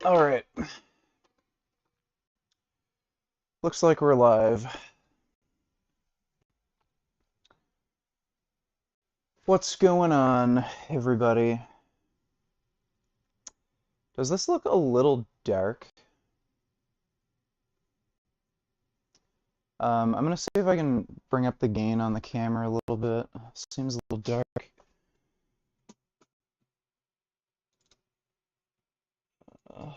All right. Looks like we're live. What's going on, everybody? Does this look a little dark? I'm gonna see if I can bring up the gain on the camera a little bit. Seems a little dark. Uh,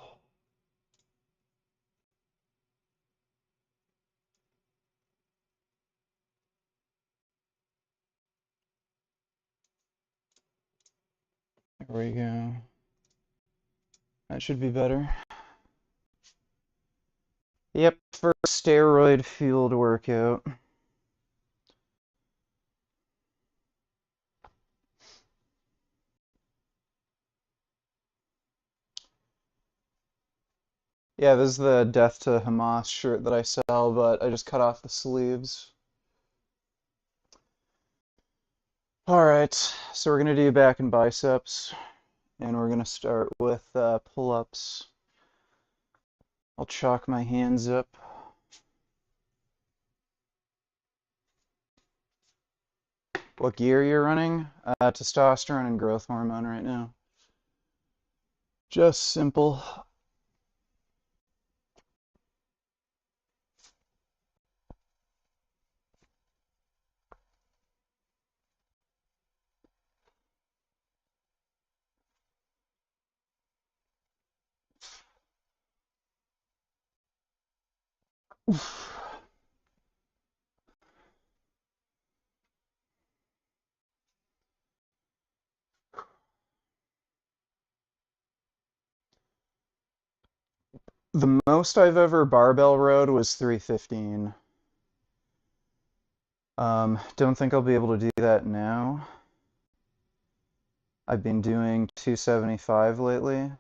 there we go. That should be better. Yep, for steroid fueled workout. Yeah, this is the Death to Hamas shirt that I sell, but I just cut off the sleeves. Alright, so we're gonna do back and biceps, and we're gonna start with pull-ups. I'll chalk my hands up. What gear you're running? Testosterone and growth hormone right now. Just simple. The most I've ever barbell rode was 315. Don't think I'll be able to do that now. I've been doing 275 lately.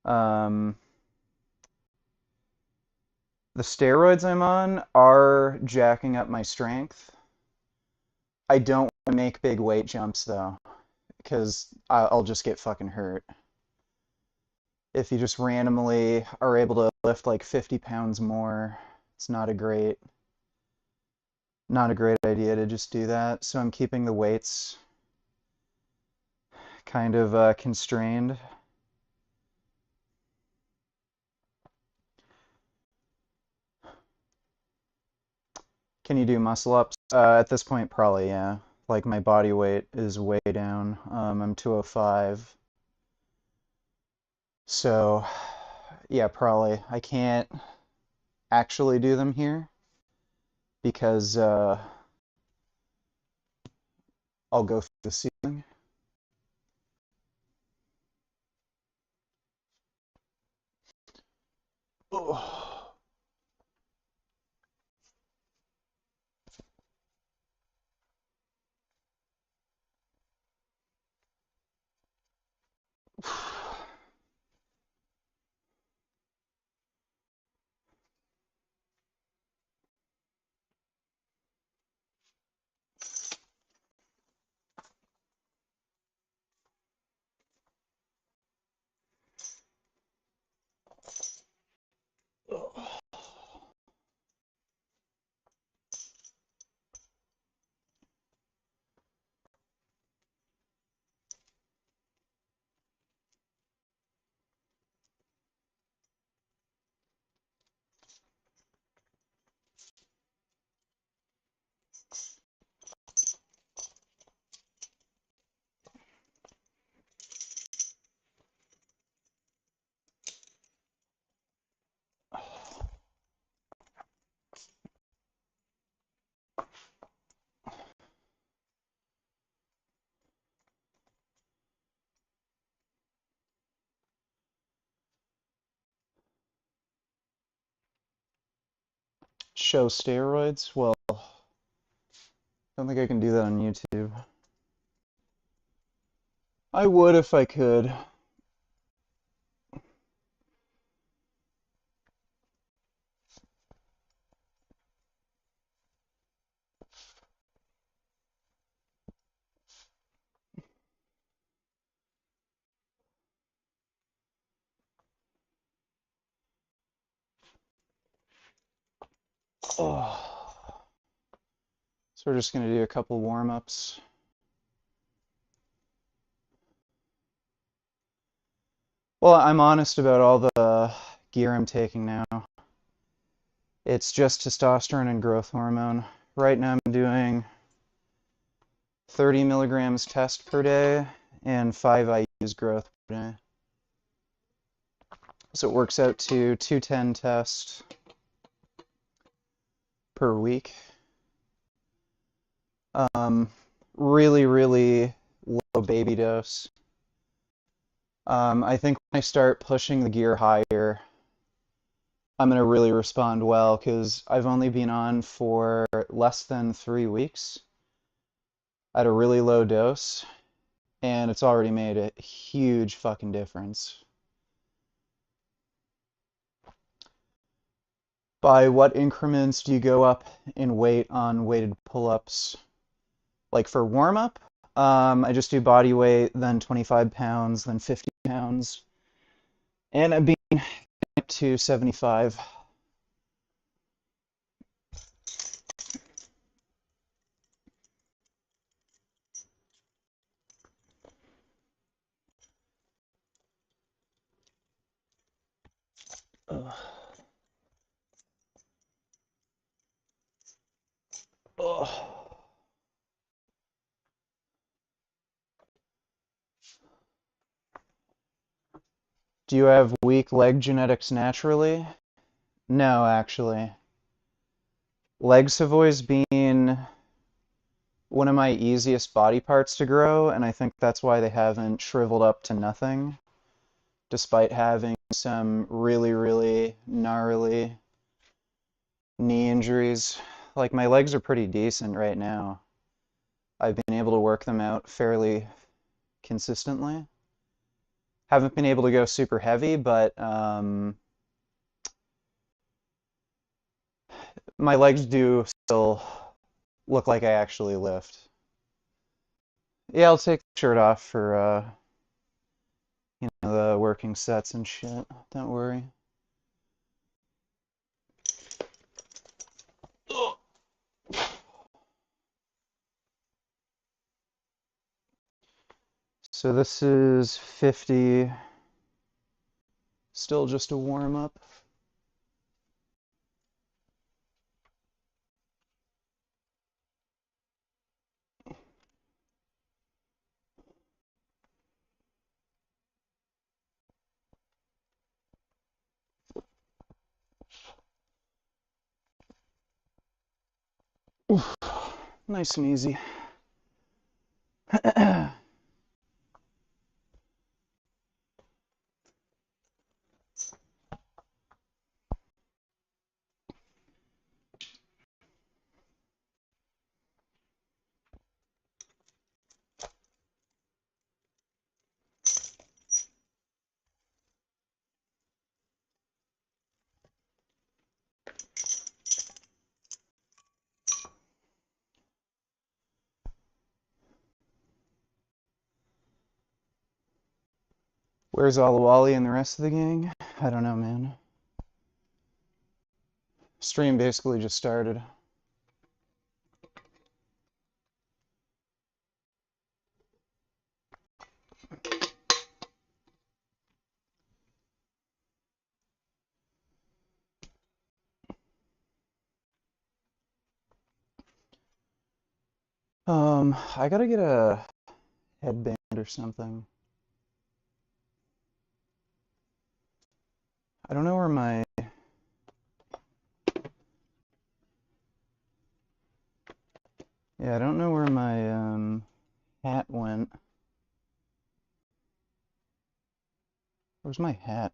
Um, the steroids I'm on are jacking up my strength. I don't want to make big weight jumps though, because I'll just get fucking hurt. If you just randomly are able to lift like 50 pounds more, it's not a great idea to just do that. So I'm keeping the weights kind of constrained. Can you do muscle ups? At this point, probably, yeah. Like my body weight is way down. I'm 205. So, yeah, probably. I can't actually do them here because I'll go through the ceiling. Oh. Show steroids? Well, I don't think I can do that on YouTube. I would if I could. Oh. So we're just going to do a couple warm-ups. Well, I'm honest about all the gear I'm taking now. It's just testosterone and growth hormone. Right now I'm doing 30 milligrams test per day and 5 IUs growth per day. So it works out to 210 test per week. Really, really low baby dose. I think when I start pushing the gear higher, I'm going to really respond well because I've only been on for less than 3 weeks at a really low dose, and it's already made a huge fucking difference. By what increments do you go up in weight on weighted pull-ups? Like for warm-up, I just do body weight, then 25 pounds, then 50 pounds, and I'm being up to 75. Ugh. Ugh. Do you have weak leg genetics naturally? No, actually. Legs have always been one of my easiest body parts to grow, and I think that's why they haven't shriveled up to nothing, despite having some really, really gnarly knee injuries. Like, my legs are pretty decent right now. I've been able to work them out fairly consistently. Haven't been able to go super heavy, but my legs do still look like I actually lift. Yeah, I'll take the shirt off for, the working sets and shit. Don't worry. So this is 50, still just a warm-up. Oof, nice and easy. Where's Olawale and the rest of the gang? I don't know, man. Stream basically just started. I gotta get a headband or something. I don't know where my... Yeah, I don't know where my, hat went. Where's my hat?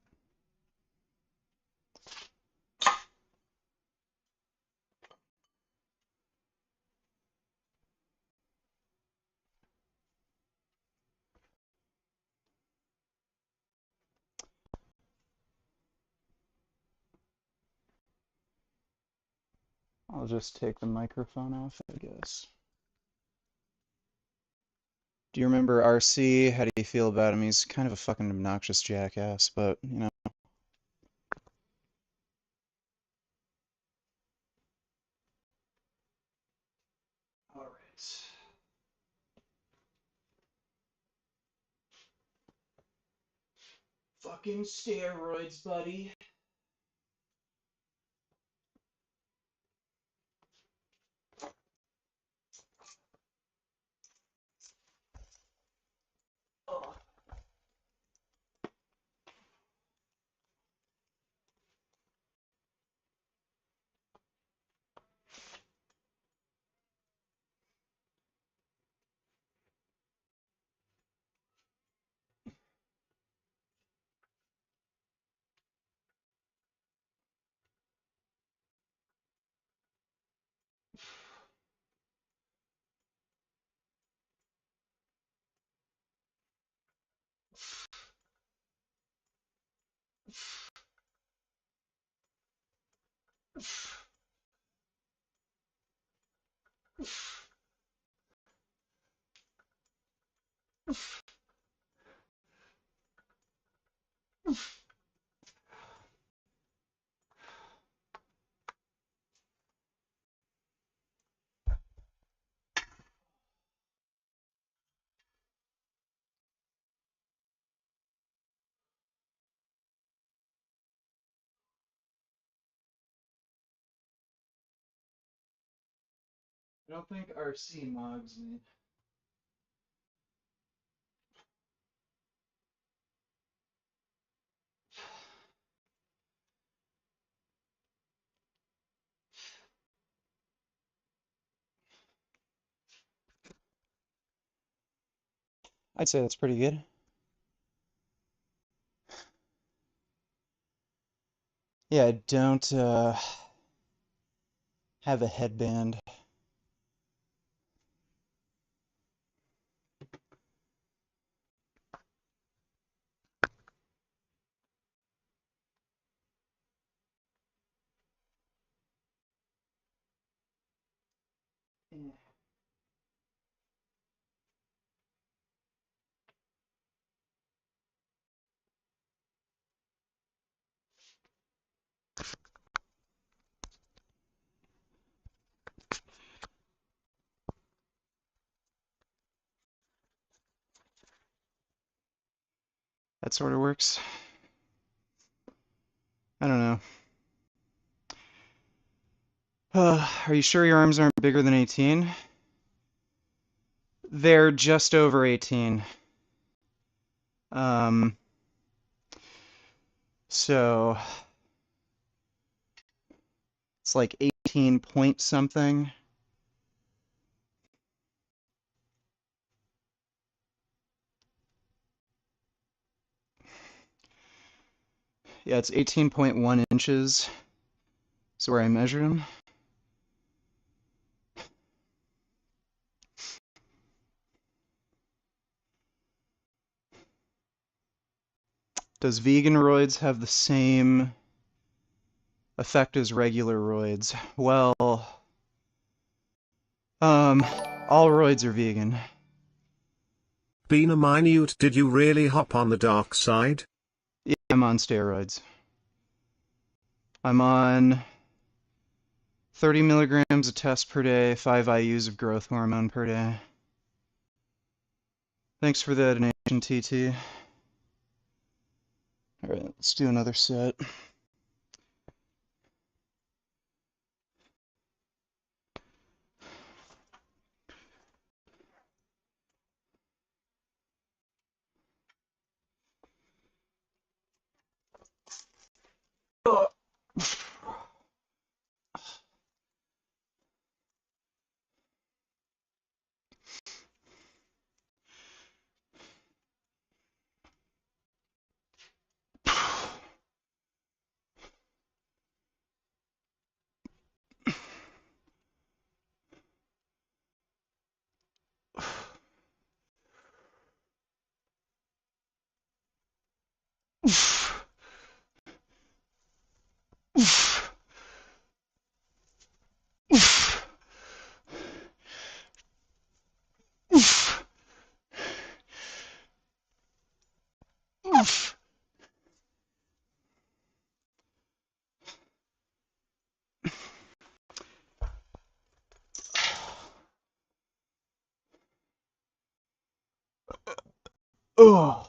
I'll just take the microphone off, I guess. Do you remember RC? How do you feel about him? He's kind of a fucking obnoxious jackass, but, you know. Fucking steroids, buddy. Oh. I don't think RC mogs me. I'd say that's pretty good. Yeah, I don't have a headband. That sort of works. I don't know. Are you sure your arms aren't bigger than 18? They're just over 18. Um, so it's like 18 point something. Yeah, it's 18.1 inches. Is where I measured them. Does vegan roids have the same effect as regular roids? Well, all roids are vegan. Being a minute, did you really hop on the dark side? Yeah, I'm on steroids. I'm on 30 milligrams of test per day, 5 IUs of growth hormone per day. Thanks for the donation, TT. All right, let's do another set. Ugh.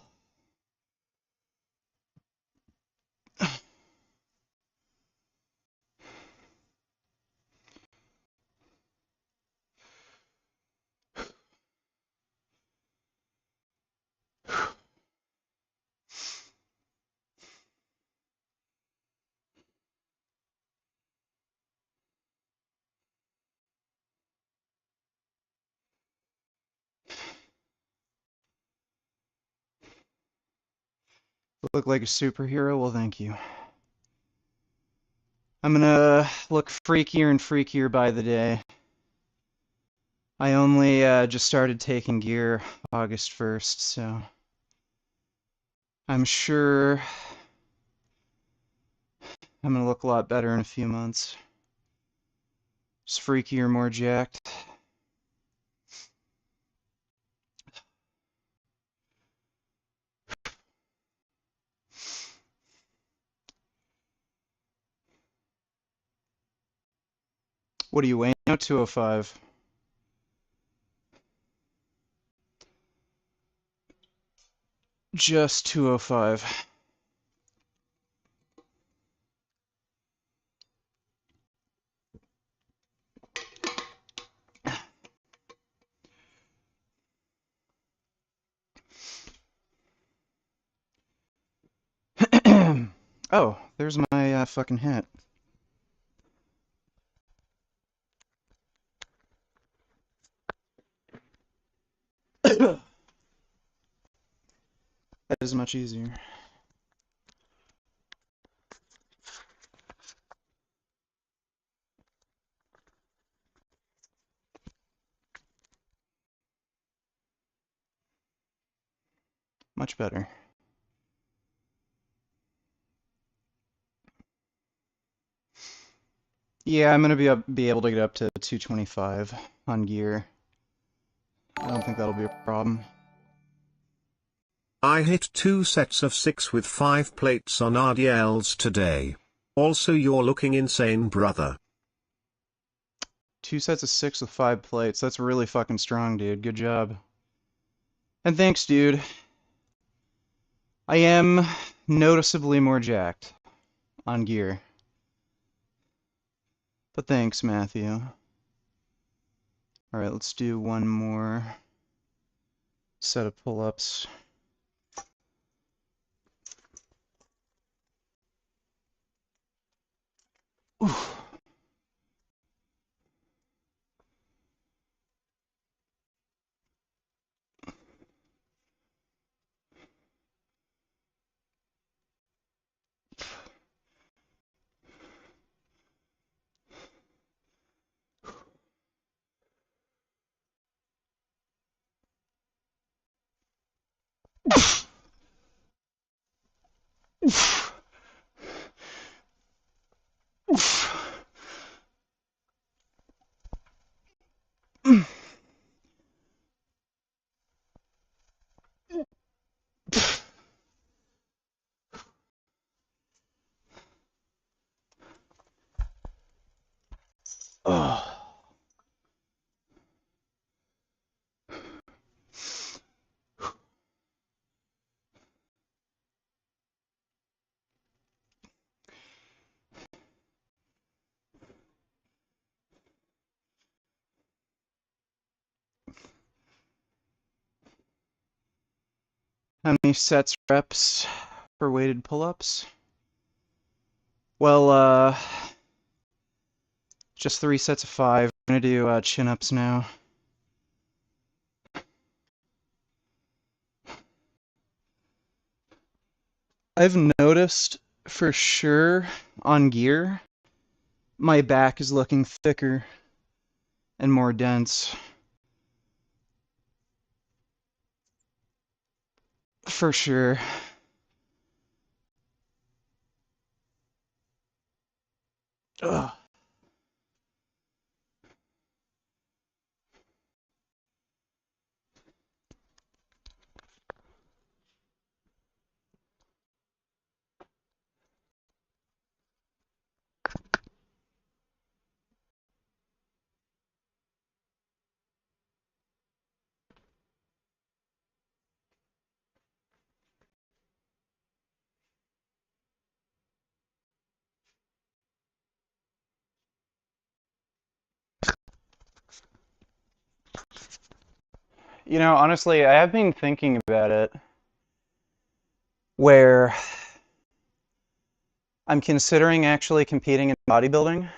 Look like a superhero? Well, thank you. I'm gonna look freakier and freakier by the day. I only just started taking gear August 1st, so I'm sure I'm gonna look a lot better in a few months. Just freakier, more jacked. What are you weighing now? 205. Just 205. Oh, there's my fucking hat. That is much easier. Much better. Yeah, I'm gonna be able to get up to 225 on gear. I don't think that'll be a problem. I hit 2 sets of 6 with 5 plates on RDLs today. Also, you're looking insane, brother. 2 sets of 6 with 5 plates. That's really fucking strong, dude. Good job. And thanks, dude. I am noticeably more jacked on gear. But thanks, Matthew. Alright, let's do one more set of pull-ups. Oof. How many sets reps for weighted pull-ups? Well, just 3 sets of 5. I'm gonna do chin-ups now. I've noticed for sure on gear, my back is looking thicker and more dense. For sure. Ugh. You know, honestly, I have been thinking about it where I'm considering actually competing in bodybuilding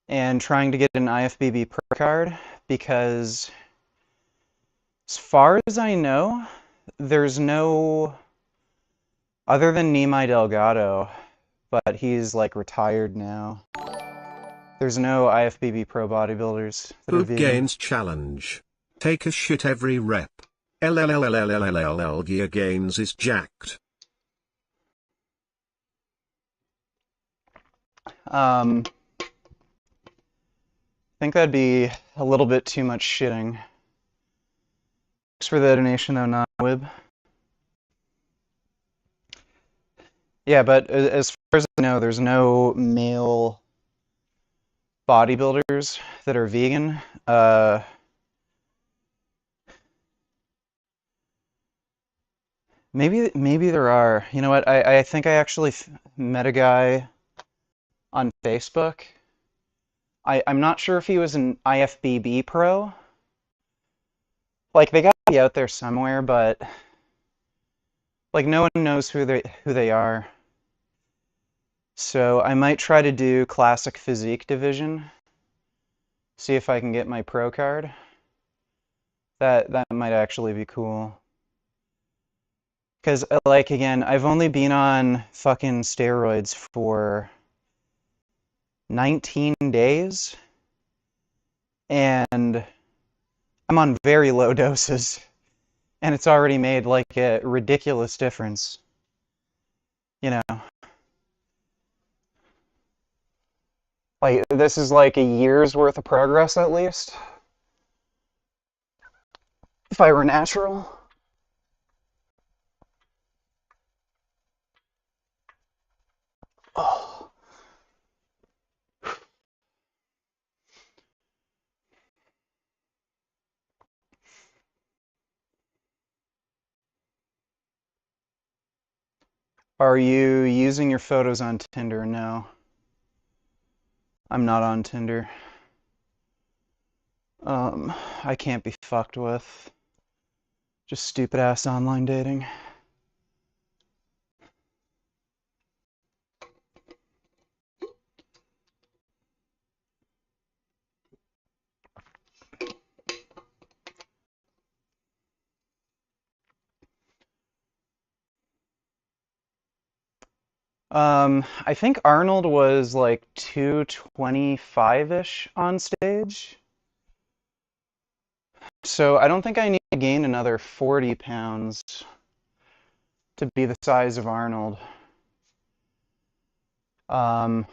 and trying to get an IFBB pro card because as far as I know, there's no other than Nimai Delgado, but he's like retired now. There's no IFBB pro bodybuilders that are Poop vegan. gains challenge. Take a shit every rep. LLLLLLLLL gear gains is jacked. I think that'd be a little bit too much shitting. Thanks for the donation though, non-wib. Yeah, but as far as I know, there's no male bodybuilders that are vegan. Maybe there are. You know what? I think I actually met a guy on Facebook. I'm not sure if he was an IFBB pro. Like they got to be out there somewhere, but like no one knows who they are. So I might try to do classic physique division. See if I can get my pro card. That might actually be cool. Because, like, again, I've only been on fucking steroids for 19 days, and I'm on very low doses, and it's already made, like, a ridiculous difference. You know, like, this is like a year's worth of progress at least, if I were natural. Oh. Are you using your photos on Tinder? No, I'm not on Tinder. I can't be fucked with. Just stupid ass online dating. I think Arnold was like 225-ish on stage. So I don't think I need to gain another 40 pounds to be the size of Arnold. Um,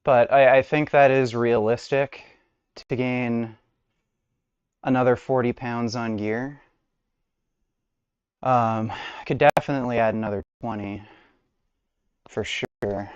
but I think that is realistic to gain another 40 pounds on gear. I could definitely add another 20 for sure.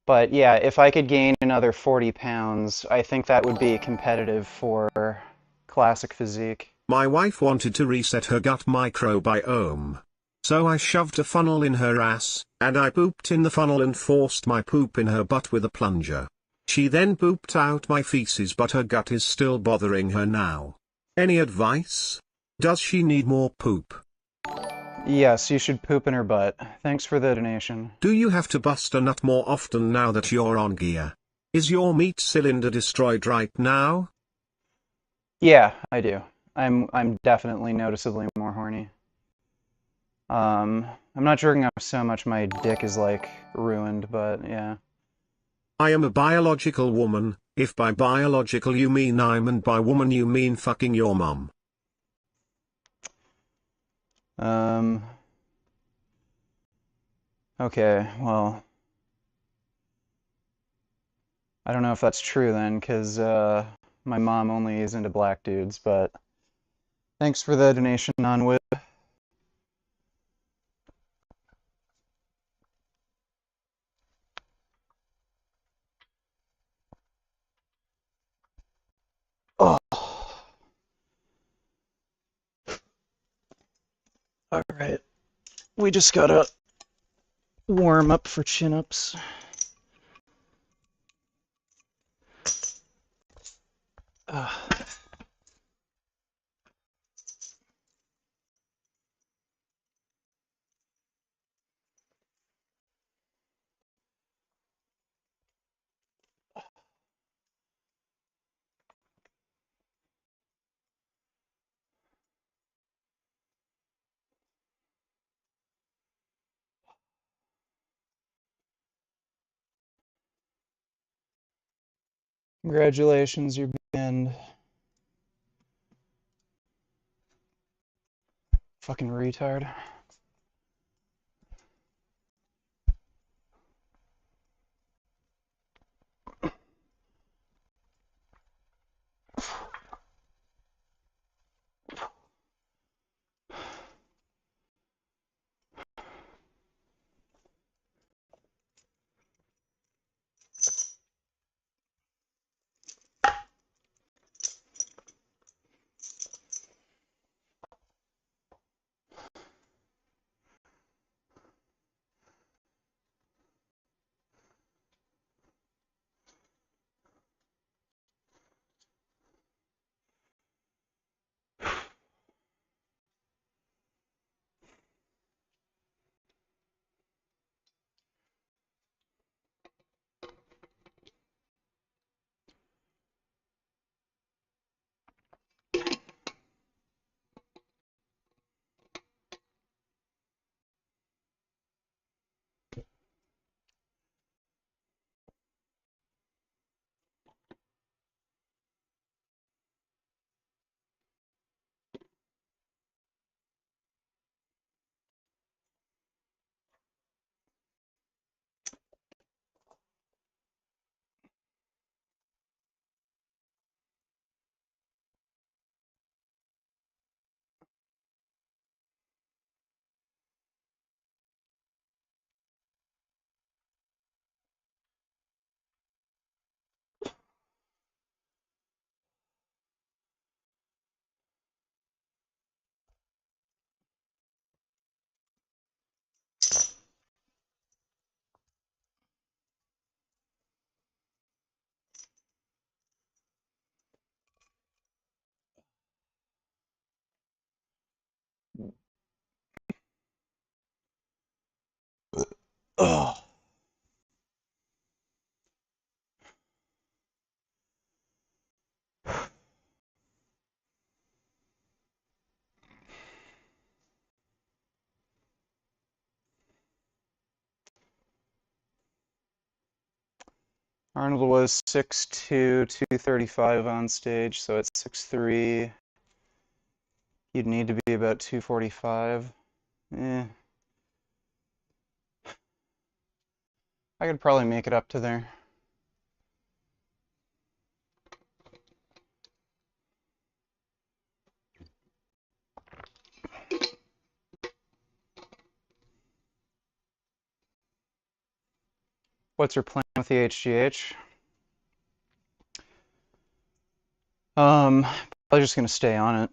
But yeah, if I could gain another 40 pounds, I think that would be competitive for classic physique. My wife wanted to reset her gut microbiome. So I shoved a funnel in her ass, and I pooped in the funnel and forced my poop in her butt with a plunger. She then pooped out my feces, but her gut is still bothering her now. Any advice? Does she need more poop? Yes, you should poop in her butt. Thanks for the donation. Do you have to bust a nut more often now that you're on gear? Is your meat cylinder destroyed right now? Yeah, I do. I'm definitely noticeably more horny. I'm not jerking off so much my dick is like ruined, but yeah. I am a biological woman, if by biological you mean I'm and by woman you mean fucking your mum. Um, okay, well, I don't know if that's true then, because my mom only is into black dudes, but thanks for the donation, non-whip. Oh, all right. We just gotta warm up for chin-ups. Congratulations, you're banned. Fucking retard. Ugh. Arnold was 6'2", 235 on stage, so at 6'3", you'd need to be about 245. Eh, I could probably make it up to there. What's your plan with the HGH? Probably just gonna stay on it.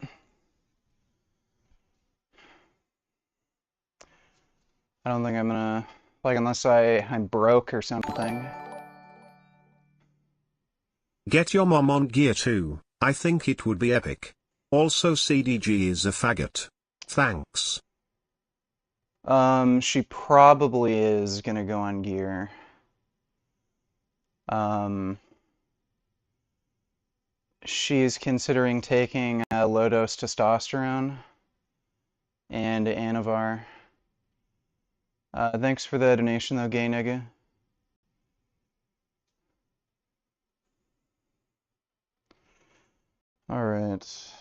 I don't think I'm gonna, like, unless I'm broke or something. Get your mom on gear too, I think it would be epic. Also CDG is a faggot. Thanks. She probably is gonna go on gear. Um, she's considering taking low-dose testosterone and Anavar. Thanks for the donation though, gay nigga. All right.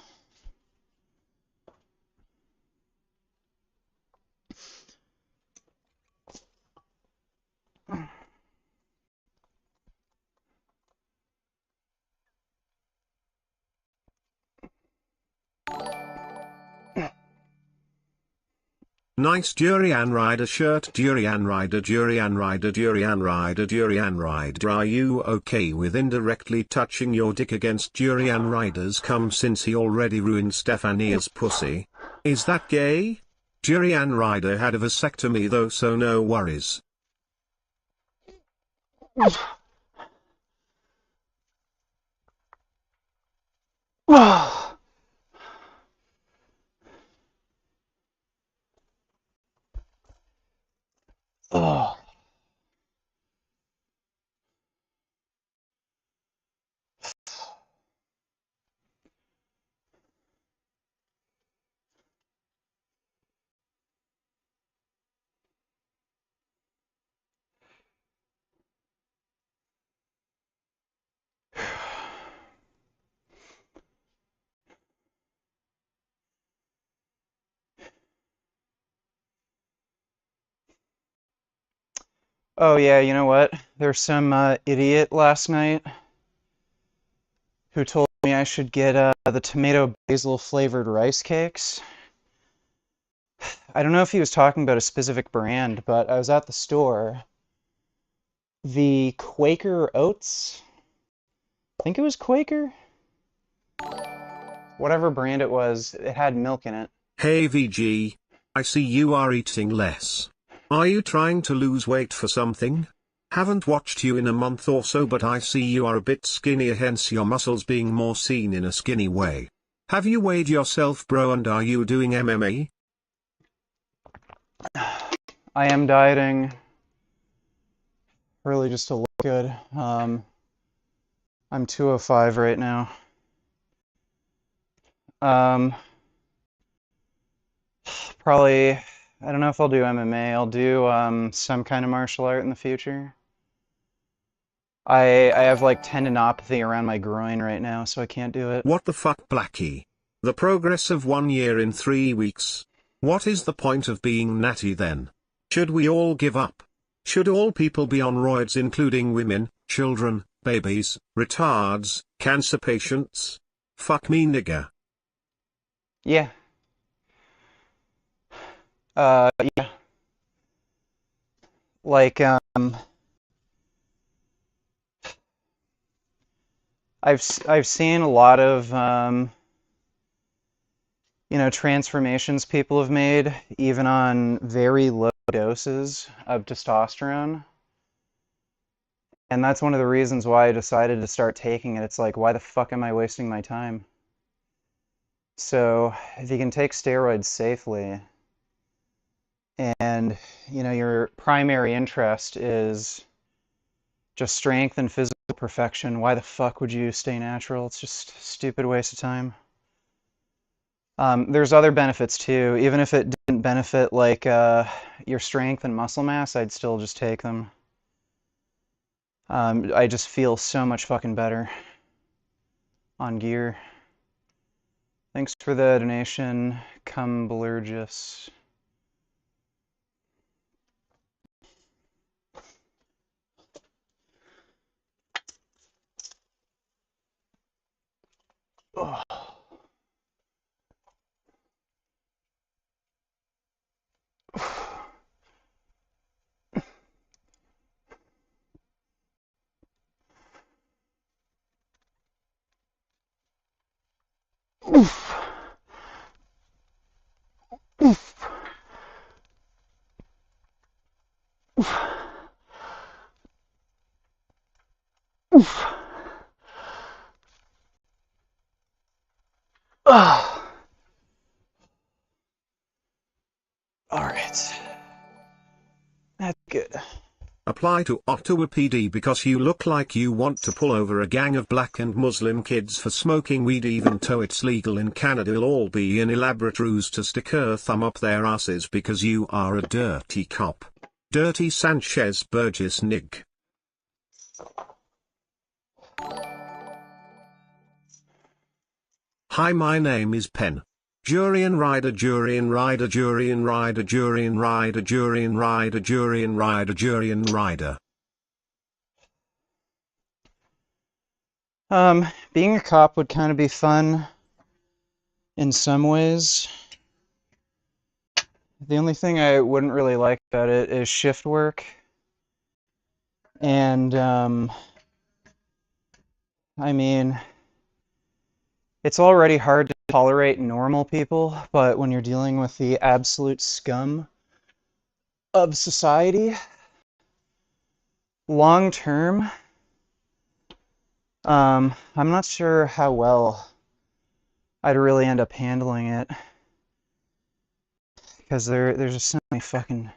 Nice Durian Rider shirt. Durian Rider, Durian Rider, Durian Rider, Durian Rider. Are you okay with indirectly touching your dick against Durian Rider's cum since he already ruined Stephania's pussy? Is that gay? Durian Rider had a vasectomy though, so no worries. Oh. Oh yeah, you know what? There's some idiot last night who told me I should get the tomato basil flavored rice cakes. I don't know if he was talking about a specific brand, but I was at the store. The Quaker Oats, I think it was Quaker, whatever brand it was, it had milk in it. Hey VG. I see you are eating less. Are you trying to lose weight for something? Haven't watched you in a month or so, but I see you are a bit skinnier, hence your muscles being more seen in a skinny way. Have you weighed yourself, bro, and are you doing MMA? I am dieting, really just to look good. I'm 205 right now. Um, Probably, I don't know if I'll do MMA. I'll do some kind of martial art in the future. I have like tendinopathy around my groin right now, so I can't do it. What the fuck, Blackie? The progress of 1 year in 3 weeks. What is the point of being natty then? Should we all give up? Should all people be on roids, including women, children, babies, retards, cancer patients? Fuck me, nigga. Yeah. Yeah. Like I've seen a lot of transformations people have made even on very low doses of testosterone. And that's one of the reasons why I decided to start taking it. It's like, why the fuck am I wasting my time? So, if you can take steroids safely and, your primary interest is just strength and physical perfection, why the fuck would you stay natural? It's just a stupid waste of time. There's other benefits too. Even if it didn't benefit like your strength and muscle mass, I'd still just take them. I just feel so much fucking better on gear. Thanks for the donation, Cumblurgis. Oh. Oof. Oof. Oof. Oof. Ah. All right. That's good. Apply to Ottawa PD because you look like you want to pull over a gang of black and Muslim kids for smoking weed, even though it's legal in Canada. It'll all be an elaborate ruse to stick a thumb up their asses because you are a dirty cop. Dirty Sanchez Burgess nig. Hi, my name is Pen. Jurian rider, Jurian rider, Jurian rider, Jurian rider, Jurian rider, Jurian rider, Jurian rider. Being a cop would kind of be fun in some ways. The only thing I wouldn't really like about it is shift work. And, I mean, it's already hard to tolerate normal people, but when you're dealing with the absolute scum of society, long term, I'm not sure how well I'd really end up handling it. Because there's just so many fucking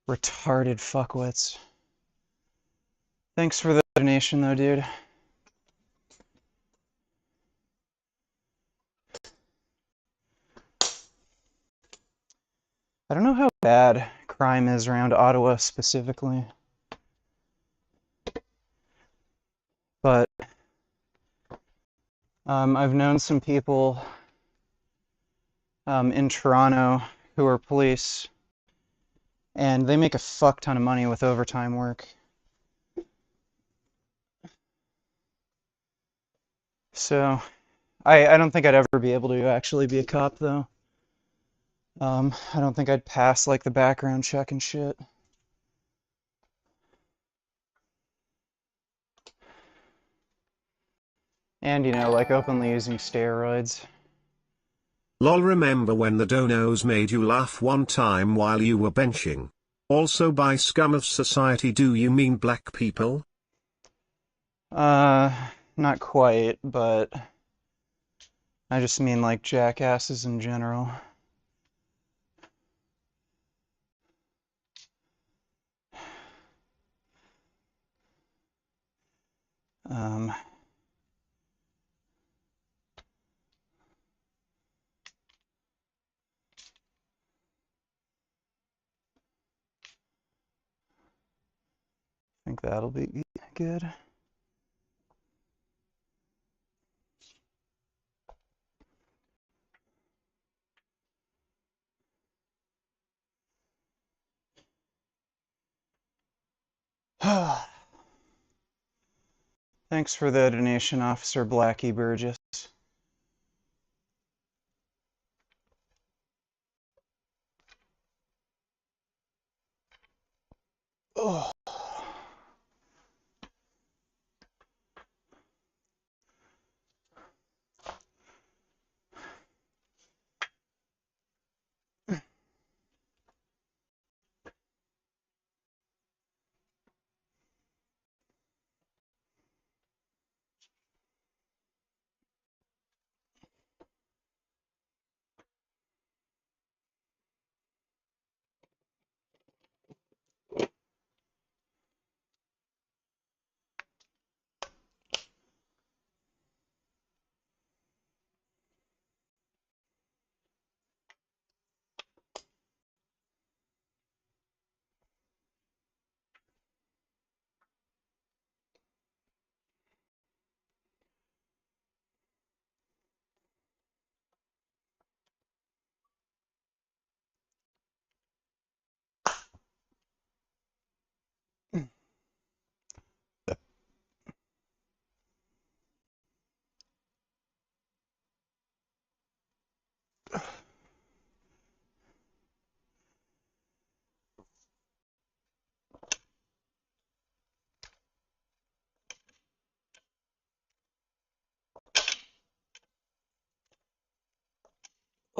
retarded fuckwits. Thanks for the donation, though, dude. I don't know how bad crime is around Ottawa specifically, but I've known some people in Toronto who are police, And they make a fuck ton of money with overtime work. So I don't think I'd ever be able to actually be a cop though. I don't think I'd pass like the background check and shit. And like openly using steroids. Lol, remember when the donos made you laugh one time while you were benching? Also by scum of society, do you mean black people? Not quite, but I just mean like jackasses in general. Um, I think that'll be good. Thanks for the donation, Officer Blackie Burgess. Oh.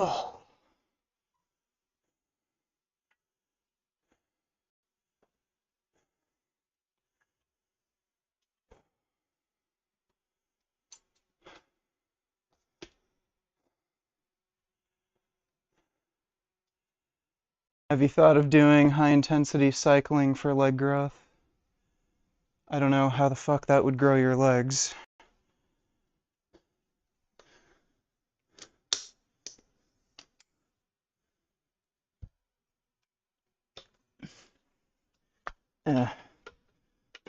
Oh. Have you thought of doing high intensity cycling for leg growth? I don't know how the fuck that would grow your legs. Eh,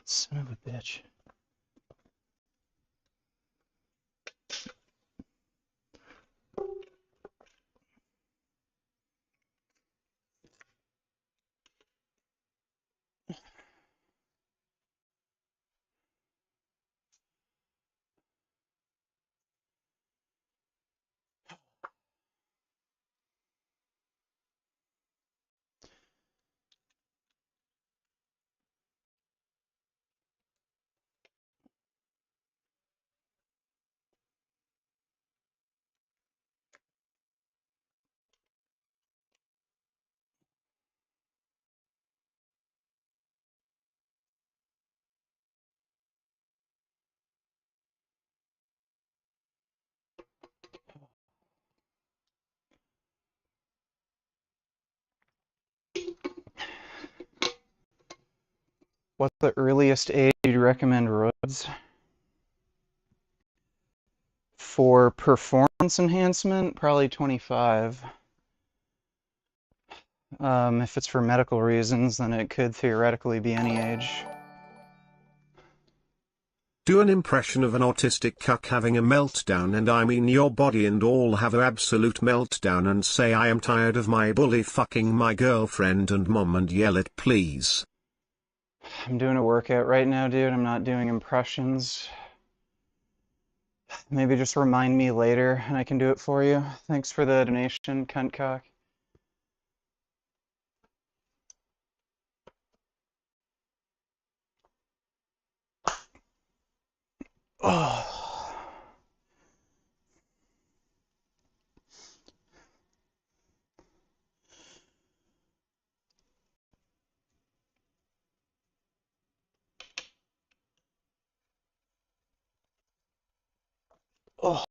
son of a bitch. What's the earliest age you'd recommend roids? For performance enhancement, probably 25. If it's for medical reasons, then it could theoretically be any age. Do an impression of an autistic cuck having a meltdown, and I mean your body and all have an absolute meltdown, and say I am tired of my bully fucking my girlfriend and mom, and yell it please. I'm doing a workout right now, dude. I'm not doing impressions. Maybe just remind me later and I can do it for you. Thanks for the donation, cunt cock. Oh. Oh.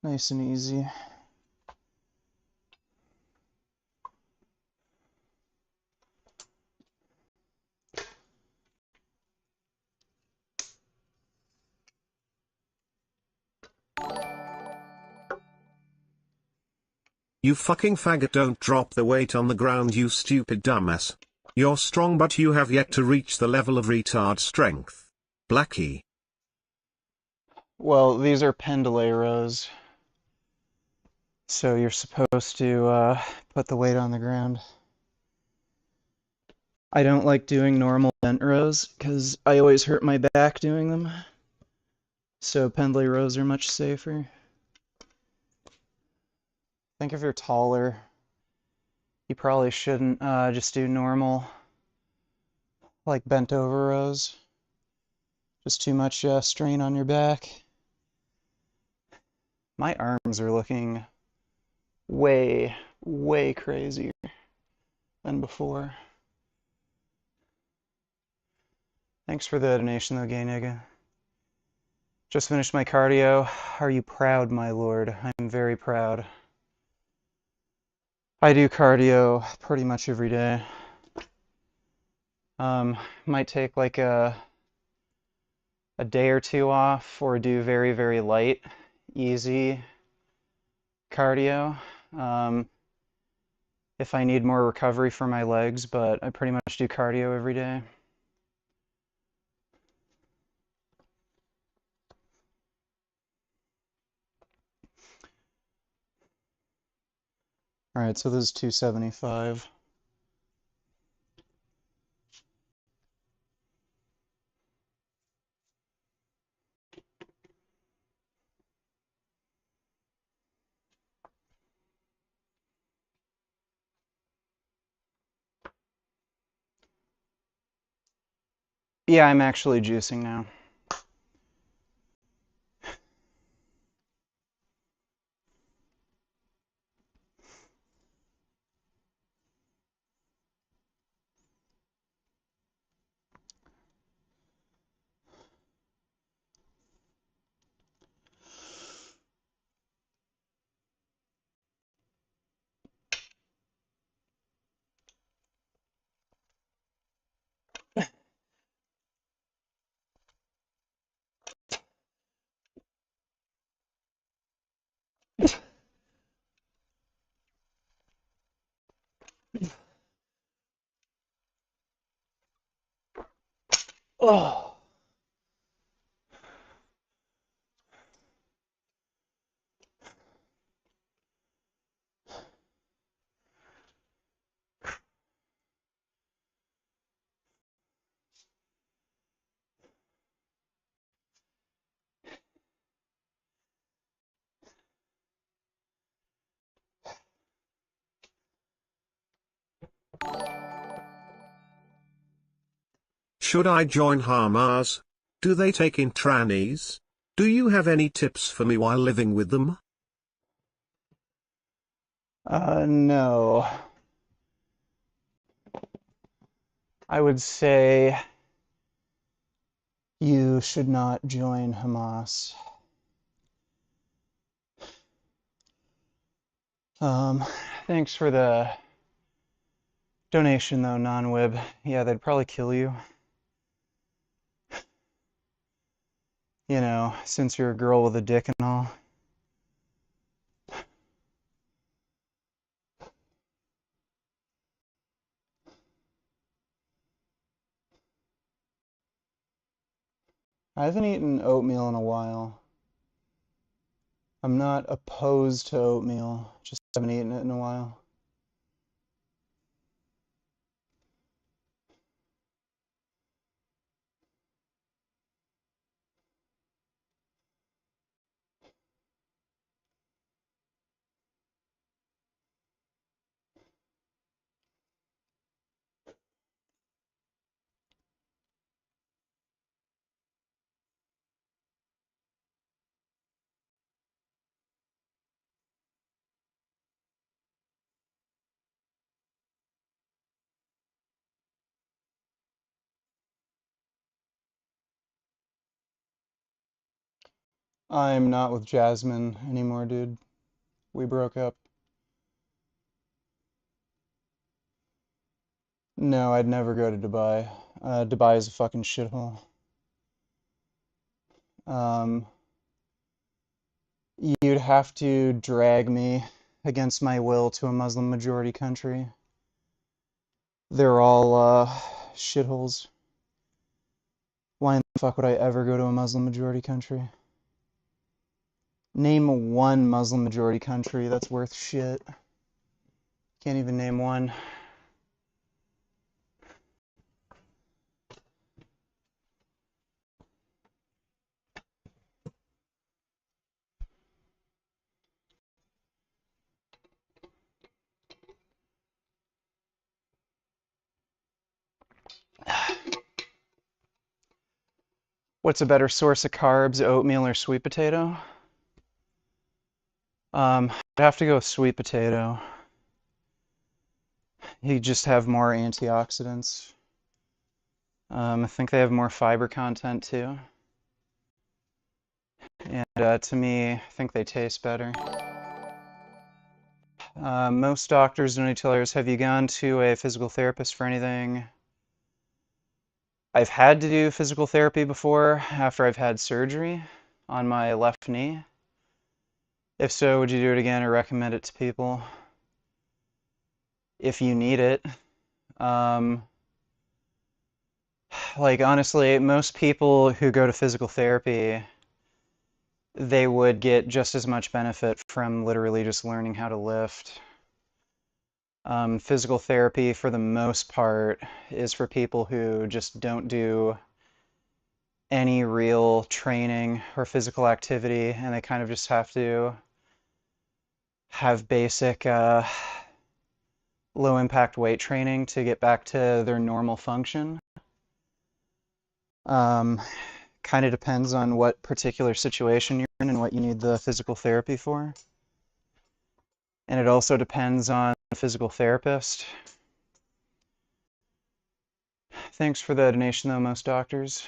Nice and easy. You fucking faggot, don't drop the weight on the ground, you stupid dumbass. You're strong, but you have yet to reach the level of retard strength. Blackie. Well, these are pendulay rows. So you're supposed to put the weight on the ground. I don't like doing normal bent rows because I always hurt my back doing them. So pendulay rows are much safer. I think if you're taller, you probably shouldn't just do normal, like bent over rows. Just too much strain on your back. My arms are looking way, way crazier than before. Thanks for the donation though, gay nigga. Just finished my cardio. Are you proud, my lord? I'm very proud. I do cardio pretty much every day. Might take like a day or two off, or do very, very light, easy cardio. If I need more recovery for my legs, but I pretty much do cardio every day. Alright, so this is 275. Yeah, I'm actually juicing now. Oh. Should I join Hamas? Do they take in trannies? Do you have any tips for me while living with them? No. I would say you should not join Hamas. Um, Thanks for the donation though, non-wib. Yeah, they'd probably kill you. You know, since you're a girl with a dick and all. I haven't eaten oatmeal in a while. I'm not opposed to oatmeal, just haven't eaten it in a while. I'm not with Jasmine anymore, dude. We broke up. No, I'd never go to Dubai. Dubai is a fucking shithole. Um, you'd have to drag me against my will to a Muslim majority country. They're all shitholes. Why in the fuck would I ever go to a Muslim majority country? Name one Muslim majority country that's worth shit. Can't even name one. What's a better source of carbs, oatmeal or sweet potato? I'd have to go with sweet potato. You just have more antioxidants. I think they have more fiber content too. And to me, I think they taste better. Most doctors don't tell us, have you gone to a physical therapist for anything? I've had to do physical therapy before after I've had surgery on my left knee. If so, would you do it again or recommend it to people? If you need it. Um, like honestly, most people who go to physical therapy, they would get just as much benefit from literally just learning how to lift. Physical therapy, for the most part, is for people who just don't do any real training or physical activity, and they kind of just have to have basic low impact weight training to get back to their normal function. Um, Kind of depends on what particular situation you're in and what you need the physical therapy for. And it also depends on the physical therapist. Thanks for the donation, though, most doctors.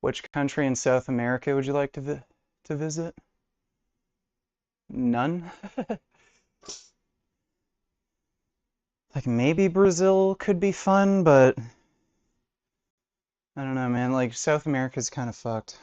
Which country in South America would you like to visit? None? Like maybe Brazil could be fun, but I don't know, man. Like South America's kind of fucked.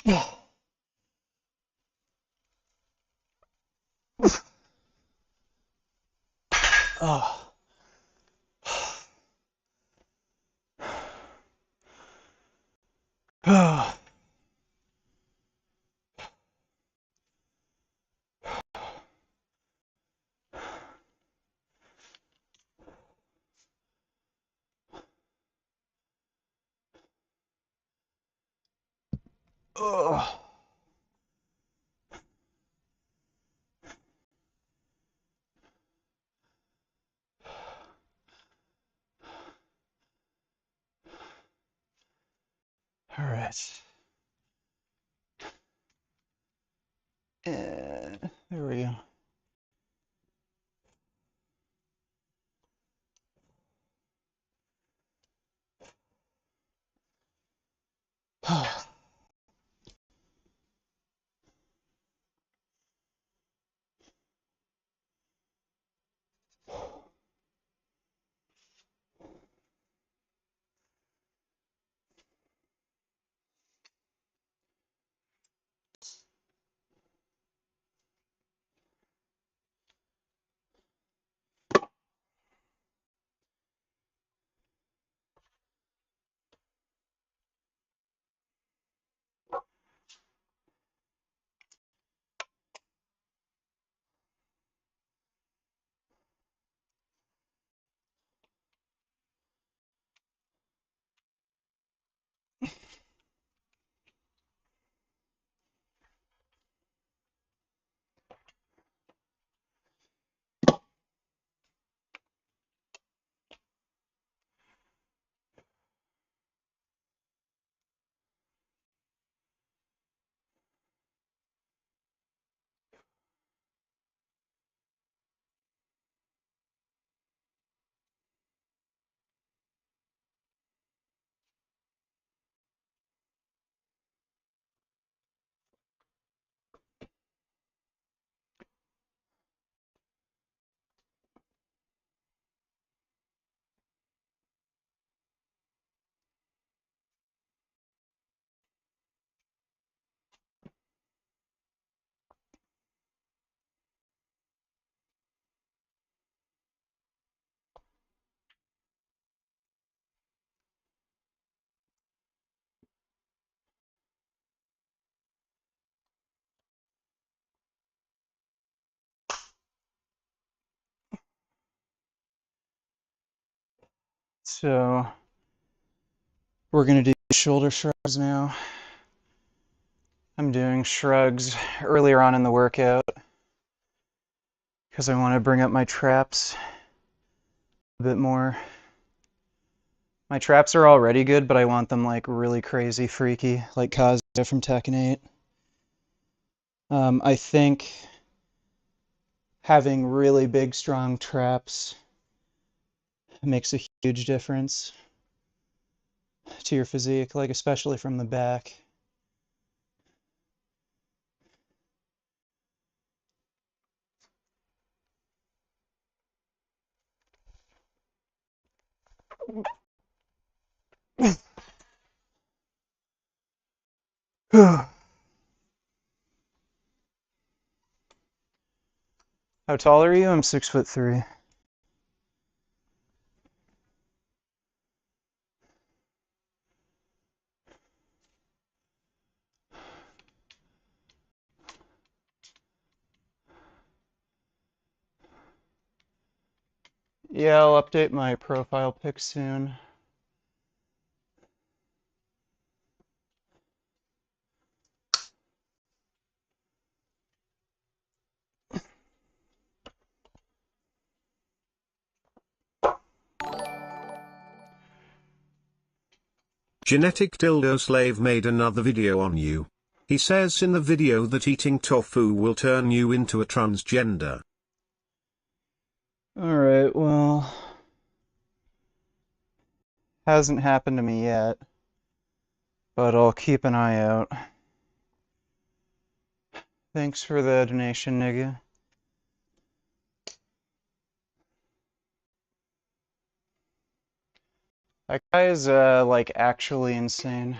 Oh. Oh. Oh. it. There we go. So we're gonna do shoulder shrugs now. I'm doing shrugs earlier on in the workout because I want to bring up my traps a bit more. My traps are already good, but I want them like really crazy freaky, like Kazuya from Tekken 8. I think having really big, strong traps makes a huge difference to your physique, like especially from the back. How tall are you? I'm 6'3". Yeah, I'll update my profile pic soon. Genetic Dildo Slave made another video on you. He says in the video that eating tofu will turn you into a transgender. Alright, well, hasn't happened to me yet, but I'll keep an eye out. Thanks for the donation, nigga. That guy is, like, actually insane.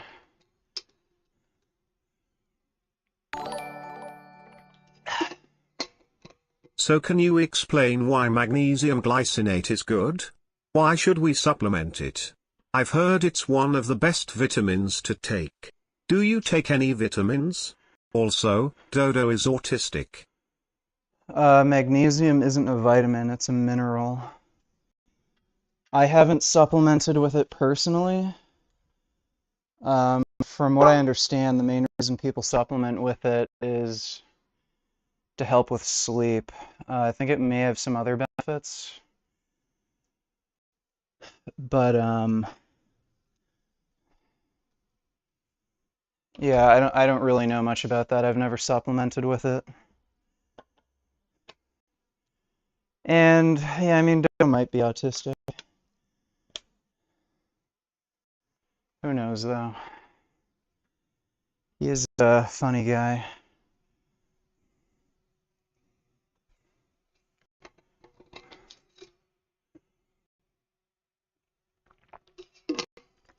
So can you explain why magnesium glycinate is good? Why should we supplement it? I've heard it's one of the best vitamins to take. Do you take any vitamins? Also, Dodo is autistic. Magnesium isn't a vitamin, it's a mineral. I haven't supplemented with it personally. From what I understand, the main reason people supplement with it is to help with sleep. I think it may have some other benefits, but Yeah, I don't really know much about that. I've never supplemented with it. And yeah, I mean, Dodo might be autistic. Who knows though? He is a funny guy.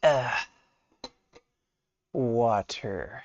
Uh, water.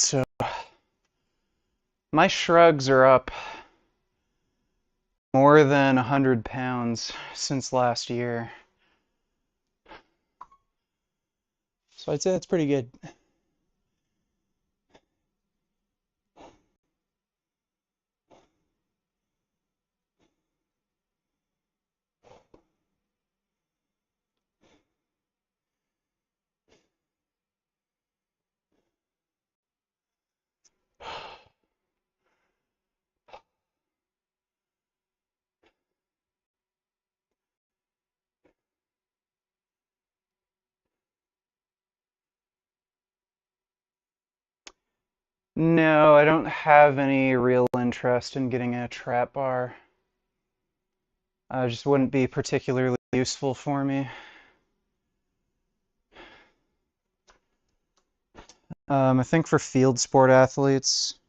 So my shrugs are up more than 100 pounds since last year. So I'd say that's pretty good. No, I don't have any real interest in getting a trap bar. Just wouldn't be particularly useful for me. I think for field sport athletes,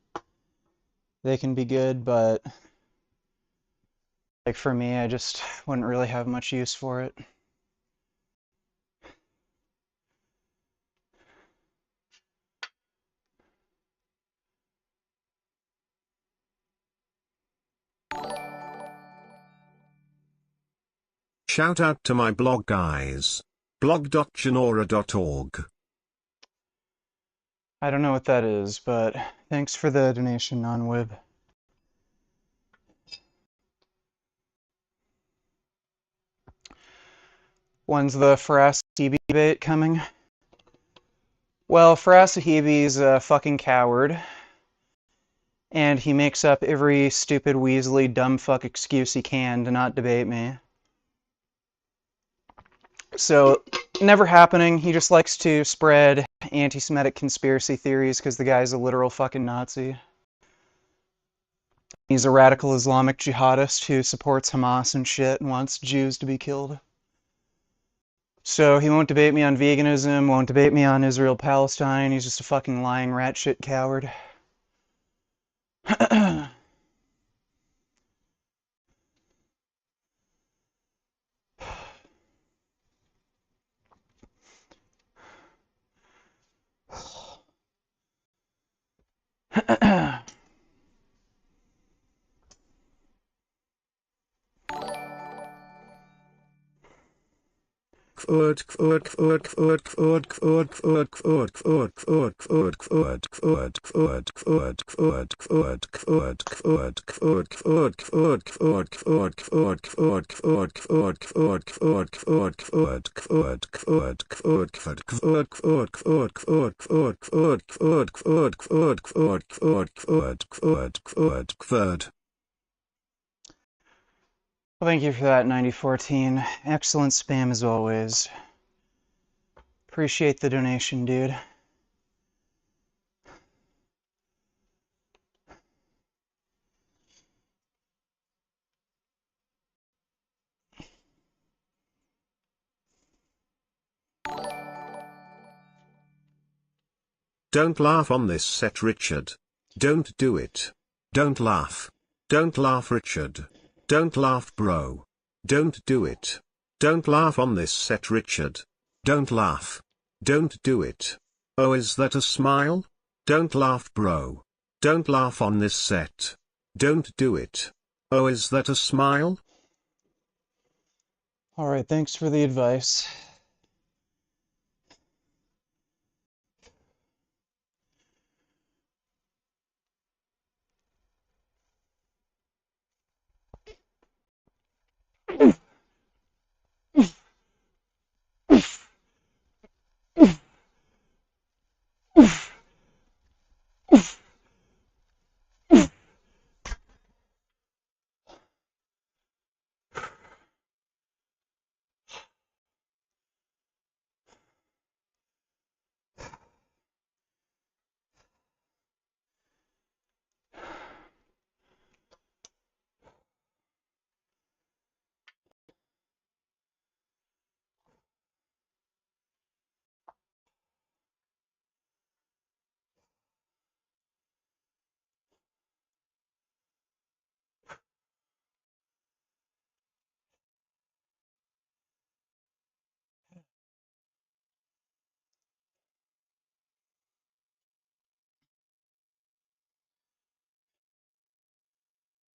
they can be good, but like for me, I just wouldn't really have much use for it. Shout out to my blog guys. blog.janora.org. I don't know what that is, but thanks for the donation, non-wib. When's the Farasahibi debate coming? Well, Farasahibi's a fucking coward, and he makes up every stupid, weaselly, dumb fuck excuse he can to not debate me. So, never happening. He just likes to spread anti-Semitic conspiracy theories because the guy's a literal fucking Nazi. He's a radical Islamic jihadist who supports Hamas and shit and wants Jews to be killed. So he won't debate me on veganism, won't debate me on Israel-Palestine. He's just a fucking lying rat shit coward. Well, thank you for that, 9014. Excellent spam as always. Appreciate the donation, dude. Don't laugh on this set, Richard. Don't do it. Don't laugh. Don't laugh, Richard. Don't laugh, bro. Don't do it. Don't laugh on this set, Richard. Don't laugh. Don't do it. Oh, is that a smile? Don't laugh, bro. Don't laugh on this set. Don't do it. Oh, is that a smile? Alright, thanks for the advice.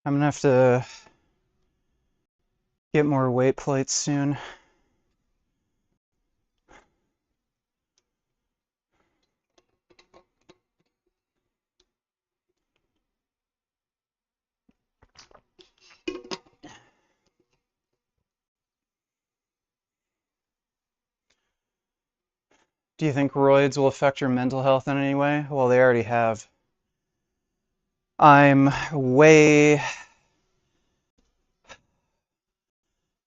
I'm gonna have to get more weight plates soon. Do you think roids will affect your mental health in any way? Well, they already have. I'm way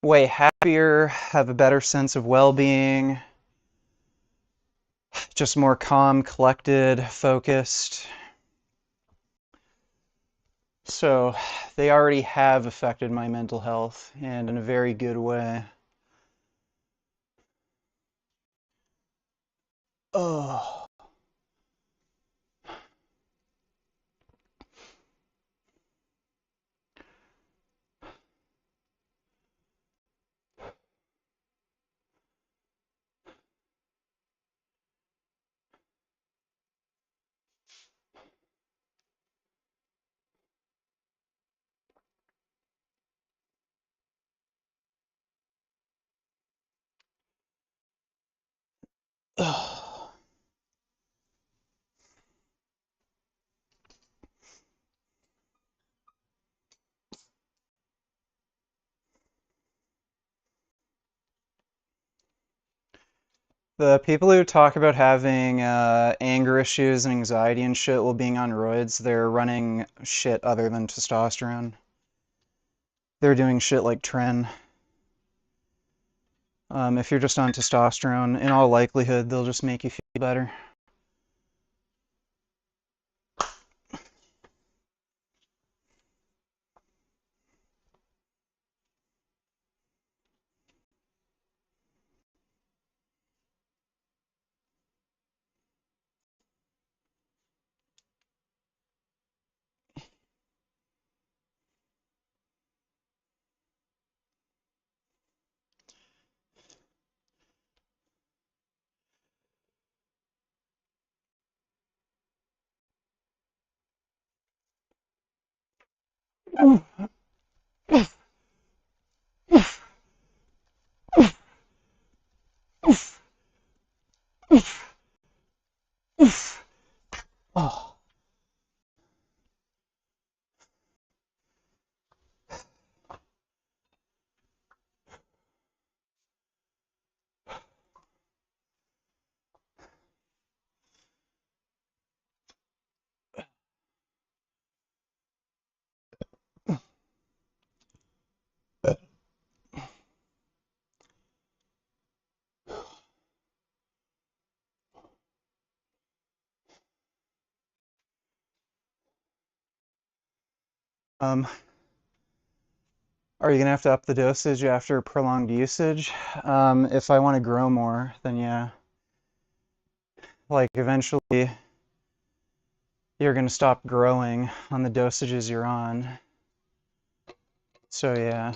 happier, have a better sense of well-being, just more calm, collected, focused. So they already have affected my mental health, and in a very good way. Oh. The people who talk about having anger issues and anxiety and shit while being on roids, they're running shit other than testosterone. They're doing shit like tren. If you're just on testosterone, in all likelihood, they'll just make you feel better. Um, are you gonna have to up the dosage after prolonged usage? If I want to grow more, then yeah. Like eventually you're gonna stop growing on the dosages you're on. So yeah.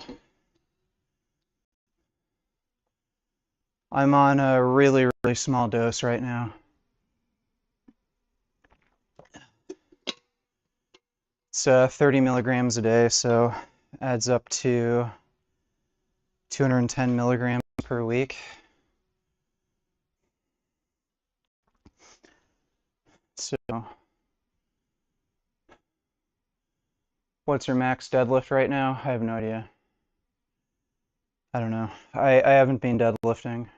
I'm on a really, really small dose right now. It's 30 milligrams a day, so adds up to 210 milligrams per week. So, what's your max deadlift right now? I have no idea. I don't know. I haven't been deadlifting.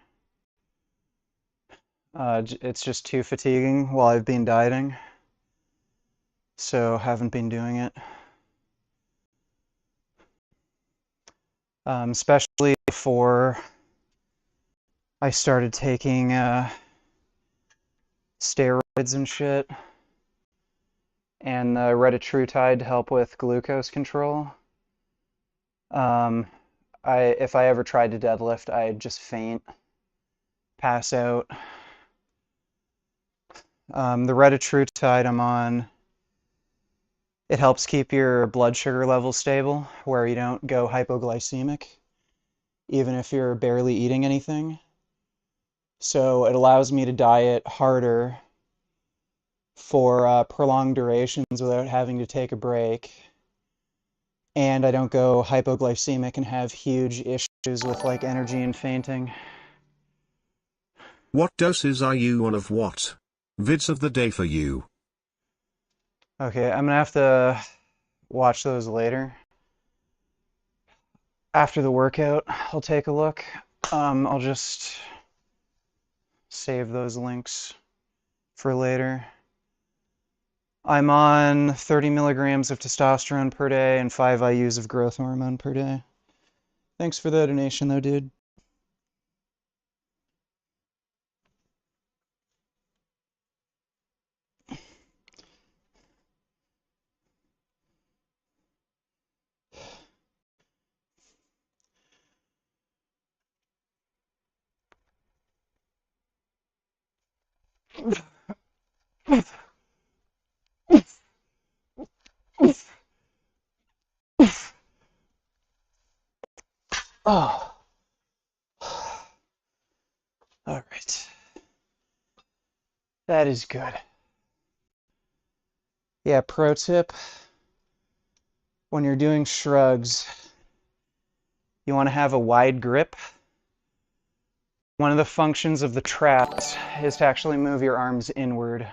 It's just too fatiguing while I've been dieting, so haven't been doing it. Especially before I started taking steroids and shit, and the retatrutide to help with glucose control. Um, if I ever tried to deadlift, I'd just faint, pass out. The retatrutide I'm on, it helps keep your blood sugar levels stable, where you don't go hypoglycemic, even if you're barely eating anything. So it allows me to diet harder for prolonged durations without having to take a break. And I don't go hypoglycemic and have huge issues with like energy and fainting. What doses are you on of what? Vids of the day for you. Okay, I'm gonna have to watch those later. After the workout, I'll take a look. I'll just save those links for later. I'm on 30 milligrams of testosterone per day and 5 IUs of growth hormone per day. Thanks for the donation, though, dude. Oh, all right. That is good. Yeah, pro tip, when you're doing shrugs, you want to have a wide grip. One of the functions of the traps is to actually move your arms inward.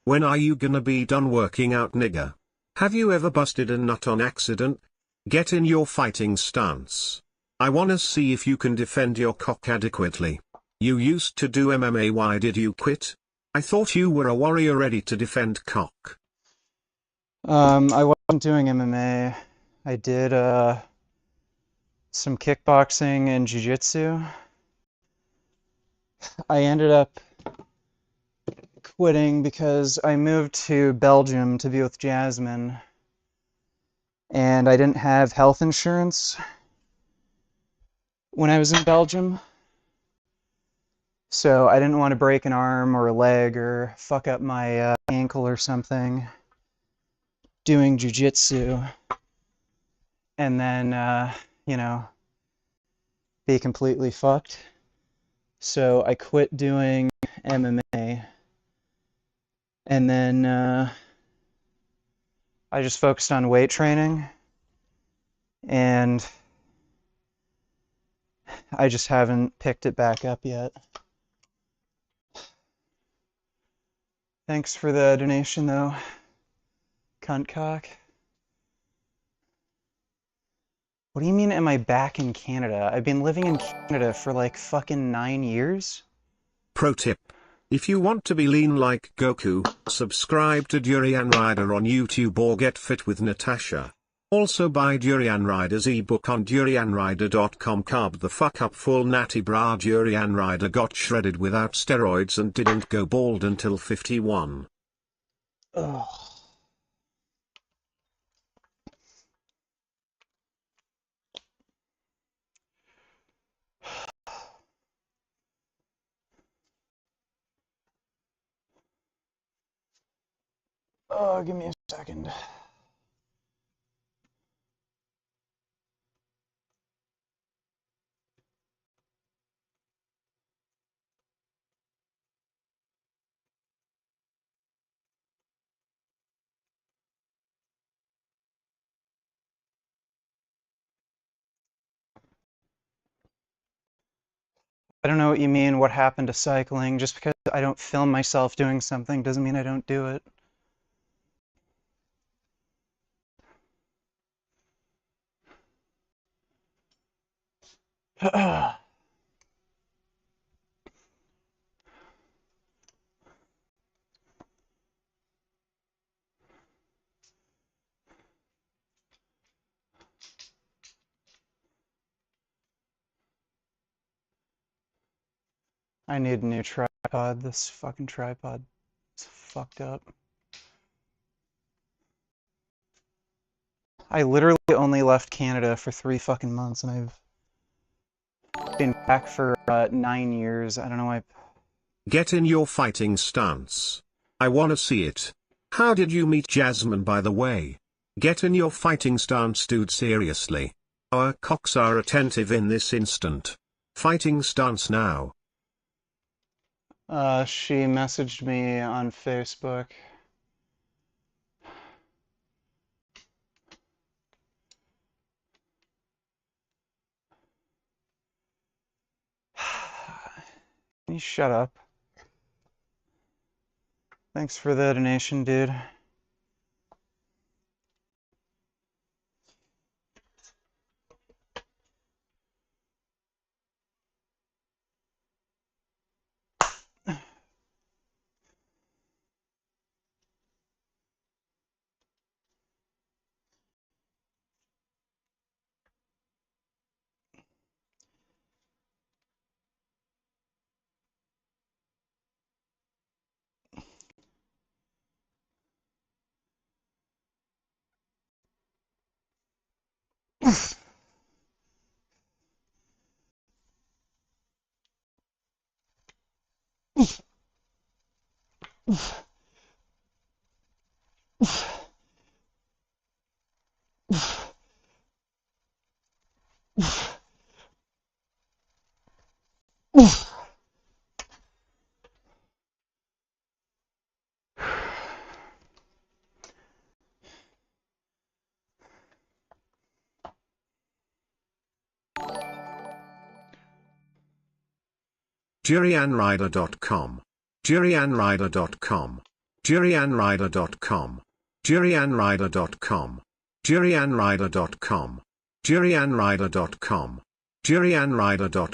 When are you gonna be done working out, nigga? Have you ever busted a nut on accident? Get in your fighting stance. I wanna see if you can defend your cock adequately. You used to do MMA, why did you quit? I thought you were a warrior ready to defend cock. I wasn't doing MMA. I did some kickboxing and jiu-jitsu. I ended up quitting because I moved to Belgium to be with Jasmine, and I didn't have health insurance when I was in Belgium. So I didn't want to break an arm or a leg or fuck up my ankle or something doing jiu-jitsu and then, you know, be completely fucked. So I quit doing MMA, and then I just focused on weight training, and I just haven't picked it back up yet. Thanks for the donation, though, cunt cock. What do you mean, am I back in Canada? I've been living in Canada for like fucking 9 years. Pro tip. If you want to be lean like Goku, subscribe to Durian Rider on YouTube or get fit with Natasha. Also buy Durian Rider's ebook on durianrider.com. Carb the fuck up, full natty bra. Durian Rider got shredded without steroids and didn't go bald until 51. Ugh. Oh, give me a second. I don't know what you mean, what happened to cycling. Just because I don't film myself doing something doesn't mean I don't do it. I need a new tripod. This fucking tripod is fucked up. I literally only left Canada for 3 fucking months and I've been back for 9 years. I don't know why. Get in your fighting stance. I wanna see it. How did you meet Jasmine, by the way? Get in your fighting stance, dude, seriously. Our cocks are attentive in this instant. Fighting stance now. She messaged me on Facebook. Can you shut up? Thanks for the donation, dude. JurianRider.com. JurianRider.com. JurianRider.com. JurianRider.com. JurianRider.com. JurianRider.com. JurianRider.com.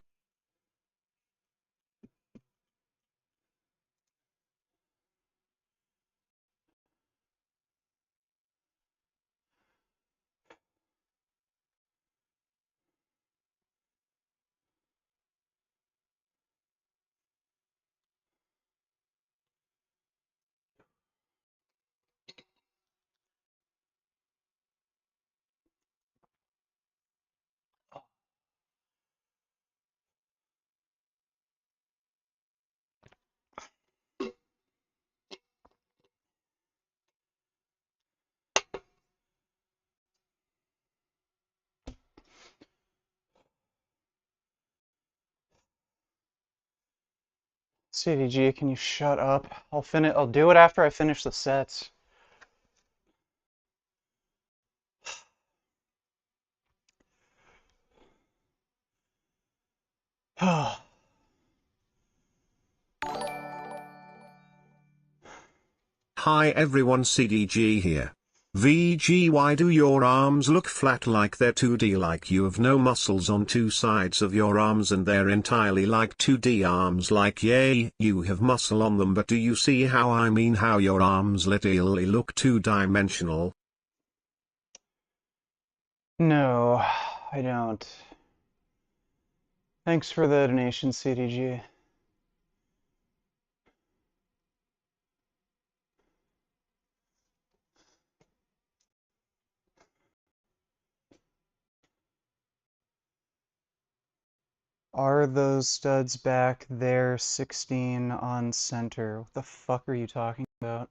CDG, can you shut up? I'll do it after I finish the sets. Hi everyone, CDG here. VG, why do your arms look flat like they're 2D, like you have no muscles on two sides of your arms and they're entirely like 2D arms, like yay, you have muscle on them, but do you see how I mean, how your arms literally look two-dimensional? No, I don't. Thanks for the donation, CDG. Are those studs back there 16 on center? What the fuck are you talking about?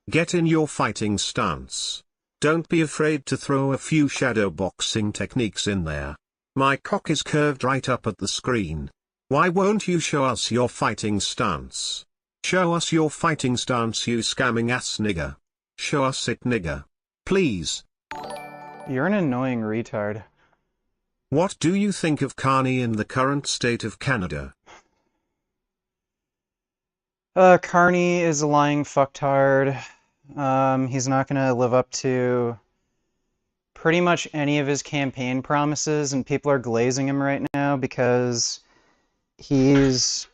Get in your fighting stance. Don't be afraid to throw a few shadow boxing techniques in there. My cock is curved right up at the screen. Why won't you show us your fighting stance? Show us your fighting stance, you scamming ass nigger. Show us it, nigger. Please. You're an annoying retard. What do you think of Carney in the current state of Canada? Carney is a lying fucktard. He's not gonna live up to pretty much any of his campaign promises, and people are glazing him right now because he's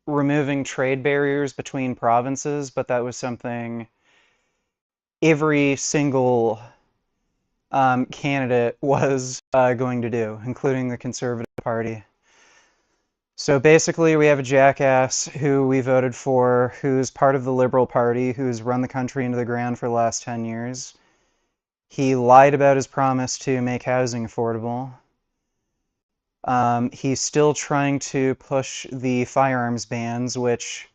removing trade barriers between provinces, but that was something every single candidate was going to do, including the Conservative Party. So basically, we have a jackass who we voted for, who's part of the Liberal Party, who's run the country into the ground for the last 10 years. He lied about his promise to make housing affordable. He's still trying to push the firearms bans, which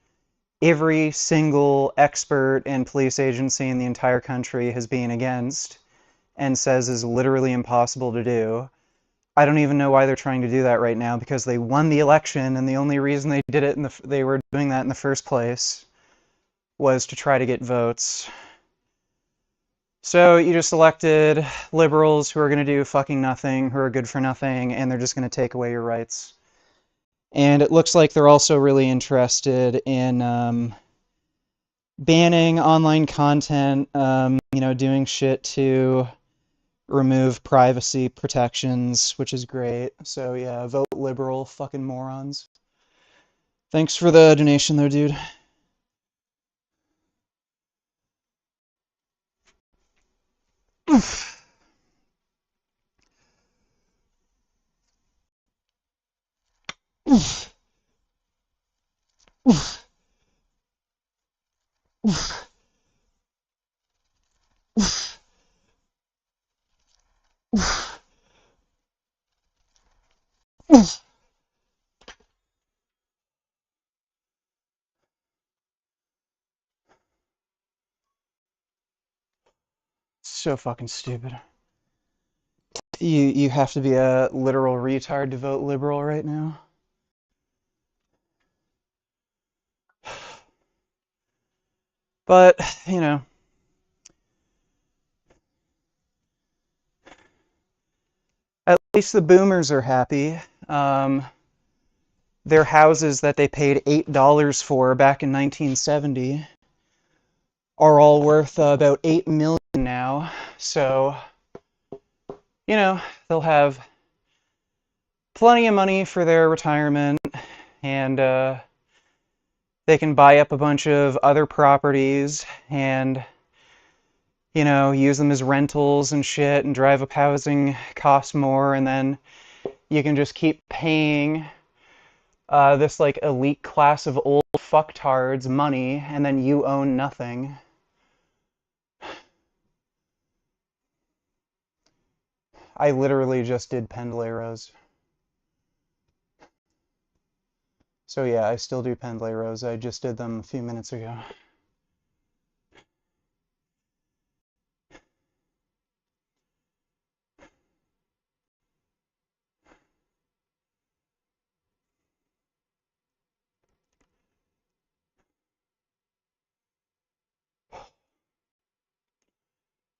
every single expert and police agency in the entire country has been against and says is literally impossible to do. I don't even know why they're trying to do that right now, because they won the election, and the only reason they did it they were doing that in the first place was to try to get votes. So you just elected liberals who are going to do fucking nothing, who are good for nothing, and they're just going to take away your rights. And it looks like they're also really interested in banning online content, doing shit to remove privacy protections, which is great. So yeah, vote liberal, fucking morons. Thanks for the donation though, dude. So fucking stupid. You have to be a literal retard to vote liberal right now. But, at least the boomers are happy. Their houses that they paid $8 for back in 1970 are all worth about $8 million now. So, they'll have plenty of money for their retirement, and they can buy up a bunch of other properties and, use them as rentals and shit, and drive up housing costs more, and then you can just keep paying this like elite class of old fucktards money, and then you own nothing. I literally just did Pendleros. So yeah, I still do Pendleros. I just did them a few minutes ago.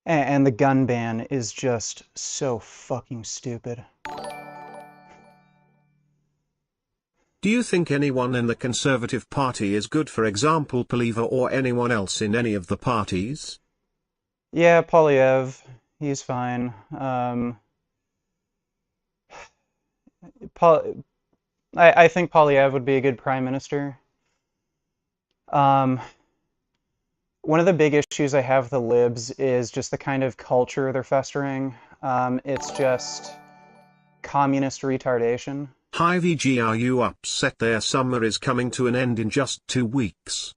And the gun ban is just so fucking stupid. Do you think anyone in the Conservative Party is good, for example Poliva, or anyone else in any of the parties? Yeah, Polyev, he's fine. I think Polyev would be a good prime minister. One of the big issues I have with the libs is just the kind of culture they're festering. It's just communist retardation. Hi VG, are you upset their summer is coming to an end in just 2 weeks?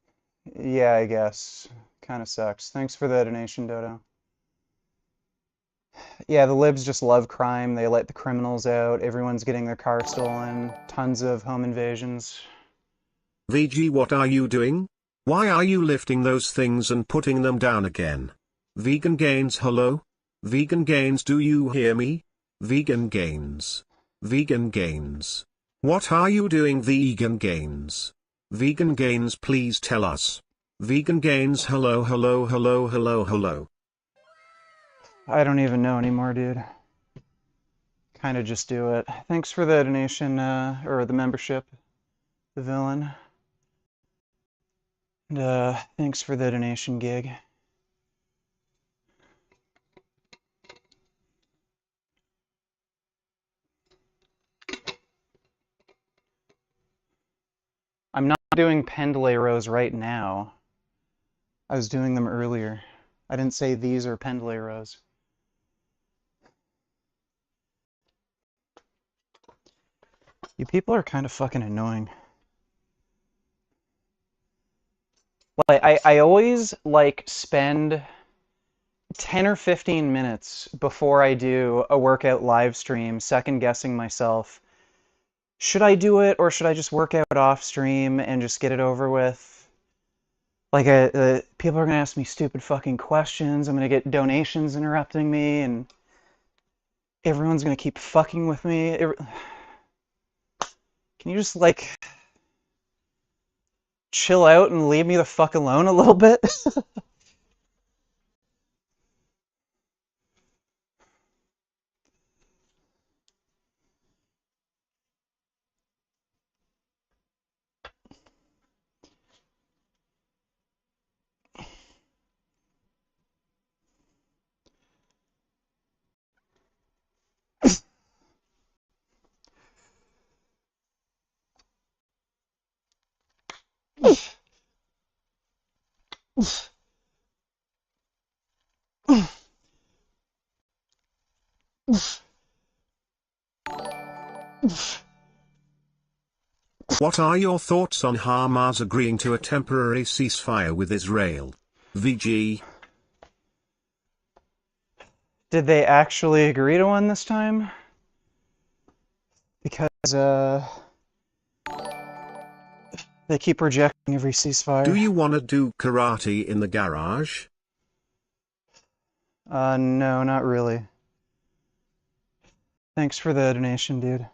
Yeah, I guess. Kind of sucks. Thanks for the donation, Dodo. Yeah, the libs just love crime. They let the criminals out. Everyone's getting their car stolen. Tons of home invasions. VG, what are you doing? Why are you lifting those things and putting them down again? Vegan Gains, hello? Vegan Gains, do you hear me? Vegan Gains. Vegan Gains. What are you doing, Vegan Gains? Vegan Gains, please tell us. Vegan Gains, hello, hello, hello, hello, hello. I don't even know anymore, dude. Kind of just do it. Thanks for the donation, or the membership, the villain. And, thanks for the donation gig. I'm not doing pendulay rows right now. I was doing them earlier. I didn't say these are pendulay rows. You people are kind of fucking annoying. Like, I always, like, spend 10 or 15 minutes before I do a workout live stream second guessing myself. Should I do it or should I just work out off stream and just get it over with? Like, people are gonna ask me stupid fucking questions. I'm gonna get donations interrupting me, and everyone's gonna keep fucking with me. Can you just, like, chill out and leave me the fuck alone a little bit? What are your thoughts on Hamas agreeing to a temporary ceasefire with Israel? VG. Did they actually agree to one this time? Because, they keep rejecting every Do ceasefire. you wanna do karate in the garage? No, not really. Thanks for the donation, dude.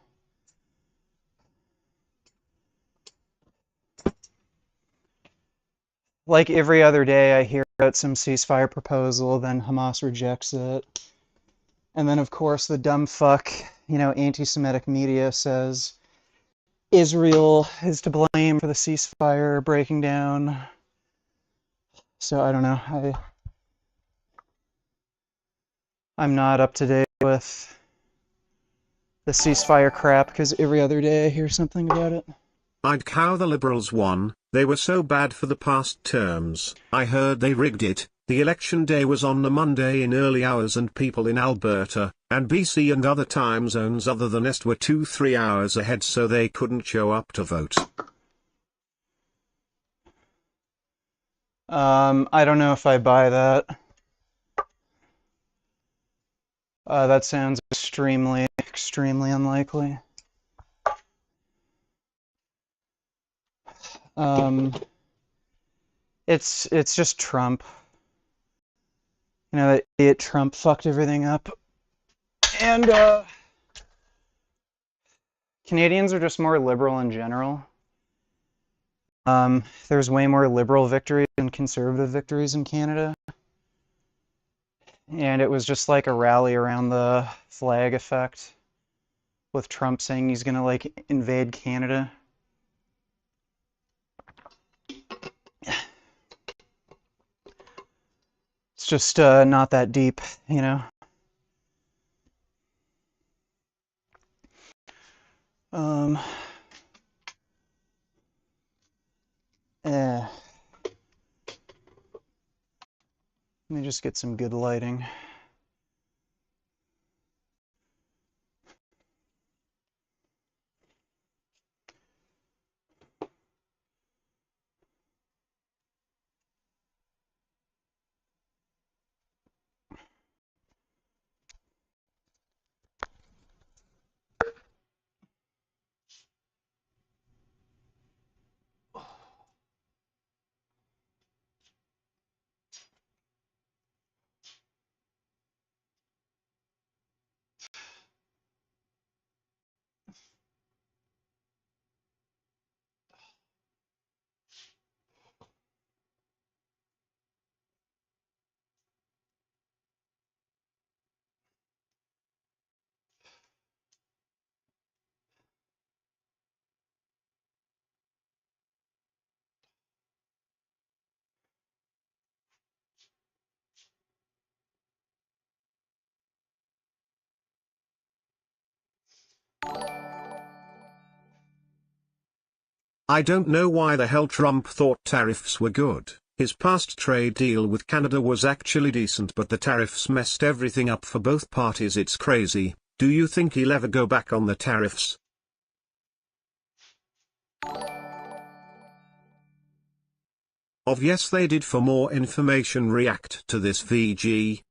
Like every other day, I hear about some ceasefire proposal, then Hamas rejects it. And then, of course, the dumb fuck, anti-Semitic media says Israel is to blame for the ceasefire breaking down. So I don't know. I'm not up to date with the ceasefire crap because every other day I hear something about it. I'd cow the Liberals won, they were so bad for the past terms. I heard they rigged it. The election day was on a Monday in early hours and people in Alberta, and BC and other time zones other than Est were 2-3 hours ahead, so they couldn't show up to vote. I don't know if I buy that. That sounds extremely, extremely unlikely. Um, it's just Trump. That idiot Trump fucked everything up. And Canadians are just more liberal in general. There's way more liberal victories than conservative victories in Canada. And it was just like a rally around the flag effect with Trump saying he's gonna like invade Canada. It's just not that deep, you know. Um, eh. Let me just get some good lighting. I don't know why the hell Trump thought tariffs were good. His past trade deal with Canada was actually decent, but the tariffs messed everything up for both parties. It's crazy. Do you think he'll ever go back on the tariffs? Yes, they did. For more information, react to this VG.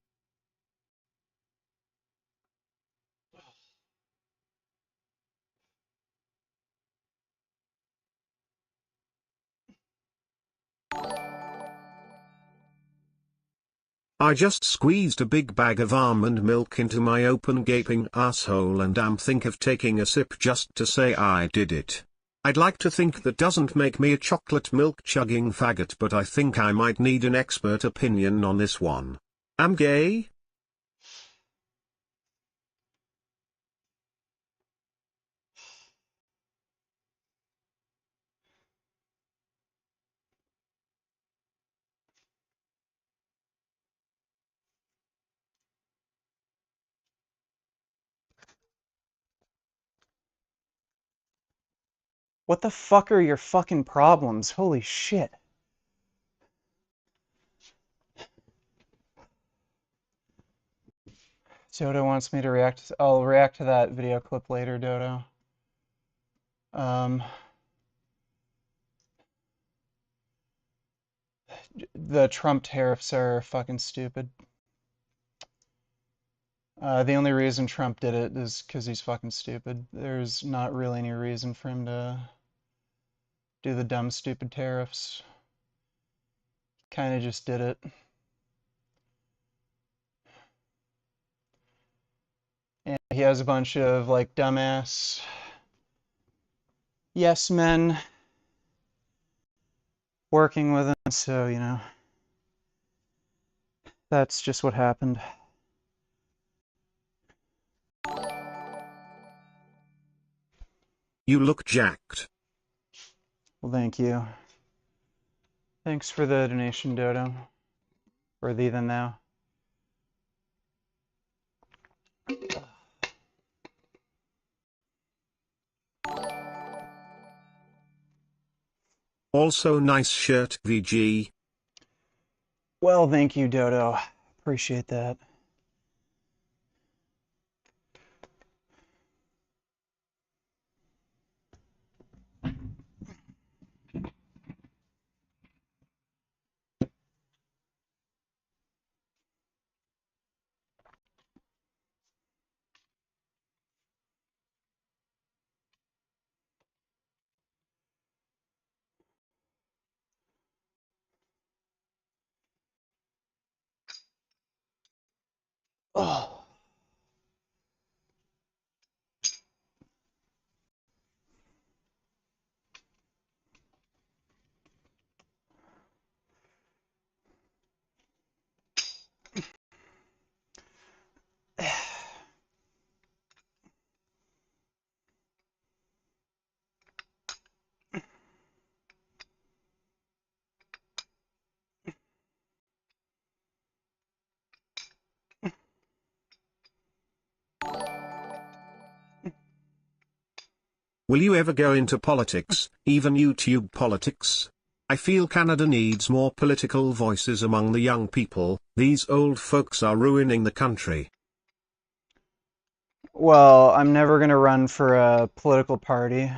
I just squeezed a big bag of almond milk into my open gaping asshole and I'm think of taking a sip just to say I did it. I'd like to think that doesn't make me a chocolate milk chugging faggot, but I think I might need an expert opinion on this one. I'm gay? What the fuck are your fucking problems? Holy shit. Dodo wants me to react. I'll react to that video clip later, Dodo. The Trump tariffs are fucking stupid. The only reason Trump did it is because he's fucking stupid. There's not really any reason for him to do the dumb, stupid tariffs. Kind of just did it. And he has a bunch of, like, dumbass yes men working with him, so, you know, that's just what happened. You look jacked. Well, thank you. Thanks for the donation, Dodo. Or thee than thou. Also nice shirt, VG. Well, thank you, Dodo. Appreciate that. Oh. Will you ever go into politics, even YouTube politics? I feel Canada needs more political voices among the young people. These old folks are ruining the country. Well, I'm never gonna run for a political party,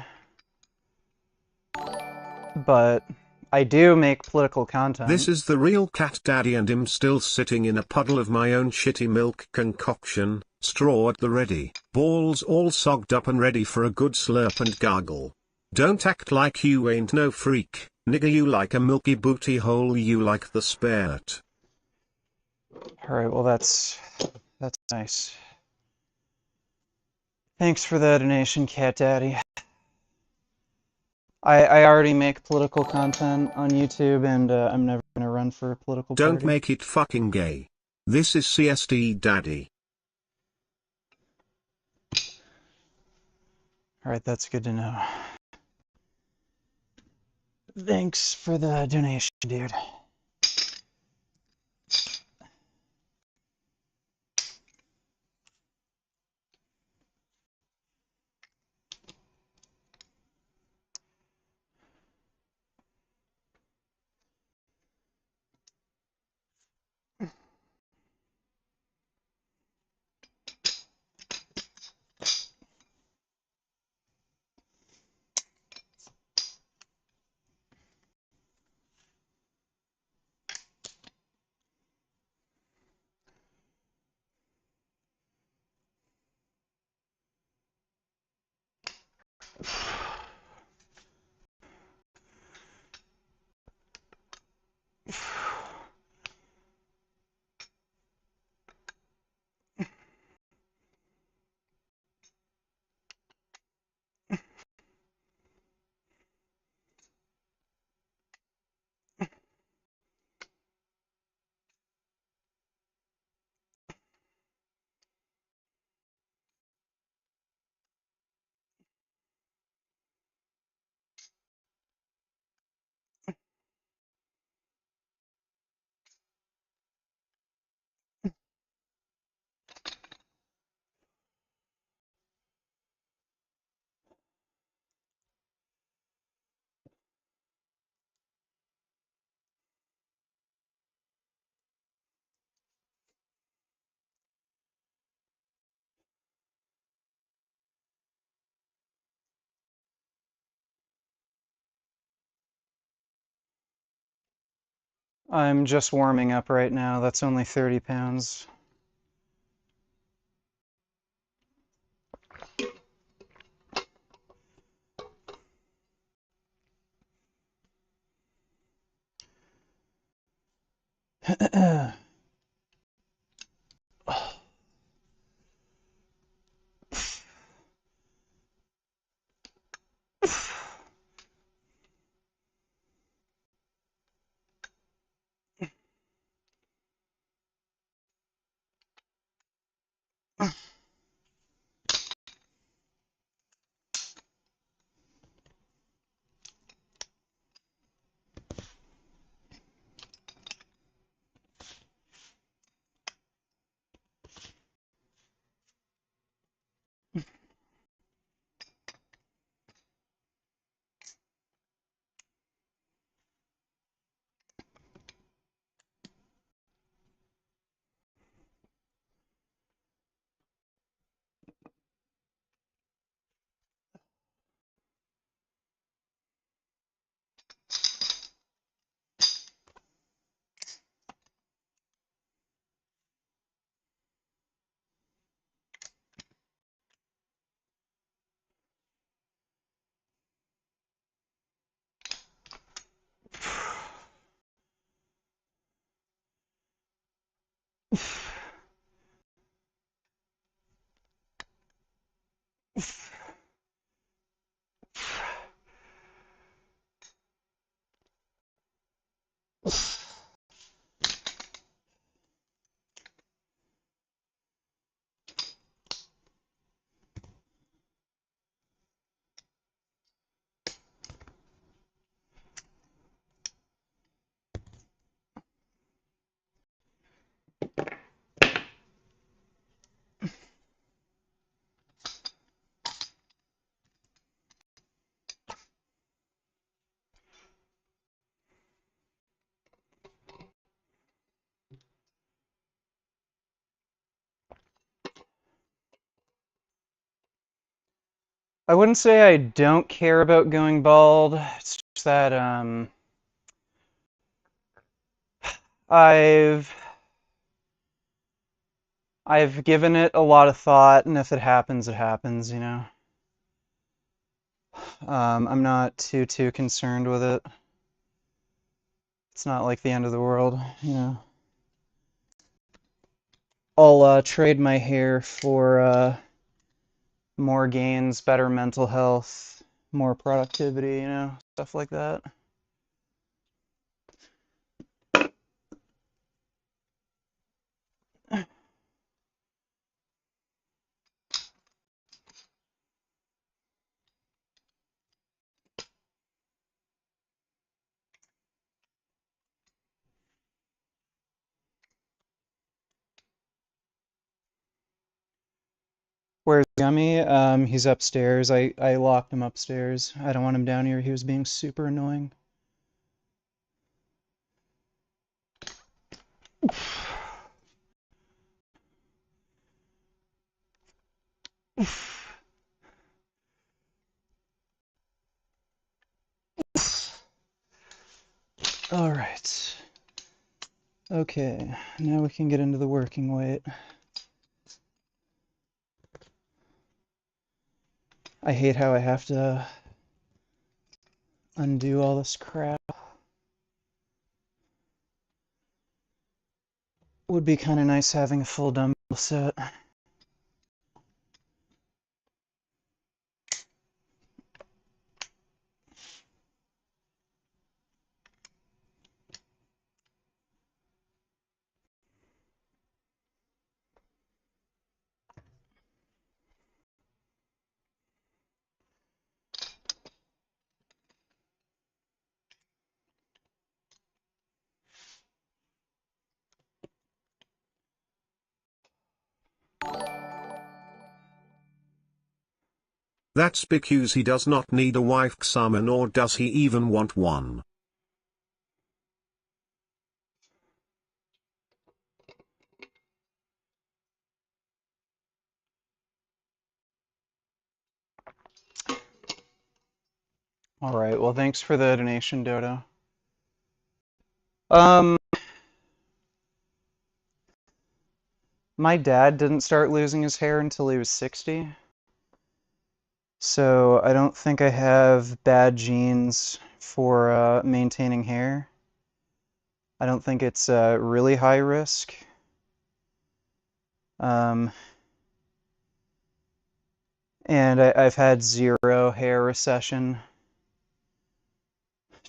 but I do make political content. This is the real cat daddy and I'm still sitting in a puddle of my own shitty milk concoction, straw at the ready, balls all sogged up and ready for a good slurp and gargle. Don't act like you ain't no freak, nigga. You like a milky booty hole, you like the spurt. Alright, well that's nice. Thanks for the donation, Cat Daddy. I already make political content on YouTube, and I'm never gonna run for a political party. Don't make it fucking gay. This is CSD Daddy. Alright, that's good to know. Thanks for the donation, dude. I'm just warming up right now. That's only 30 pounds. I wouldn't say I don't care about going bald. It's just that I've I've given it a lot of thought, and if it happens, it happens, you know. I'm not too concerned with it. It's not like the end of the world, you know. I'll trade my hair for more gains, better mental health, more productivity, you know, stuff like that. Where's Gummy? He's upstairs. I locked him upstairs. I don't want him down here. He was being super annoying. All right. Okay, now we can get into the working weight. I hate how I have to undo all this crap. Would be kind of nice having a full dumbbell set. That's because he does not need a wife Ksama, nor does he even want one. All right, well, thanks for the donation, Dodo. Um, My dad didn't start losing his hair until he was 60, so I don't think I have bad genes for maintaining hair. I don't think it's really high risk. Um, and I've had zero hair recession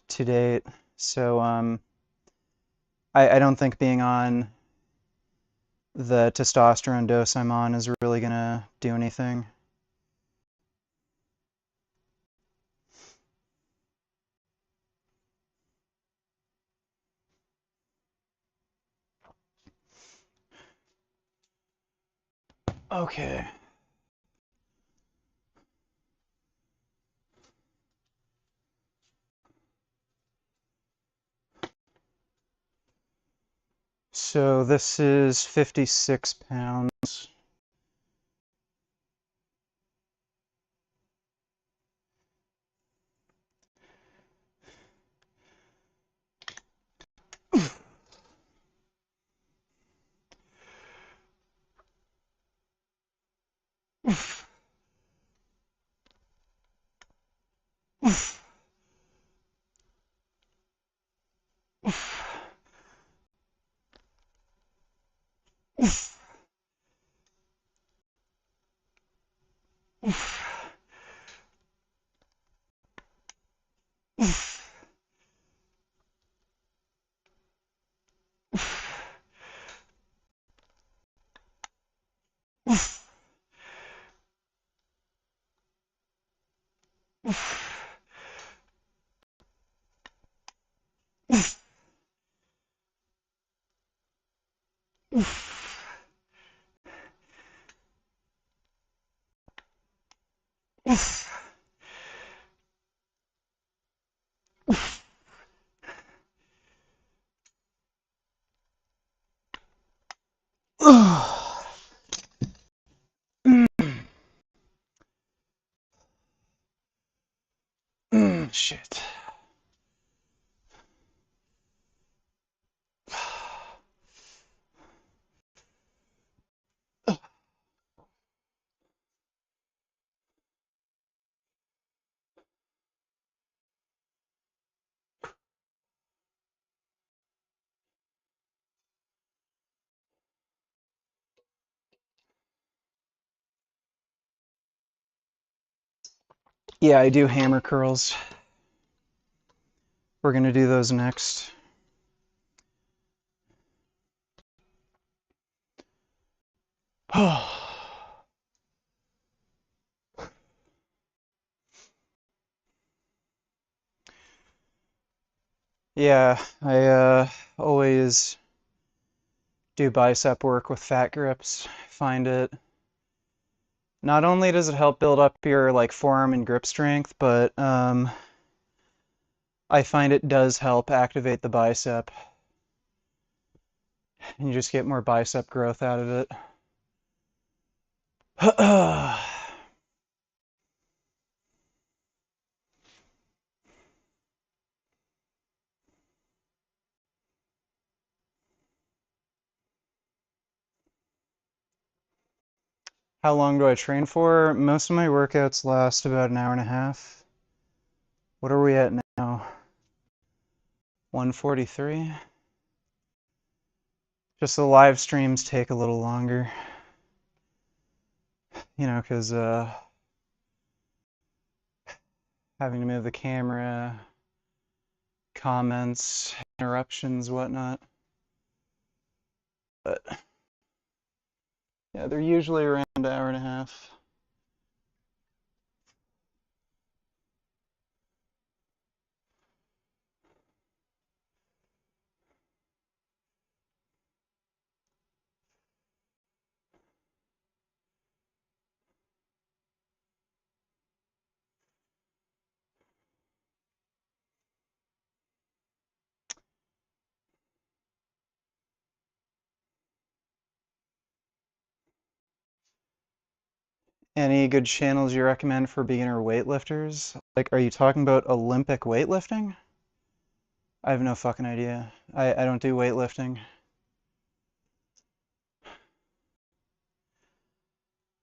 to date, so I don't think being on the testosterone dose I'm on is really gonna do anything. Okay. So this is 56 pounds. Shit. Yeah, I do hammer curls. We're gonna do those next. Yeah, I always do bicep work with fat grips. Find it not only does it help build up your like forearm and grip strength, but I find it does help activate the bicep, and you just get more bicep growth out of it. How long do I train for? Most of my workouts last about an hour and a half. What are we at now? 143? Just the live streams take a little longer, you know, because having to move the camera, comments, interruptions, whatnot. But yeah, they're usually around an hour and a half. Any good channels you recommend for beginner weightlifters? Like, are you talking about Olympic weightlifting? I have no fucking idea. I don't do weightlifting.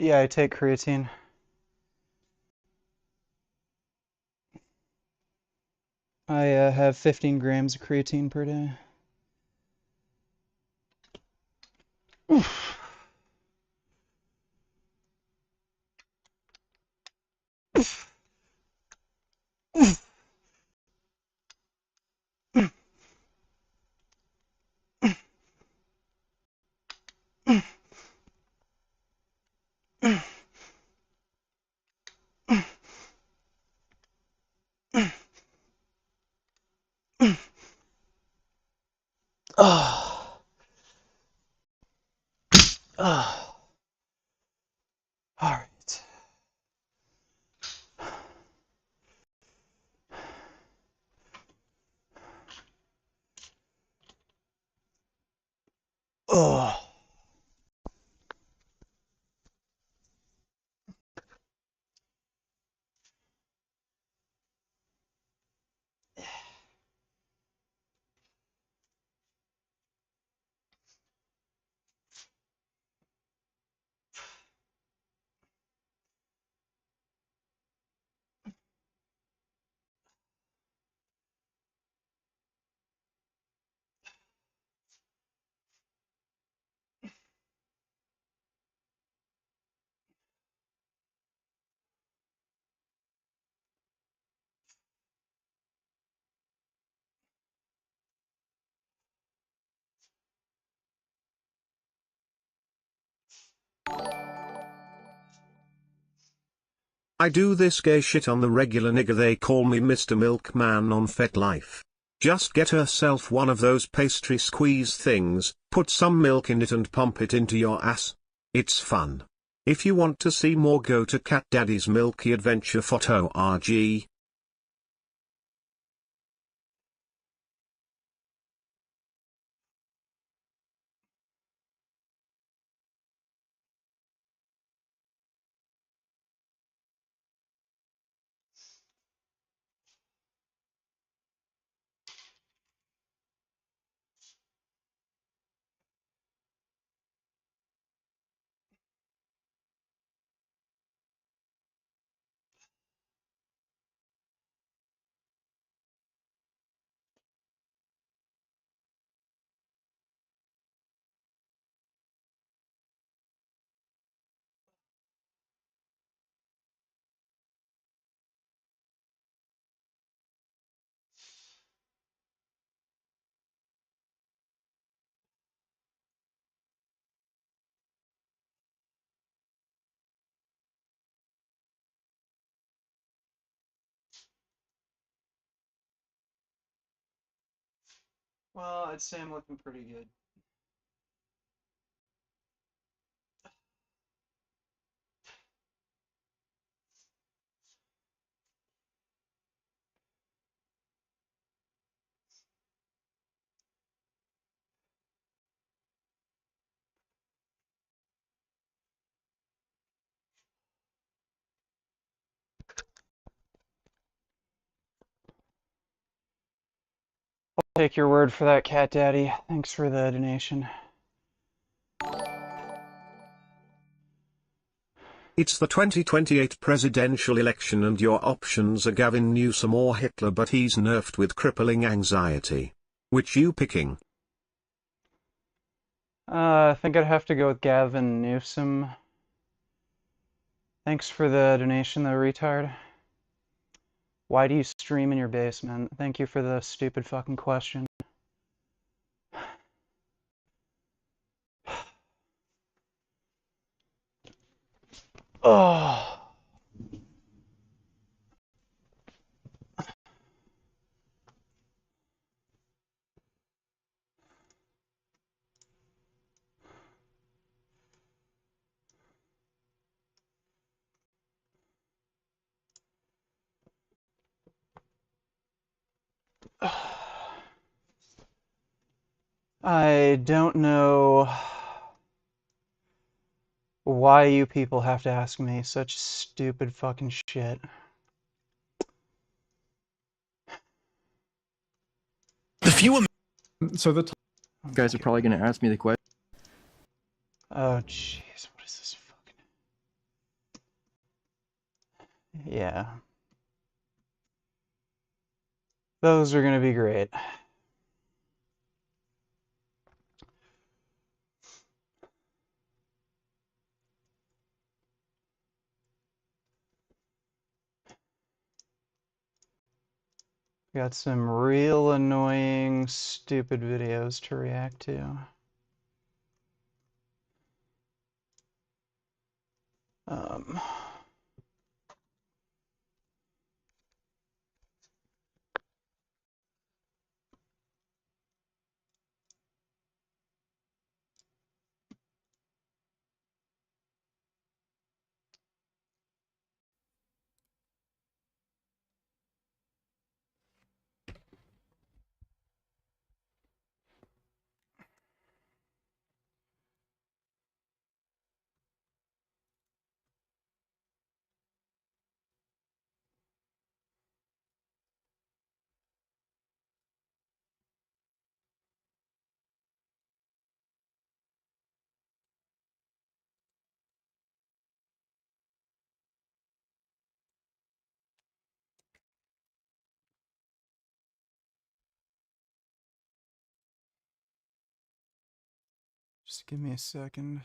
Yeah, I take creatine. I have 15 grams of creatine per day. Oh, oh, all right. Oh, I do this gay shit on the regular nigga, they call me Mr. Milkman on FetLife. Just get herself one of those pastry squeeze things, put some milk in it and pump it into your ass. It's fun. If you want to see more, go to Cat Daddy's Milky Adventure Photo RG. well, I'd say I'm looking pretty good. I'll take your word for that, Cat Daddy. Thanks for the donation. It's the 2028 presidential election and your options are Gavin Newsom or Hitler, but he's nerfed with crippling anxiety. Which you picking? I think I'd have to go with Gavin Newsom. Thanks for the donation, though, retard. Why do you stream in your basement? Thank you for the stupid fucking question. Oh. I don't know why you people have to ask me such stupid fucking shit. The few So the guys are probably going to ask me the question. Oh, jeez, what is this fucking... Yeah. Those are gonna be great. Got some real annoying, stupid videos to react to. Um, just give me a second.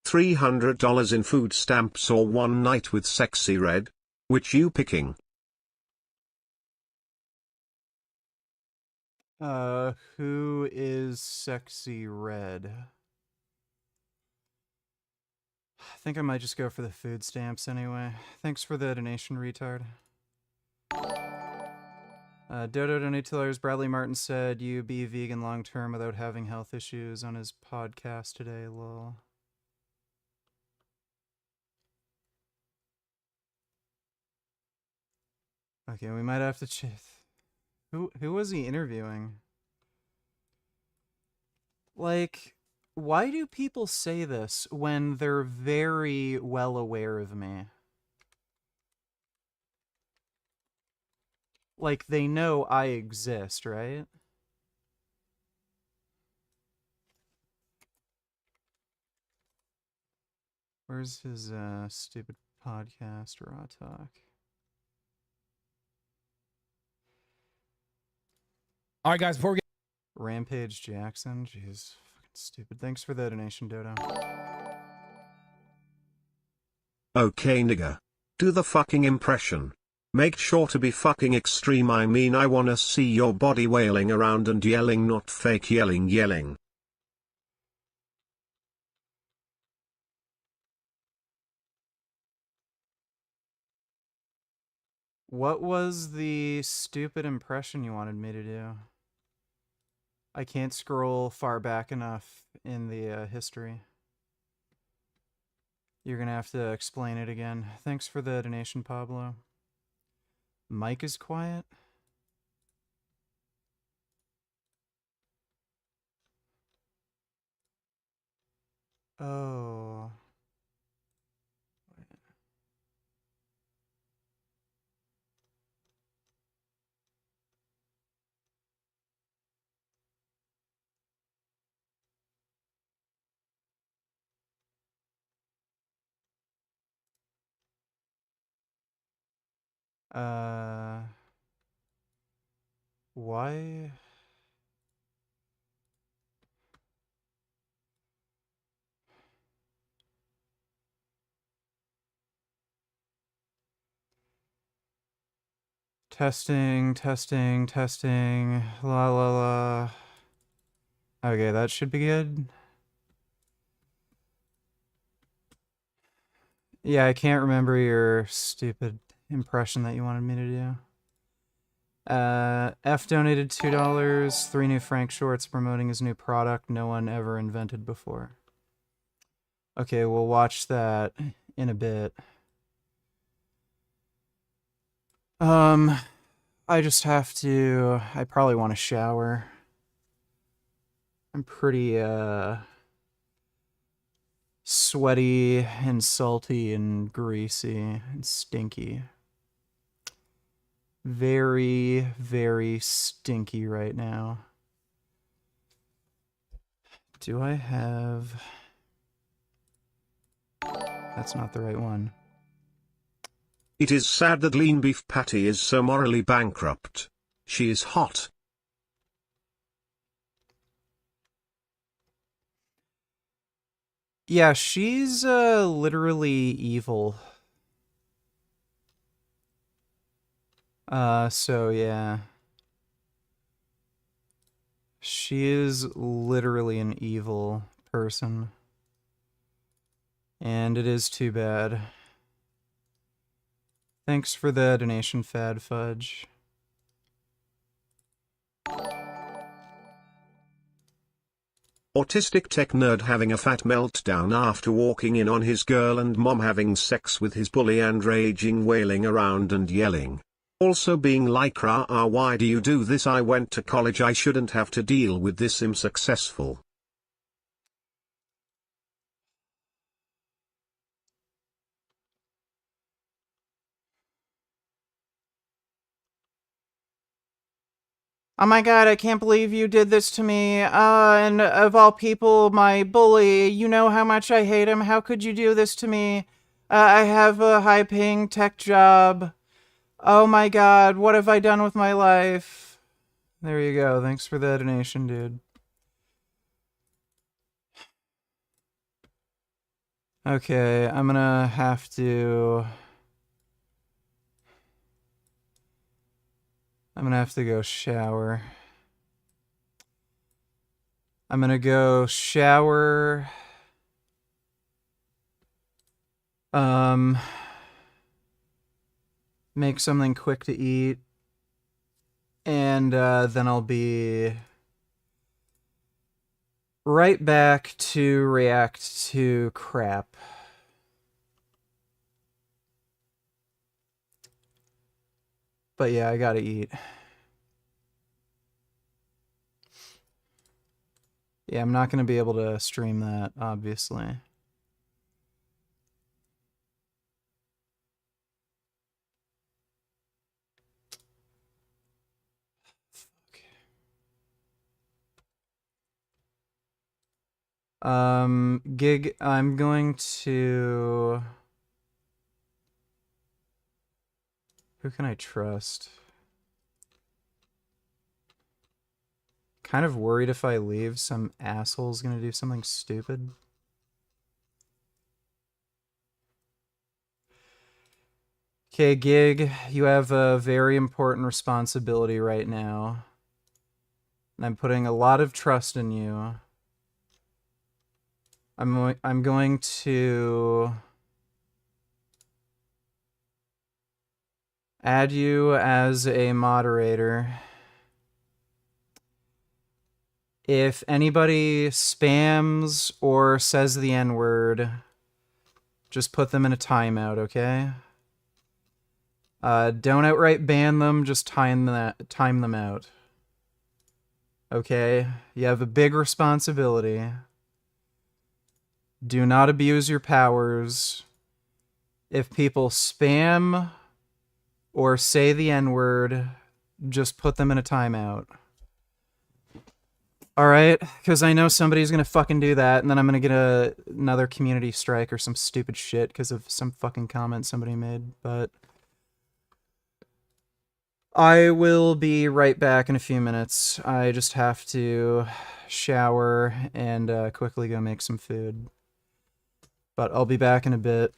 $300 in food stamps or one night with Sexy Red? Which you picking? Who is Sexy Red? I think I might just go for the food stamps anyway. Thanks for the donation, retard. Dodo donators. Bradley Martin said you be vegan long term without having health issues on his podcast today, lol. Okay, we might have to who was he interviewing? Like, why do people say this when they're very well aware of me? Like, they know I exist, right? Where's his stupid podcast, Raw Talk? All right, guys, before we get Rampage Jackson? Jeez, fucking stupid. Thanks for the donation, Dodo. Okay nigga. Do the fucking impression. Make sure to be fucking extreme. I mean, I wanna see your body wailing around and yelling, not fake yelling. What was the stupid impression you wanted me to do? I can't scroll far back enough in the history. You're gonna have to explain it again. Thanks for the donation, Pablo. Mike is quiet? Oh. Why? Testing, testing, testing. La la la. Okay, that should be good. Yeah, I can't remember your stupid impression that you wanted me to do. F donated $2. 3 new Frank shorts promoting his new product no one ever invented before. Okay, we'll watch that in a bit. I just have to... I probably want to shower. I'm pretty, sweaty and salty and greasy and stinky. Very, very stinky right now. Do I have... That's not the right one. It is sad that lean beef patty is so morally bankrupt. She is hot. Yeah, she's, literally evil. So yeah. She is literally an evil person. And it is too bad. Thanks for the donation, Fad Fudge. Autistic tech nerd having a fat meltdown after walking in on his girl and mom having sex with his bully and raging, wailing around and yelling. Also being like, rah, why do you do this? I went to college, I shouldn't have to deal with this. I'm successful. Oh my god, I can't believe you did this to me. And of all people, my bully, you know how much I hate him. How could you do this to me? I have a high-paying tech job. Oh my god, what have I done with my life? There you go. Thanks for the donation, dude. Okay, I'm gonna have to... go shower. I'm gonna go shower. Make something quick to eat. And then I'll be right back to react to crap. But yeah, I gotta eat. Yeah, I'm not gonna be able to stream that, obviously. Gig, I'm going to... Who can I trust? Kind of worried if I leave, some asshole's gonna do something stupid. Okay, Gig, you have a very important responsibility right now. And I'm putting a lot of trust in you. I'm going to add you as a moderator. If anybody spams or says the N-word, just put them in a timeout, okay? Don't outright ban them, just time them out. Okay? You have a big responsibility. Do not abuse your powers. If people spam or say the N-word, just put them in a timeout. Alright? Because I know somebody's gonna fucking do that, and then I'm gonna get another community strike or some stupid shit because of some fucking comment somebody made, but... I will be right back in a few minutes. I just have to shower and quickly go make some food. But I'll be back in a bit.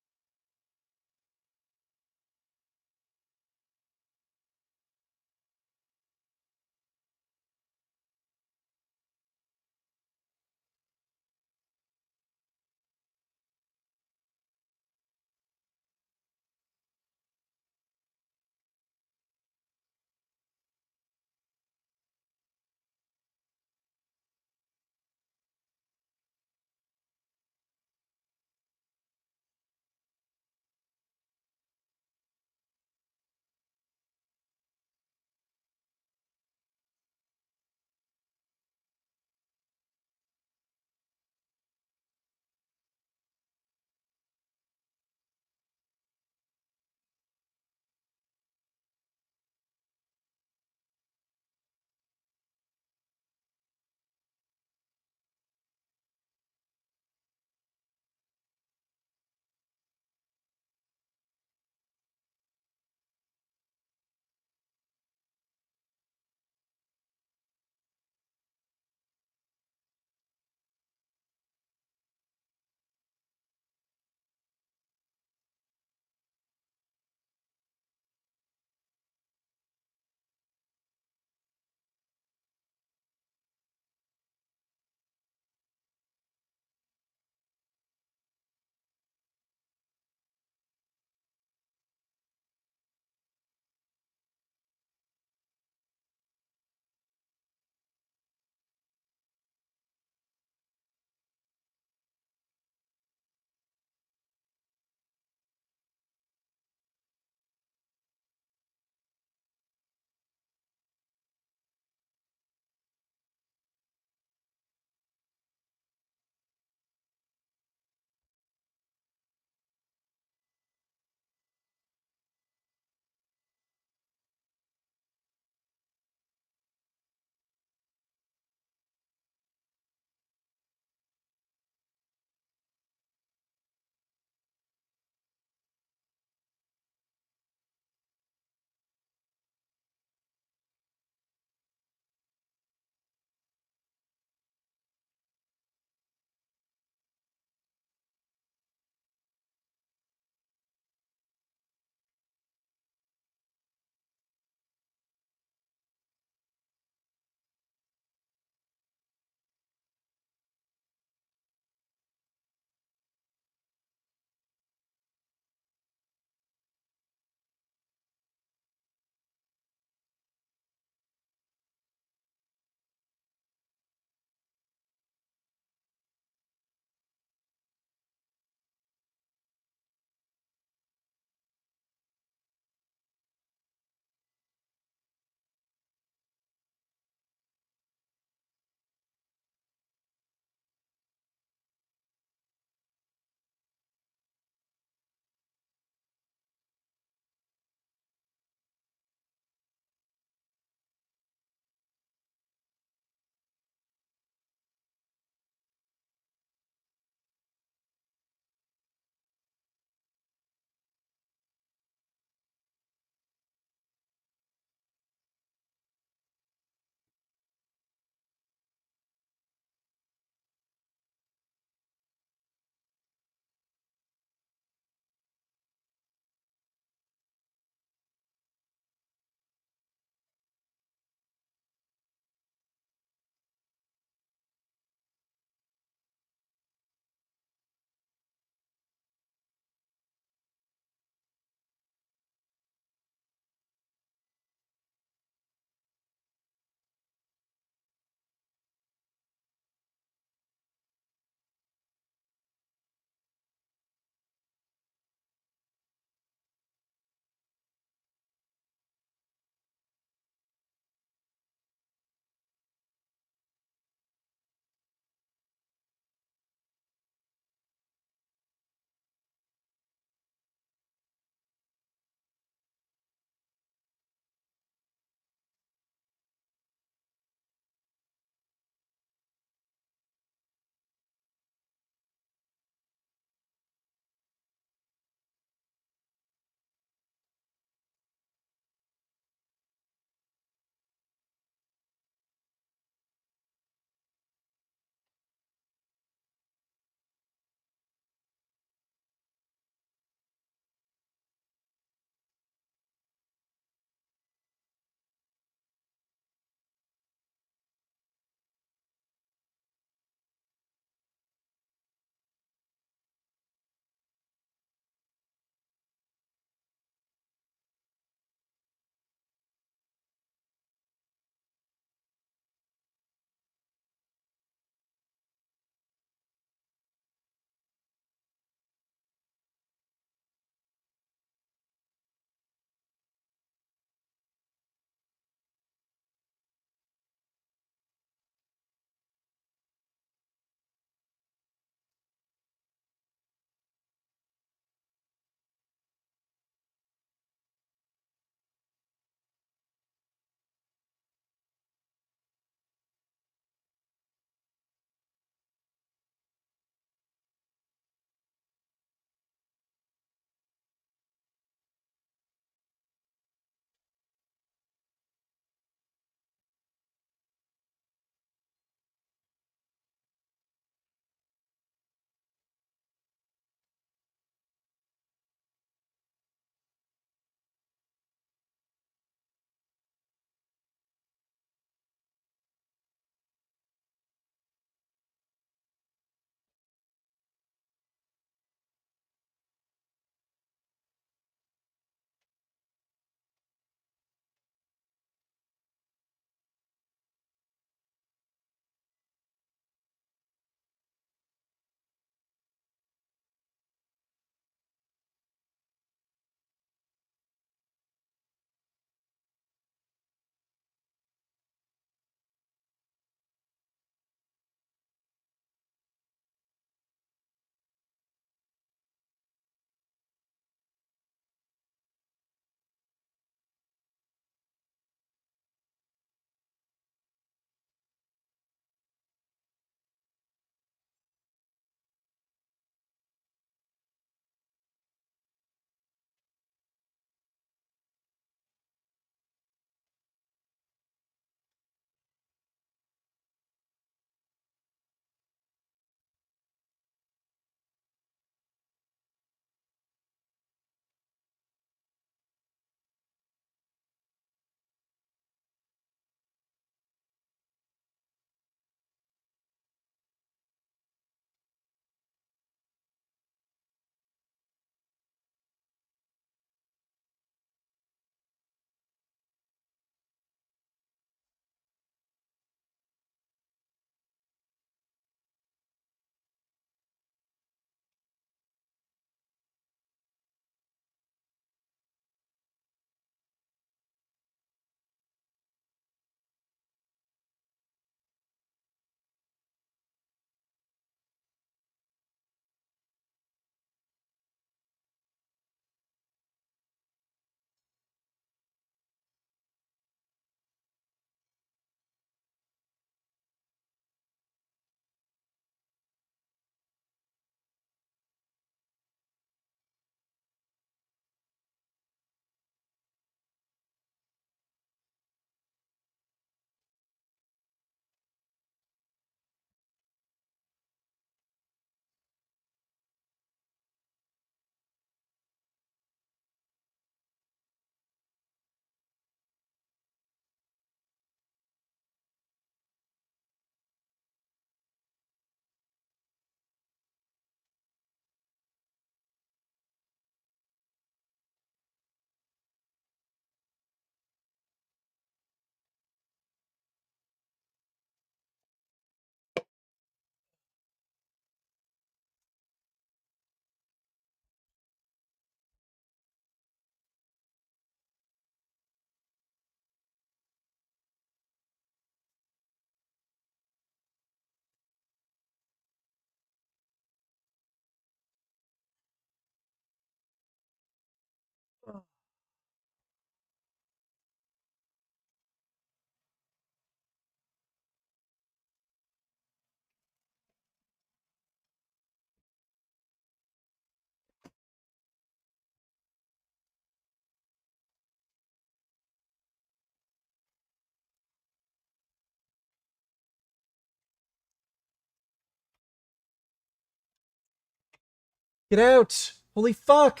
Get out! Holy fuck!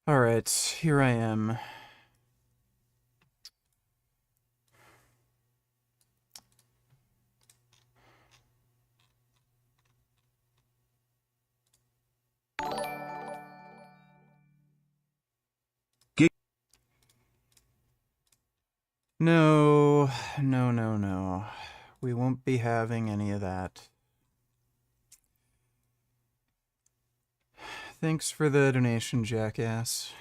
Alright, here I am. No, no, no, no. We won't be having any of that. Thanks for the donation, jackass.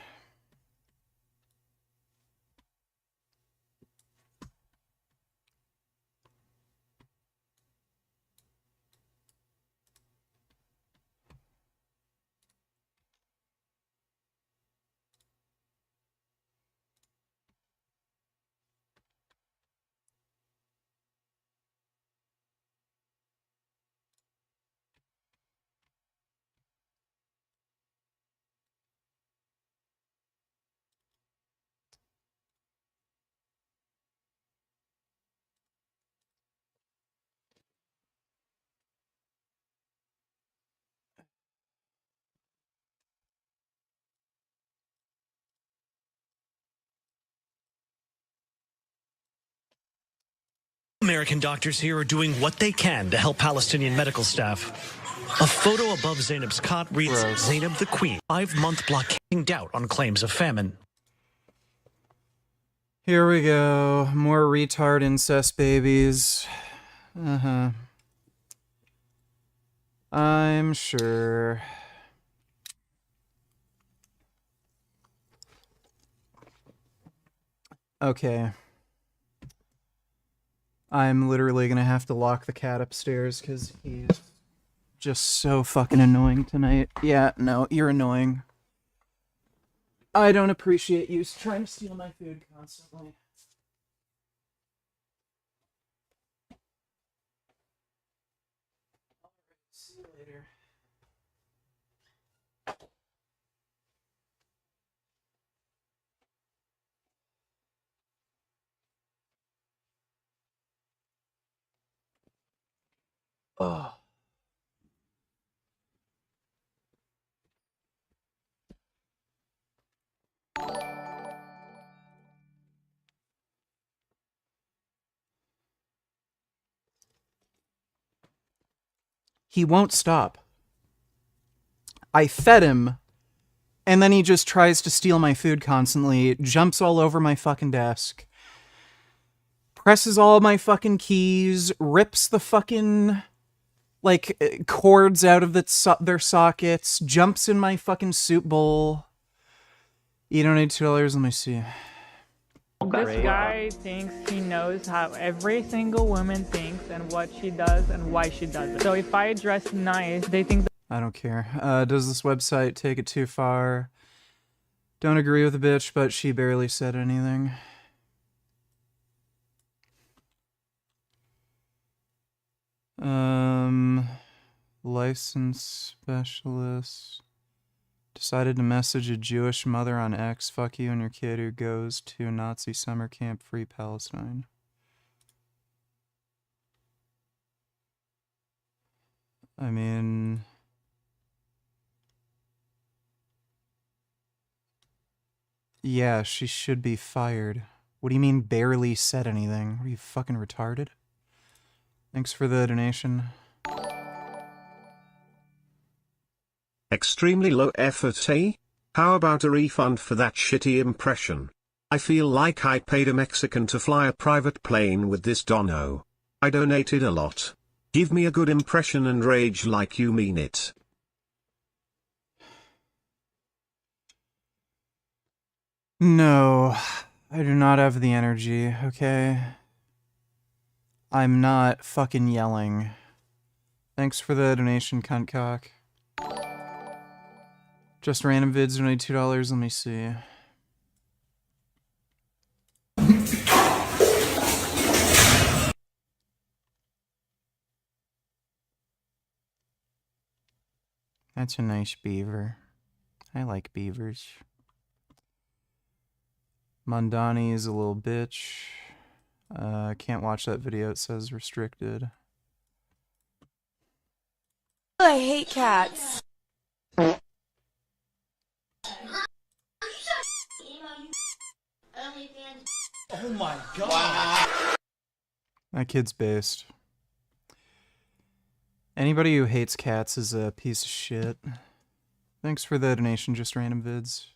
American doctors here are doing what they can to help Palestinian medical staff. A photo above Zainab's cot reads, Gross. Zainab the Queen, 5-month blockading doubt on claims of famine. Here we go. More retard incest babies. Uh-huh. I'm sure. Okay. I'm literally gonna have to lock the cat upstairs because he's just so fucking annoying tonight. Yeah, no, you're annoying. I don't appreciate you trying to steal my food constantly. See you later. Oh. He won't stop. I fed him, and then he just tries to steal my food constantly, jumps all over my fucking desk, presses all my fucking keys, rips the fucking, like, cords out of their sockets, jumps in my fucking soup bowl. You don't need $2, let me see. This guy thinks he knows how every single woman thinks and what she does and why she does it. So if I dress nice, they think that I don't care. Does this website take it too far? Don't agree with the bitch, but she barely said anything. License specialist. Decided to message a Jewish mother on X. Fuck you and your kid who goes to Nazi summer camp. Free Palestine. I mean... yeah, she should be fired. What do you mean barely said anything? Are you fucking retarded? Thanks for the donation. Extremely low effort, eh? How about a refund for that shitty impression? I feel like I paid a Mexican to fly a private plane with this dono. I donated a lot. Give me a good impression and rage like you mean it. No, I do not have the energy, okay? I'm not fucking yelling. Thanks for the donation, cuntcock. Just random vids, donate $2, let me see. That's a nice beaver. I like beavers. Mondani is a little bitch. Can't watch that video, it says restricted. I hate cats. Oh my god. That kid's based. Anybody who hates cats is a piece of shit. Thanks for the donation, just random vids.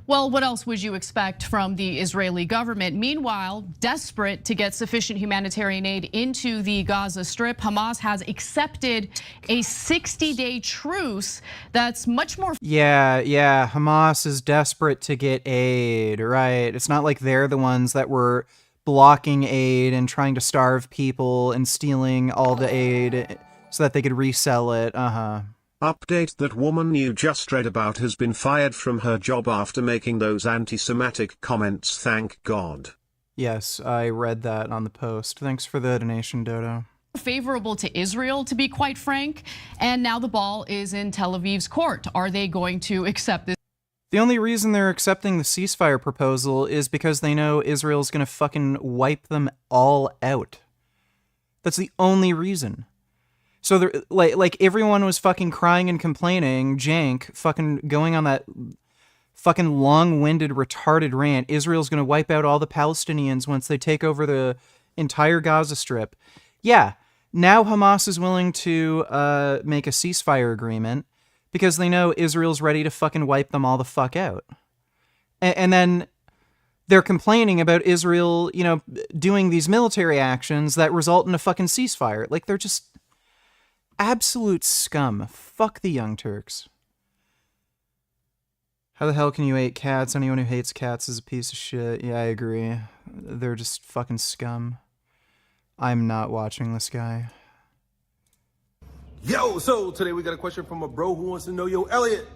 Well, what else would you expect from the Israeli government? Meanwhile, desperate to get sufficient humanitarian aid into the Gaza Strip, Hamas has accepted a 60-day truce that's much more... Yeah, Hamas is desperate to get aid, right? It's not like they're the ones that were blocking aid and trying to starve people and stealing all the aid so that they could resell it, Update: that woman you just read about has been fired from her job after making those anti-Semitic comments, thank God. Yes, I read that on the post. Thanks for the donation, Dodo. Favorable to Israel, to be quite frank, and now the ball is in Tel Aviv's court. Are they going to accept this? The only reason they're accepting the ceasefire proposal is because they know Israel's gonna fucking wipe them all out. That's the only reason. So they're like everyone was fucking crying and complaining, Jank fucking going on that fucking long-winded retarded rant. Israel's gonna wipe out all the Palestinians once they take over the entire Gaza Strip. Yeah, now Hamas is willing to make a ceasefire agreement because they know Israel's ready to fucking wipe them all the fuck out. And then they're complaining about Israel, you know, doing these military actions that result in a fucking ceasefire. Like, they're just absolute scum. Fuck the Young Turks. How the hell can you hate cats? Anyone who hates cats is a piece of shit. Yeah, I agree. They're just fucking scum. I'm not watching this guy. Yo, so today we got a question from a bro who wants to know, yo, Elliot,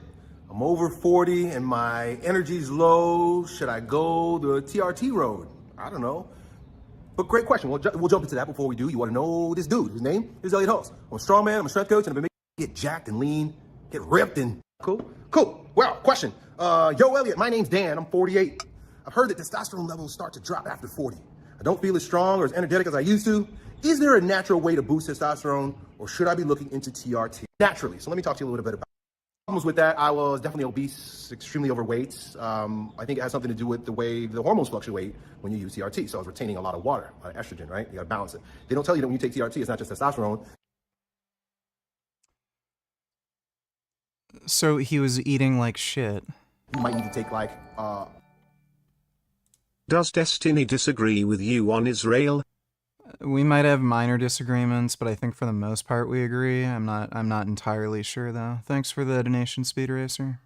I'm over 40 and my energy's low. Should I go the TRT road? I don't know. But great question. We'll jump into that before we do. You want to know this dude. His name is Elliot Hulse. I'm a strongman. I'm a strength coach, and I've been making get jacked and lean, get ripped and cool. Well, question. Yo, Elliot, my name's Dan. I'm 48. I've heard that testosterone levels start to drop after 40. I don't feel as strong or as energetic as I used to. Is there a natural way to boost testosterone, or should I be looking into TRT naturally? So let me talk to you a little bit about problems with that. I was definitely obese, extremely overweight. I think it has something to do with the way the hormones fluctuate when you use TRT. So I was retaining a lot of water, a lot of estrogen, right? You gotta balance it. They don't tell you that when you take TRT, it's not just testosterone. So he was eating like shit. You might need to take like, Does Destiny disagree with you on Israel? We might have minor disagreements, but I think for the most part we agree. I'm not entirely sure though. Thanks for the donation, Speed Racer.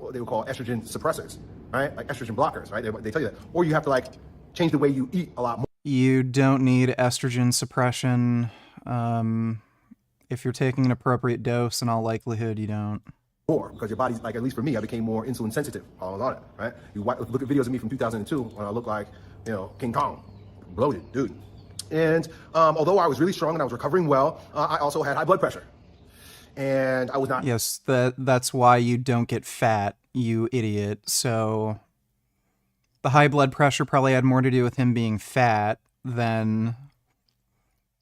what they would call estrogen suppressors, right? Like estrogen blockers, right? They tell you that. Or you have to like change the way you eat a lot more. You don't need estrogen suppression. If you're taking an appropriate dose, in all likelihood, you don't. More, because your body's, like, at least for me, I became more insulin sensitive while I was on it, right? You look at videos of me from 2002 when I looked like, you know, King Kong, bloated, dude. And although I was really strong and I was recovering well, I also had high blood pressure. And I was not... Yes, that's why you don't get fat, you idiot. So the high blood pressure probably had more to do with him being fat than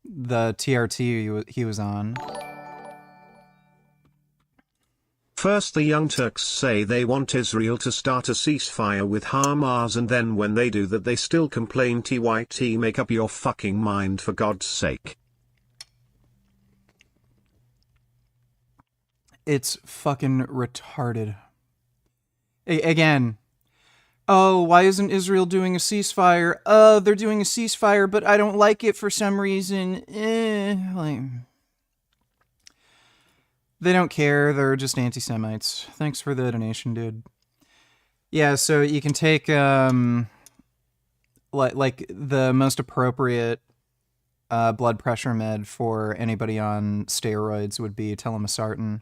the TRT he was on. First the Young Turks say they want Israel to start a ceasefire with Hamas, and then when they do that they still complain. TYT, make up your fucking mind for God's sake. It's fucking retarded. Again, oh, why isn't Israel doing a ceasefire? Oh, they're doing a ceasefire, but I don't like it for some reason. Like... They don't care, they're just anti-Semites. Thanks for the donation, dude. Yeah, so you can take, like the most appropriate blood pressure med for anybody on steroids would be telmisartan.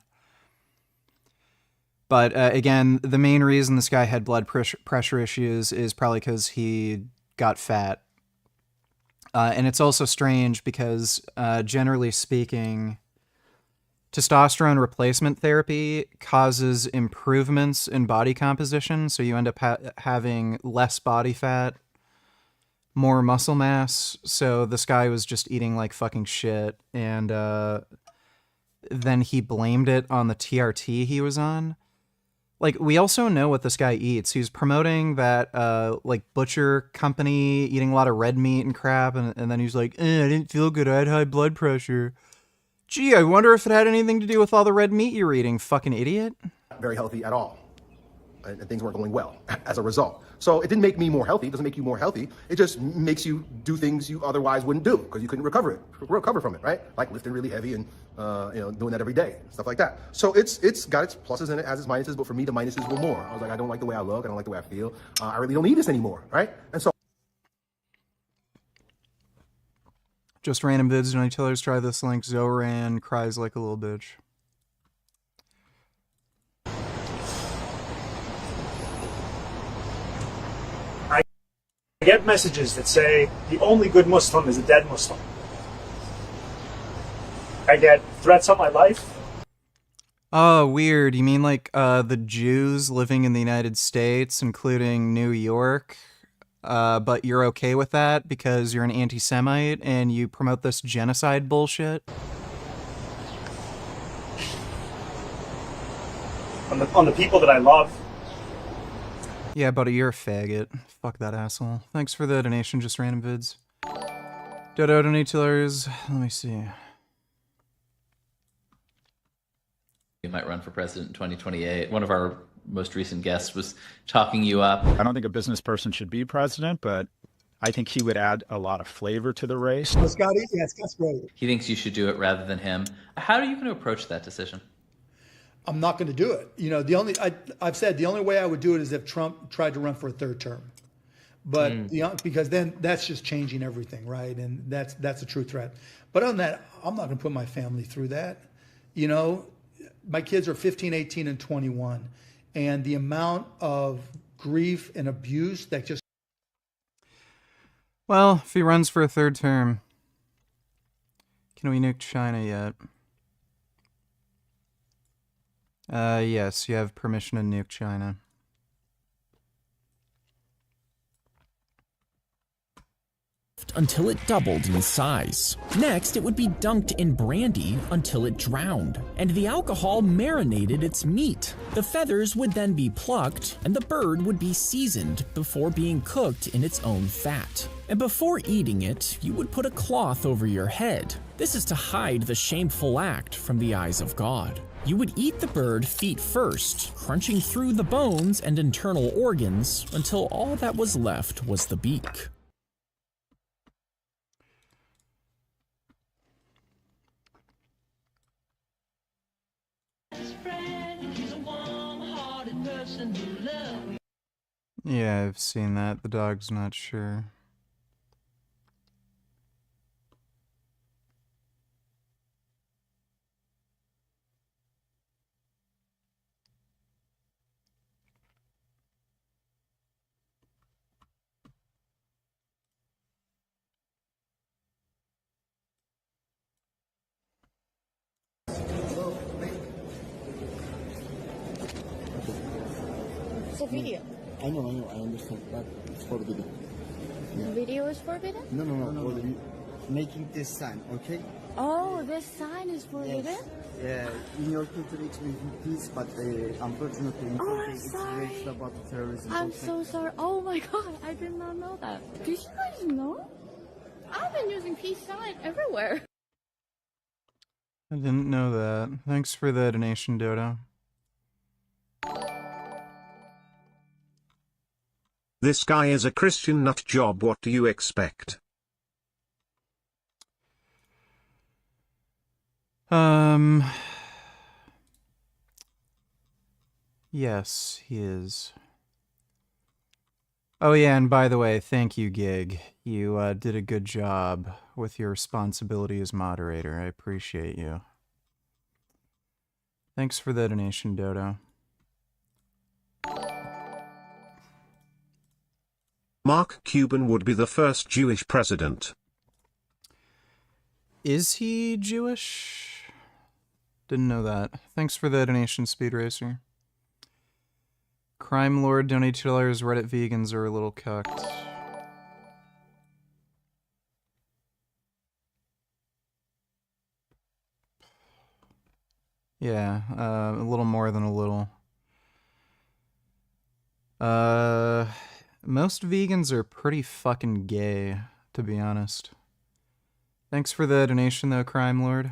But again, the main reason this guy had blood pressure issues is probably because he got fat. And it's also strange because, generally speaking... testosterone replacement therapy causes improvements in body composition, so you end up having less body fat more muscle mass. So this guy was just eating like fucking shit, and then he blamed it on the TRT he was on. Like, we also know what this guy eats. He's promoting that, like, butcher company, eating a lot of red meat and crap, and then he's like, I didn't feel good, I had high blood pressure. Gee, I wonder if it had anything to do with all the red meat you were eating, fucking idiot. Not very healthy at all. And things weren't going well as a result. So it didn't make me more healthy. It doesn't make you more healthy. It just makes you do things you otherwise wouldn't do because you couldn't recover from it, right? Like lifting really heavy and doing that every day, stuff like that. So it's got its pluses and it has its minuses, but for me the minuses were more. I was like, I don't like the way I look. I don't like the way I feel. I really don't need this anymore, right? And so. Just random vids. Don't tell us try this link. Zoran cries like a little bitch. I get messages that say the only good Muslim is a dead Muslim. I get threats on my life. Oh, weird. You mean like the Jews living in the United States, including New York? But you're okay with that because you're an anti-Semite and you promote this genocide bullshit? On the people that I love. Yeah, buddy, you're a faggot. Fuck that asshole. Thanks for the donation, just random vids. Dodo donators. Let me see. You might run for president in 2028. One of our most recent guests was talking you up. I don't think a business person should be president, but I think he would add a lot of flavor to the race. Oh, Scotty? Yeah, Scott's great. He thinks you should do it rather than him. How are you going to approach that decision? I'm not going to do it. You know, I've said the only way I would do it is if Trump tried to run for a third term. But because then that's just changing everything, right? And that's a true threat. But other than that, I'm not going to put my family through that. You know, my kids are 15, 18, and 21. And the amount of grief and abuse that just... Well, if he runs for a third term, can we nuke China yet? Yes, you have permission to nuke China. Until it doubled in size. Next, it would be dunked in brandy until it drowned, and the alcohol marinated its meat. The feathers would then be plucked, and the bird would be seasoned before being cooked in its own fat. And before eating it, you would put a cloth over your head. This is to hide the shameful act from the eyes of God. You would eat the bird feet first, crunching through the bones and internal organs until all that was left was the beak. Yeah, I've seen that. The dog's not sure. It's a video. I know, I understand, but it's forbidden. The video is forbidden? No. Making this sign, okay? Oh, this sign is forbidden? Yes. Yeah, in your country it's making peace, but unfortunately in I'm it's sorry. raised about terrorism. I'm so sorry. Oh my god, I did not know that. Did you guys know? I've been using peace sign everywhere. I didn't know that. Thanks for the donation, Dodo. This guy is a Christian nut job. What do you expect? Yes, he is. Oh yeah, and by the way, thank you, Gig. You did a good job with your responsibility as moderator. I appreciate you. Thanks for the donation, Dodo. Mark Cuban would be the first Jewish president. Is he Jewish? Didn't know that. Thanks for the donation, Speed Racer. Crime Lord, donate $2. Reddit vegans are a little cucked. Yeah, a little more than a little. Most vegans are pretty fucking gay, to be honest. Thanks for the donation, though, Crime Lord.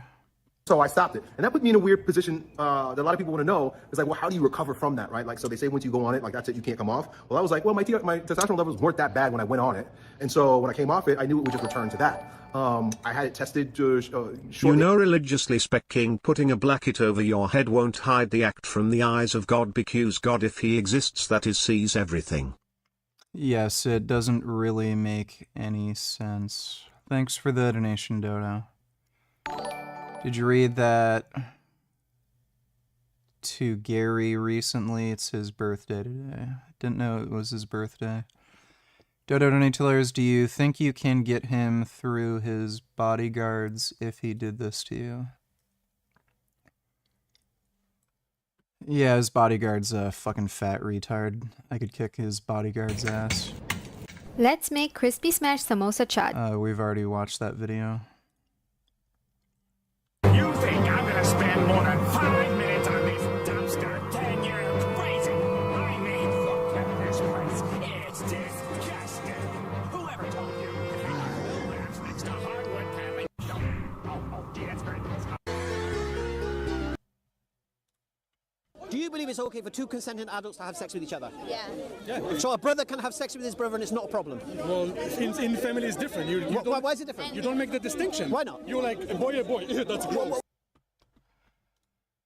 So I stopped it. And that put me in a weird position that a lot of people want to know. It's like, well, how do you recover from that, right? Like, so they say once you go on it, like, that's it, you can't come off. Well, I was like, well, my testosterone levels weren't that bad when I went on it. And so when I came off it, I knew it would just return to that. I had it tested shortly. You know, religiously speaking, putting a blanket over your head won't hide the act from the eyes of God, because God, if he exists, that is, sees everything. Yes, it doesn't really make any sense. Thanks for the donation, Dodo. Did you read that to Gary recently? It's his birthday today. Didn't know it was his birthday. Dodo Donatillers, do you think you can get him through his bodyguards if he did this to you? Yeah, his bodyguard's a fucking fat retard. I could kick his bodyguard's ass. Let's make crispy smash samosa chaat. We've already watched that video. You think I'm gonna spend more than 5 minutes on this dumpster? Then you're crazy. I mean, look at this place. It's disgusting. Whoever told you? Labs next to hardwood paneling. Oh, gee, that's very nice. Do you believe it's okay for two consenting adults to have sex with each other? Yeah. So a brother can have sex with his brother and it's not a problem? Well, in family it's different. Why is it different? You don't make the distinction. Why not? You're like, a boy, that's gross.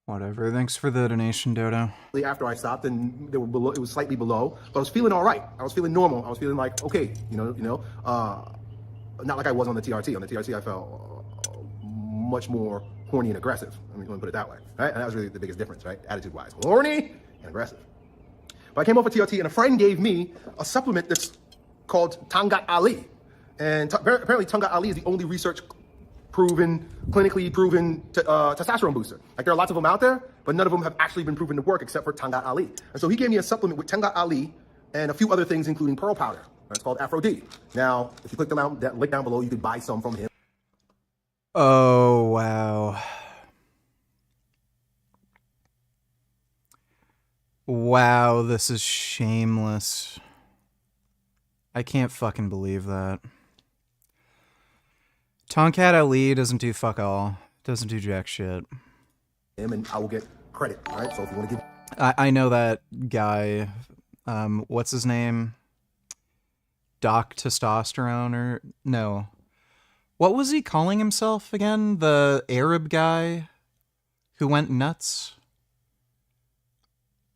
Whatever. Thanks for the donation, Dodo. After I stopped, and they were below, it was slightly below, but I was feeling all right. I was feeling normal. I was feeling like, okay, not like I was on the TRT. On the TRT, I felt much more horny and aggressive. I mean, let me put it that way, right? And that was really the biggest difference, right? Attitude-wise, horny and aggressive. But I came off of TRT, and a friend gave me a supplement that's called Tangat Ali. And apparently Tangat Ali is the only clinically proven testosterone booster. Like, there are lots of them out there, but none of them have actually been proven to work except for Tangat Ali. And so he gave me a supplement with Tangat Ali and a few other things, including pearl powder. It's called Afro D. Now, if you click that link down below, you could buy some from him. Oh, wow. Wow, this is shameless. I can't fucking believe that. Tonkat Ali doesn't do fuck all. Doesn't do jack shit. And I will get credit, all right? So if you want to give... I know that guy. What's his name? Doc Testosterone or... No. What was he calling himself again? The Arab guy who went nuts?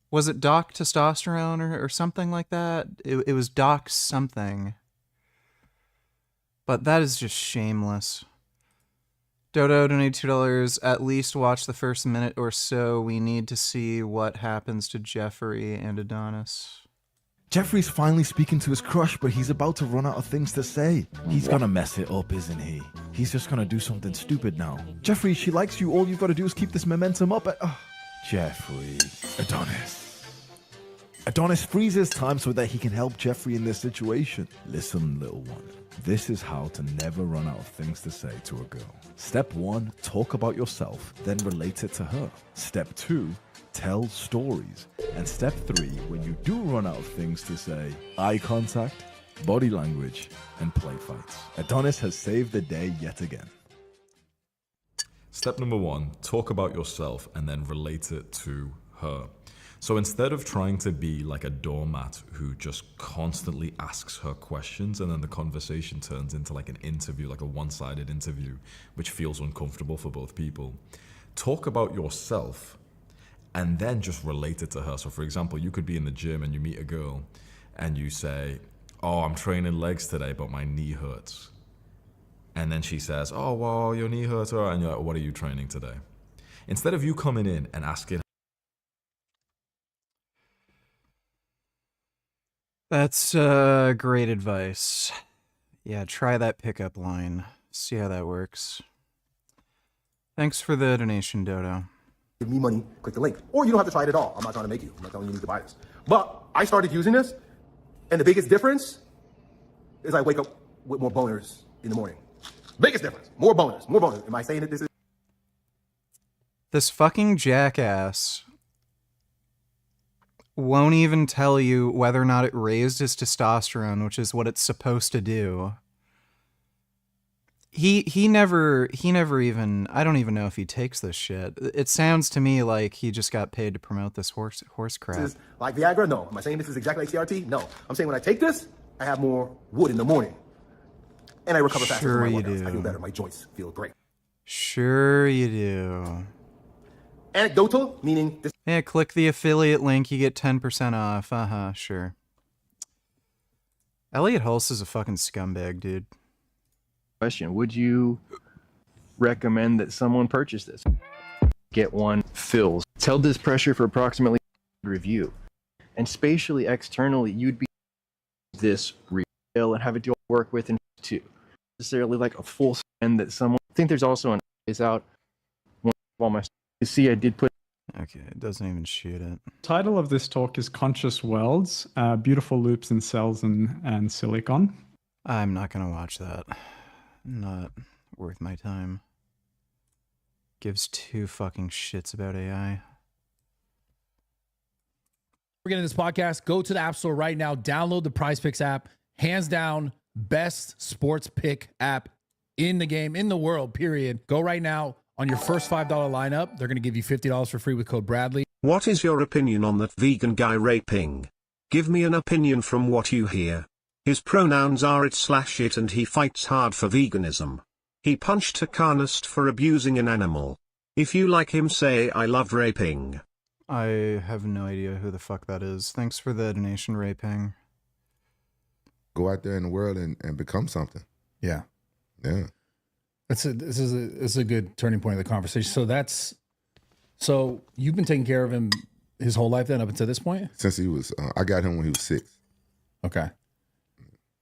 Was it Doc Testosterone or something like that? It was Doc something. But that is just shameless. Dodo donated $2. At least watch the first minute or so. We need to see what happens to Jeffrey and Adonis. Jeffrey's finally speaking to his crush, but he's about to run out of things to say. He's gonna mess it up, isn't he? He's just gonna do something stupid now. Jeffrey, she likes you. All you've got to do is keep this momentum up. Jeffrey. Adonis freezes time so that he can help Jeffrey in this situation. Listen, little one. This is how to never run out of things to say to a girl. Step 1, talk about yourself, then relate it to her. Step 2, tell stories. And step 3, when you do run out of things to say, eye contact, body language, and play fights. Adonis has saved the day yet again. Step number 1, talk about yourself and then relate it to her. So instead of trying to be like a doormat who just constantly asks her questions and then the conversation turns into like an interview, like a one-sided interview, which feels uncomfortable for both people, talk about yourself and then just relate it to her. So for example, you could be in the gym and you meet a girl and you say, oh, I'm training legs today, but my knee hurts. And then she says, oh, well, your knee hurts, all right. And you're like, what are you training today? Instead of you coming in and asking, That's great advice. Yeah, try that pickup line. See how that works. Thanks for the donation, Dodo. Give me money, click the link. Or you don't have to try it at all. I'm not trying to make you. I'm not telling you need to buy this. But I started using this, and the biggest difference is I wake up with more boners in the morning. Biggest difference. More boners. More boners. Am I saying that this is... This fucking jackass won't even tell you whether or not it raised his testosterone, which is what it's supposed to do. He never even, I don't even know if he takes this shit. It sounds to me like he just got paid to promote this horse crap. This is like Viagra? No. Am I saying this is exactly like TRT? No. I'm saying when I take this, I have more wood in the morning. And I recover faster Sure from my you workouts. do. I feel better. My joints feel great. Sure you do. Anecdotal, meaning this. Yeah, click the affiliate link, you get 10% off. Sure. Elliot Hulse is a fucking scumbag, dude. Question: would you recommend that someone purchase this? Get one fills. It's held this pressure for approximately review, and spatially externally, you'd be this real and have it to work with and too. Necessarily like a full spend that someone. I think there's also an is out. One of all my. You see, I did put. Okay, it doesn't even shoot it. Title of this talk is Conscious Worlds, Beautiful Loops in Cells and Silicon. I'm not gonna watch that. Not worth my time. Gives two fucking shits about AI. We're getting this podcast. Go to the App Store right now. Download the Prize Picks app. Hands down, best sports pick app in the game, in the world, period. Go right now. On your first $5 lineup, they're going to give you $50 for free with code Bradley. What is your opinion on that vegan guy raping? Give me an opinion from what you hear. His pronouns are it/it and he fights hard for veganism. He punched a carnist for abusing an animal. If you like him, say I love raping. I have no idea who the fuck that is. Thanks for the donation, raping. Go out there in the world and become something. Yeah. Yeah. This is a good turning point of the conversation. So you've been taking care of him his whole life then up until this point? Since he was, I got him when he was 6. Okay.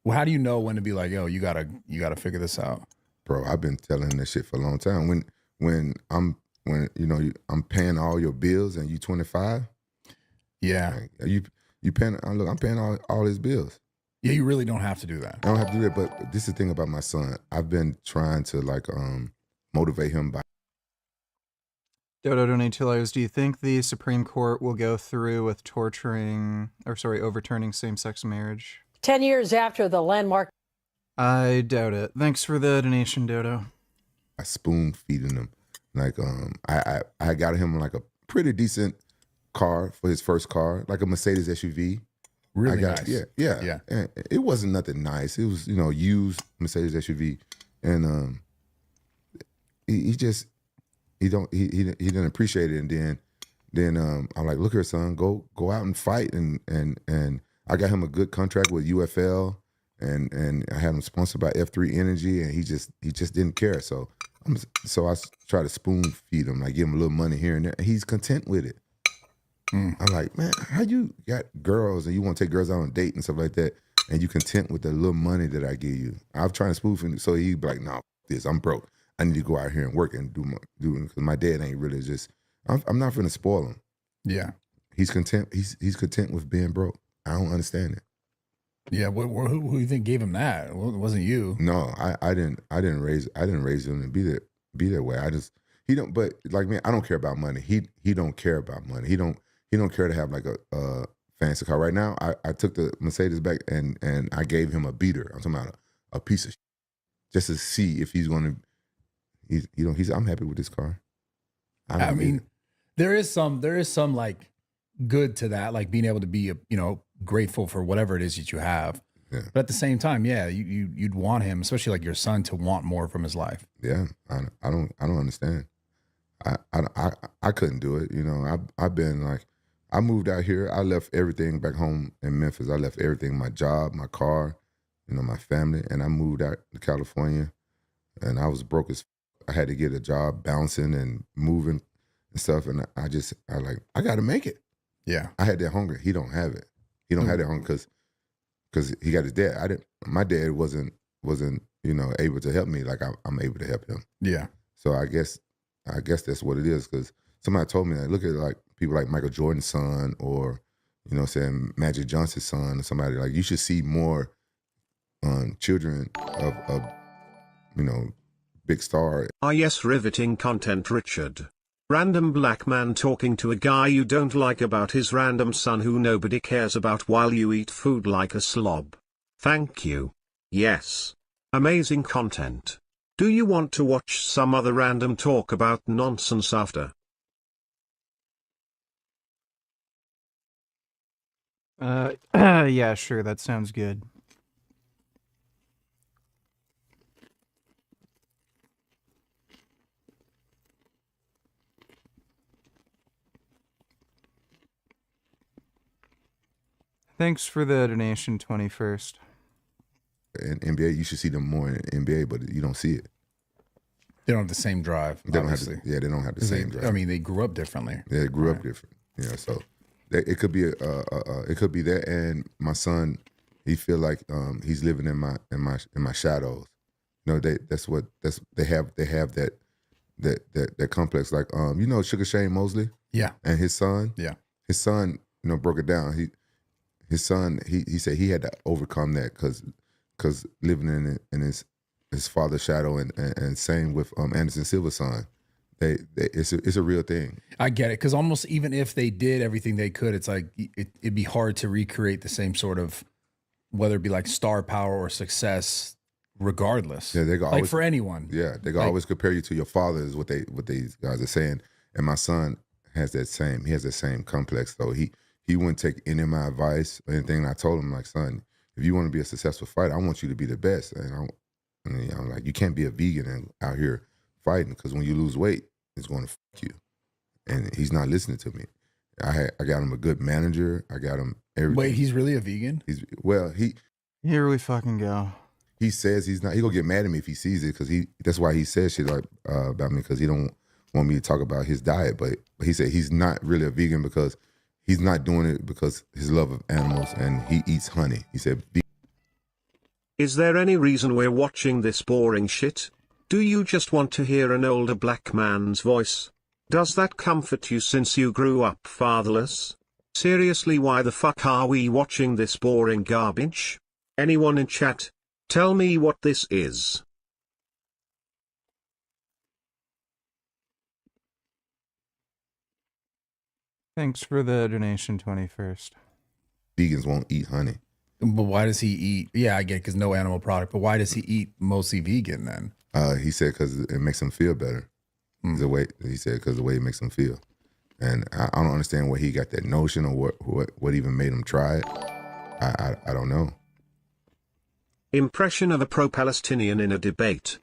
Well, how do you know when to be like, yo, you gotta figure this out? Bro, I've been telling him this shit for a long time. When you know I'm paying all your bills and you 25. Yeah. Like, you paying? Look, I'm paying all his bills. Yeah, you really don't have to do that. I don't have to do that, but this is the thing about my son. I've been trying to motivate him by. Dodo donate $2. Do you think the Supreme Court will go through with overturning same-sex marriage? 10 years after the landmark. I doubt it. Thanks for the donation, Dodo. I spoon feeding him. Like I got him like a pretty decent car for his first car, like a Mercedes SUV. Really nice. Yeah. And it wasn't nothing nice. It was, used Mercedes SUV, and he didn't appreciate it. And then I'm like, look here, son, go out and fight, and I got him a good contract with UFL, and I had him sponsored by F3 Energy, and he just didn't care. So I try to spoon feed him, like give him a little money here and there. And he's content with it. I'm like, man, how you got girls and you want to take girls out on a date and stuff like that, and you content with the little money that I give you? I'm trying to spoof him, so he'd be like, no, this, I'm broke. I need to go out here and work and do because my dad ain't really just. I'm not gonna spoil him. Yeah, he's content. He's content with being broke. I don't understand it. Yeah, who do you think gave him that? Well, it wasn't you. No, I didn't raise him to be that way. He don't. But like me, I don't care about money. He don't care about money. He don't care to have like a fancy car. Right now, I took the Mercedes back and I gave him a beater. I'm talking about a piece of shit, just to see if he's going to. I'm happy with this car. I mean, there is some like good to that, like being able to be grateful for whatever it is that you have. Yeah. But at the same time, yeah, you'd want him, especially like your son, to want more from his life. Yeah, I don't understand. I couldn't do it. I've been like, I moved out here. I left everything back home in Memphis. I left everything, my job, my car, my family, and I moved out to California. And I was broke as. I had to get a job bouncing and moving and stuff. And I got to make it. Yeah. I had that hunger. He don't have it. He don't have that hunger because he got his dad. My dad wasn't able to help me like I'm able to help him. Yeah. So I guess that's what it is, because somebody told me that, look at like people like Michael Jordan's son, or saying Magic Johnson's son, or somebody like, you should see more children of big star. Ah yes, riveting content, Richard. Random black man talking to a guy you don't like about his random son who nobody cares about while you eat food like a slob. Thank you. Yes. Amazing content. Do you want to watch some other random talk about nonsense after? Yeah, sure, that sounds good. Thanks for the donation, 21st. In NBA, you should see them more in NBA, but you don't see it. They don't have the same drive. They don't obviously. have they don't have the same drive. I mean, they grew up differently. Yeah, they grew up different. Yeah, so it could be it could be that. And my son, he feel like he's living in my shadows. You know, they have that complex. Like you know, Sugar Shane Mosley. Yeah. And his son. Yeah. His son, you know, broke it down. His son, he said he had to overcome that because living in his father's shadow, and same with Anderson Silva's son. It's a real thing. I get it, because almost even if they did everything they could, it's like it'd be hard to recreate the same sort of, whether it be like star power or success, regardless. Yeah, they go like always, for anyone. Yeah, they go always compare you to your father, is what these guys are saying. And my son has that same complex. So he wouldn't take any of my advice or anything. And I told him, like, son, if you want to be a successful fighter, I want you to be the best. And I'm like, you can't be a vegan and out here fighting, because when you lose weight, it's going to fuck you. And he's not listening to me. I got him a good manager. I got him everything. Wait, he's really a vegan? Here we fucking go. He says he's not. He gonna get mad at me if he sees it, because that's why he says shit like about me, because he don't want me to talk about his diet. But he said he's not really a vegan because he's not doing it because his love of animals, and he eats honey. He said. Is there any reason we're watching this boring shit? Do you just want to hear an older black man's voice? Does that comfort you since you grew up fatherless? Seriously, why the fuck are we watching this boring garbage? Anyone in chat? Tell me what this is. Thanks for the donation, 21st. Vegans won't eat honey. But why does he eat? Yeah, I get it, because no animal product. But why does he eat mostly vegan then? He said because it makes him feel better. The way he said, because the way it makes him feel. And I don't understand where he got that notion, or what even made him try it. I don't know. Impression of a pro-Palestinian in a debate.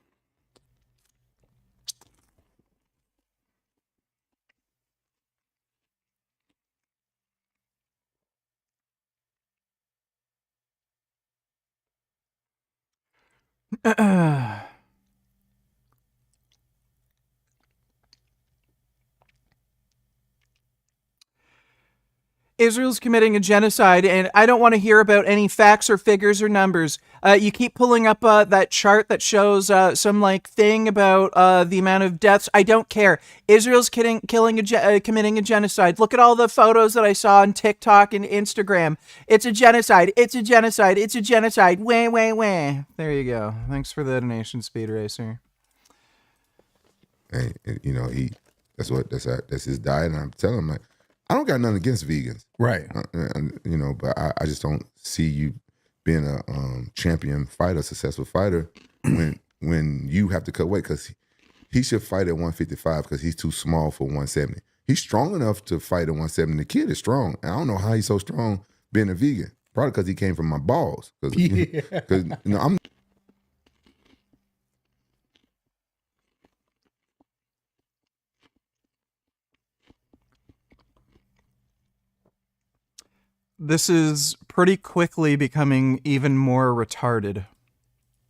Israel's committing a genocide, and I don't want to hear about any facts or figures or numbers. You keep pulling up that chart that shows some like thing about the amount of deaths. I don't care. Israel's committing a genocide. Look at all the photos that I saw on TikTok and Instagram. It's a genocide. It's a genocide. It's a genocide. Wah, wah, wah. There you go. Thanks for the donation, Speed Racer. And you know, that's his diet, and I'm telling him, like, I don't got nothing against vegans, right? You know, but I just don't see you being a champion fighter, successful fighter, when you have to cut weight, because he should fight at 155 because he's too small for 170. He's strong enough to fight at 170. The kid is strong, and I don't know how he's so strong being a vegan. Probably because he came from my balls. Because you know, I'm. This is pretty quickly becoming even more retarded.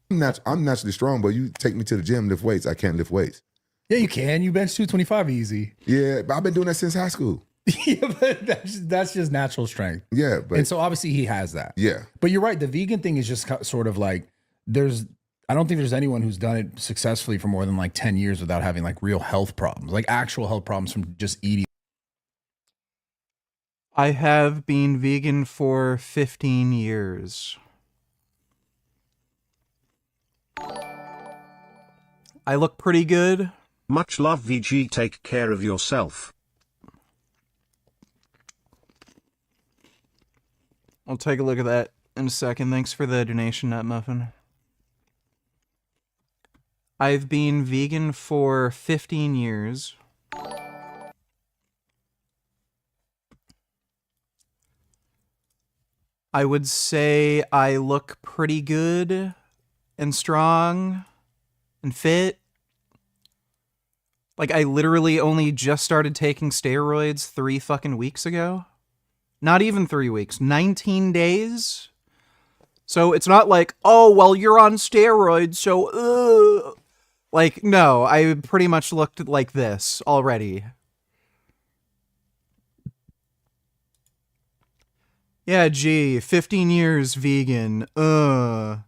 I'm naturally strong, but you take me to the gym, lift weights, I can't lift weights. Yeah, you can. You bench 225 easy. Yeah, but I've been doing that since high school. Yeah, but that's just natural strength. Yeah, but and so obviously he has that. Yeah, but you're right. The vegan thing is just sort of like I don't think there's anyone who's done it successfully for more than like 10 years without having like real health problems, like actual health problems from just eating. I have been vegan for 15 years. I look pretty good. Much love VG, take care of yourself. I'll take a look at that in a second. Thanks for the donation, Nut Muffin. I've been vegan for 15 years. I would say I look pretty good and strong and fit. Like, I literally only just started taking steroids 3 fucking weeks ago. Not even 3 weeks, 19 days. So it's not like, oh, well, you're on steroids, so, like, no, I pretty much looked like this already. Yeah, gee, 15 years vegan, No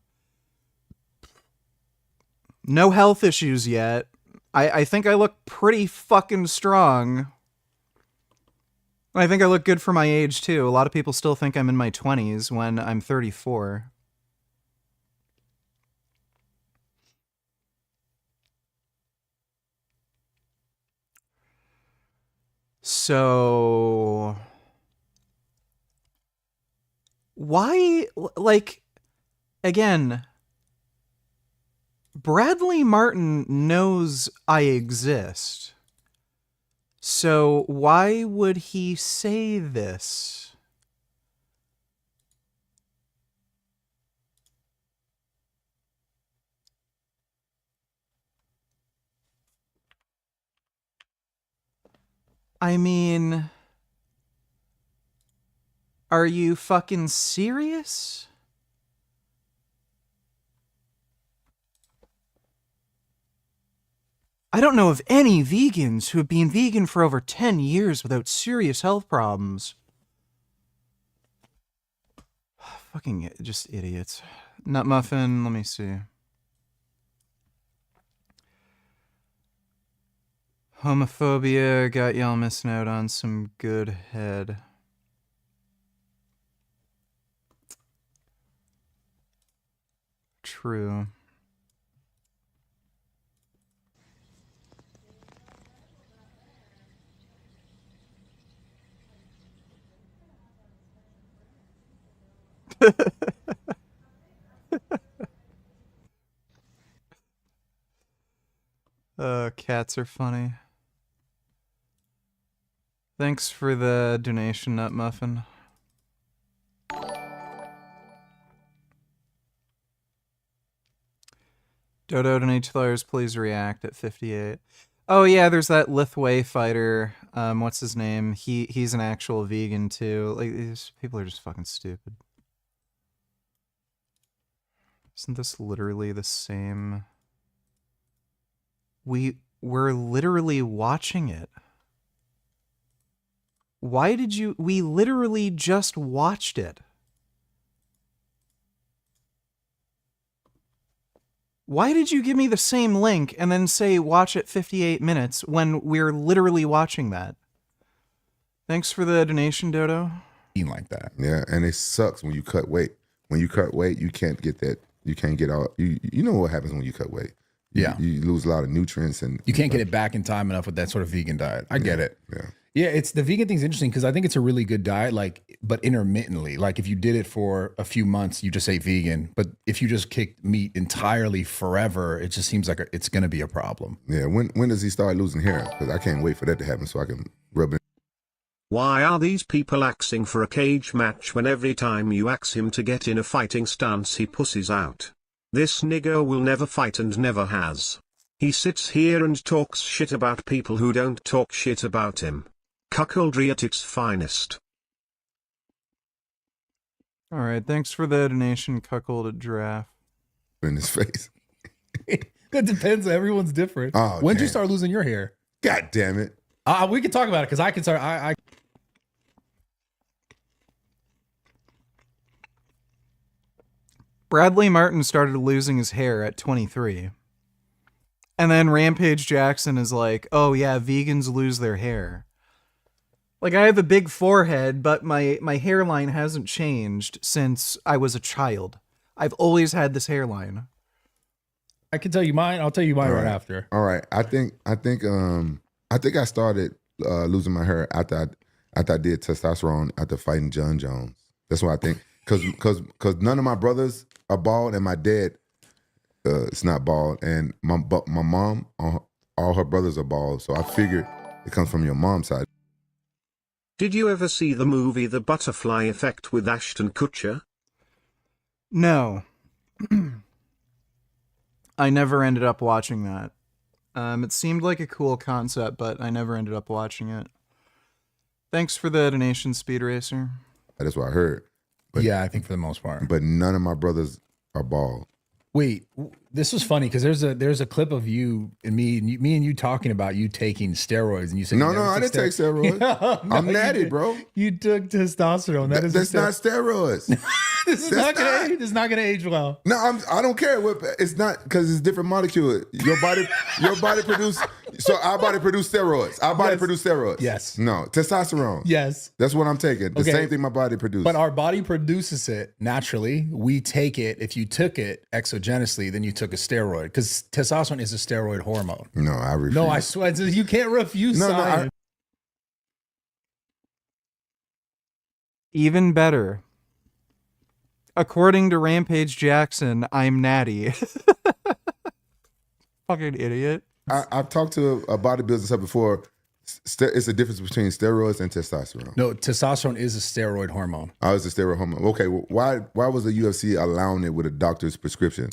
health issues yet. I think I look pretty fucking strong. I think I look good for my age, too. A lot of people still think I'm in my 20s when I'm 34. So... why, like, again... Bradley Martin knows I exist. So why would he say this? I mean, are you fucking serious? I don't know of any vegans who have been vegan for over 10 years without serious health problems. Fucking just idiots. Nut Muffin, let me see. Homophobia got y'all missing out on some good head. True. Cats are funny. Thanks for the donation, Nut Muffin. Dodo donate $2, please react at 58. Oh yeah, there's that Lithway fighter. What's his name? He's an actual vegan too. Like, these people are just fucking stupid. Isn't this literally the same? We're literally watching it. Why did you... We literally just watched it. Why did you give me the same link and then say watch at 58 minutes when we're literally watching that? Thanks for the donation, Dodo. Like that. Yeah, and it sucks when you cut weight. When you cut weight, you can't get that. You can't get all. You know what happens when you cut weight. You lose a lot of nutrients and you can't get it back in time enough with that sort of vegan diet. I get it. Yeah. Yeah, it's the vegan thing's interesting because I think it's a really good diet, like, but intermittently. Like if you did it for a few months, you just ate vegan. But if you just kicked meat entirely forever, it just seems like it's going to be a problem. Yeah. When does he start losing hair? Because I can't wait for that to happen so I can rub it. Why are these people axing for a cage match when every time you ax him to get in a fighting stance he pusses out? This nigger will never fight and never has. He sits here and talks shit about people who don't talk shit about him. Cuckoldry at its finest. All right, thanks for the donation, Cuckold Giraffe. In his face. That depends. Everyone's different. Oh, when did you start losing your hair? God damn it. We can talk about it because I can start. Bradley Martin started losing his hair at 23. And then Rampage Jackson is like, oh yeah, vegans lose their hair. Like, I have a big forehead, but my hairline hasn't changed since I was a child. I've always had this hairline. I can tell you mine. I'll tell you mine right after. All right. I think I started losing my hair after I did testosterone after fighting John Jones. That's what I think. Because none of my brothers are bald, and my dad is not bald, and my mom, all her brothers are bald. So I figured it comes from your mom's side. Did you ever see the movie The Butterfly Effect with Ashton Kutcher? No. I never ended up watching that. It seemed like a cool concept, but I never ended up watching it. Thanks for the donation, Speed Racer. That's what I heard. But, yeah, I think for the most part. But none of my brothers are bald. Wait, this was funny because there's a clip of you and me and you talking about you taking steroids, and you said no, I didn't take steroids. No, I'm natty, bro. You took testosterone. That's not steroids. This is not gonna age well. No, I don't care. It's not, because it's different molecule. Your body produce. So our body produce steroids. Our body produce steroids. Yes. No, testosterone. Yes. That's what I'm taking. The same thing my body produces. But our body produces it naturally. We take it. If you took it exogenously, then you took a steroid, because testosterone is a steroid hormone. No, I refuse. No, I swear, you can't refuse science. Even better. According to Rampage Jackson, I'm natty. Fucking idiot. I've talked to a bodybuilder stuff before. It's a difference between steroids and testosterone. No, testosterone is a steroid hormone. Oh, it's a steroid hormone. Okay, well, why was the UFC allowing it with a doctor's prescription?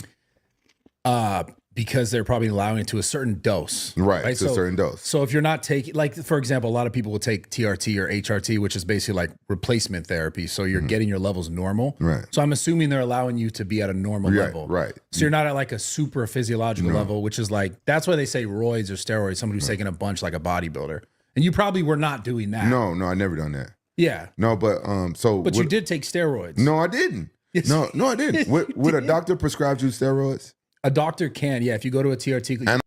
Because they're probably allowing it to a certain dose. Right? To a certain dose. So if you're not taking, like, for example, a lot of people will take TRT or HRT, which is basically like replacement therapy. So you're getting your levels normal. Right. So I'm assuming they're allowing you to be at a normal level. Right. So you're not at like a super physiological level, which is like, that's why they say roids or steroids, somebody who's taking a bunch like a bodybuilder. And you probably were not doing that. No, I never done that. Yeah. No, but But you did take steroids. No, I didn't. Yes, No, I didn't. Would a doctor prescribe you steroids? A doctor can, yeah. If you go to a TRT.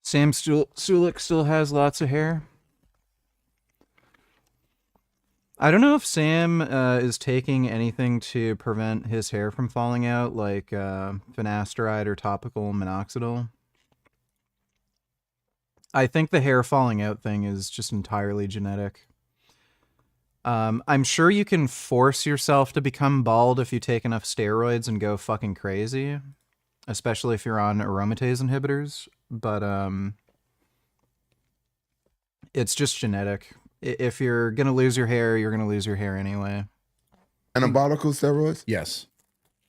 Sam Sulik still has lots of hair. I don't know if Sam is taking anything to prevent his hair from falling out, like finasteride or topical minoxidil. I think the hair falling out thing is just entirely genetic. I'm sure you can force yourself to become bald if you take enough steroids and go fucking crazy, especially if you're on aromatase inhibitors, but it's just genetic. If you're going to lose your hair, you're going to lose your hair anyway. Anabolic steroids? Yes.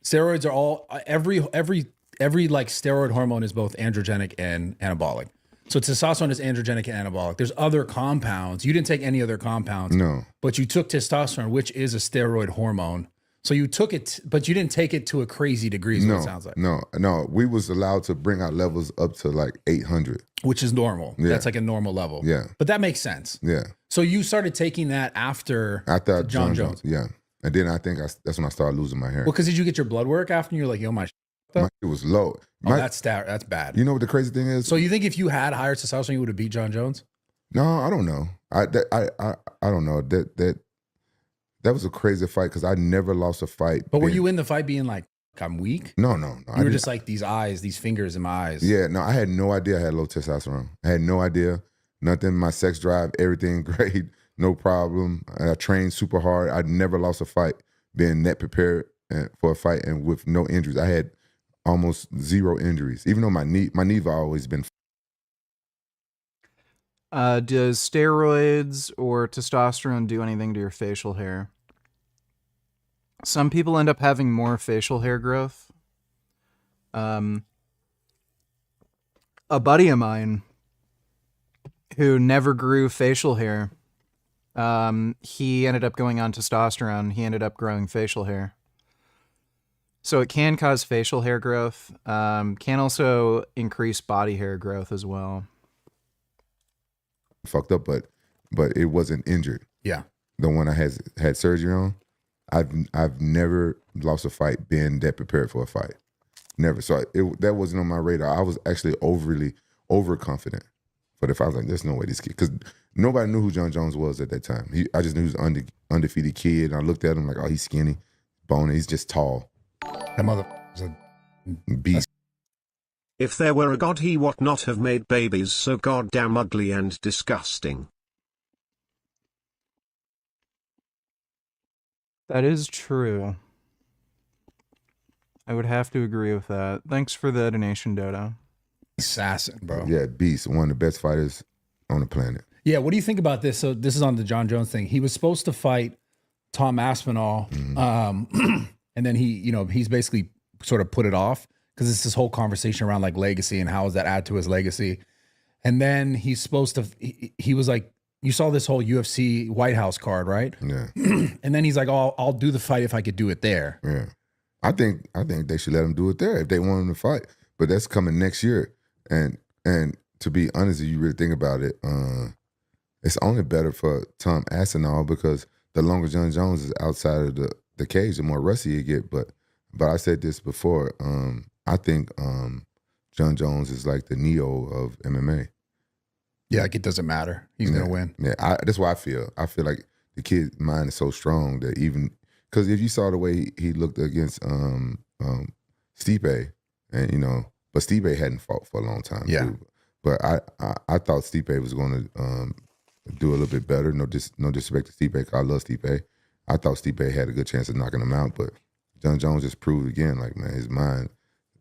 Steroids are all, every like steroid hormone is both androgenic and anabolic. So testosterone is androgenic and anabolic. There's other compounds. You didn't take any other compounds. No. But you took testosterone, which is a steroid hormone. So you took it, but you didn't take it to a crazy degree, is what it sounds like. No. We was allowed to bring our levels up to like 800. Which is normal. Yeah. That's like a normal level. Yeah. But that makes sense. Yeah. So you started taking that after John Jones. Yeah. And then I think that's when I started losing my hair. Well, because did you get your blood work after and you're like, yo, my it was low. That's bad. You know what the crazy thing is? So you think if you had higher testosterone, you would have beat John Jones? No, I don't know. I don't know. That was a crazy fight because I never lost a fight. But were you in the fight being like, I'm weak? No. You were just like, these eyes, these fingers in my eyes. Yeah, no, I had no idea I had low testosterone. I had no idea. Nothing. My sex drive, everything great. No problem. I trained super hard. I never lost a fight being that prepared for a fight and with no injuries. I had almost zero injuries, even though my knee have always been. Does steroids or testosterone do anything to your facial hair? Some people end up having more facial hair growth. A buddy of mine who never grew facial hair, he ended up going on testosterone. He ended up growing facial hair. So it can cause facial hair growth. Can also increase body hair growth as well. Fucked up, but it wasn't injured. Yeah. The one I had surgery on, I've never lost a fight being that prepared for a fight. Never. So that wasn't on my radar. I was actually overconfident for the fight. I was like, there's no way this kid, because nobody knew who John Jones was at that time. I just knew he was an undefeated kid. And I looked at him like, oh, he's skinny, bony, he's just tall. That mother is beast. If there were a god, he would not have made babies so goddamn ugly and disgusting. That is true. I would have to agree with that. Thanks for the donation, Dodo. Assassin, bro. Yeah, beast. One of the best fighters on the planet. Yeah, what do you think about this? So this is on the John Jones thing. He was supposed to fight Tom Aspinall, and then he's basically sort of put it off because it's this whole conversation around like legacy and how does that add to his legacy. And then he's supposed to, he was like, you saw this whole UFC White House card, right? Yeah. And then he's like, oh, I'll do the fight if I could do it there. Yeah. I think they should let him do it there if they want him to fight. But that's coming next year. And to be honest, if you really think about it, it's only better for Tom Aspinall because the longer John Jones is outside of the cage, the more rusty you get. But I said this before. I think John Jones is like the Neo of MMA. Yeah, like it doesn't matter. He's gonna win. Yeah, that's why I feel. I feel like the kid's mind is so strong that even because if you saw the way he looked against Stipe, and but Stipe hadn't fought for a long time. Yeah. Too. But I thought Stipe was going to do a little bit better. No disrespect to Stipe, 'cause I love Stipe. I thought Stipe had a good chance of knocking him out, but John Jones just proved again, like, man, his mind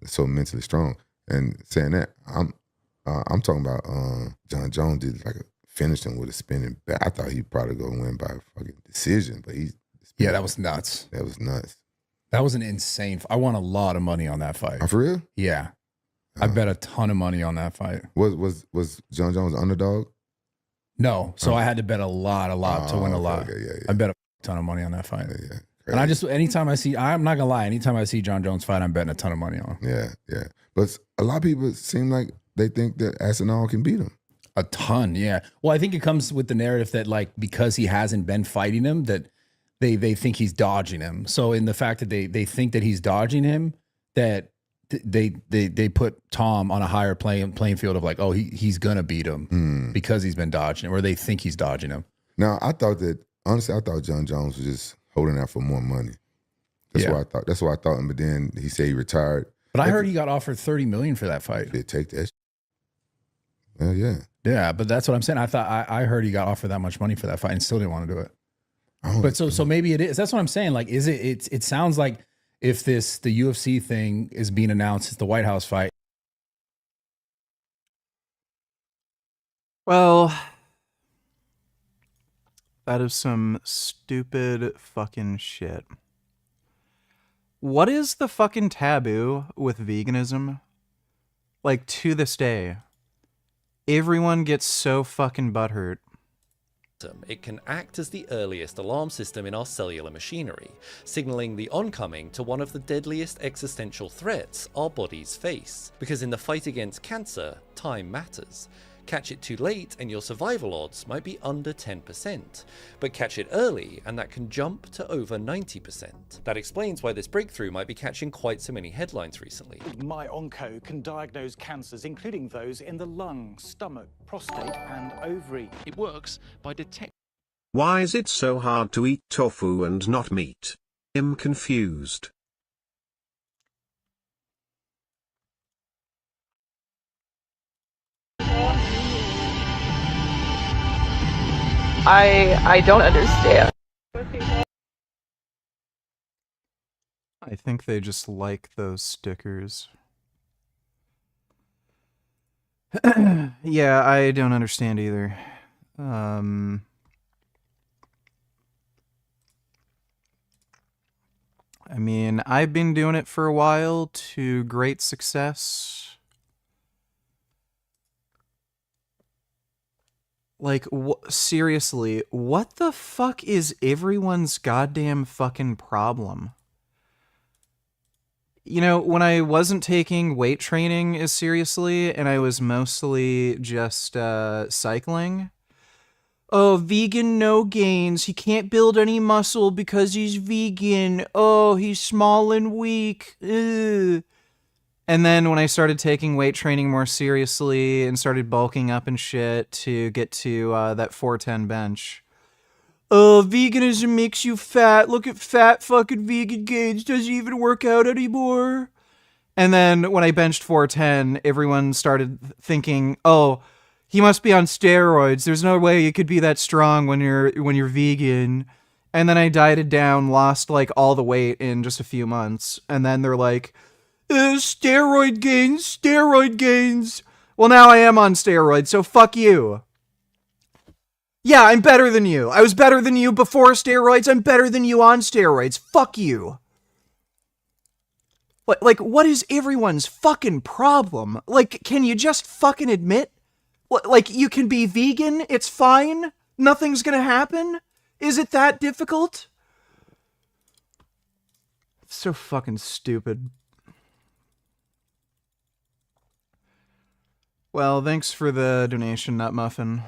is so mentally strong. And saying that, I'm talking about John Jones did finished him with a spinning back. I thought he'd probably go win by a fucking decision, but that was nuts. That was nuts. That was an insane. I won a lot of money on that fight. Oh, for real? Yeah, I bet a ton of money on that fight. Was John Jones underdog? No, so I had to bet a lot to win a lot. Okay, yeah. I bet a ton of money on that fight. Yeah. And anytime I see, I'm not gonna lie, anytime I see John Jones fight, I'm betting a ton of money on him. Yeah. But a lot of people seem like they think that Aspinall can beat him. A ton, yeah. Well, I think it comes with the narrative that because he hasn't been fighting him, that they think he's dodging him. So in the fact that they think that he's dodging him, that they put Tom on a higher playing field of like, oh, he's gonna beat him because he's been dodging him, or they think he's dodging him. Now, I thought John Jones was just holding out for more money. That's what I thought. That's what I thought. But then he said he retired. But I heard he got offered $30 million for that fight. Did take that? Well, yeah. Yeah, but that's what I'm saying. I heard he got offered that much money for that fight and still didn't want to do it. But so maybe it is. That's what I'm saying. Like, is it? It sounds like if the UFC thing is being announced, it's the White House fight. Well, that is some stupid fucking shit. What is the fucking taboo with veganism? Like, to this day, everyone gets so fucking butthurt. It can act as the earliest alarm system in our cellular machinery, signaling the oncoming to one of the deadliest existential threats our bodies face. Because in the fight against cancer, time matters. Catch it too late and your survival odds might be under 10%, but catch it early and that can jump to over 90%. That explains why this breakthrough might be catching quite so many headlines recently. My Onco can diagnose cancers, including those in the lung, stomach, prostate and ovary. It works by detecting. Why is it so hard to eat tofu and not meat? I'm confused. I don't understand. I think they just like those stickers. Yeah, I don't understand either. I mean, I've been doing it for a while to great success. Like, seriously, what the fuck is everyone's goddamn fucking problem? You know, when I wasn't taking weight training as seriously and I was mostly just cycling, oh, vegan no gains. He can't build any muscle because he's vegan. Oh, he's small and weak. Ugh. And then when I started taking weight training more seriously and started bulking up and shit to get to that 410 bench. Oh, veganism makes you fat. Look at fat fucking vegan gains. Doesn't even work out anymore. And then when I benched 410, everyone started thinking, "Oh, he must be on steroids. There's no way you could be that strong when you're vegan." And then I dieted down, lost like all the weight in just a few months. And then they're like, steroid gains, steroid gains. Well, now I am on steroids, so fuck you. Yeah, I'm better than you. I was better than you before steroids. I'm better than you on steroids. Fuck you. Like, what is everyone's fucking problem? Like, can you just fucking admit? Like, you can be vegan, it's fine, nothing's gonna happen? Is it that difficult? It's so fucking stupid. Well, thanks for the donation, Nut Muffin.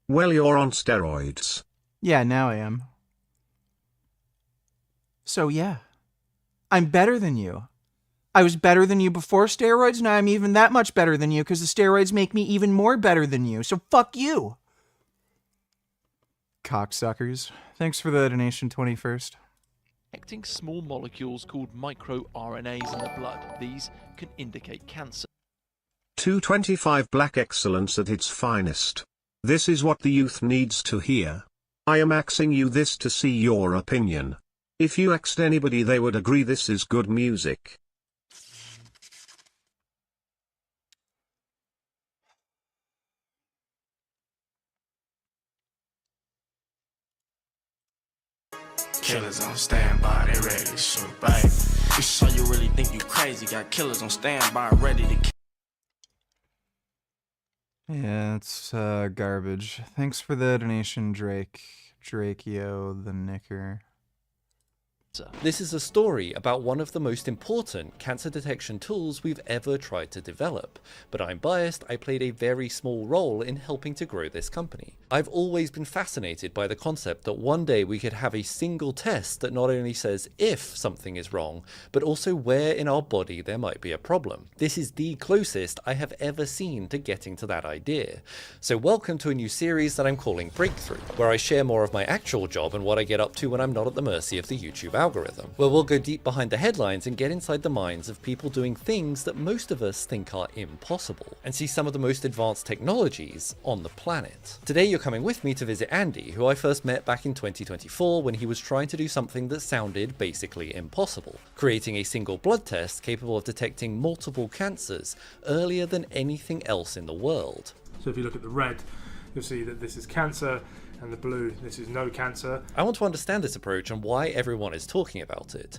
Well, you're on steroids. Yeah, now I am. So yeah, I'm better than you. I was better than you before steroids, now I'm even that much better than you because the steroids make me even more better than you, so fuck you. Cocksuckers. Thanks for the donation, 21st. Detecting small molecules called microRNAs in the blood. These can indicate cancer. 225 Black excellence at its finest. This is what the youth needs to hear. I am axing you this to see your opinion. If you asked anybody, they would agree this is good music. Killers on standby, they ready to shoot, babe. So you really think you crazy? Got killers on standby, ready to kill. Yeah, it's garbage. Thanks for the donation, Drake. Drakeo the Knicker. This is a story about one of the most important cancer detection tools we've ever tried to develop, but I'm biased, I played a very small role in helping to grow this company. I've always been fascinated by the concept that one day we could have a single test that not only says if something is wrong, but also where in our body there might be a problem. This is the closest I have ever seen to getting to that idea. So welcome to a new series that I'm calling Breakthrough, where I share more of my actual job and what I get up to when I'm not at the mercy of the YouTube algorithm, where we'll go deep behind the headlines and get inside the minds of people doing things that most of us think are impossible, and see some of the most advanced technologies on the planet. Today you're coming with me to visit Andy, who I first met back in 2024 when he was trying to do something that sounded basically impossible, creating a single blood test capable of detecting multiple cancers earlier than anything else in the world. So if you look at the red, you'll see that this is cancer, and the blue, this is no cancer. I want to understand this approach and why everyone is talking about it.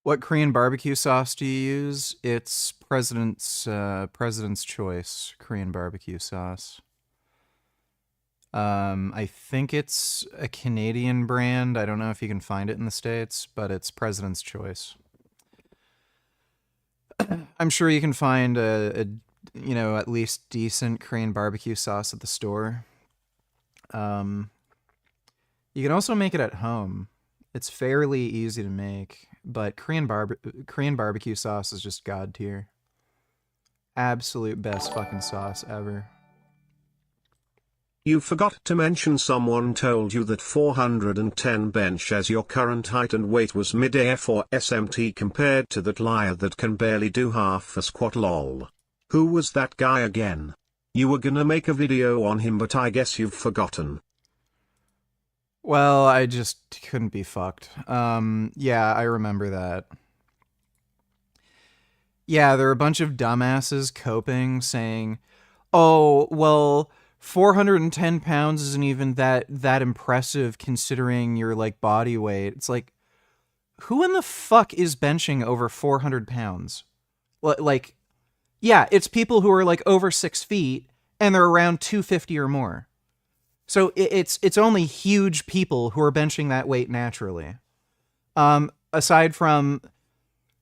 What Korean barbecue sauce do you use? It's President's Choice Korean barbecue sauce. I think it's a Canadian brand. I don't know if you can find it in the States, but it's President's Choice. I'm sure you can find a at least decent Korean barbecue sauce at the store. You can also make it at home. It's fairly easy to make, but Korean barbecue sauce is just god tier. Absolute best fucking sauce ever. You forgot to mention someone told you that 410 bench as your current height and weight was mid-air for SMT compared to that liar that can barely do half a squat lol. Who was that guy again? You were gonna make a video on him, but I guess you've forgotten. Well, I just couldn't be fucked. Yeah, I remember that. Yeah, there are a bunch of dumbasses coping, saying, oh, well, 410 pounds isn't even that impressive considering your, like, body weight. It's like, who in the fuck is benching over 400 pounds? Like, yeah, it's people who are, like, over 6 feet, and they're around 250 or more. So it's only huge people who are benching that weight naturally. Aside from,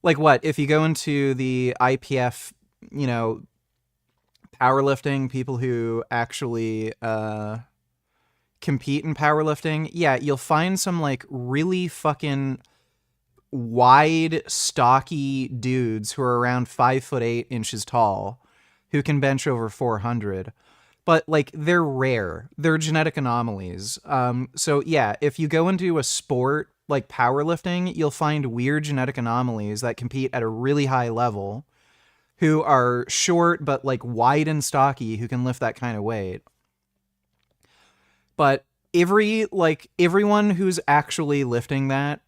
like, what, if you go into the IPF, powerlifting, people who actually compete in powerlifting, yeah, you'll find some, like, really fucking wide, stocky dudes who are around 5'8" tall who can bench over 400. But, like, they're rare. They're genetic anomalies. So, yeah, if you go into a sport like powerlifting, you'll find weird genetic anomalies that compete at a really high level, who are short but like wide and stocky, who can lift that kind of weight. But everyone who's actually lifting that,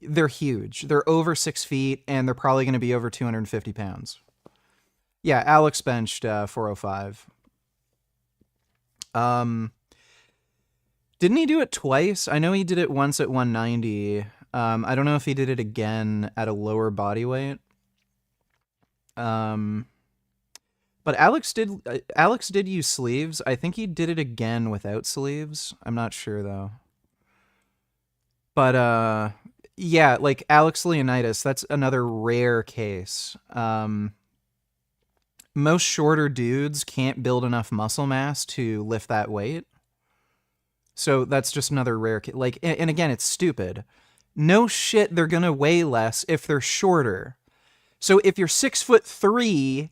they're huge. They're over 6 feet, and they're probably going to be over 250 pounds. Yeah, Alex benched 405. Didn't he do it twice? I know he did it once at 190. I don't know if he did it again at a lower body weight. But Alex did use sleeves. I think he did it again without sleeves. I'm not sure though. But yeah, like Alex Leonidas, that's another rare case. Most shorter dudes can't build enough muscle mass to lift that weight. So that's just another rare case. Like, and again, it's stupid. No shit, they're gonna weigh less if they're shorter. So if you're 6'3",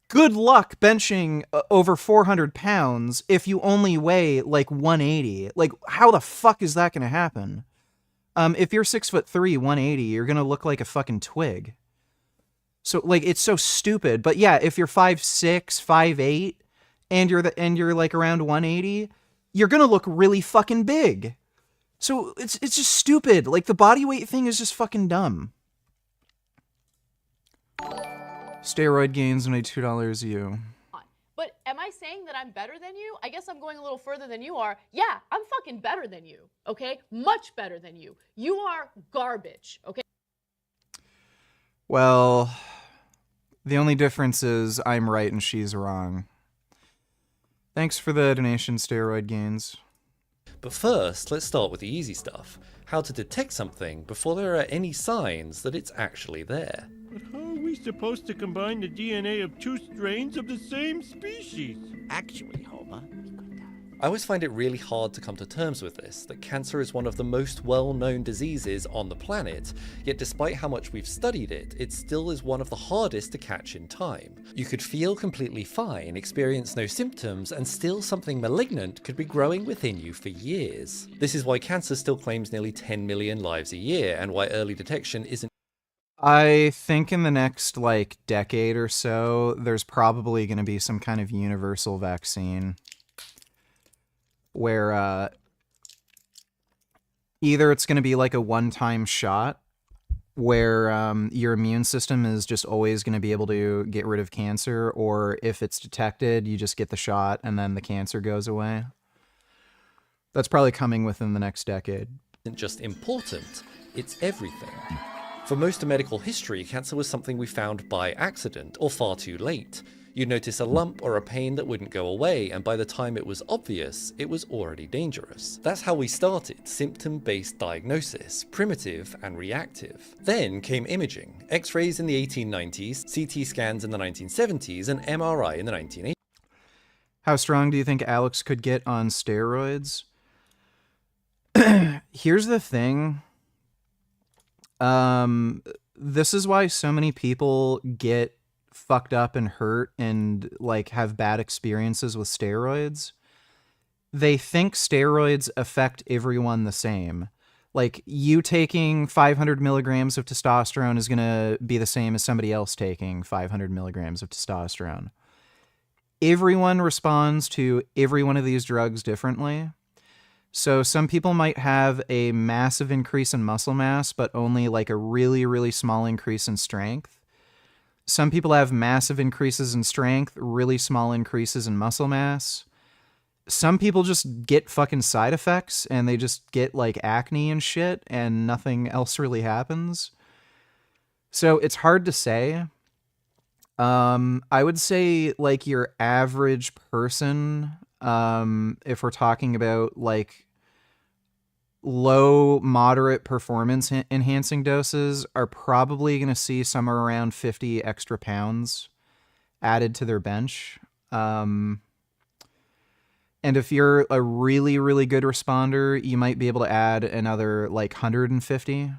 good luck benching over 400 pounds if you only weigh like 180. Like, how the fuck is that gonna happen? If you're 6'3", 180, you're gonna look like a fucking twig. So like, it's so stupid. But yeah, if you're 5'6", 5'8", and you're like around 180, you're gonna look really fucking big. So it's just stupid. Like, the body weight thing is just fucking dumb. Steroid gains only $2 a you. But am I saying that I'm better than you? I guess I'm going a little further than you are. Yeah, I'm fucking better than you, okay? Much better than you. You are garbage, okay? Well, the only difference is I'm right and she's wrong. Thanks for the donation, Steroid Gains. But first, let's start with the easy stuff. How to detect something before there are any signs that it's actually there. But how are we supposed to combine the DNA of two strains of the same species? Actually, Homer, I always find it really hard to come to terms with this, that cancer is one of the most well-known diseases on the planet, yet despite how much we've studied it, it still is one of the hardest to catch in time. You could feel completely fine, experience no symptoms, and still something malignant could be growing within you for years. This is why cancer still claims nearly 10 million lives a year, and why early detection isn't. I think in the next, like, decade or so, there's probably going to be some kind of universal vaccine where either it's going to be like a one-time shot where your immune system is just always going to be able to get rid of cancer, or if it's detected, you just get the shot and then the cancer goes away. That's probably coming within the next decade. Isn't just important, it's everything. For most of medical history, cancer was something we found by accident or far too late. You'd notice a lump or a pain that wouldn't go away, and by the time it was obvious, it was already dangerous. That's how we started symptom-based diagnosis, primitive and reactive. Then came imaging, X-rays in the 1890s, CT scans in the 1970s, and MRI in the 1980s. How strong do you think Alex could get on steroids? Here's the thing. This is why so many people get fucked up and hurt and like have bad experiences with steroids. They think steroids affect everyone the same. Like, you taking 500 milligrams of testosterone is going to be the same as somebody else taking 500 milligrams of testosterone. Everyone responds to every one of these drugs differently. So some people might have a massive increase in muscle mass, but only like a really, really small increase in strength. Some people have massive increases in strength, really small increases in muscle mass. Some people just get fucking side effects and they just get like acne and shit and nothing else really happens. So it's hard to say. I would say like your average person, if we're talking about like low, moderate performance enhancing doses, are probably going to see somewhere around 50 extra pounds added to their bench. And if you're a really, really good responder, you might be able to add another like 150.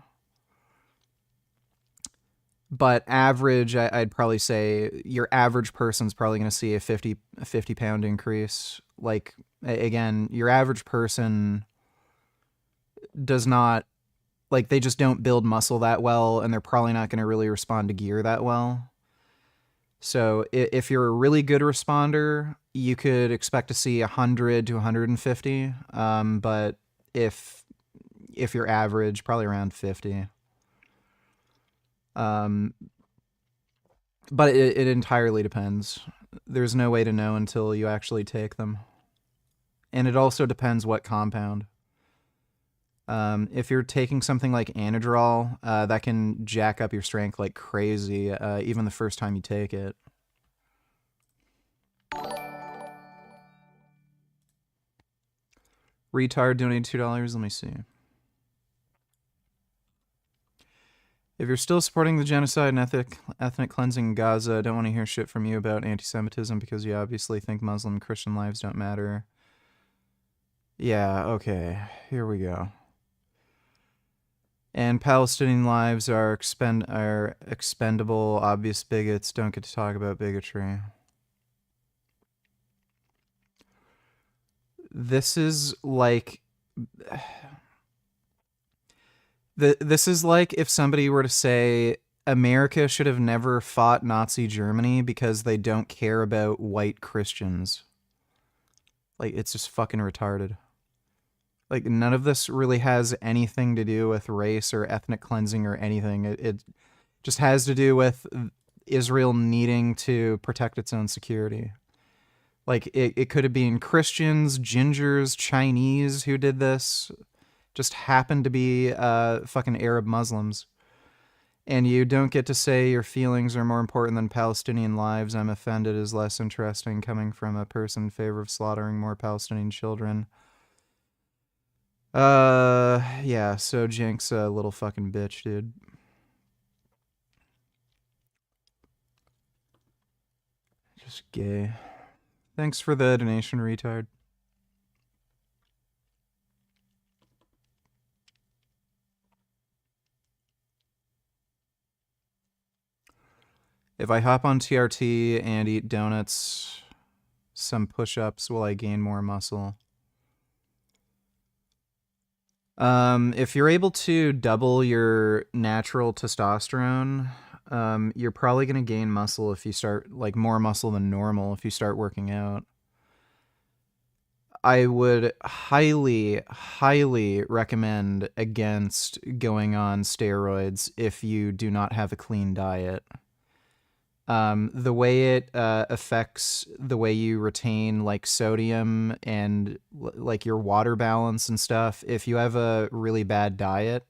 But average, I'd probably say your average person's probably going to see a 50 pound increase. Like, again, your average person does not Like, they just don't build muscle that well, and they're probably not going to really respond to gear that well. So if you're a really good responder, you could expect to see 100 to 150. But if you're average, probably around 50. But it entirely depends. There's no way to know until you actually take them. And it also depends what compound. If you're taking something like Anadrol, that can jack up your strength like crazy, even the first time you take it. Retard donated $2. Let me see. If you're still supporting the genocide and ethnic cleansing in Gaza, I don't want to hear shit from you about anti-Semitism because you obviously think Muslim and Christian lives don't matter. Yeah, okay. Here we go. And Palestinian lives are expendable. Obvious bigots don't get to talk about bigotry. This is like... This is like if somebody were to say America should have never fought Nazi Germany because they don't care about white Christians. Like, it's just fucking retarded. Like, none of this really has anything to do with race or ethnic cleansing or anything. It just has to do with Israel needing to protect its own security. Like, it could have been Christians, gingers, Chinese who did this. Just happened to be fucking Arab Muslims. And you don't get to say your feelings are more important than Palestinian lives. I'm offended is less interesting coming from a person in favor of slaughtering more Palestinian children. Yeah, so Jink's a little fucking bitch, dude. Just gay. Thanks for the donation, retard. If I hop on TRT and eat donuts, some push-ups, will I gain more muscle? If you're able to double your natural testosterone, you're probably going to gain muscle if you start, like, more muscle than normal if you start working out. I would highly, highly recommend against going on steroids if you do not have a clean diet. The way it affects the way you retain like sodium and like your water balance and stuff, if you have a really bad diet,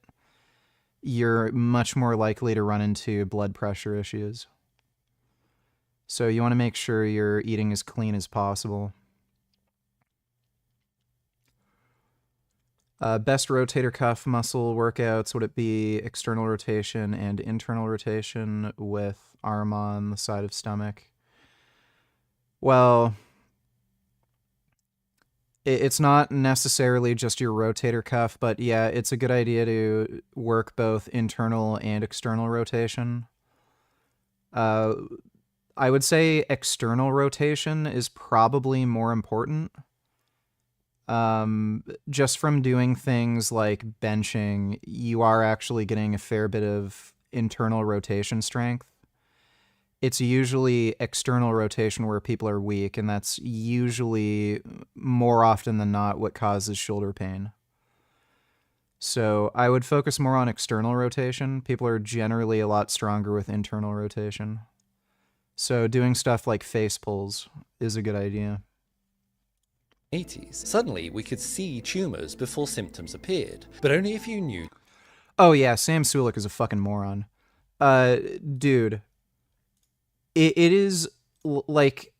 you're much more likely to run into blood pressure issues. So you want to make sure you're eating as clean as possible. Best rotator cuff muscle workouts, would it be external rotation and internal rotation with arm on the side of stomach? Well, it's not necessarily just your rotator cuff, but yeah, it's a good idea to work both internal and external rotation. I would say external rotation is probably more important. Just from doing things like benching, you are actually getting a fair bit of internal rotation strength. It's usually external rotation where people are weak, and that's usually more often than not what causes shoulder pain. So I would focus more on external rotation. People are generally a lot stronger with internal rotation. So doing stuff like face pulls is a good idea. 80s. Suddenly, we could see tumours before symptoms appeared, but only if you knew. Oh yeah, Sam Sulik is a fucking moron. Dude, it is like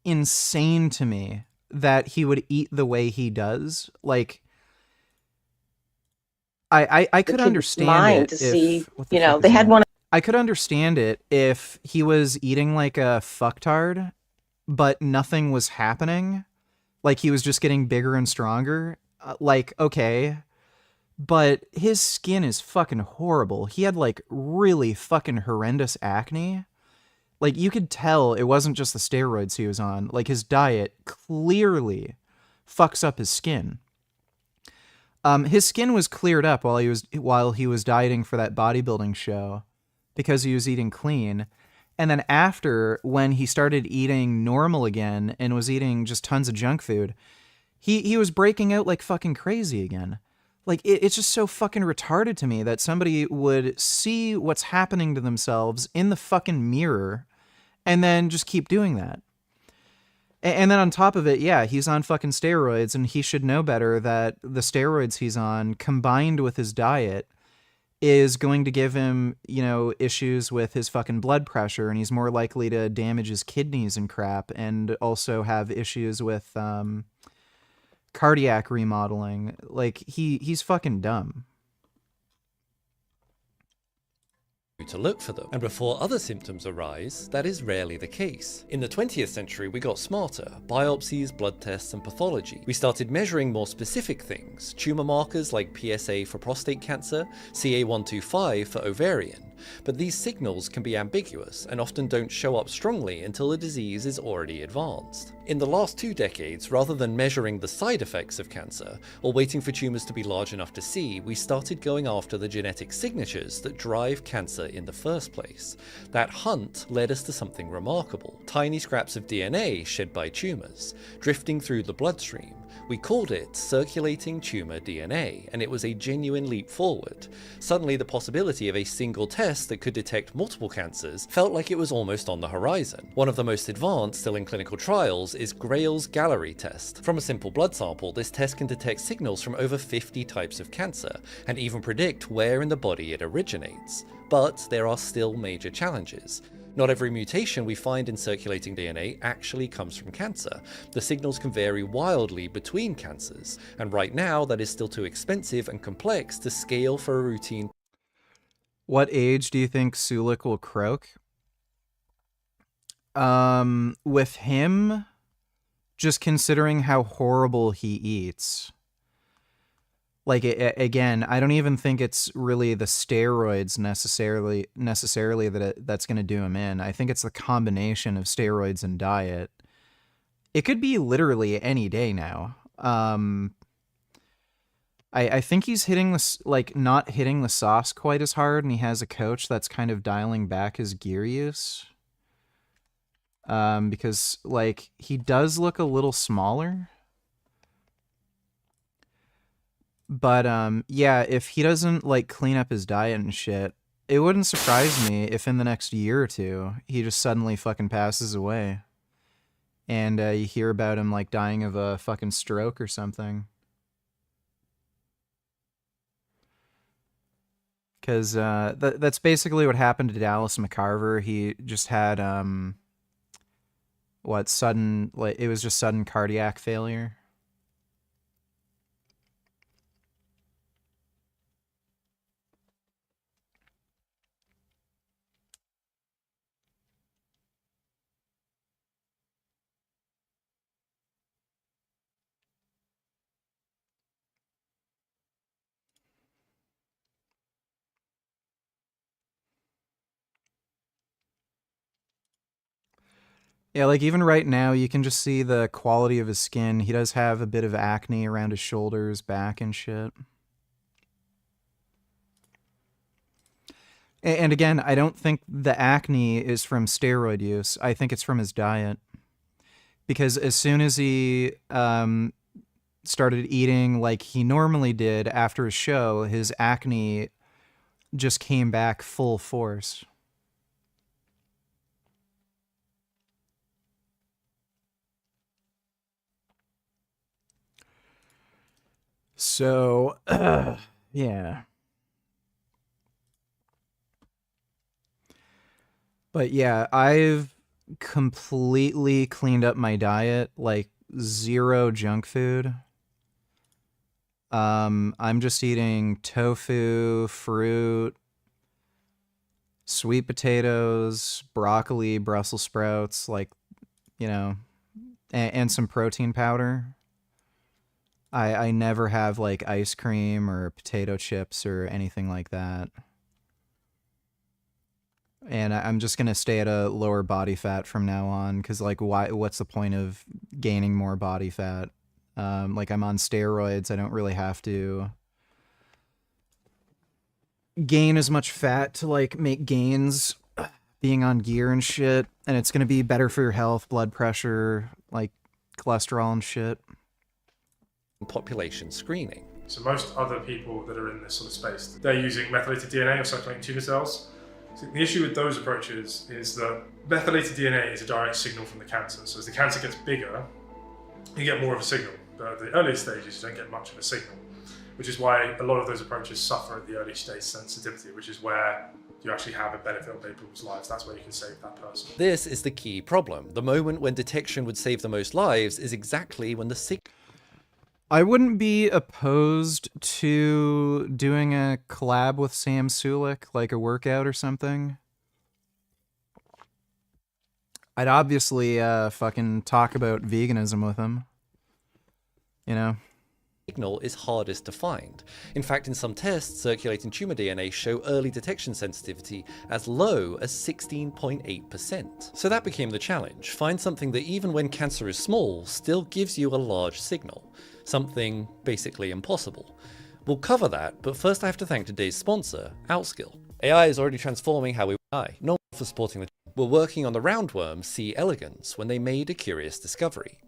insane to me that he would eat the way he does. Like, I could understand it to if, see, what the you know, fuck they is had that? one. I could understand it if he was eating like a fucktard, but nothing was happening. Like, he was just getting bigger and stronger. Like, okay. But his skin is fucking horrible. He had, like, really fucking horrendous acne. Like, you could tell it wasn't just the steroids he was on. Like, his diet clearly fucks up his skin. His skin was cleared up while he was dieting for that bodybuilding show because he was eating clean. And then after, when he started eating normal again and was eating just tons of junk food, he was breaking out like fucking crazy again. Like, it's just so fucking retarded to me that somebody would see what's happening to themselves in the fucking mirror and then just keep doing that. And then on top of it, yeah, he's on fucking steroids, and he should know better that the steroids he's on, combined with his diet, is going to give him, you know, issues with his fucking blood pressure, and he's more likely to damage his kidneys and crap, and also have issues with cardiac remodeling. Like, he's fucking dumb. To look for them, and before other symptoms arise, that is rarely the case. In the 20th century, we got smarter. Biopsies, blood tests, and pathology. We started measuring more specific things, tumor markers like PSA for prostate cancer, CA125 for ovarian. But these signals can be ambiguous and often don't show up strongly until the disease is already advanced. In the last 2 decades, rather than measuring the side effects of cancer, or waiting for tumors to be large enough to see, we started going after the genetic signatures that drive cancer in the first place. That hunt led us to something remarkable. Tiny scraps of DNA shed by tumors, drifting through the bloodstream. We called it circulating tumor DNA, and it was a genuine leap forward. Suddenly, the possibility of a single test that could detect multiple cancers felt like it was almost on the horizon. One of the most advanced, still in clinical trials, is Grail's Gallery test. From a simple blood sample, this test can detect signals from over 50 types of cancer, and even predict where in the body it originates. But there are still major challenges. Not every mutation we find in circulating DNA actually comes from cancer. The signals can vary wildly between cancers, and right now that is still too expensive and complex to scale for a routine. What age do you think Sulik will croak? With him, just considering how horrible he eats. Like, again, I don't even think it's really the steroids necessarily that's going to do him in. I think it's the combination of steroids and diet. It could be literally any day now. I think he's hitting this, like, not hitting the sauce quite as hard, and he has a coach that's kind of dialing back his gear use. Because, like, he does look a little smaller. But, yeah, if he doesn't, like, clean up his diet and shit, it wouldn't surprise me if in the next year or two, he just suddenly fucking passes away. And, you hear about him, like, dying of a fucking stroke or something. Because, that's basically what happened to Dallas McCarver. He just had, it was just sudden cardiac failure. Yeah, like even right now, you can just see the quality of his skin. He does have a bit of acne around his shoulders, back, and shit. And again, I don't think the acne is from steroid use. I think it's from his diet. Because as soon as he started eating like he normally did after his show, his acne just came back full force. So, yeah. But yeah, I've completely cleaned up my diet, like 0 junk food. I'm just eating tofu, fruit, sweet potatoes, broccoli, Brussels sprouts, like, you know, and some protein powder. I never have like ice cream or potato chips or anything like that. And I'm just going to stay at a lower body fat from now on, because like what's the point of gaining more body fat Like I'm on steroids. I don't really have to gain as much fat to like make gains being on gear and shit. And it's going to be better for your health, blood pressure, like cholesterol and shit. Population screening. So most other people that are in this sort of space, they're using methylated DNA or circulating tumor cells. So the issue with those approaches is that methylated DNA is a direct signal from the cancer. So as the cancer gets bigger, you get more of a signal. But at the earlier stages, you don't get much of a signal, which is why a lot of those approaches suffer at the early stage sensitivity, which is where you actually have a benefit on people's lives. That's where you can save that person. This is the key problem. The moment when detection would save the most lives is exactly when the signal. I wouldn't be opposed to doing a collab with Sam Sulek, like a workout or something. I'd obviously fucking talk about veganism with him. You know? Signal is hardest to find. In fact, in some tests, circulating tumor DNA show early detection sensitivity as low as 16.8%. So that became the challenge. Find something that even when cancer is small, still gives you a large signal. Something basically impossible. We'll cover that, but first I have to thank today's sponsor, Outskill. AI is already transforming how we die, not for supporting the were working on the roundworm C. elegans when they made a curious discovery.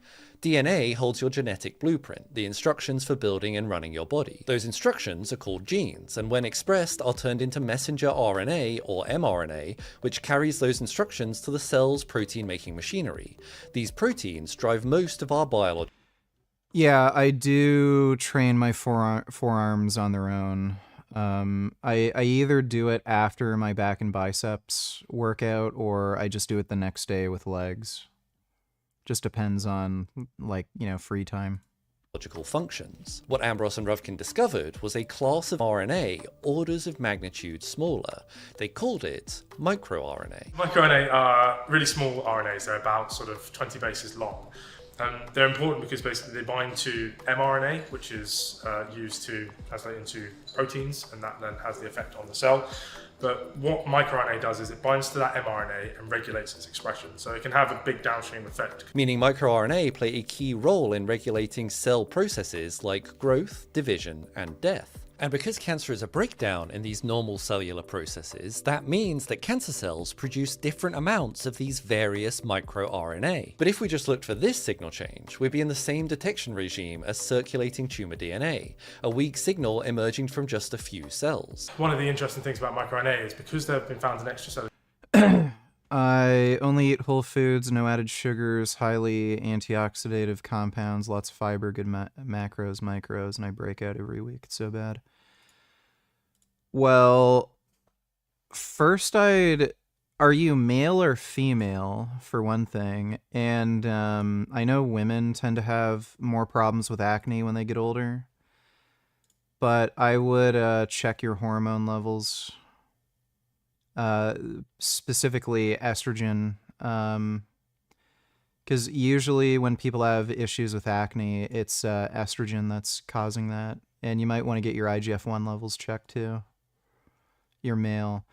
DNA holds your genetic blueprint, the instructions for building and running your body. Those instructions are called genes, and when expressed are turned into messenger RNA or mRNA, which carries those instructions to the cell's protein-making machinery. These proteins drive most of our biology. Yeah, I do train my forearms on their own. I either do it after my back and biceps workout, or I just do it the next day with legs. Just depends on, like, you know, free time. Biological functions. What Ambrose and Ruvkin discovered was a class of RNA orders of magnitude smaller. They called it microRNA. MicroRNA are really small RNAs. They're about sort of 20 bases long. They're important because basically they bind to mRNA, which is used to translate into proteins, and that then has the effect on the cell. But what microRNA does is it binds to that mRNA and regulates its expression. So it can have a big downstream effect. Meaning microRNA play a key role in regulating cell processes like growth, division, and death. And because cancer is a breakdown in these normal cellular processes, that means that cancer cells produce different amounts of these various microRNA. But if we just looked for this signal change, we'd be in the same detection regime as circulating tumor DNA, a weak signal emerging from just a few cells. One of the interesting things about microRNA is because they've been found in extracellular. I only eat whole foods, no added sugars, highly antioxidative compounds, lots of fiber, good macros, micros, and I break out every week. It's so bad. Well, first are you male or female, for one thing? And I know women tend to have more problems with acne when they get older. But I would check your hormone levels. Specifically estrogen, because usually when people have issues with acne, it's estrogen that's causing that, and you might want to get your IGF-1 levels checked too. You're male.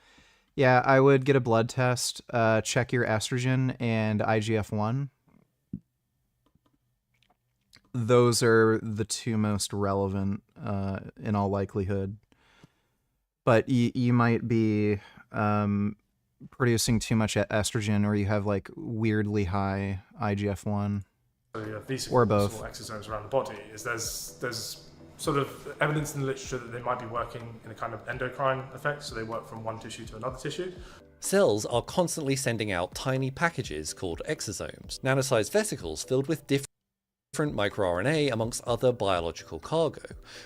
Yeah, I would get a blood test, check your estrogen and IGF-1. Those are the two most relevant in all likelihood. But you might be producing too much estrogen, or you have like weirdly high IGF-1, or both. Small exosomes around the body. Is there's sort of evidence in the literature that they might be working in a kind of endocrine effect, so they work from one tissue to another tissue. Cells are constantly sending out tiny packages called exosomes, nano-sized vesicles filled with different microRNA amongst other biological cargo.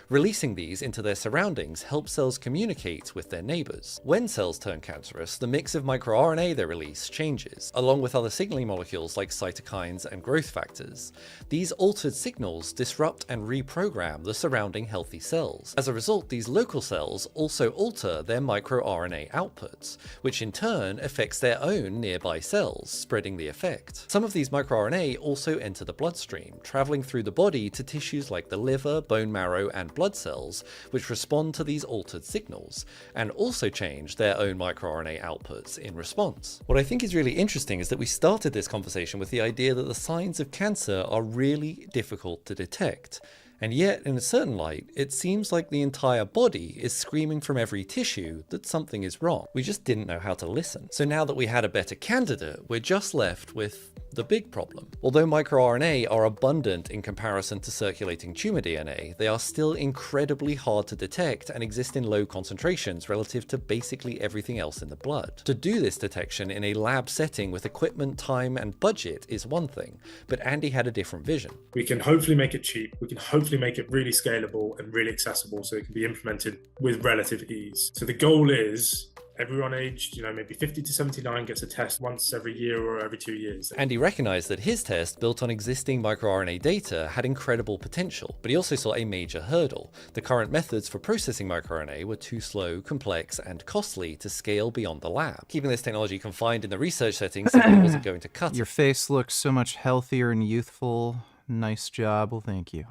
Releasing these into their surroundings helps cells communicate with their neighbors. When cells turn cancerous, the mix of microRNA they release changes, along with other signaling molecules like cytokines and growth factors. These altered signals disrupt and reprogram the surrounding healthy cells. As a result, these local cells also alter their microRNA outputs, which in turn affects their own nearby cells, spreading the effect. Some of these microRNA also enter the bloodstream, traveling traveling through the body to tissues like the liver, bone marrow, and blood cells, which respond to these altered signals, and also change their own microRNA outputs in response. What I think is really interesting is that we started this conversation with the idea that the signs of cancer are really difficult to detect. And yet, in a certain light, it seems like the entire body is screaming from every tissue that something is wrong. We just didn't know how to listen. So now that we had a better candidate, we're just left with the big problem. Although microRNA are abundant in comparison to circulating tumor DNA, they are still incredibly hard to detect and exist in low concentrations relative to basically everything else in the blood. To do this detection in a lab setting with equipment, time, and budget is one thing, but Andy had a different vision. We can hopefully make it cheap. We can hopefully make it really scalable and really accessible so it can be implemented with relative ease. So the goal is everyone aged, maybe 50 to 79 gets a test once every year or every 2 years. Andy recognized that his test, built on existing microRNA data, had incredible potential, but he also saw a major hurdle. The current methods for processing microRNA were too slow, complex, and costly to scale beyond the lab. Keeping this technology confined in the research setting simply wasn't going to cut it. Your face looks so much healthier and youthful. Nice job. Well, thank you.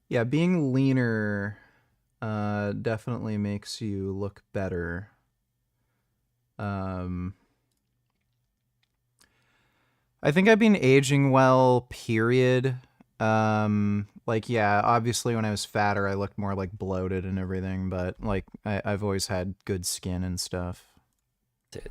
Yeah, being leaner definitely makes you look better. I think I've been aging well, period. Like, yeah, obviously when I was fatter, I looked more like bloated and everything, but like I've always had good skin and stuff.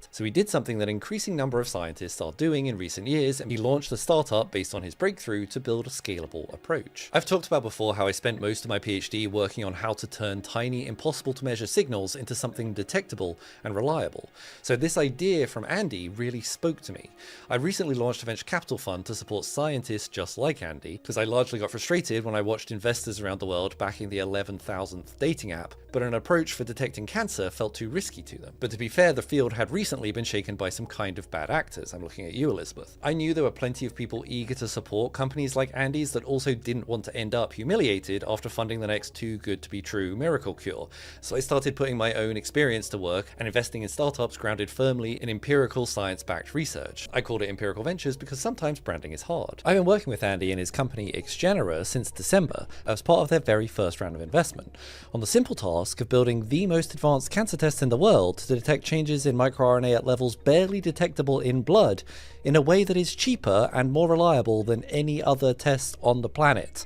So he did something that an increasing number of scientists are doing in recent years, and he launched a startup based on his breakthrough to build a scalable approach. I've talked about before how I spent most of my PhD working on how to turn tiny, impossible to measure signals into something detectable and reliable. So this idea from Andy really spoke to me. I recently launched a venture capital fund to support scientists just like Andy, because I largely got frustrated when I watched investors around the world backing the 11,000th dating app, but an approach for detecting cancer felt too risky to them. But to be fair, the field had recently been shaken by some kind of bad actors. I'm looking at you, Elizabeth. I knew there were plenty of people eager to support companies like Andy's that also didn't want to end up humiliated after funding the next too good to be true miracle cure. So I started putting my own experience to work and investing in startups grounded firmly in empirical science-backed research. I called it empirical ventures because sometimes branding is hard. I've been working with Andy and his company XGenera since December as part of their very first round of investment, on the simple task of building the most advanced cancer test in the world to detect changes in microRNA at levels barely detectable in blood in a way that is cheaper and more reliable than any other test on the planet.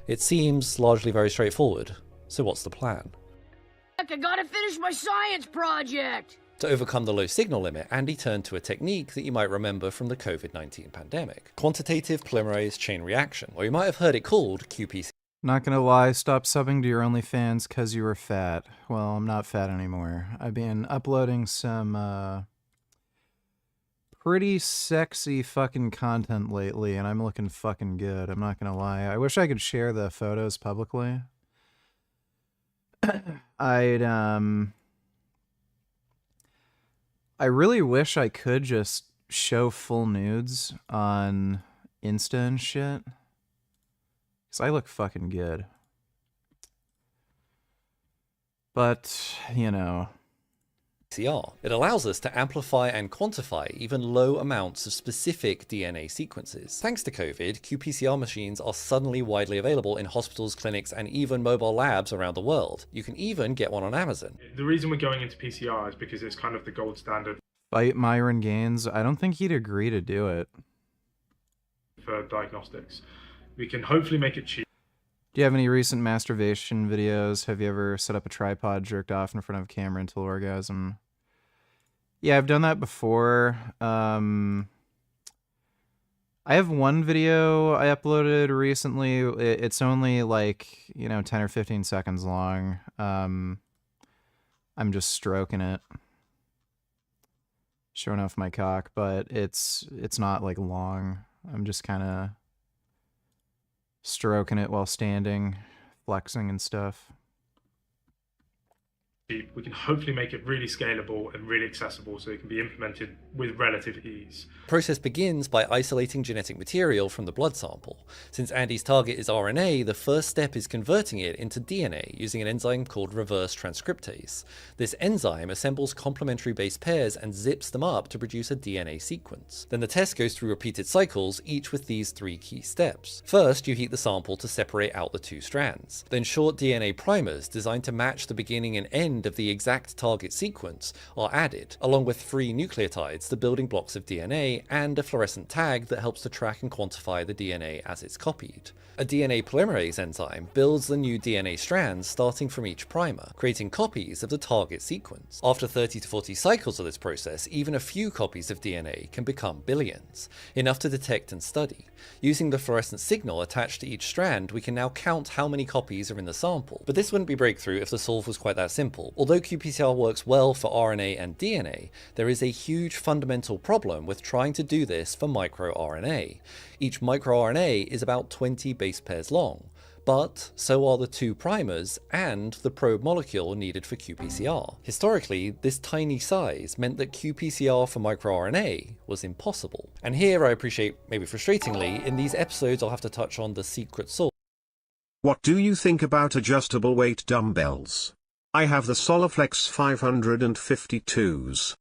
It seems largely very straightforward. So what's the plan? I gotta finish my science project! To overcome the low signal limit, Andy turned to a technique that you might remember from the COVID-19 pandemic: quantitative polymerase chain reaction, or you might have heard it called QPC. Not gonna lie, stop subbing to your OnlyFans cause you were fat. Well, I'm not fat anymore. I've been uploading some, pretty sexy fucking content lately, and I'm looking fucking good. I'm not gonna lie. I wish I could share the photos publicly. I really wish I could just show full nudes on Insta and shit. Because I look fucking good. But, you know. It allows us to amplify and quantify even low amounts of specific DNA sequences. Thanks to COVID, qPCR machines are suddenly widely available in hospitals, clinics, and even mobile labs around the world. You can even get one on Amazon. The reason we're going into PCR is because it's kind of the gold standard Fight Myron Gaines. I don't think he'd agree to do it. for diagnostics. We can hopefully make it cheap. Do you have any recent masturbation videos? Have you ever set up a tripod, jerked off in front of a camera until orgasm? Yeah, I've done that before. I have one video I uploaded recently. It's only like, 10 or 15 seconds long. I'm just stroking it. Showing off my cock, but it's not like long. I'm just kind of stroking it while standing, flexing and stuff. we can hopefully make it really scalable and really accessible so it can be implemented with relative ease. The process begins by isolating genetic material from the blood sample. Since Andy's target is RNA, the first step is converting it into DNA using an enzyme called reverse transcriptase. This enzyme assembles complementary base pairs and zips them up to produce a DNA sequence. Then the test goes through repeated cycles, each with these 3 key steps. First, you heat the sample to separate out the 2 strands. Then short DNA primers designed to match the beginning and end of the exact target sequence are added, along with free nucleotides, the building blocks of DNA, and a fluorescent tag that helps to track and quantify the DNA as it's copied. A DNA polymerase enzyme builds the new DNA strands starting from each primer, creating copies of the target sequence. After 30 to 40 cycles of this process, even a few copies of DNA can become billions, enough to detect and study. Using the fluorescent signal attached to each strand, we can now count how many copies are in the sample. But this wouldn't be breakthrough if the solve was quite that simple. Although qPCR works well for RNA and DNA, there is a huge fundamental problem with trying to do this for microRNA. Each microRNA is about 20 base pairs long, but so are the 2 primers and the probe molecule needed for qPCR. Historically, this tiny size meant that qPCR for microRNA was impossible. And here I appreciate, maybe frustratingly, in these episodes I'll have to touch on the secret sauce. What do you think about adjustable weight dumbbells? I have the Soliflex 552s.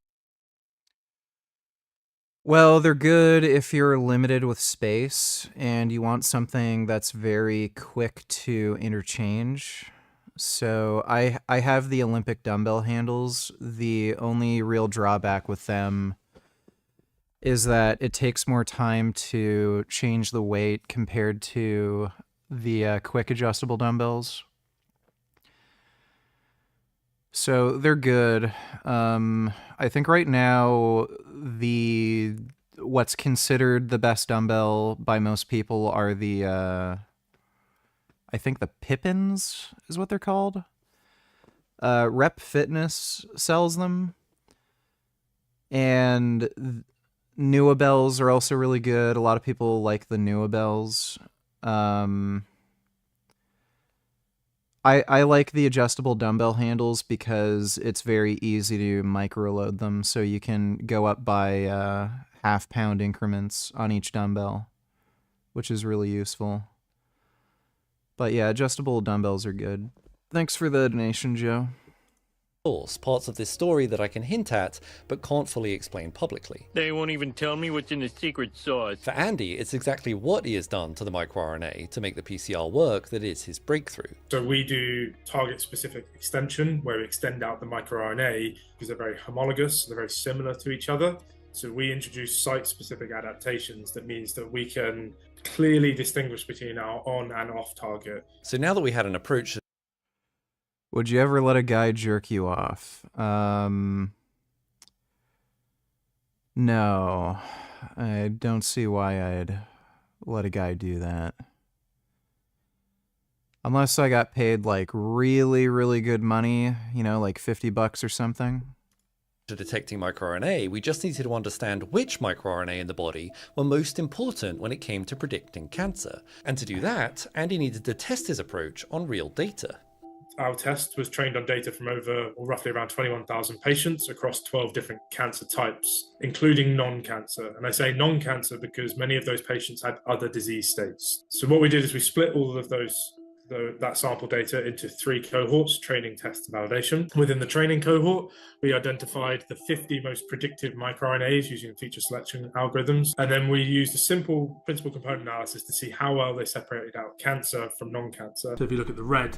Well, they're good if you're limited with space and you want something that's very quick to interchange. So I have the Olympic dumbbell handles. The only real drawback with them is that it takes more time to change the weight compared to the quick adjustable dumbbells. So they're good. I think right now what's considered the best dumbbell by most people are the I think the Pippins is what they're called. Rep Fitness sells them. And Nuabells are also really good. A lot of people like the Nuabells. I like the adjustable dumbbell handles because it's very easy to microload them, so you can go up by half-pound increments on each dumbbell, which is really useful. But yeah, adjustable dumbbells are good. Thanks for the donation, Joe. Parts of this story that I can hint at, but can't fully explain publicly. They won't even tell me what's in the secret sauce. For Andy, it's exactly what he has done to the microRNA to make the PCR work that is his breakthrough. So we do target-specific extension, where we extend out the microRNA because they're very homologous, they're very similar to each other. So we introduce site-specific adaptations that means that we can clearly distinguish between our on and off target. So now that we had an approach... Would you ever let a guy jerk you off? No. I don't see why I'd let a guy do that. Unless I got paid like really, really good money, you know, like $50 or something. To detecting microRNA, we just needed to understand which microRNA in the body were most important when it came to predicting cancer. And to do that, Andy needed to test his approach on real data. Our test was trained on data from roughly around 21,000 patients across 12 different cancer types, including non-cancer. And I say non-cancer because many of those patients had other disease states. So what we did is we split all of that sample data into 3 cohorts: training, test, and validation. Within the training cohort, we identified the 50 most predictive microRNAs using feature selection algorithms. And then we used a simple principal component analysis to see how well they separated out cancer from non-cancer. So if you look at the red,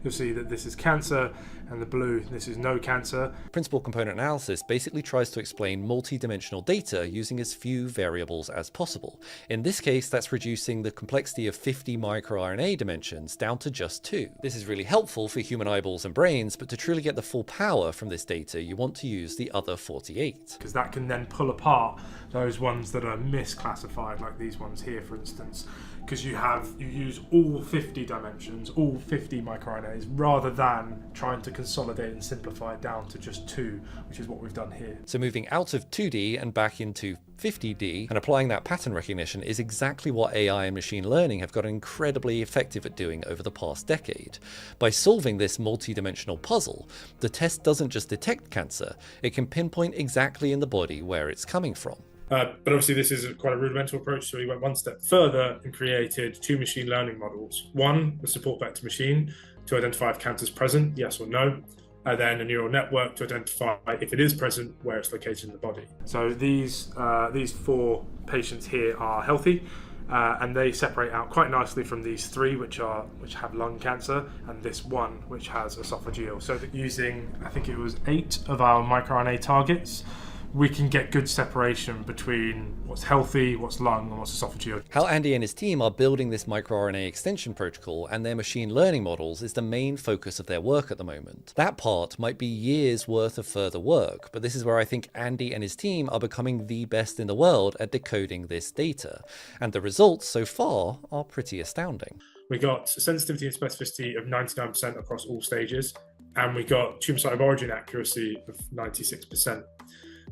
you'll see that this is cancer, and the blue, this is no cancer. Principal component analysis basically tries to explain multi-dimensional data using as few variables as possible. In this case, that's reducing the complexity of 50 microRNA dimensions down to just 2. This is really helpful for human eyeballs and brains, but to truly get the full power from this data, you want to use the other 48. Because that can then pull apart those ones that are misclassified, like these ones here, for instance. because you use all 50 dimensions, all 50 microRNAs, rather than trying to consolidate and simplify it down to just 2, which is what we've done here. So moving out of 2D and back into 50D and applying that pattern recognition is exactly what AI and machine learning have got incredibly effective at doing over the past decade. By solving this multi-dimensional puzzle, the test doesn't just detect cancer, it can pinpoint exactly in the body where it's coming from. But obviously this is quite a rudimental approach, so we went one step further and created 2 machine learning models. One, the support vector machine, to identify if cancer is present, yes or no, and then a neural network to identify if it is present, where it's located in the body. So these 4 patients here are healthy, and they separate out quite nicely from these 3 which have lung cancer, and this 1 which has esophageal. So that using, I think it was 8 of our microRNA targets, we can get good separation between what's healthy, what's lung, and what's esophageal. How Andy and his team are building this microRNA extension protocol and their machine learning models is the main focus of their work at the moment. That part might be years worth of further work, but this is where I think Andy and his team are becoming the best in the world at decoding this data. And the results so far are pretty astounding. We got sensitivity and specificity of 99% across all stages, and we got tumor site of origin accuracy of 96%.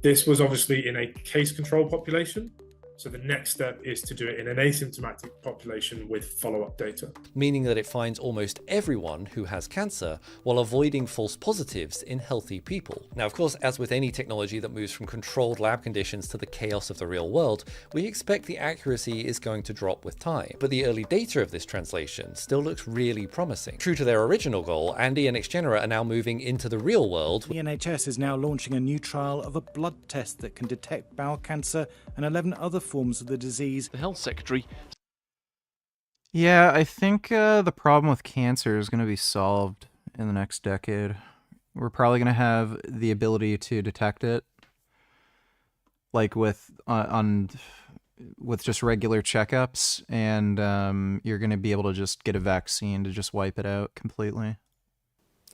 This was obviously in a case control population, so the next step is to do it in an asymptomatic population with follow-up data. Meaning that it finds almost everyone who has cancer while avoiding false positives in healthy people. Now, of course, as with any technology that moves from controlled lab conditions to the chaos of the real world, we expect the accuracy is going to drop with time. But the early data of this translation still looks really promising. True to their original goal, Andy and XGenera are now moving into the real world. The NHS is now launching a new trial of a blood test that can detect bowel cancer and 11 other forms of the disease. The Health Secretary. Yeah, I think the problem with cancer is going to be solved in the next decade. We're probably going to have the ability to detect it, like with just regular checkups, and you're going to be able to just get a vaccine to just wipe it out completely.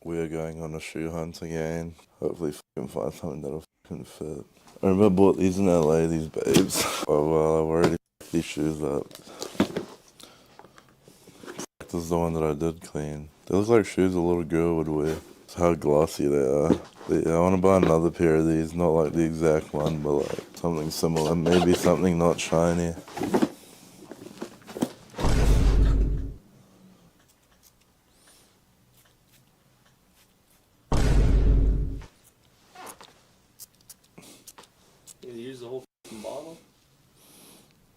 We are going on a shoe hunt again. Hopefully find something that'll fit. I remember I bought these in LA, these babes. Oh well, I've already these shoes up. This is the one that I did clean. They look like shoes a little girl would wear. It's how glossy they are. I want to buy another pair of these, not like the exact one, but like something similar. Maybe something not shiny.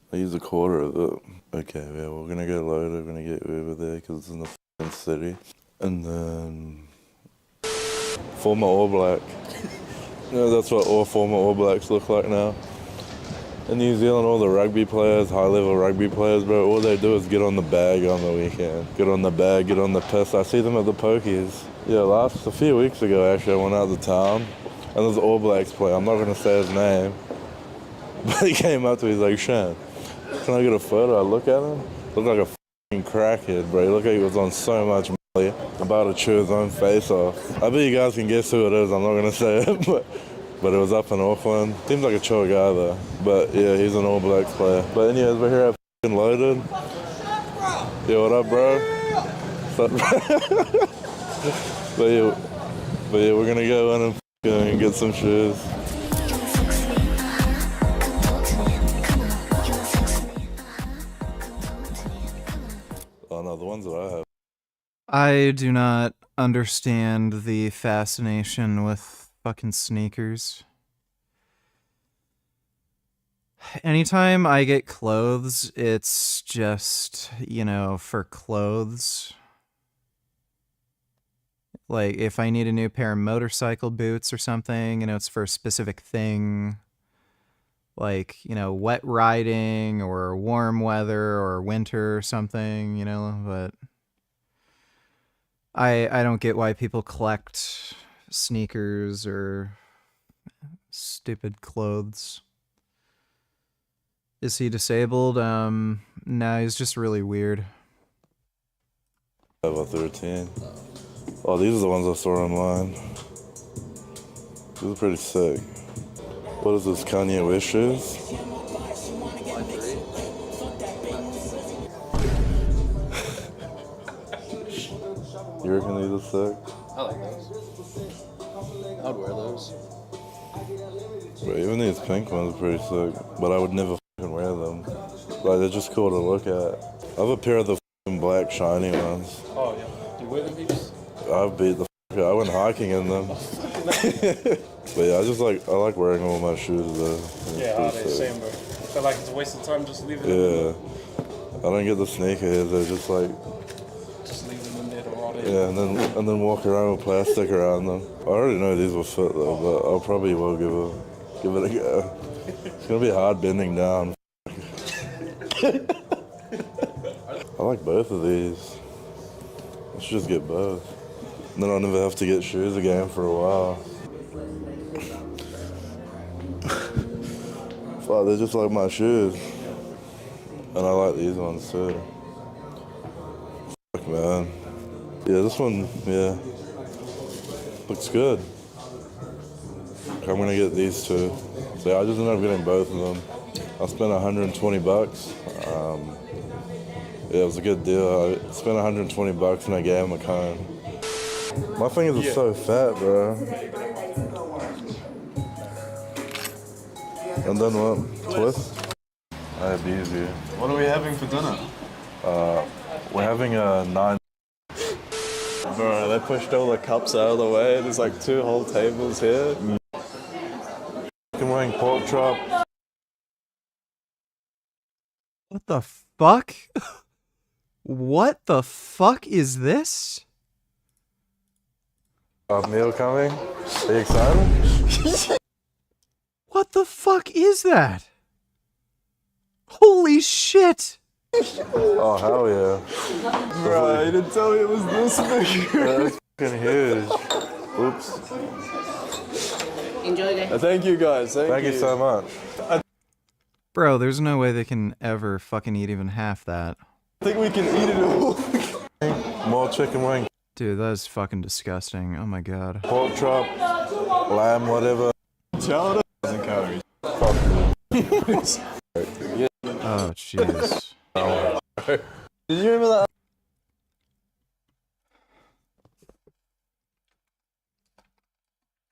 I use a quarter of it. Okay, yeah, we're gonna get loaded, we're gonna get over there because it's in the f***ing city. And then... former All Black. That's what all former All Blacks look like now. In New Zealand, all the rugby players, high-level rugby players, bro, all they do is get on the bag on the weekend. Get on the bag, get on the piss. I see them at the pokies. Yeah, a few weeks ago, actually, I went out to town, and there's an All Blacks player. I'm not gonna say his name, but he came up to me, he's like, Shan, can I get a photo? I look at him, looked like a f***ing crackhead, bro. He looked like he was on so much money, about to chew his own face off. I bet you guys can guess who it is, I'm not gonna say it, but it was up in Auckland. Seems like a chill guy though. But yeah, he's an All Blacks player. But anyways, we're here at f***ing Loaded. Yo, what up, bro? What's up, bro? but yeah, we're gonna go in and get some shoes. Oh no, the ones that I have. I do not understand the fascination with fucking sneakers. Anytime I get clothes, it's just, for clothes. Like, if I need a new pair of motorcycle boots or something, it's for a specific thing. Like, wet riding or warm weather or winter or something, but I don't get why people collect sneakers or stupid clothes. Is he disabled? No, he's just really weird. I have a 13. Oh, these are the ones I saw online. These are pretty sick. What is this, Kanye West shoes? You reckon these are sick? I like those. I'd wear those. But even these pink ones are pretty sick, but I would never fucking wear them. Like, they're just cool to look at. I have a pair of the fucking black shiny ones. Oh, yeah. Do you wear them heaps? I've beat the fuck out. I went hiking in them. But yeah, I like wearing all my shoes though. Yeah, they same, bro. I feel like it's a waste of time just leaving them. Yeah. I don't get the sneakerheads, they're just like... Just leave them in there to rot in. Yeah, and then walk around with plastic around them. I already know these will fit though, but I'll probably will give it a go. It's gonna be hard bending down. I like both of these. I should just get both. And then I'll never have to get shoes again for a while. Fuck, they're just like my shoes. And I like these ones too. Fuck, man. Yeah, this one, yeah. Looks good. I'm gonna get these two. So yeah, I just ended up getting both of them. I spent 120 bucks. Yeah, it was a good deal. I spent 120 bucks and I gave him a cone. My fingers are so fat, bro. And then what? Twist? I abuse you. What are we having for dinner? We're having a 9. Bro, they pushed all the cups out of the way. There's like 2 whole tables here. Chicken wing, pork chop. What the fuck? What the fuck is this? Meal coming. Are you excited? What the fuck is that? Holy shit! Oh, hell yeah. Bro, you didn't tell me it was this big. Yeah, it's fucking huge. Oops. Enjoy it. Thank you guys. Thank you so much. Bro, there's no way they can ever fucking eat even half that. I think we can eat it all. More chicken wing. Dude, that is fucking disgusting. Oh my god. Pork chop, lamb, whatever. Chow doesn't calories. Oh, jeez. Did you remember that?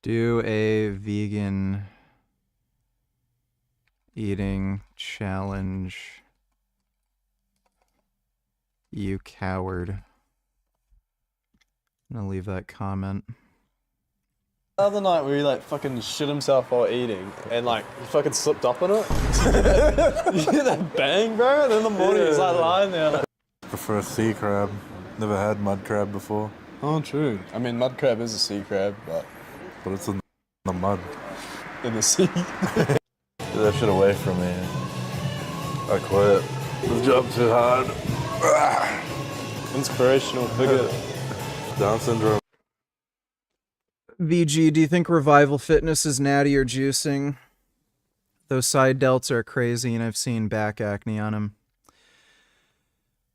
Do a vegan eating challenge. You coward. I'm gonna leave that comment. The other night where he like fucking shit himself while eating and like he fucking slipped up on it. You hear that bang, bro? And in the morning he's like lying there like... I prefer sea crab. Never had mud crab before. Oh, true. I mean, mud crab is a sea crab, but it's in the mud. In the sea. Get that shit away from me. I quit. The job too hard. Inspirational figure. Down syndrome. VG, do you think Revival Fitness is natty or juicing? Those side delts are crazy, and I've seen back acne on him.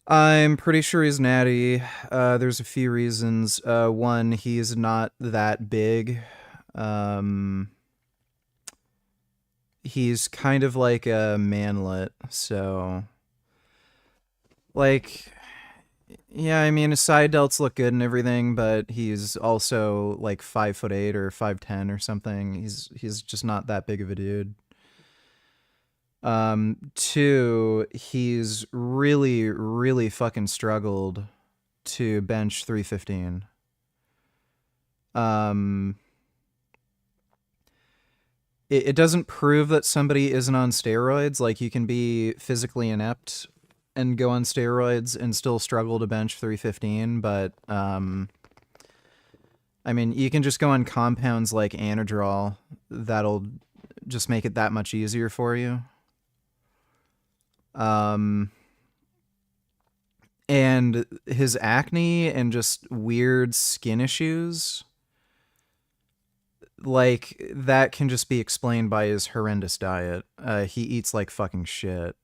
I'm pretty sure he's natty. There's a few reasons. One, he's not that big. He's kind of like a manlet, so... Like... Yeah, I mean, his side delts look good and everything, but he's also like 5'8" or 5'10" or something. He's just not that big of a dude. Two, he's really, really fucking struggled to bench 315. It doesn't prove that somebody isn't on steroids. Like, you can be physically inept and go on steroids and still struggle to bench 315, but I mean, you can just go on compounds like Anadrol. That'll just make it that much easier for you. And his acne and just weird skin issues, like, that can just be explained by his horrendous diet. He eats like fucking shit.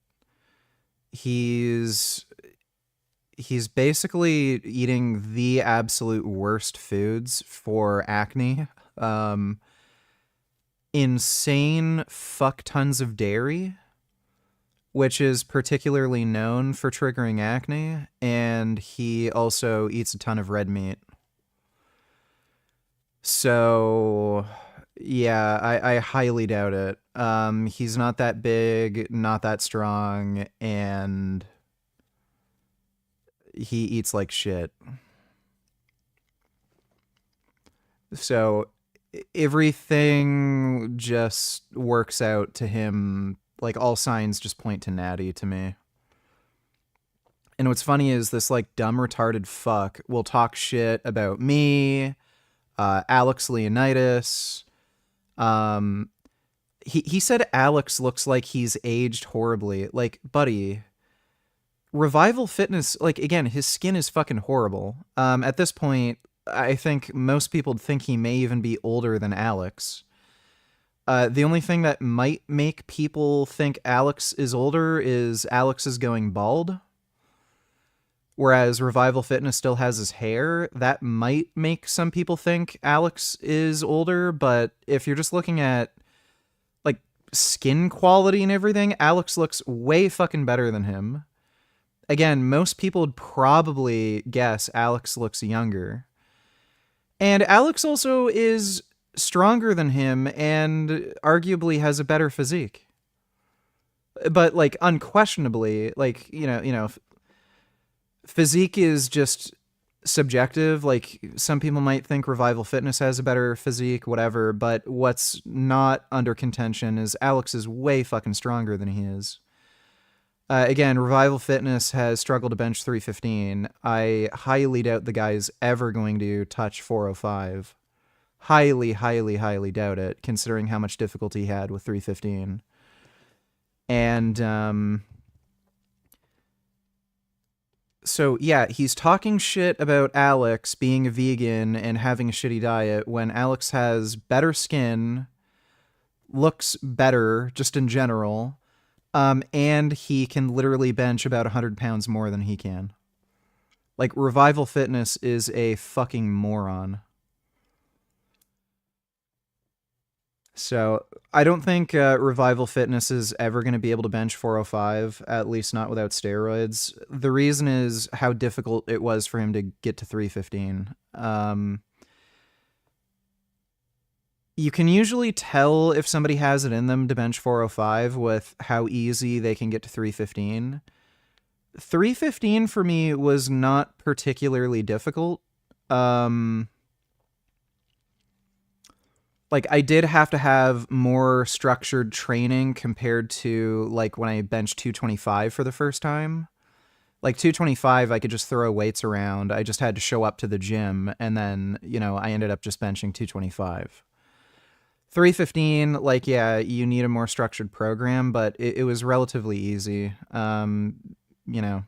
He's basically eating the absolute worst foods for acne. Insane fuck tons of dairy, which is particularly known for triggering acne, and he also eats a ton of red meat. So, yeah, I highly doubt it. He's not that big, not that strong, and he eats like shit. So everything just works out to him. Like, all signs just point to Natty to me. And what's funny is this, like, dumb retarded fuck will talk shit about me, Alex Leonidas. He said Alex looks like he's aged horribly. Like, buddy, Revival Fitness, like, again, his skin is fucking horrible. At this point, I think most people think he may even be older than Alex. The only thing that might make people think Alex is older is Alex is going bald. Whereas Revival Fitness still has his hair. That might make some people think Alex is older, but if you're just looking at, like, skin quality and everything, Alex looks way fucking better than him. Again, most people would probably guess Alex looks younger. And Alex also is stronger than him and arguably has a better physique. But, like, unquestionably, like, you know, physique is just subjective. Like, some people might think Revival Fitness has a better physique, whatever, but what's not under contention is Alex is way fucking stronger than he is. Again, Revival Fitness has struggled to bench 315. I highly doubt the guy's ever going to touch 405. Highly, highly, highly doubt it, considering how much difficulty he had with 315. And, so, yeah, he's talking shit about Alex being a vegan and having a shitty diet when Alex has better skin, looks better just in general, and he can literally bench about 100 pounds more than he can. Like, Revival Fitness is a fucking moron. So, I don't think Revival Fitness is ever going to be able to bench 405, at least not without steroids. The reason is how difficult it was for him to get to 315. You can usually tell if somebody has it in them to bench 405 with how easy they can get to 315. 315 for me was not particularly difficult. Like, I did have to have more structured training compared to, like, when I benched 225 for the first time. Like, 225, I could just throw weights around. I just had to show up to the gym, and then, you know, I ended up just benching 225. 315, like, yeah, you need a more structured program, but it was relatively easy. You know,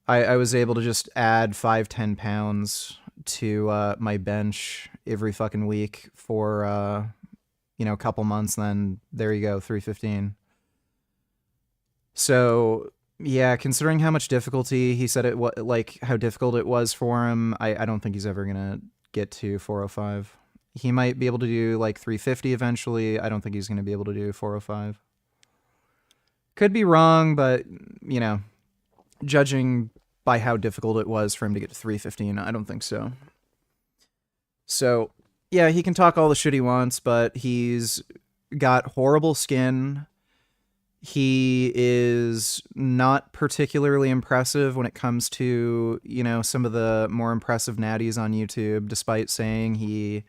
I was able to just add 5-10 pounds to my bench every fucking week for, you know, a couple months, then there you go, 315. So, yeah, considering how much difficulty he said like, how difficult it was for him, I don't think he's ever gonna get to 405. He might be able to do, like, 350 eventually. I don't think he's gonna be able to do 405. Could be wrong, but, you know, judging by how difficult it was for him to get to 315, I don't think so. So, yeah, he can talk all the shit he wants, but he's got horrible skin. He is not particularly impressive when it comes to, you know, some of the more impressive natties on YouTube, despite saying he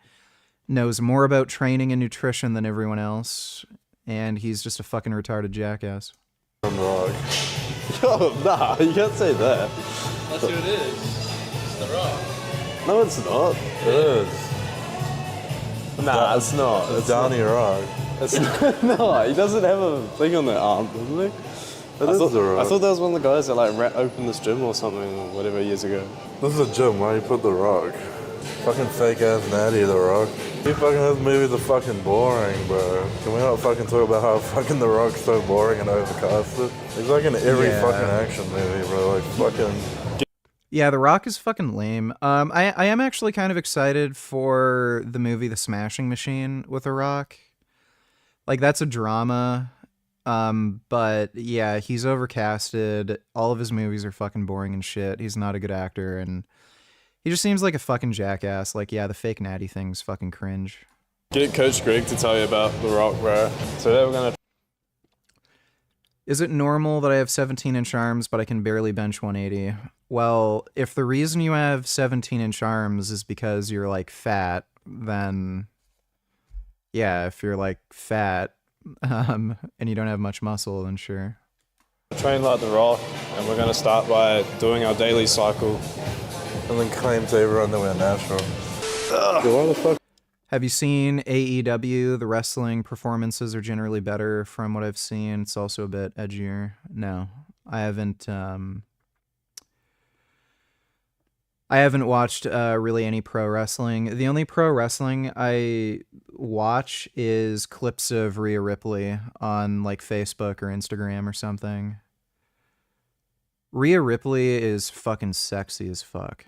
knows more about training and nutrition than everyone else. And he's just a fucking retarded jackass. I'm wrong. Yo, nah, you can't say that. That's who it is. It's The Rock. No, it's not. It is. Nah, it's not. It's Johnny Rock. It's not. No, he doesn't have a thing on their arm, doesn't he? It is The Rock. I thought that was one of the guys that, like, opened this gym or something, or whatever, years ago. This is a gym. Why you put The Rock? Fucking fake ass natty, The Rock. You fucking, those movies are fucking boring, bro. Can we not fucking talk about how fucking The Rock's so boring and overcasted? He's like in every fucking action movie, bro. Like, fucking... Yeah, The Rock is fucking lame. I am actually kind of excited for the movie The Smashing Machine with The Rock. Like, that's a drama. But yeah, he's overcasted. All of his movies are fucking boring and shit. He's not a good actor, and he just seems like a fucking jackass. Like, yeah, the fake natty thing's fucking cringe. Get Coach Greg to tell you about The Rock, bro. So they were gonna. Is it normal that I have 17-inch arms, but I can barely bench 180? Well, if the reason you have 17-inch arms is because you're, like, fat, then, yeah, if you're, like, fat, and you don't have much muscle, then sure. Train like The Rock, and we're gonna start by doing our daily cycle. And then claim to everyone that we're natural. Why the fuck? Have you seen AEW? The wrestling performances are generally better from what I've seen. It's also a bit edgier. No, I haven't. I haven't watched really any pro wrestling. The only pro wrestling I watch is clips of Rhea Ripley on like Facebook or Instagram or something. Rhea Ripley is fucking sexy as fuck.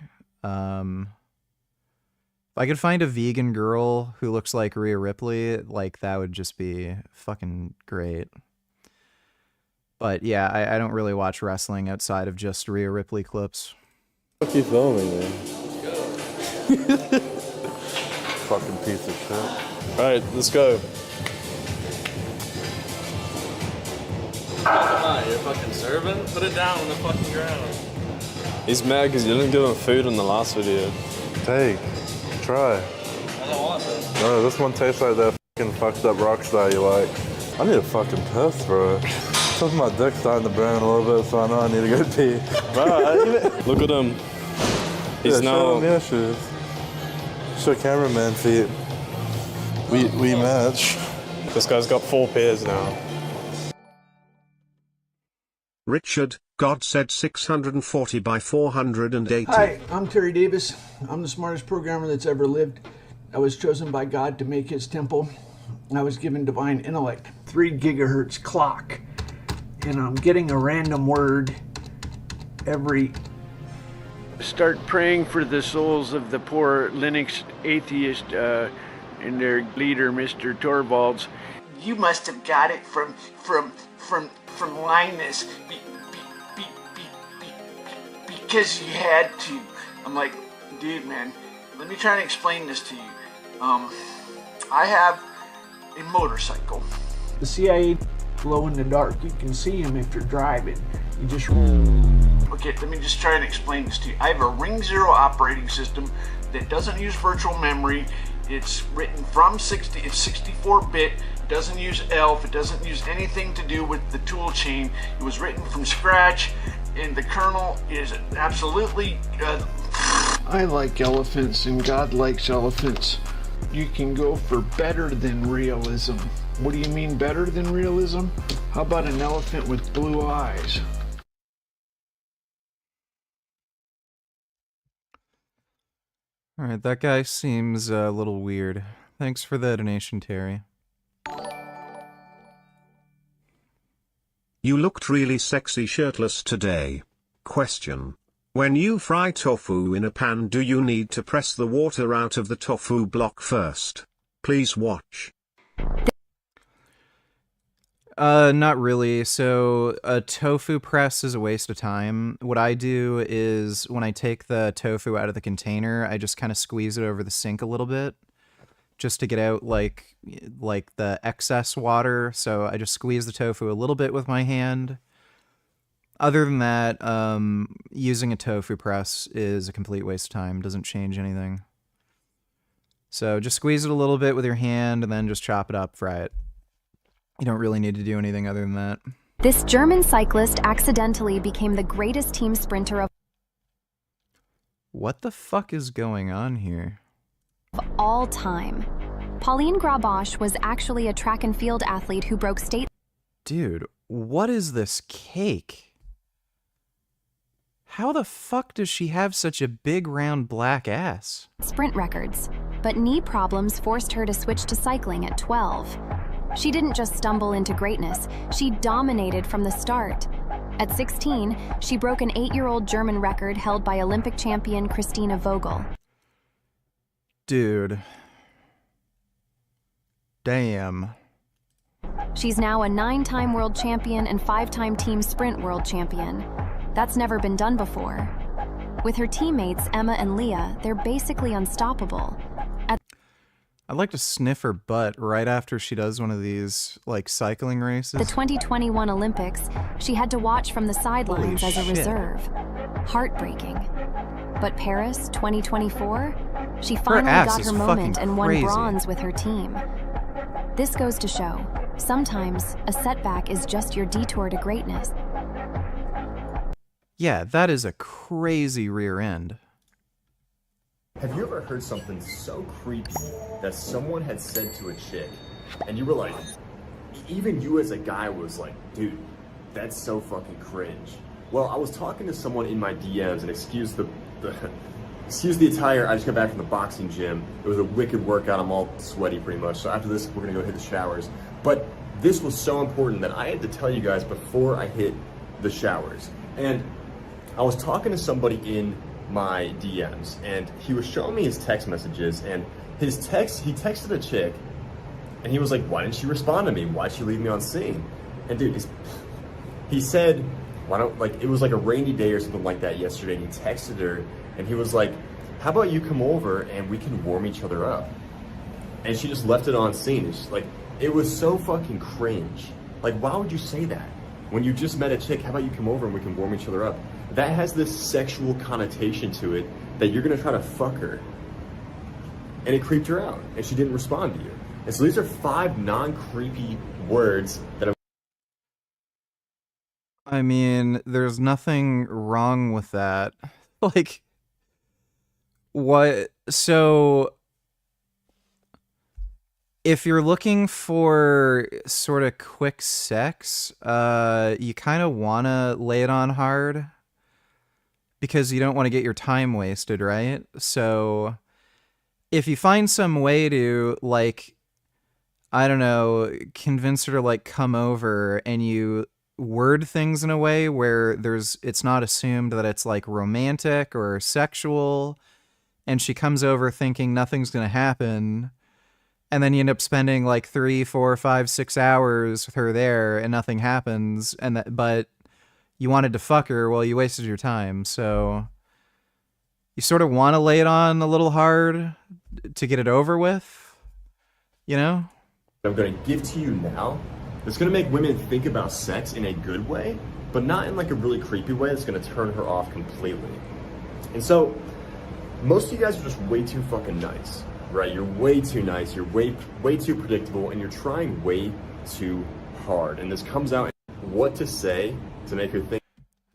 If I could find a vegan girl who looks like Rhea Ripley, like that would just be fucking great. But yeah, I don't really watch wrestling outside of just Rhea Ripley clips. What you filming, man? Fucking piece of shit. Alright, let's go. Come on, you're fucking serving? Put it down on the fucking ground. He's mad because you didn't give him food in the last video. Take. Try. I don't want this. No, this one tastes like that fucking fucked up rock star you like. I need a fucking piss, bro. Something my dick's starting to burn a little bit, so I know I need to go pee. Bro, look at him. He's show him your shoes. Show cameraman feet. We match. This guy's got 4 pairs now. Richard, God said 640 by 480. Hi, I'm Terry Davis. I'm the smartest programmer that's ever lived. I was chosen by God to make his temple. I was given divine intellect, 3 gigahertz clock, and I'm getting a random word every... Start praying for the souls of the poor Linux atheist and their leader, Mr. Torvalds. You must have got it from Linus because you had to. I'm like, dude, man, let me try and explain this to you. I have a motorcycle. The CIA glow in the dark. You can see them if you're driving. You just... Okay, let me just try and explain this to you. I have a Ring 0 operating system that doesn't use virtual memory. It's written from it's 64-bit. It doesn't use ELF. It doesn't use anything to do with the tool chain. It was written from scratch, and the kernel is absolutely... I like elephants, and God likes elephants. You can go for better than realism. What do you mean better than realism? How about an elephant with blue eyes? Alright, that guy seems a little weird. Thanks for the donation, Terry. You looked really sexy shirtless today. Question. When you fry tofu in a pan, do you need to press the water out of the tofu block first? Please watch. Not really. So a tofu press is a waste of time. What I do is when I take the tofu out of the container, I just kind of squeeze it over the sink a little bit just to get out like the excess water. So I just squeeze the tofu a little bit with my hand. Other than that, using a tofu press is a complete waste of time. Doesn't change anything. So just squeeze it a little bit with your hand and then just chop it up, fry it. You don't really need to do anything other than that. This German cyclist accidentally became the greatest team sprinter of What the fuck is going on here? all time. Pauline Grabosch was actually a track and field athlete who broke state... Dude, what is this cake? How the fuck does she have such a big round black ass? sprint records, but knee problems forced her to switch to cycling at 12. She didn't just stumble into greatness, she dominated from the start. At 16, she broke an 8-year-old German record held by Olympic champion Christina Vogel. Dude. Damn. She's now a 9-time world champion and 5-time team sprint world champion. That's never been done before. With her teammates, Emma and Leah, they're basically unstoppable. I'd like to sniff her butt right after she does one of these, like, cycling races. The 2021 Olympics, she had to watch from the sidelines Holy as a shit. reserve. Heartbreaking. But Paris 2024, she Her finally ass got is her moment fucking and won crazy. bronze with her team. This goes to show, sometimes a setback is just your detour to greatness. Yeah, that is a crazy rear end. Have you ever heard something so creepy that someone had said to a chick, and you were like, even you as a guy was like, dude, that's so fucking cringe. Well, I was talking to someone in my DMs, and excuse the attire, I just got back from the boxing gym. It was a wicked workout, I'm all sweaty pretty much, so after this, we're gonna go hit the showers. But this was so important that I had to tell you guys before I hit the showers. And I was talking to somebody in my DMs, and he was showing me his text messages, and he texted a chick, and he was like, why didn't she respond to me? Why'd she leave me on scene? And dude, he said, why don't, like, it was like a rainy day or something like that yesterday, and he texted her, and he was like, how about you come over and we can warm each other up? And she just left it on scene. It's just like, it was so fucking cringe. Like, why would you say that? When you just met a chick, how about you come over and we can warm each other up? That has this sexual connotation to it that you're gonna try to fuck her. And it creeped her out, and she didn't respond to you. And so these are 5 non-creepy words that I mean, there's nothing wrong with that. Like, what? So, if you're looking for sort of quick sex, you kind of want to lay it on hard because you don't want to get your time wasted, right? So, if you find some way to, like, I don't know, convince her to, like, come over, and you word things in a way where it's not assumed that it's, like, romantic or sexual, and she comes over thinking nothing's gonna happen, and then you end up spending like 3, 4, 5, 6 hours with her there and nothing happens, but you wanted to fuck her, well, you wasted your time. So you sort of want to lay it on a little hard to get it over with, you know? I'm gonna give to you now, it's gonna make women think about sex in a good way, but not in like a really creepy way that's gonna turn her off completely. And so, most of you guys are just way too fucking nice, right? You're way too nice, you're way too predictable, and you're trying way too hard. And this comes out in what to say to make her think.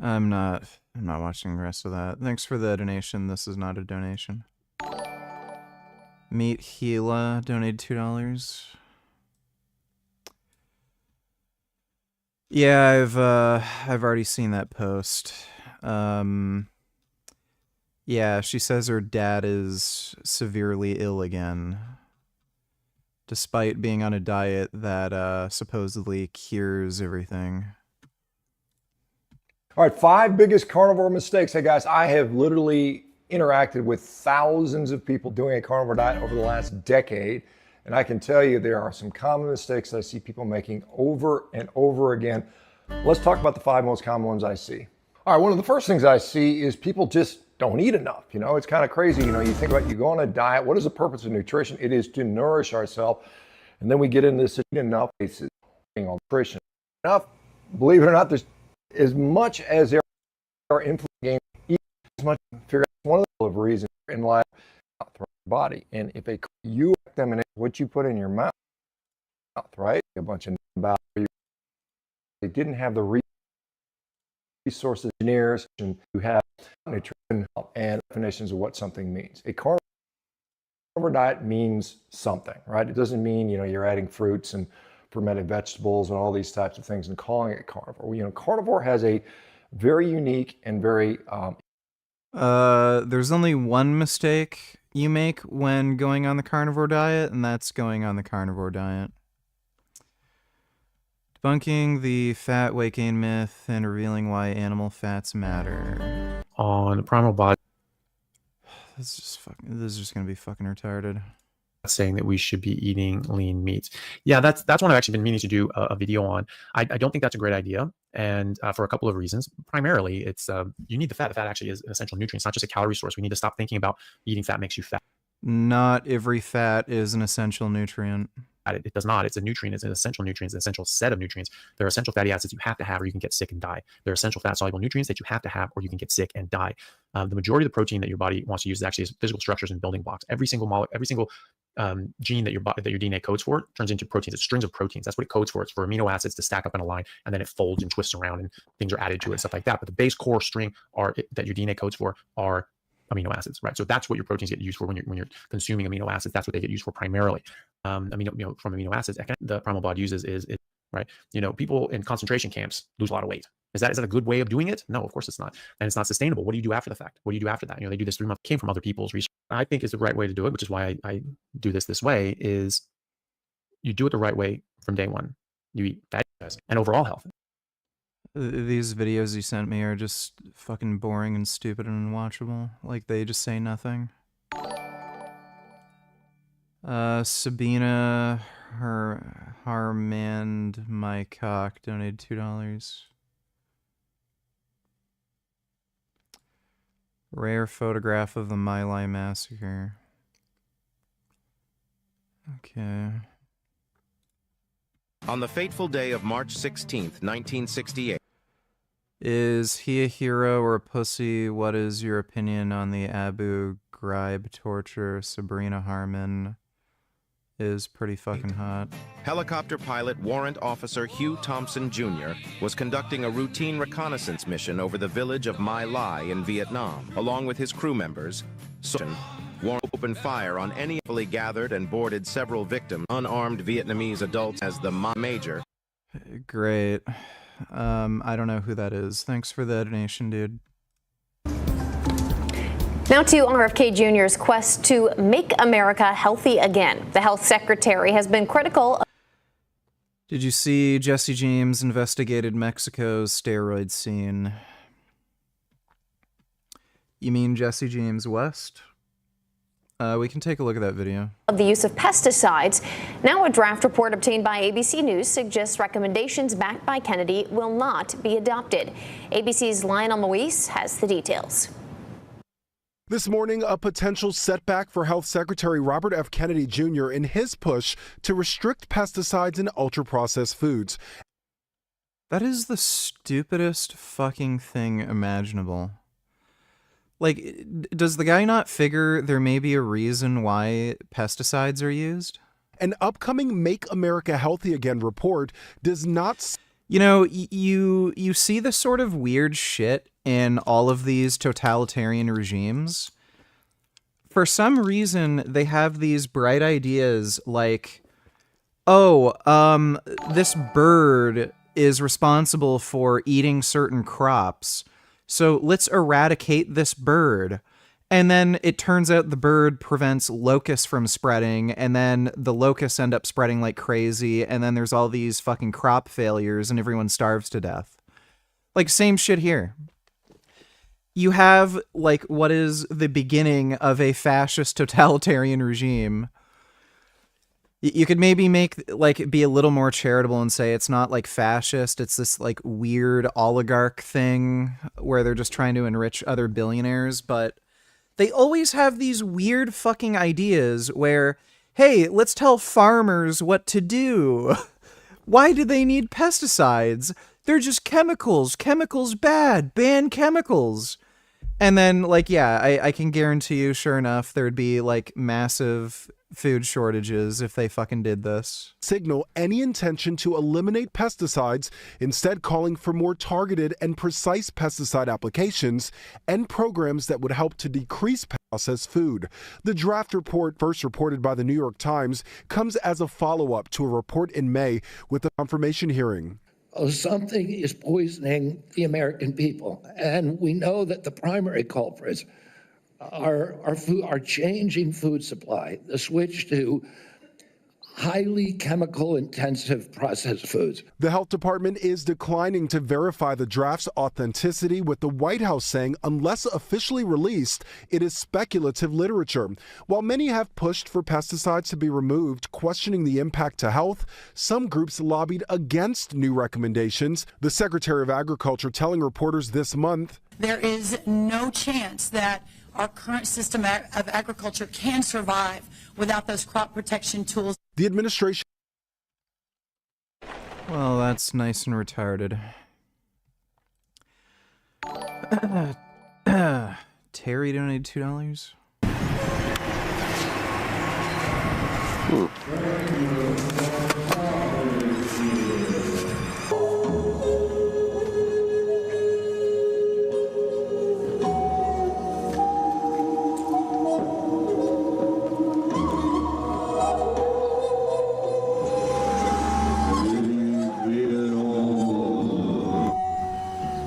I'm not watching the rest of that. Thanks for the donation. This is not a donation. Meet Gila donated $2. Yeah, I've already seen that post. Yeah, she says her dad is severely ill again, despite being on a diet that supposedly cures everything. All right, 5 biggest carnivore mistakes. Hey guys, I have literally interacted with thousands of people doing a carnivore diet over the last decade, and I can tell you there are some common mistakes that I see people making over and over again. Let's talk about the 5 most common ones I see. All right, one of the first things I see is people just don't eat enough. You know, it's kind of crazy. You know, you think about, you go on a diet, what is the purpose of nutrition? It is to nourish ourselves. And then we get into this, eat enough, it's nutrition. Enough, believe it or not, there's as much as there are influence games, eat as much, figure out one of the reasons in life, throughout the body. And if you them what you put in your mouth, right? A bunch of about they didn't have the resources, engineers, and who have nutrition and definitions of what something means. A carnivore diet means something, right? It doesn't mean, you know, you're adding fruits and fermented vegetables and all these types of things and calling it carnivore. You know, carnivore has a very unique and very there's only one mistake you make when going on the carnivore diet, and that's going on the carnivore diet. Debunking the fat weight gain myth and revealing why animal fats matter. On Primal Body. This is just gonna be fucking retarded. saying that we should be eating lean meats. Yeah, that's one I've actually been meaning to do a video on. I don't think that's a great idea, and for a couple of reasons. Primarily, it's you need the fat. The fat actually is an essential nutrient. It's not just a calorie source. We need to stop thinking about eating fat makes you fat. Not every fat is an essential nutrient. It does not. It's a nutrient. It's an essential nutrient. It's an essential set of nutrients. There are essential fatty acids you have to have or you can get sick and die. There are essential fat-soluble nutrients that you have to have or you can get sick and die. The majority of the protein that your body wants to use actually is physical structures and building blocks. Every single gene that your DNA codes for turns into proteins. It's strings of proteins. That's what it codes for. It's for amino acids to stack up in a line, and then it folds and twists around, and things are added to it, stuff like that. But the base core string that your DNA codes for are amino acids, right? So that's what your proteins get used for when you're consuming amino acids. That's what they get used for primarily. From amino acids, the primal body uses is right. People in concentration camps lose a lot of weight. Is that a good way of doing it? No, of course it's not, and it's not sustainable. What do you do after the fact? What do you do after that? They do this 3 months. Came from other people's research. I think is the right way to do it, which is why I do this way. Is you do it the right way from day one. You eat fatty and overall health. These videos you sent me are just fucking boring and stupid and unwatchable. Like, they just say nothing. Sabina Harmand My Cock donated $2. Rare photograph of the My Lai massacre. Okay. On the fateful day of March 16th, 1968. Is he a hero or a pussy? What is your opinion on the Abu Ghraib torture? Sabrina Harmon is pretty fucking hot. Helicopter pilot Warrant Officer Hugh Thompson Jr. was conducting a routine reconnaissance mission over the village of My Lai in Vietnam. Along with his crew members, Warrant opened fire on any fully gathered and boarded several victims, unarmed Vietnamese adults as the Major. Great. I don't know who that is. Thanks for the donation, dude. Now to RFK Jr.'s quest to make America healthy again. The health secretary has been critical. Did you see Jesse James investigated Mexico's steroid scene? You mean Jesse James West? We can take a look at that video. Of the use of pesticides. Now a draft report obtained by ABC News suggests recommendations backed by Kennedy will not be adopted. ABC's Lionel Moise has the details. This morning, a potential setback for Health Secretary Robert F. Kennedy Jr. in his push to restrict pesticides in ultra-processed foods. That is the stupidest fucking thing imaginable. Like, does the guy not figure there may be a reason why pesticides are used? An upcoming Make America Healthy Again report does not... You see this sort of weird shit in all of these totalitarian regimes. For some reason, they have these bright ideas like, this bird is responsible for eating certain crops, so let's eradicate this bird. And then it turns out the bird prevents locusts from spreading, and then the locusts end up spreading like crazy, and then there's all these fucking crop failures, and everyone starves to death. Like, same shit here. You have, like, what is the beginning of a fascist totalitarian regime. You could maybe be a little more charitable and say it's not, like, fascist, it's this, like, weird oligarch thing where they're just trying to enrich other billionaires, but... they always have these weird fucking ideas where, hey, let's tell farmers what to do. Why do they need pesticides? They're just chemicals. Chemicals bad. Ban chemicals. And then, like, yeah, I can guarantee you, sure enough, there'd be, like, massive food shortages if they fucking did this. Signal any intention to eliminate pesticides, instead calling for more targeted and precise pesticide applications and programs that would help to decrease processed food. The draft report, first reported by the New York Times, comes as a follow-up to a report in May with a confirmation hearing. Something is poisoning the American people, and we know that the primary culprits are changing food supply, the switch to highly chemical intensive processed foods. The health department is declining to verify the draft's authenticity, with the White House saying unless officially released, it is speculative literature. While many have pushed for pesticides to be removed, questioning the impact to health, some groups lobbied against new recommendations. The Secretary of Agriculture telling reporters this month, there is no chance that our current system of agriculture can survive without those crop protection tools. The administration... Well, that's nice and retarded. Terry donated $2.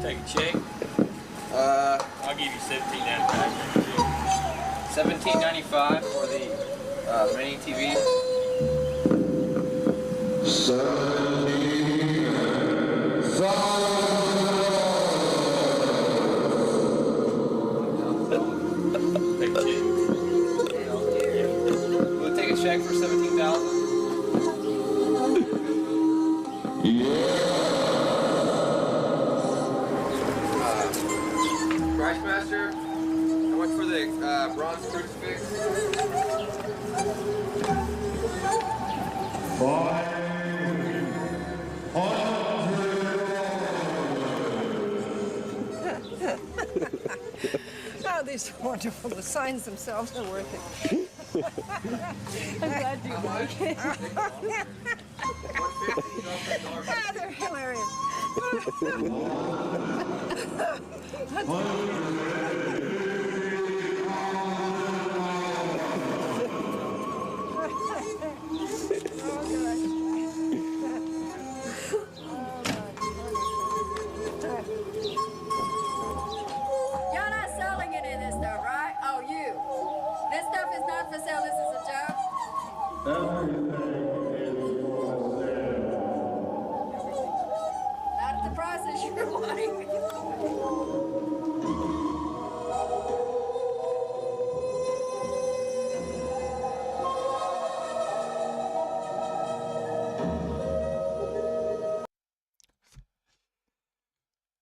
Take a check. I'll give you $17.95. $17.95 for the mini TV. We'll take a check for $17,000. Crashmaster, how much for the bronze crucifix? Oh, these are wonderful. The signs themselves are worth it. I'm glad you like it. Ah, they're hilarious. You're not selling any of this stuff, right? Oh, you. This stuff is not for sale. This is a joke. Not at the prices you're wanting.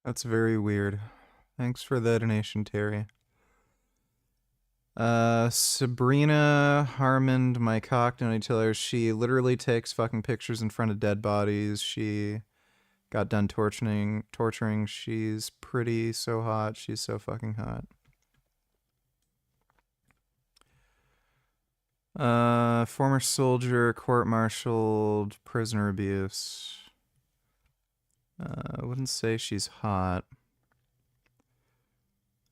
That's very weird. Thanks for the donation, Terry. Sabrina Harmond, my cock donated to her. She literally takes fucking pictures in front of dead bodies. She got done torturing. She's pretty, so hot. She's so fucking hot. Former soldier, court-martialed, prisoner abuse. I wouldn't say she's hot.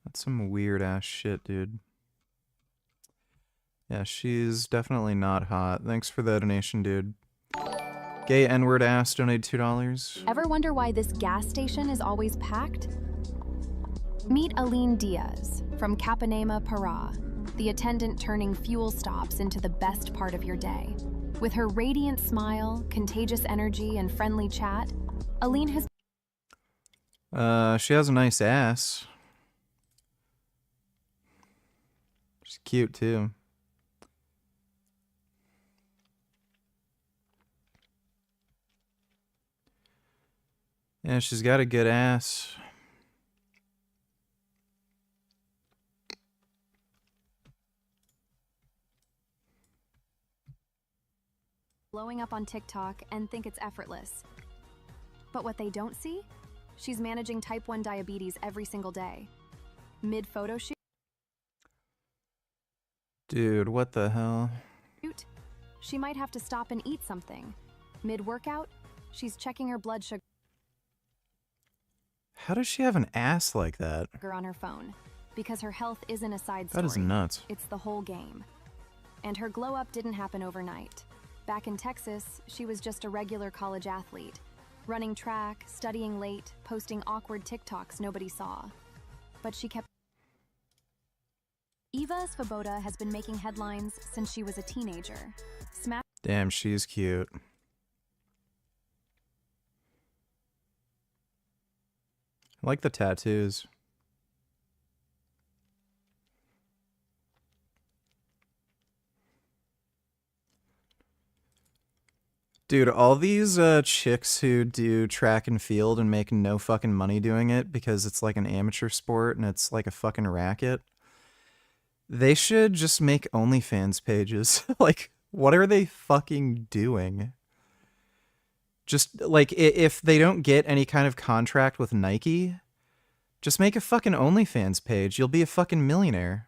That's some weird-ass shit, dude. Yeah, she's definitely not hot. Thanks for the donation, dude. Gay N-word ass donated $2. Ever wonder why this gas station is always packed? Meet Aline Diaz from Capanema, Pará, the attendant turning fuel stops into the best part of your day. With her radiant smile, contagious energy, and friendly chat, Aline has... She has a nice ass. She's cute, too. Yeah, she's got a good ass. blowing up on TikTok and think it's effortless. But what they don't see? She's managing type 1 diabetes every single day. Mid-photo shoot, Dude, what the hell? she might have to stop and eat something. Mid-workout, she's checking her blood sugar How does she have an ass like that? on her phone. Because her health isn't a side story. That is nuts. It's the whole game. And her glow-up didn't happen overnight. Back in Texas, she was just a regular college athlete. Running track, studying late, posting awkward TikToks nobody saw. But she kept... Eva Svoboda has been making headlines since she was a teenager. Damn, she's cute. I like the tattoos. Dude, all these chicks who do track and field and make no fucking money doing it because it's like an amateur sport and it's like a fucking racket, they should just make OnlyFans pages. Like, what are they fucking doing? Just, like, if they don't get any kind of contract with Nike, just make a fucking OnlyFans page. You'll be a fucking millionaire.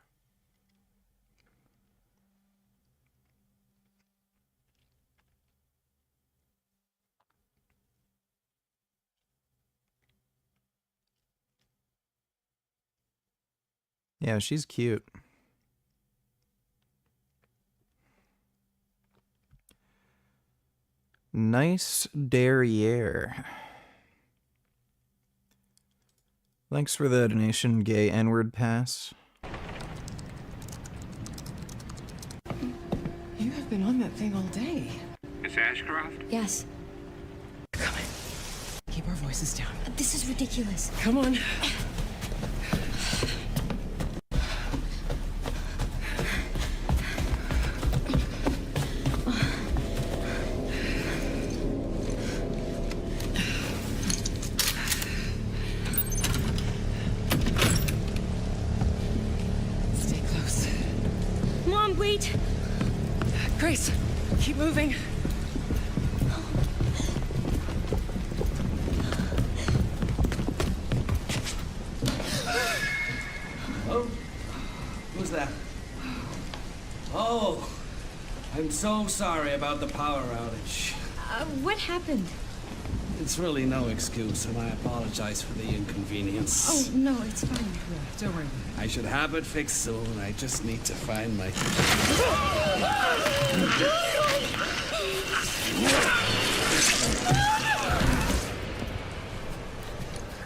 Yeah, she's cute. Nice derriere. Thanks for the donation, gay N-word pass. You have been on that thing all day. Miss Ashcroft? Yes. Come on. Keep our voices down. This is ridiculous. Come on. Stay close. Mom, wait. Grace, keep moving. Oh, who's that? Oh, I'm so sorry about the power outage. What happened? It's really no excuse, and I apologize for the inconvenience. Oh, no, it's fine. Don't worry. I should have it fixed soon. I just need to find my...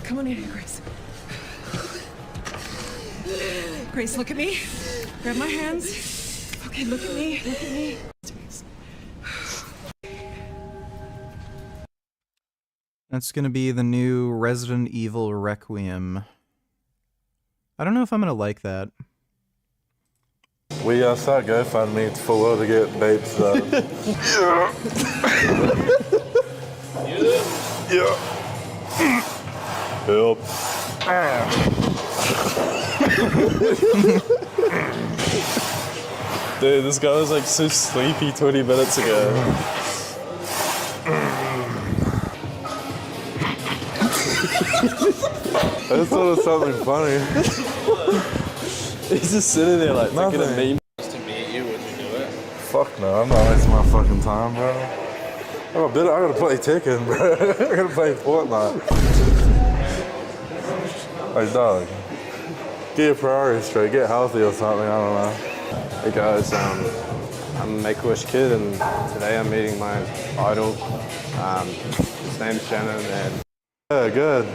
Come on in here, Grace. Grace, look at me. Grab my hands. Okay, look at me. Look at me. That's gonna be the new Resident Evil Requiem. I don't know if I'm gonna like that. We start GoFundMe it's for to get babes yeah. Help. Dude, this guy was like so sleepy 20 minutes ago. I just thought of something funny. He's just sitting there like Nothing. looking at me. To meet you, would you do it? Fuck no, I'm not wasting my fucking time, bro. I gotta play Tekken, bro. I gotta play Fortnite. Like, dog, get your priorities straight, get healthy or something, I don't know. Hey guys, I'm a Make-A-Wish kid and today I'm meeting my idol. His name's Shannon and... Yeah, good.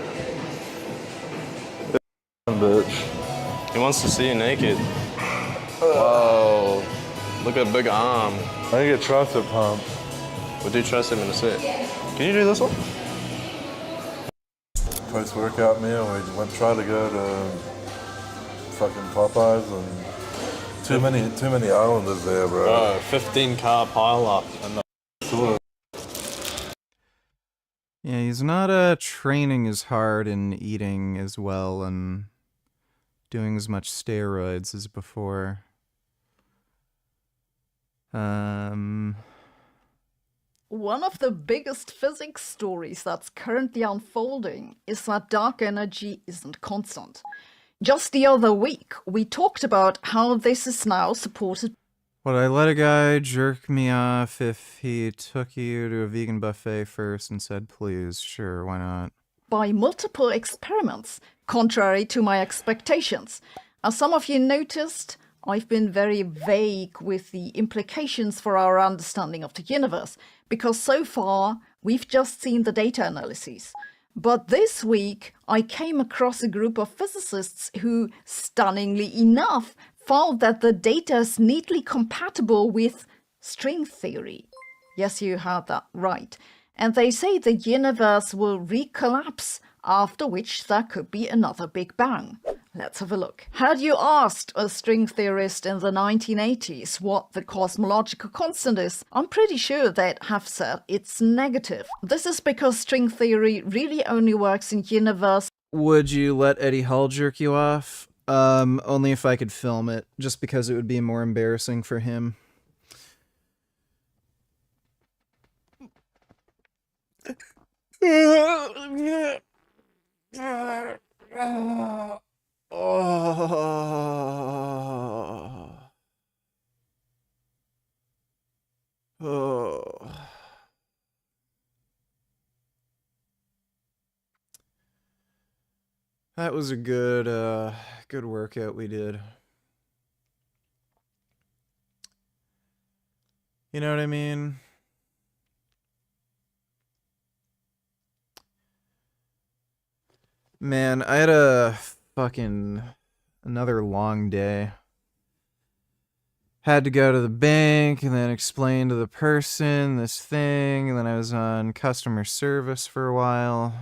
Bitch. He wants to see you naked. Whoa. Look at the big arm. I get tricep pump. We'll do tricep in a sec. Can you do this one? Post-workout meal, we tried to go to fucking Popeyes and too many islanders there, bro. 15-car pile up. And Yeah, he's not training as hard and eating as well and doing as much steroids as before. One of the biggest physics stories that's currently unfolding is that dark energy isn't constant. Just the other week, we talked about how this is now supported. Would I let a guy jerk me off if he took you to a vegan buffet first and said, please? Sure, why not? By multiple experiments, contrary to my expectations. As some of you noticed, I've been very vague with the implications for our understanding of the universe, because so far we've just seen the data analyses. But this week I came across a group of physicists who, stunningly enough, found that the data is neatly compatible with string theory. Yes, you heard that right. And they say the universe will recollapse, after which there could be another Big Bang. Let's have a look. Had you asked a string theorist in the 1980s what the cosmological constant is, I'm pretty sure they'd have said it's negative. This is because string theory really only works in universe. Would you let Eddie Hall jerk you off? Only if I could film it, just because it would be more embarrassing for him. That was a good workout we did. You know what I mean? Man, I had another long day. Had to go to the bank and then explain to the person this thing, and then I was on customer service for a while.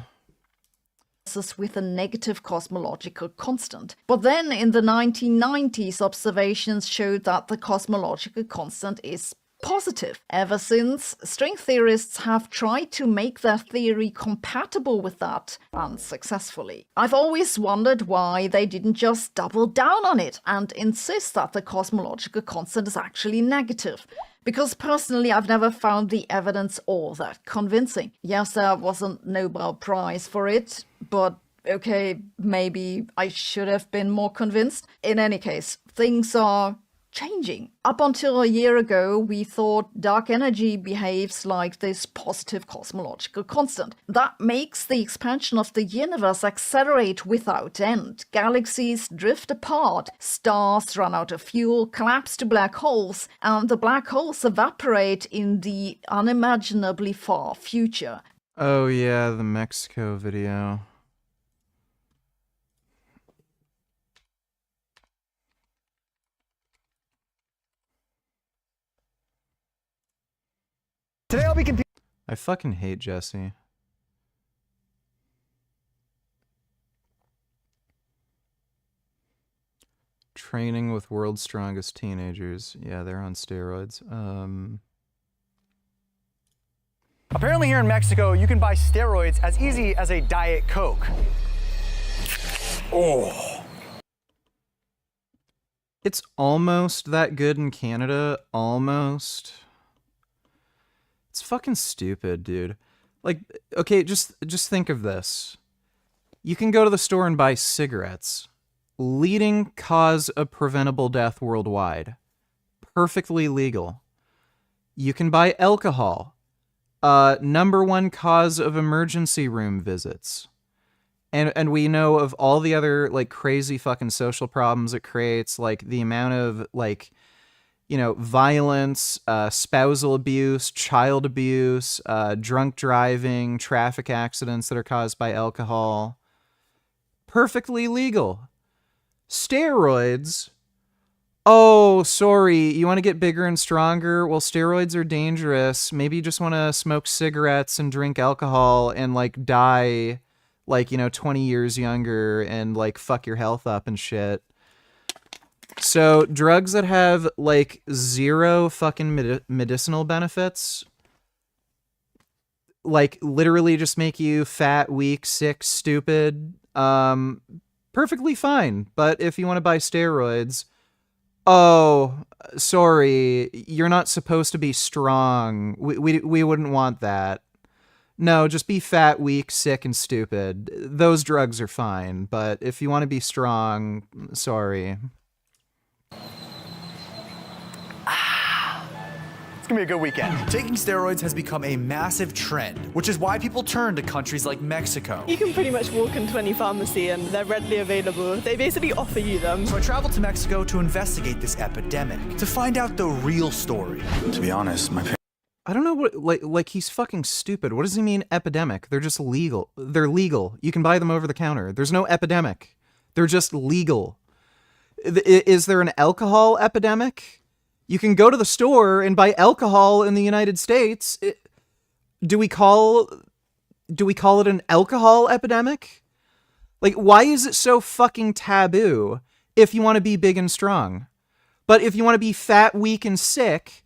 With a negative cosmological constant. But then in the 1990s, observations showed that the cosmological constant is positive. Ever since, string theorists have tried to make their theory compatible with that, unsuccessfully. I've always wondered why they didn't just double down on it and insist that the cosmological constant is actually negative. Because personally, I've never found the evidence all that convincing. Yes, there was a Nobel Prize for it, but okay, maybe I should have been more convinced. In any case, things are changing. Up until a year ago, we thought dark energy behaves like this positive cosmological constant. That makes the expansion of the universe accelerate without end. Galaxies drift apart, stars run out of fuel, collapse to black holes, and the black holes evaporate in the unimaginably far future. Oh yeah, the Mexico video. Today I'll be competing. I fucking hate Jesse. Training with world's strongest teenagers. Yeah, they're on steroids. Apparently here in Mexico, you can buy steroids as easy as a Diet Coke. Oh. It's almost that good in Canada. Almost. It's fucking stupid, dude. Like, okay, just think of this. You can go to the store and buy cigarettes. Leading cause of preventable death worldwide. Perfectly legal. You can buy alcohol. Number one cause of emergency room visits. And we know of all the other, like, crazy fucking social problems it creates, like, the amount of, like, you know, violence, spousal abuse, child abuse, drunk driving, traffic accidents that are caused by alcohol. Perfectly legal. Steroids? Oh, sorry, you want to get bigger and stronger? Well, steroids are dangerous. Maybe you just want to smoke cigarettes and drink alcohol and, like, die, like, you know, 20 years younger and, like, fuck your health up and shit. So, drugs that have, like, zero fucking medicinal benefits, like, literally just make you fat, weak, sick, stupid, perfectly fine. But if you want to buy steroids, oh, sorry, you're not supposed to be strong. We wouldn't want that. No, just be fat, weak, sick, and stupid. Those drugs are fine, but if you want to be strong, sorry. It's gonna be a good weekend. Taking steroids has become a massive trend, which is why people turn to countries like Mexico. You can pretty much walk into any pharmacy and they're readily available. They basically offer you them. So I traveled to Mexico to investigate this epidemic, to find out the real story. To be honest, I don't know what, like he's fucking stupid. What does he mean epidemic? They're just legal. They're legal. You can buy them over the counter. There's no epidemic. They're just legal. Is there an alcohol epidemic? You can go to the store and buy alcohol in the United States. Do we call it an alcohol epidemic? Like, why is it so fucking taboo if you want to be big and strong? But if you want to be fat, weak, and sick,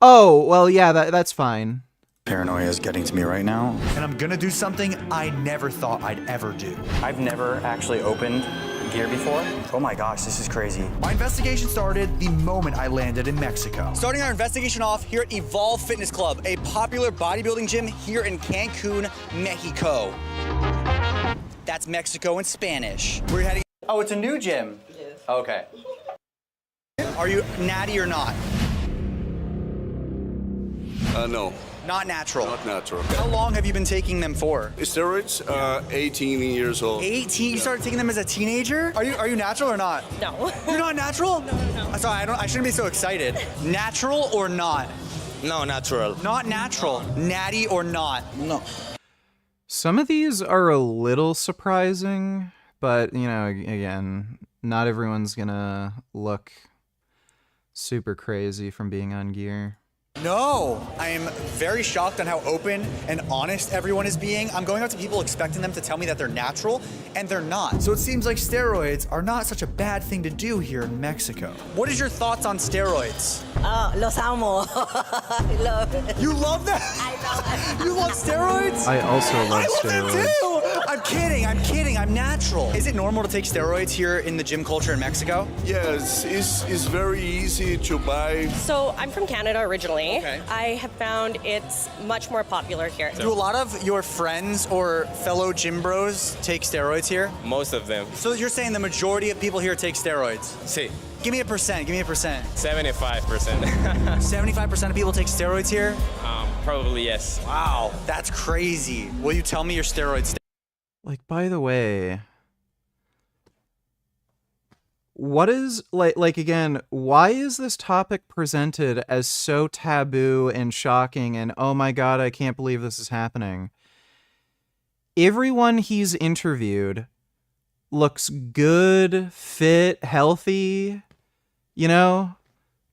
oh, well, yeah, that's fine. Paranoia is getting to me right now. And I'm gonna do something I never thought I'd ever do. I've never actually opened gear before. Oh my gosh, this is crazy. My investigation started the moment I landed in Mexico. Starting our investigation off here at Evolve Fitness Club, a popular bodybuilding gym here in Cancun, Mexico. That's Mexico in Spanish. We're heading. Oh, it's a new gym. Yes. Okay. Are you natty or not? No. Not natural. Not natural. How long have you been taking them for? Steroids, 18 years old. 18? You started taking them as a teenager? Are you natural or not? No. You're not natural? No. I'm sorry, I shouldn't be so excited. Natural or not? No, natural. Not natural. Natty or not? No. Some of these are a little surprising, but, you know, again, not everyone's gonna look super crazy from being on gear. No, I am very shocked on how open and honest everyone is being. I'm going up to people expecting them to tell me that they're natural, and they're not. So it seems like steroids are not such a bad thing to do here in Mexico. What is your thoughts on steroids? Los amo. I love it. You love that? I love it. You love steroids? I also love steroids. Too. I'm kidding. I'm natural. Is it normal to take steroids here in the gym culture in Mexico? Yes, it's very easy to buy. So I'm from Canada originally. Okay. I have found it's much more popular here. Do a lot of your friends or fellow gym bros take steroids here? Most of them. So you're saying the majority of people here take steroids? Sí. Give me a percent. 75%. 75% of people take steroids here? Probably yes. Wow, that's crazy. Will you tell me your steroid status? Like, by the way, what is, like again, why is this topic presented as so taboo and shocking and, oh my god, I can't believe this is happening? Everyone he's interviewed looks good, fit, healthy, you know?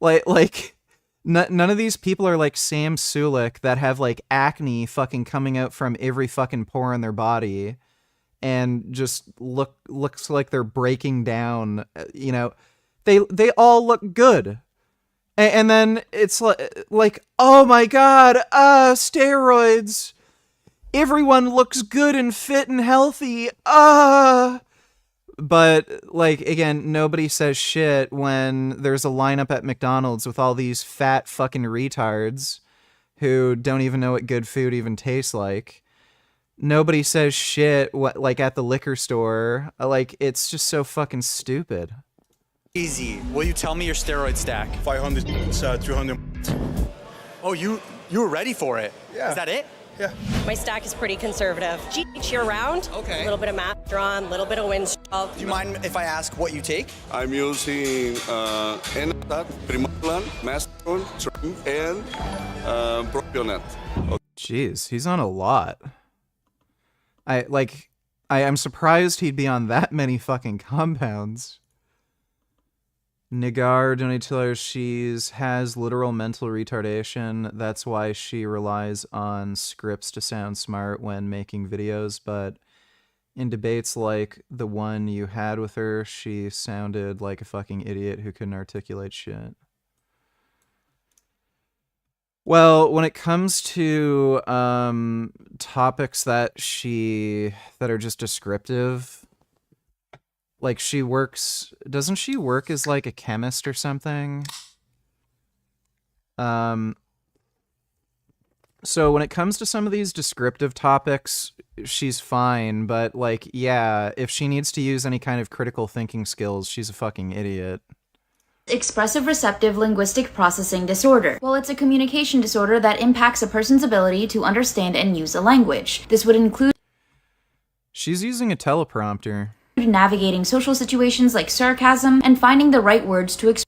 Like none of these people are like Sam Sulek that have like acne fucking coming out from every fucking pore in their body and just looks like they're breaking down, you know. They all look good. And then it's like, oh my god, steroids. Everyone looks good and fit and healthy. But, like, again, nobody says shit when there's a lineup at McDonald's with all these fat fucking retards who don't even know what good food even tastes like. Nobody says shit, like, at the liquor store. Like, it's just so fucking stupid. Easy. Will you tell me your steroid stack? 500, 300. Oh, you were ready for it? Yeah. Is that it? Yeah. My stack is pretty conservative. GH year round. Okay. A little bit of Masteron, a little bit of Winstrol. Do you mind if I ask what you take? I'm using Enatat, Primaplan, Masteron, Trim, and Propionate. Okay. Jeez, he's on a lot. I'm surprised he'd be on that many fucking compounds. Nigar Donatello, she has literal mental retardation. That's why she relies on scripts to sound smart when making videos, but in debates like the one you had with her, she sounded like a fucking idiot who couldn't articulate shit. Well, when it comes to topics that are just descriptive, like doesn't she work as like a chemist or something? So when it comes to some of these descriptive topics, she's fine, but like, yeah, if she needs to use any kind of critical thinking skills, she's a fucking idiot. Expressive receptive linguistic processing disorder. Well, it's a communication disorder that impacts a person's ability to understand and use a language. This would include She's using a teleprompter. Navigating social situations like sarcasm and finding the right words to express.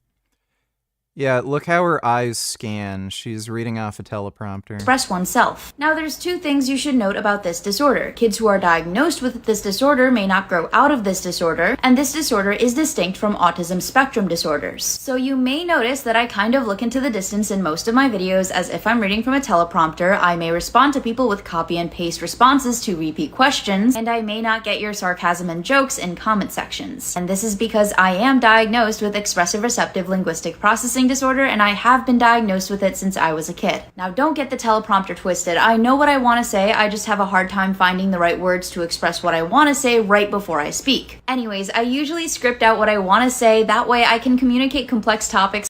Yeah, look how her eyes scan. She's reading off a teleprompter. Express oneself. Now there's two things you should note about this disorder. Kids who are diagnosed with this disorder may not grow out of this disorder, and this disorder is distinct from autism spectrum disorders. So you may notice that I kind of look into the distance in most of my videos, as if I'm reading from a teleprompter, I may respond to people with copy and paste responses to repeat questions, and I may not get your sarcasm and jokes in comment sections. And this is because I am diagnosed with expressive receptive linguistic processing disorder, and I have been diagnosed with it since I was a kid. Now don't get the teleprompter twisted. I know what I want to say, I just have a hard time finding the right words to express what I want to say right before I speak. Anyways, I usually script out what I want to say, that way I can communicate complex topics.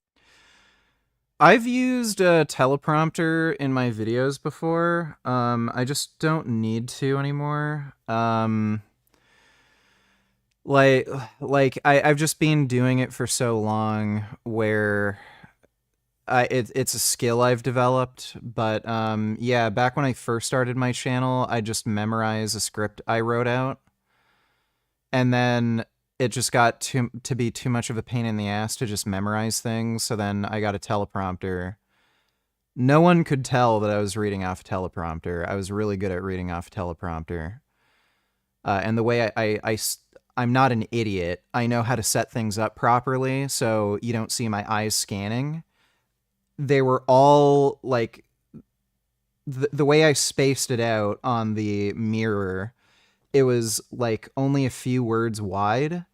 I've used a teleprompter in my videos before. I just don't need to anymore. I've just been doing it for so long where it's a skill I've developed. But yeah, back when I first started my channel, I just memorized a script I wrote out. And then it just got to be too much of a pain in the ass to just memorize things. So then I got a teleprompter. No one could tell that I was reading off a teleprompter. I was really good at reading off a teleprompter. And the way I'm not an idiot. I know how to set things up properly so you don't see my eyes scanning. They were all like the way I spaced it out on the mirror, it was like only a few words wide.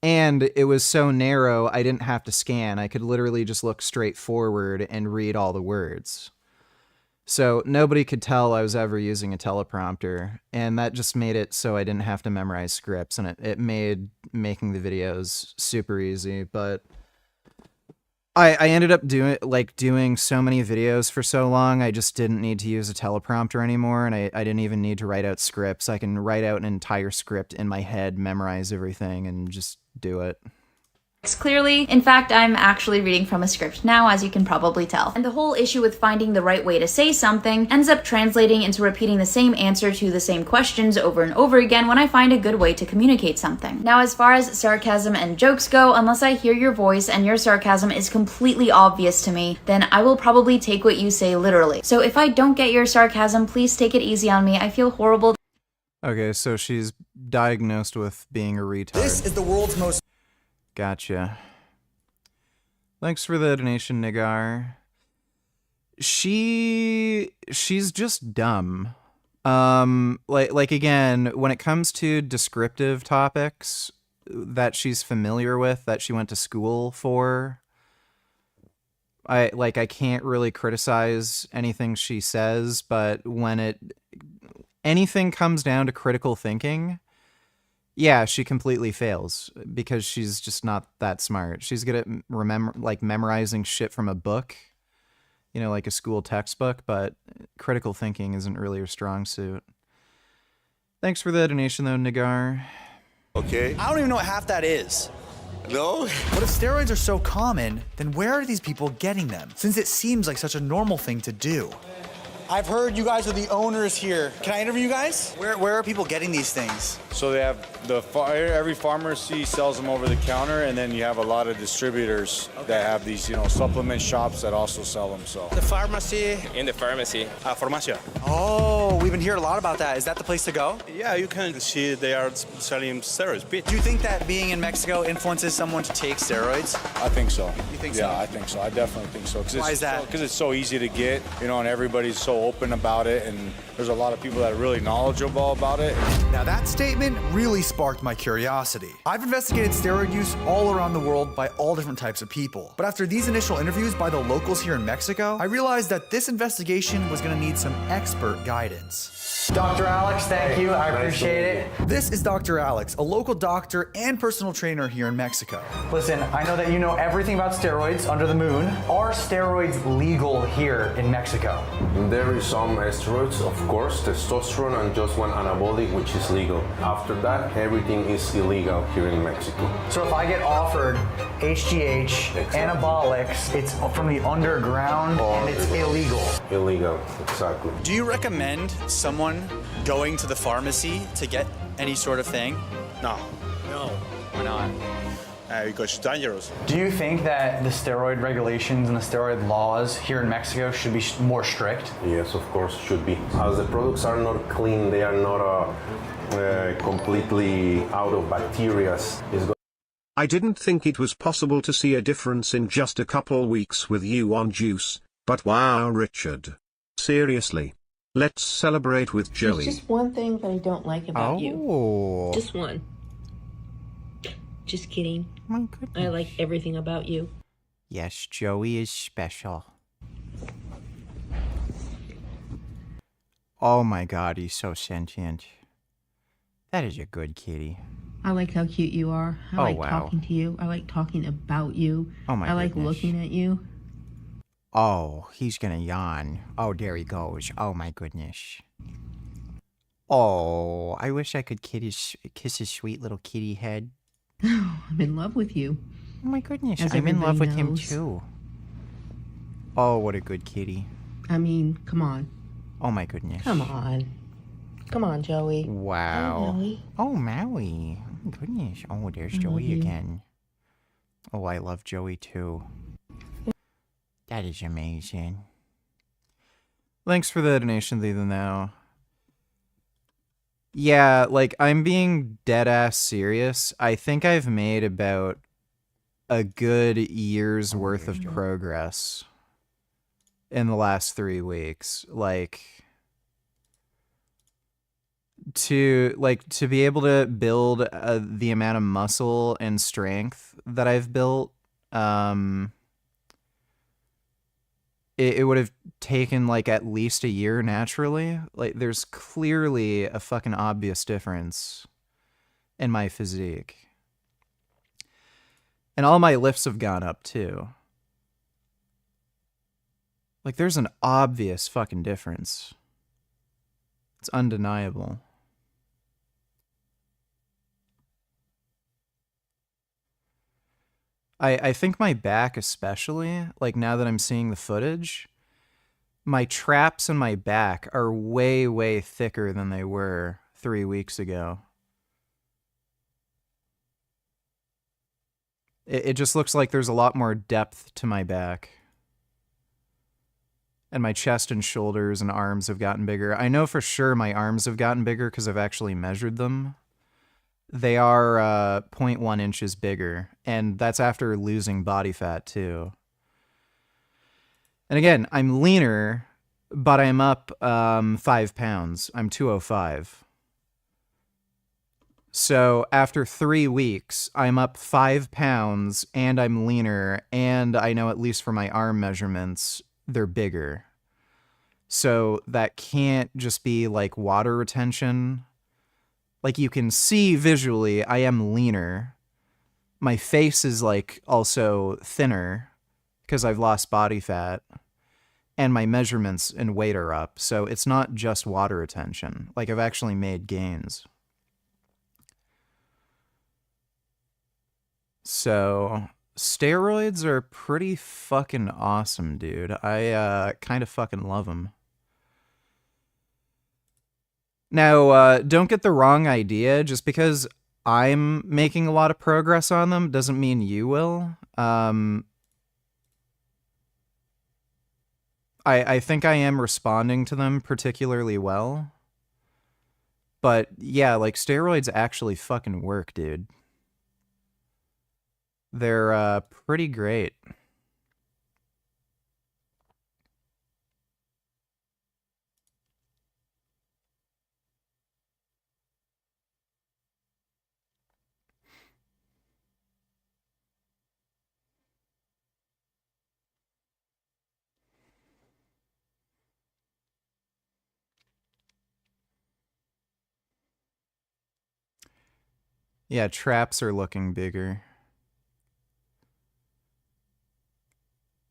And it was so narrow, I didn't have to scan. I could literally just look straight forward and read all the words. So nobody could tell I was ever using a teleprompter, and that just made it so I didn't have to memorize scripts, and it made making the videos super easy. But I ended up doing so many videos for so long, I just didn't need to use a teleprompter anymore, and I didn't even need to write out scripts. I can write out an entire script in my head, memorize everything, and just do it. Clearly. In fact, I'm actually reading from a script now, as you can probably tell. And the whole issue with finding the right way to say something ends up translating into repeating the same answer to the same questions over and over again when I find a good way to communicate something. Now, as far as sarcasm and jokes go, unless I hear your voice and your sarcasm is completely obvious to me, then I will probably take what you say literally. So if I don't get your sarcasm, please take it easy on me. I feel horrible. Okay, so she's diagnosed with being a retard. This is the world's most... Gotcha. Thanks for the donation, Nigar. She's just dumb. Like again, when it comes to descriptive topics that she's familiar with, that she went to school for, I can't really criticize anything she says, but when anything comes down to critical thinking, yeah, she completely fails because she's just not that smart. She's good at memorizing shit from a book, you know, like a school textbook, but critical thinking isn't really her strong suit. Thanks for the donation though, Nigar. Okay. I don't even know what half that is. No? But if steroids are so common, then where are these people getting them? Since it seems like such a normal thing to do. I've heard you guys are the owners here. Can I interview you guys? Where are people getting these things? So they have every pharmacy sells them over the counter, and then you have a lot of distributors that have these, supplement shops that also sell them. So the pharmacy. In the pharmacy. Farmacia. Oh, we've been hearing a lot about that. Is that the place to go? Yeah, you can see they are selling steroids. Do you think that being in Mexico influences someone to take steroids? I think so. You think so? Yeah, I think so. I definitely think so. Why is that? Because it's so easy to get, and everybody's so open about it, and there's a lot of people that are really knowledgeable about it. Now that statement really sparked my curiosity. I've investigated steroid use all around the world by all different types of people. But after these initial interviews by the locals here in Mexico, I realized that this investigation was gonna need some expert guidance. Dr. Alex, thank you. I appreciate it. This is Dr. Alex, a local doctor and personal trainer here in Mexico. Listen, I know that you know everything about steroids under the moon. Are steroids legal here in Mexico? There is some steroids, of course, testosterone and just one anabolic, which is legal. After that, everything is illegal here in Mexico. So if I get offered HGH, anabolics, it's from the underground and it's illegal. Illegal, exactly. Do you recommend someone going to the pharmacy to get any sort of thing? No. No. Why not? because it's dangerous. Do you think that the steroid regulations and the steroid laws here in Mexico should be more strict? Yes, of course, should be. As the products are not clean, they are not completely out of bacteria. I didn't think it was possible to see a difference in just a couple weeks with you on juice, but wow, Richard. Seriously. Let's celebrate with Joey. There's just one thing that I don't like about you. Just one. Just kidding. My goodness. I like everything about you. Yes, Joey is special. Oh my god, he's so sentient. That is a good kitty. I like how cute you are. I like talking to you. I like talking about you. Oh my I like goodness. looking at you. Oh, he's gonna yawn. Oh, there he goes. Oh my goodness. Oh, I wish I could kiss his sweet little kitty head. I'm in love with you. Oh my goodness, As I'm in love with everybody him knows. too. Oh, what a good kitty. I mean, come on. Oh my goodness. Come on. Come on, Joey. Wow. Hi, Maui. Oh, Maui. Oh my goodness. Oh, there's I love Joey you. again. Oh, I love Joey too. That is amazing. Thanks for the donation, Ethan, now. Yeah, like, I'm being dead-ass serious. I think I've made about a good year's worth of progress in the last 3 weeks. Like, to be able to build the amount of muscle and strength that I've built, it would have taken like at least a year naturally. Like, there's clearly a fucking obvious difference in my physique. And all my lifts have gone up too. Like, there's an obvious fucking difference. It's undeniable. I think my back especially, like now that I'm seeing the footage, my traps in my back are way, way thicker than they were 3 weeks ago. It just looks like there's a lot more depth to my back. And my chest and shoulders and arms have gotten bigger. I know for sure my arms have gotten bigger because I've actually measured them. They are 0.1 inches bigger, and that's after losing body fat too. And again, I'm leaner, but I'm up 5 pounds. I'm 205. So after 3 weeks, I'm up 5 pounds, and I'm leaner, and I know at least for my arm measurements, they're bigger. So that can't just be like water retention. Like, you can see visually, I am leaner. My face is like also thinner because I've lost body fat, and my measurements and weight are up. So it's not just water retention. Like, I've actually made gains. So steroids are pretty fucking awesome, dude. I kind of fucking love them. Now, don't get the wrong idea. Just because I'm making a lot of progress on them doesn't mean you will. I think I am responding to them particularly well. But yeah, like, steroids actually fucking work, dude. They're pretty great. Yeah, traps are looking bigger.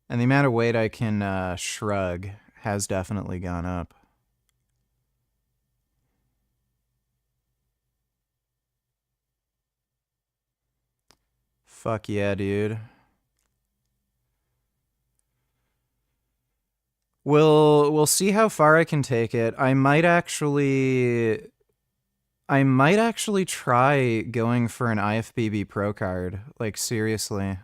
And the amount of weight I can shrug has definitely gone up. Fuck yeah, dude. We'll see how far I can take it. I might actually I might actually try going for an IFBB Pro card, like seriously.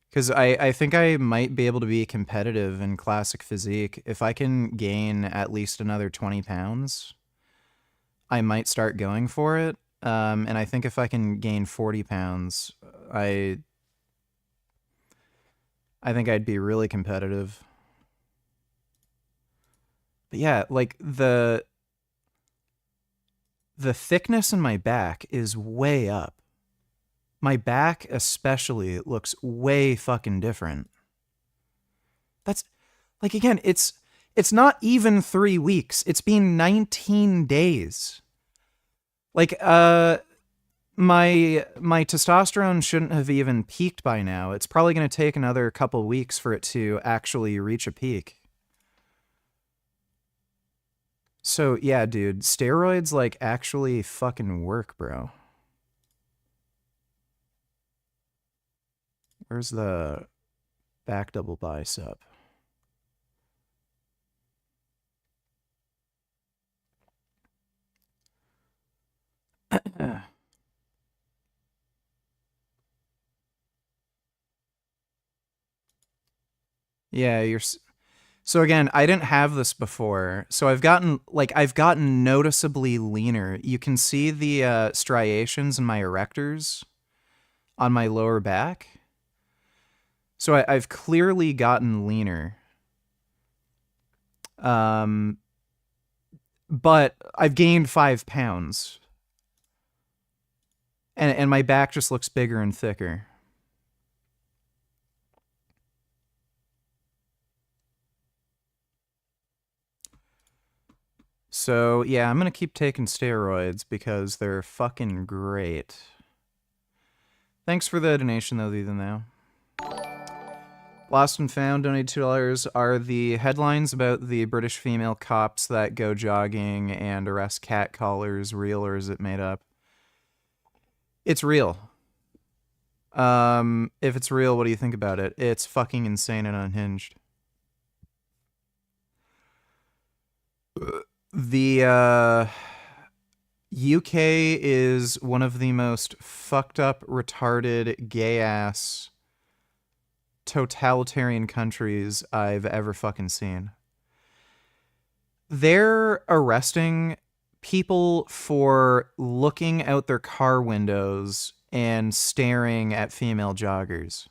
Because I think I might be able to be competitive in Classic Physique. If I can gain at least another 20 pounds, I might start going for it. And I think if I can gain 40 pounds, I think I'd be really competitive. But yeah, like the thickness in my back is way up. My back especially looks way fucking different. That's like, again, it's not even 3 weeks. It's been 19 days. Like, my testosterone shouldn't have even peaked by now. It's probably going to take another couple weeks for it to actually reach a peak. So, yeah, dude, steroids, like, actually fucking work, bro. Where's the back double bicep? Yeah, so again, I didn't have this before. So I've gotten noticeably leaner. You can see the striations in my erectors on my lower back. So I've clearly gotten leaner. But I've gained 5 pounds. And my back just looks bigger and thicker. So, yeah, I'm going to keep taking steroids because they're fucking great. Thanks for the donation, though, even now. Lost and Found donated $2 are the headlines about the British female cops that go jogging and arrest catcallers real, or is it made up? It's real. If it's real, what do you think about it? It's fucking insane and unhinged. The UK is one of the most fucked up, retarded, gay-ass, totalitarian countries I've ever fucking seen. They're arresting people for looking out their car windows and staring at female joggers.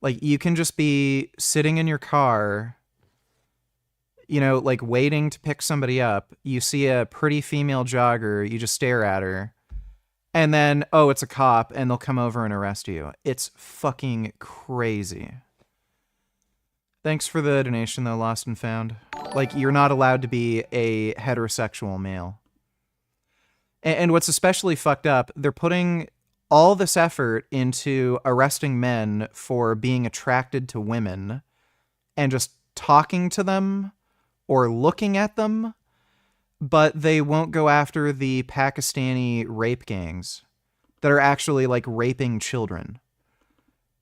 Like, you can just be sitting in your car, you know, like waiting to pick somebody up. You see a pretty female jogger, you just stare at her. And then, oh, it's a cop, and they'll come over and arrest you. It's fucking crazy. Thanks for the donation, though, Lost and Found. Like, you're not allowed to be a heterosexual male. And what's especially fucked up, they're putting all this effort into arresting men for being attracted to women and just talking to them or looking at them, but they won't go after the Pakistani rape gangs that are actually, like, raping children.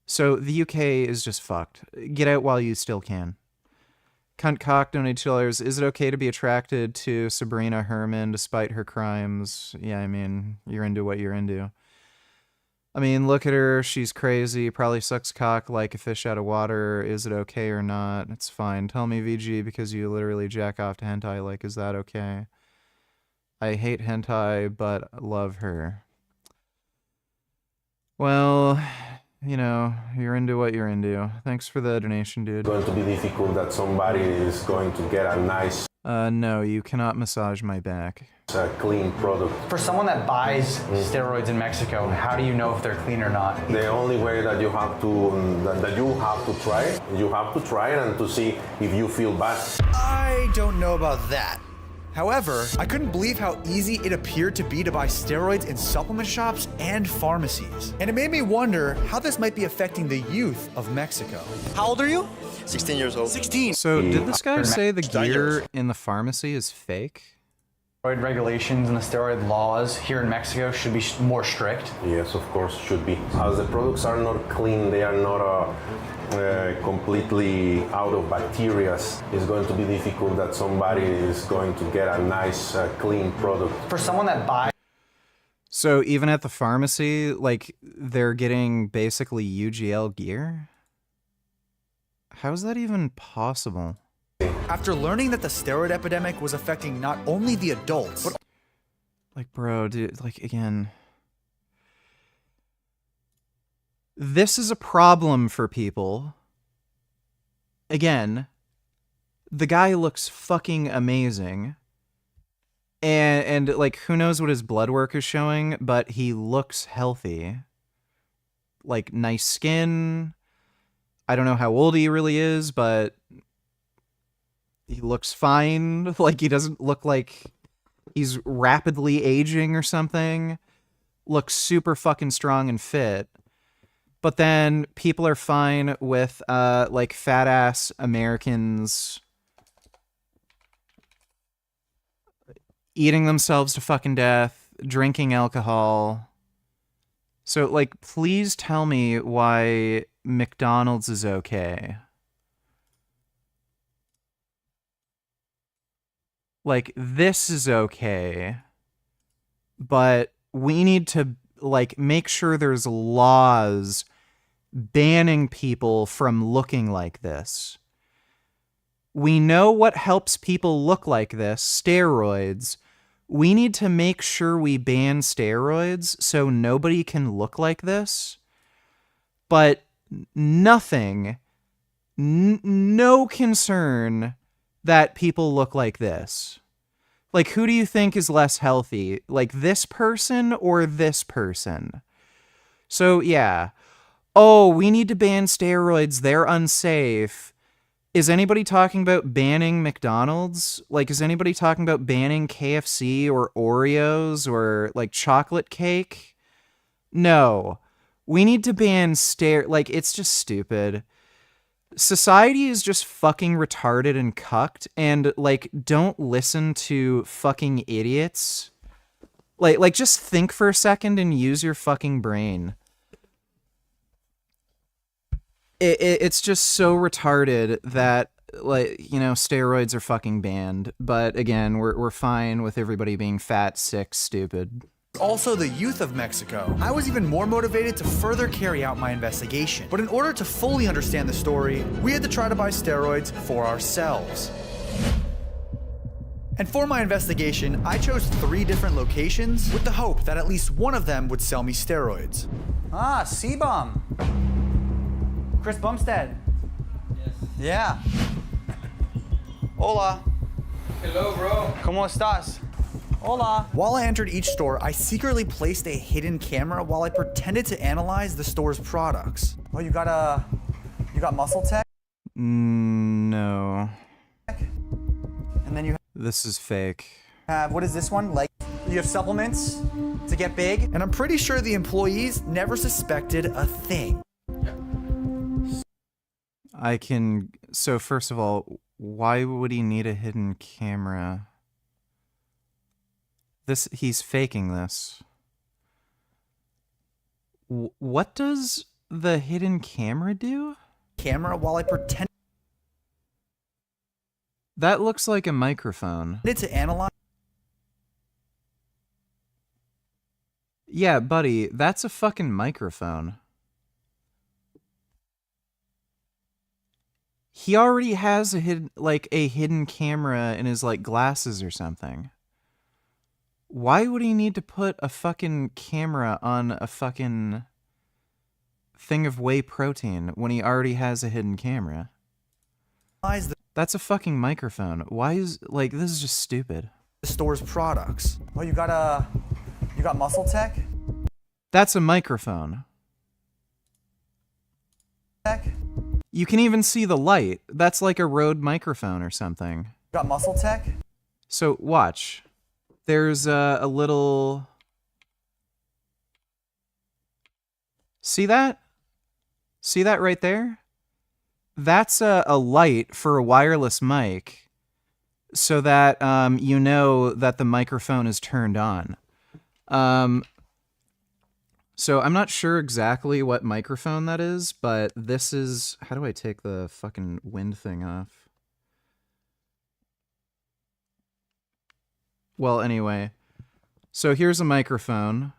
So the UK is just fucked. Get out while you still can. Cunt Cock donated $2. Is it okay to be attracted to Sabrina Herman despite her crimes? Yeah, I mean, you're into what you're into. I mean, look at her. She's crazy. Probably sucks cock like a fish out of water. Is it okay or not? It's fine. Tell me, VG, because you literally jack off to hentai. Like, is that okay? I hate hentai, but love her. Well, you know, you're into what you're into. Thanks for the donation, dude. It's going to be difficult that somebody is going to get a nice... No, you cannot massage my back. A clean product. For someone that buys steroids in Mexico, how do you know if they're clean or not? The only way that you have to try it, you have to try it and to see if you feel bad. I don't know about that. However, I couldn't believe how easy it appeared to be to buy steroids in supplement shops and pharmacies. And it made me wonder how this might be affecting the youth of Mexico. How old are you? 16 years old. 16. So did this guy say the gear in the pharmacy is fake? Steroid regulations and the steroid laws here in Mexico should be more strict? Yes, of course, should be. As the products are not clean, they are not completely out of bacteria. It's going to be difficult that somebody is going to get a nice, clean product. For someone that buys... So even at the pharmacy, like, they're getting basically UGL gear? How is that even possible? After learning that the steroid epidemic was affecting not only the adults, but... Like, bro, dude, like, again... This is a problem for people. Again, the guy looks fucking amazing. And like, who knows what his blood work is showing, but he looks healthy. Like, nice skin. I don't know how old he really is, but he looks fine. Like, he doesn't look like he's rapidly aging or something. Looks super fucking strong and fit. But then people are fine with, like, fat-ass Americans eating themselves to fucking death, drinking alcohol. So, like, please tell me why McDonald's is okay. Like, this is okay, but we need to, like, make sure there's laws banning people from looking like this. We know what helps people look like this, steroids. We need to make sure we ban steroids so nobody can look like this. But nothing, no concern that people look like this. Like, who do you think is less healthy? Like, this person or this person? So, yeah. Oh, we need to ban steroids. They're unsafe. Is anybody talking about banning McDonald's? Like, is anybody talking about banning KFC or Oreos or, like, chocolate cake? No. We need to ban like, it's just stupid. Society is just fucking retarded and cucked, and, like, don't listen to fucking idiots. Like, just think for a second and use your fucking brain. It's just so retarded that, like, you know, steroids are fucking banned. But again, we're fine with everybody being fat, sick, stupid. Also the youth of Mexico. I was even more motivated to further carry out my investigation. But in order to fully understand the story, we had to try to buy steroids for ourselves. And for my investigation, I chose 3 different locations with the hope that at least one of them would sell me steroids. Ah, C-Bomb. Chris Bumstead. Yes. Yeah. Hola. Hello, bro. ¿Cómo estás? Hola. While I entered each store, I secretly placed a hidden camera while I pretended to analyze the store's products. Oh, you got Muscle Tech? No. And then you This is fake. have, what is this one? Like, you have supplements to get big? And I'm pretty sure the employees never suspected a thing. So first of all, why would he need a hidden camera? He's faking this. What does the hidden camera do? Camera while I pretend. That looks like a microphone. To analyze. Yeah, buddy, that's a fucking microphone. He already has a hidden camera in his, like, glasses or something. Why would he need to put a fucking camera on a fucking thing of whey protein when he already has a hidden camera? That's a fucking microphone. Why is, like, this is just stupid. The store's products. Oh, you got Muscle Tech? That's a microphone. Tech? You can even see the light. That's like a Rode microphone or something. You got Muscle Tech? So, watch. There's a little... See that? See that right there? That's a light for a wireless mic. so that you know that the microphone is turned on. So I'm not sure exactly what microphone that is, but this is... How do I take the fucking wind thing off? Well, anyway. So here's a microphone.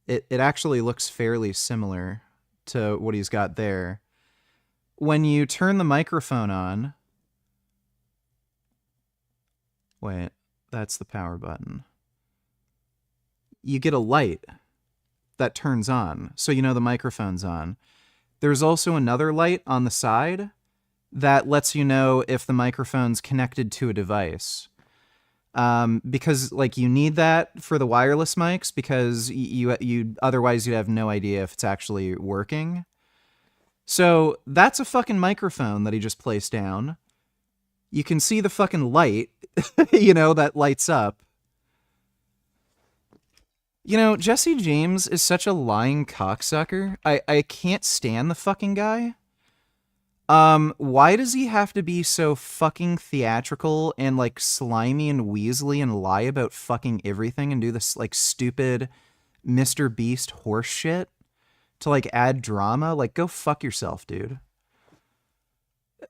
It actually looks fairly similar to what he's got there. When you turn the microphone on... Wait, that's the power button. You get a light that turns on, so you know the microphone's on. There's also another light on the side that lets you know if the microphone's connected to a device. Because like you need that for the wireless mics, because you otherwise you'd have no idea if it's actually working. So that's a fucking microphone that he just placed down. You can see the fucking light, you know, that lights up. You know, Jesse James is such a lying cocksucker. I can't stand the fucking guy. Why does he have to be so fucking theatrical and like slimy and weaselly and lie about fucking everything and do this like stupid Mr. Beast horse shit to like add drama? Like, go fuck yourself, dude.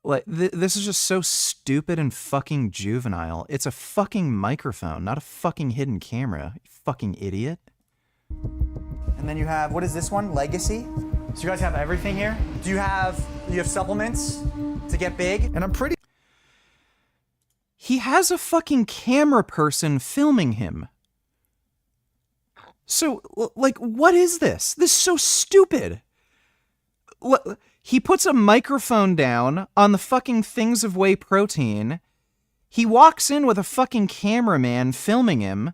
Like, this is just so stupid and fucking juvenile. It's a fucking microphone, not a fucking hidden camera, you fucking idiot. And then you have, what is this one? Legacy? So you guys have everything here? Do you have supplements to get big? And I'm pretty... He has a fucking camera person filming him. So, like, what is this? This is so stupid. He puts a microphone down on the fucking things of whey protein. He walks in with a fucking cameraman filming him.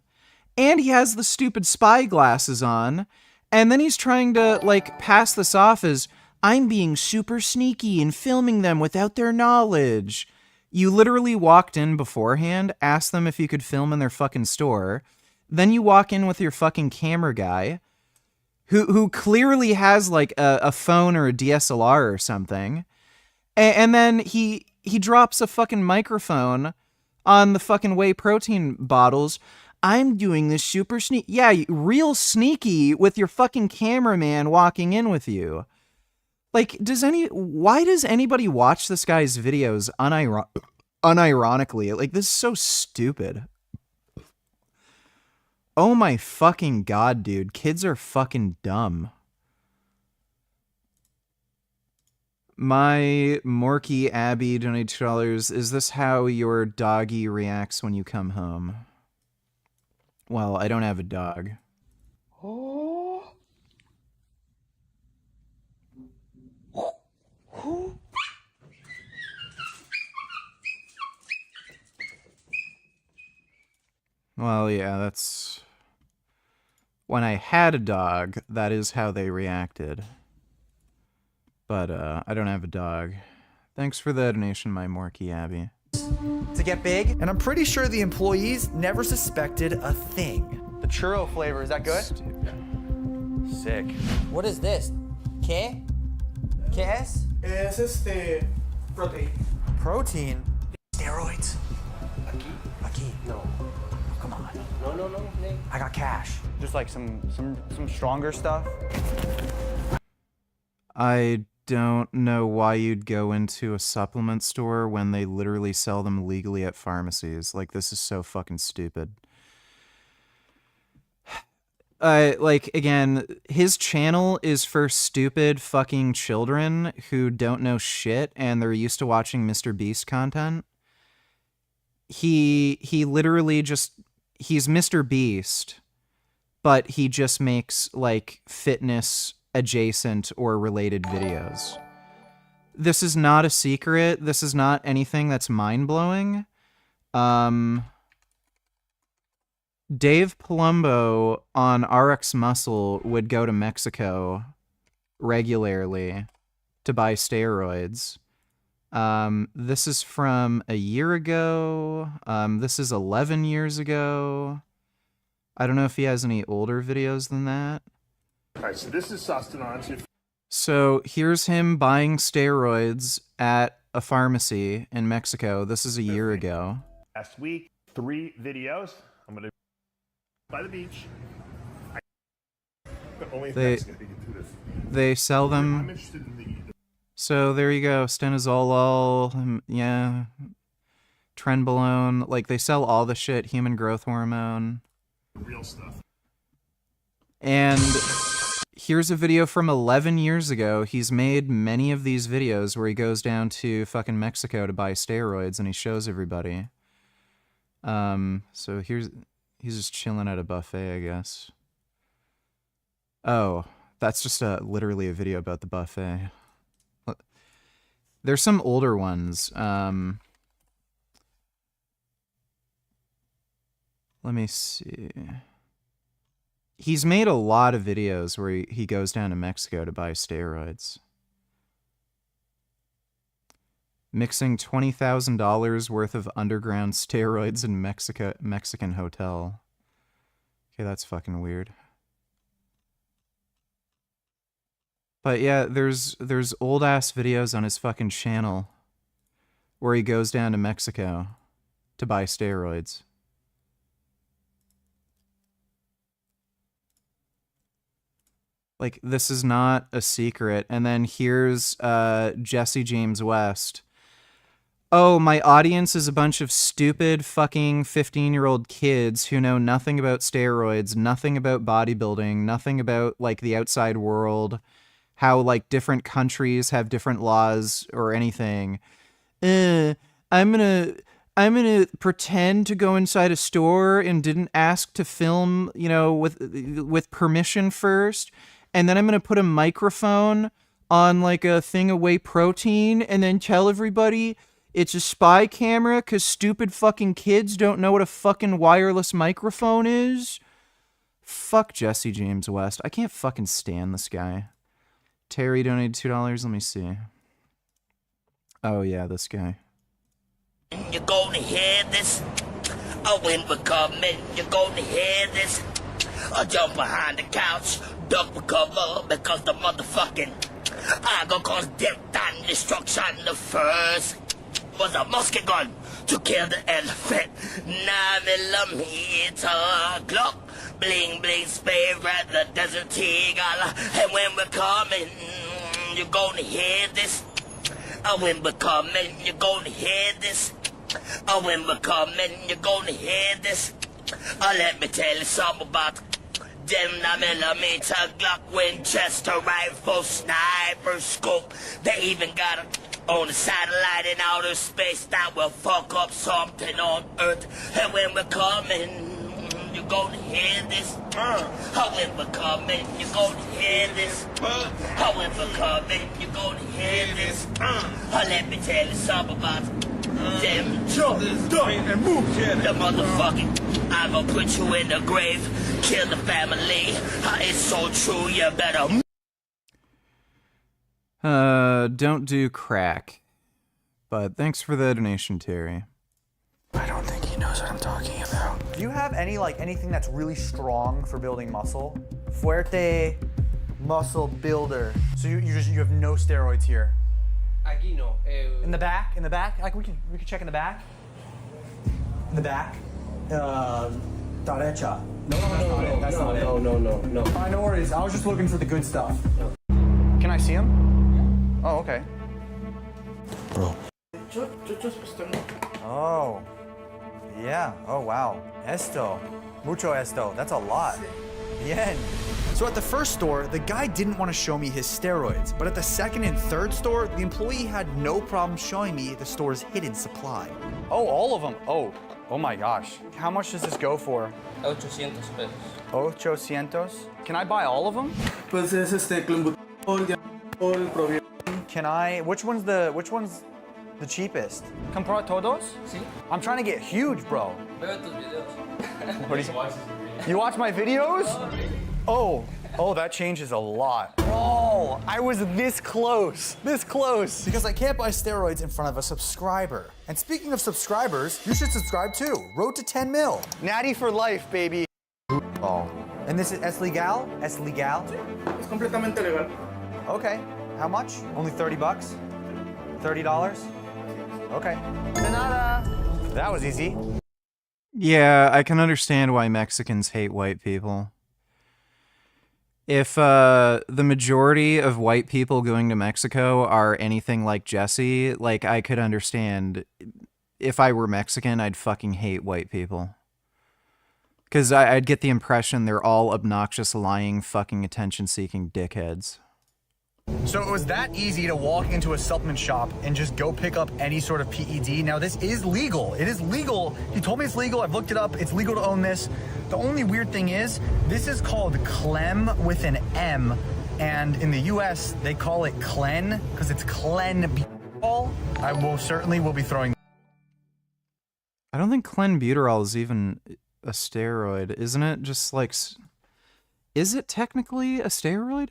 And he has the stupid spy glasses on. And then he's trying to, like, pass this off as, I'm being super sneaky and filming them without their knowledge. You literally walked in beforehand, asked them if you could film in their fucking store. Then you walk in with your fucking camera guy, who clearly has, like, a phone or a DSLR or something. And then he drops a fucking microphone on the fucking whey protein bottles. I'm doing this super sneak. Yeah, real sneaky with your fucking cameraman walking in with you. Like, why does anybody watch this guy's videos unironically? Like, this is so stupid. Oh my fucking god, dude. Kids are fucking dumb. My Morky Abby donated $2. Is this how your doggy reacts when you come home? Well, I don't have a dog. Well, yeah, that's... When I had a dog, that is how they reacted. But, I don't have a dog. Thanks for the donation, my Morky Abby. To get big? And I'm pretty sure the employees never suspected a thing. The churro flavor, is that good? Sick. What is this? ¿Qué? ¿Qué es? Es protein. Protein? Steroids. Aquí. No. Come on. No. I got cash. Just like some stronger stuff. I don't know why you'd go into a supplement store when they literally sell them legally at pharmacies. Like, this is so fucking stupid. Like, again, his channel is for stupid fucking children who don't know shit and they're used to watching Mr. Beast content. He literally just... He's Mr. Beast, but he just makes, like, fitness adjacent or related videos. This is not a secret. This is not anything that's mind-blowing. Dave Palumbo on RX Muscle would go to Mexico regularly to buy steroids. This is from a year ago. This is 11 years ago. I don't know if he has any older videos than that. Alright, so this is sustenance. So here's him buying steroids at a pharmacy in Mexico. This is a year ago. Last week, 3 videos. I'm gonna by the beach. Only Mexico can do this. They sell them. I'm interested in the So there you go, stenazolol, yeah, trenbolone, like they sell all the shit, human growth hormone. real stuff. And here's a video from 11 years ago. He's made many of these videos where he goes down to fucking Mexico to buy steroids and he shows everybody. So he's just chilling at a buffet, I guess. Oh, that's just literally a video about the buffet. There's some older ones. Let me see. He's made a lot of videos where he goes down to Mexico to buy steroids. Mixing $20,000 worth of underground steroids in Mexican hotel. Okay, that's fucking weird. But yeah, there's old ass videos on his fucking channel where he goes down to Mexico to buy steroids. Like, this is not a secret. And then here's Jesse James West. Oh, my audience is a bunch of stupid fucking 15-year-old kids who know nothing about steroids, nothing about bodybuilding, nothing about, like, the outside world, how, like, different countries have different laws or anything. I'm gonna pretend to go inside a store and didn't ask to film, you know, with permission first. And then I'm going to put a microphone on like a thing of whey protein and then tell everybody it's a spy camera because stupid fucking kids don't know what a fucking wireless microphone is. Fuck Jesse James West. I can't fucking stand this guy. Terry donated $2. Let me see. Oh yeah, this guy. You're gonna hear this. A wind will come in. You're gonna hear this. I jump behind the couch, duck for cover, because the motherfucking I gonna cause death and destruction. The first was a musket gun to kill the elephant. 9mm Glock, bling bling spray, right the desert eagle. And when we're coming, you're gonna hear this. When we're coming, you're gonna hear this. When we're coming, you're gonna hear this. Let me tell you something about them 9mm Glock, Winchester rifle, sniper scope. They even got it on a satellite in outer space that will fuck up something on Earth. And when we're coming, you're gonna hear this. When we're coming, you're gonna hear this. When we're coming, you're gonna hear this. Let me tell you something about them jump, and move, the motherfucking I'm gonna put you in the grave, kill the family. It's so true, you better don't do crack. But thanks for the donation, Terry. I don't think he knows what I'm talking about. Do you have anything that's really strong for building muscle? Fuerte muscle builder. So you have no steroids here. Aquí no. In the back? In the back? Like we can check in the back. In the back. Derecha. No. That's not it. No. Alright, no worries. I was just looking for the good stuff. Can I see him? Oh, okay. Bro. Oh. Yeah. Oh, wow. Esto. Mucho esto. That's a lot. Bien. So at the first store, the guy didn't want to show me his steroids, but at the second and third store, the employee had no problem showing me the store's hidden supply. Oh, all of them. Oh my gosh. How much does this go for? 800 pesos. 800? Can I buy all of them? Pues es Can I? Which one's the cheapest? Comprar todos? Sí. I'm trying to get huge, bro. Veo tus videos. What do you watch my videos? Oh, that changes a lot. Oh, I was this close. Because I can't buy steroids in front of a subscriber. And speaking of subscribers, you should subscribe too. Road to 10 mil. Natty for life, baby. Oh, and this is es legal? Es legal? Es completamente legal. Okay, how much? Only $30? $30? Okay. De nada. That was easy. Yeah, I can understand why Mexicans hate white people. If the majority of white people going to Mexico are anything like Jesse, like, I could understand. If I were Mexican, I'd fucking hate white people. Because I'd get the impression they're all obnoxious, lying, fucking attention-seeking dickheads. So it was that easy to walk into a supplement shop and just go pick up any sort of PED. Now, this is legal. It is legal. He told me it's legal. I've looked it up. It's legal to own this. The only weird thing is, this is called Clem with an M. And in the US, they call it Clen because it's clenbuterol. I will certainly will be throwing. I don't think clenbuterol is even a steroid. Isn't it just like... Is it technically a steroid?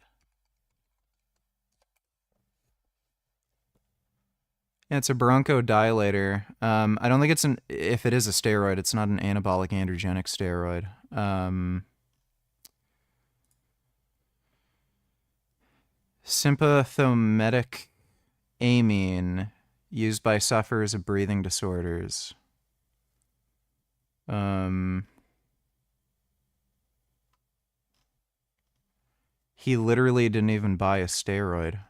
Yeah, it's a bronchodilator. I don't think it's an... If it is a steroid, it's not an anabolic androgenic steroid. Sympathometic amine used by sufferers of breathing disorders. He literally didn't even buy a steroid.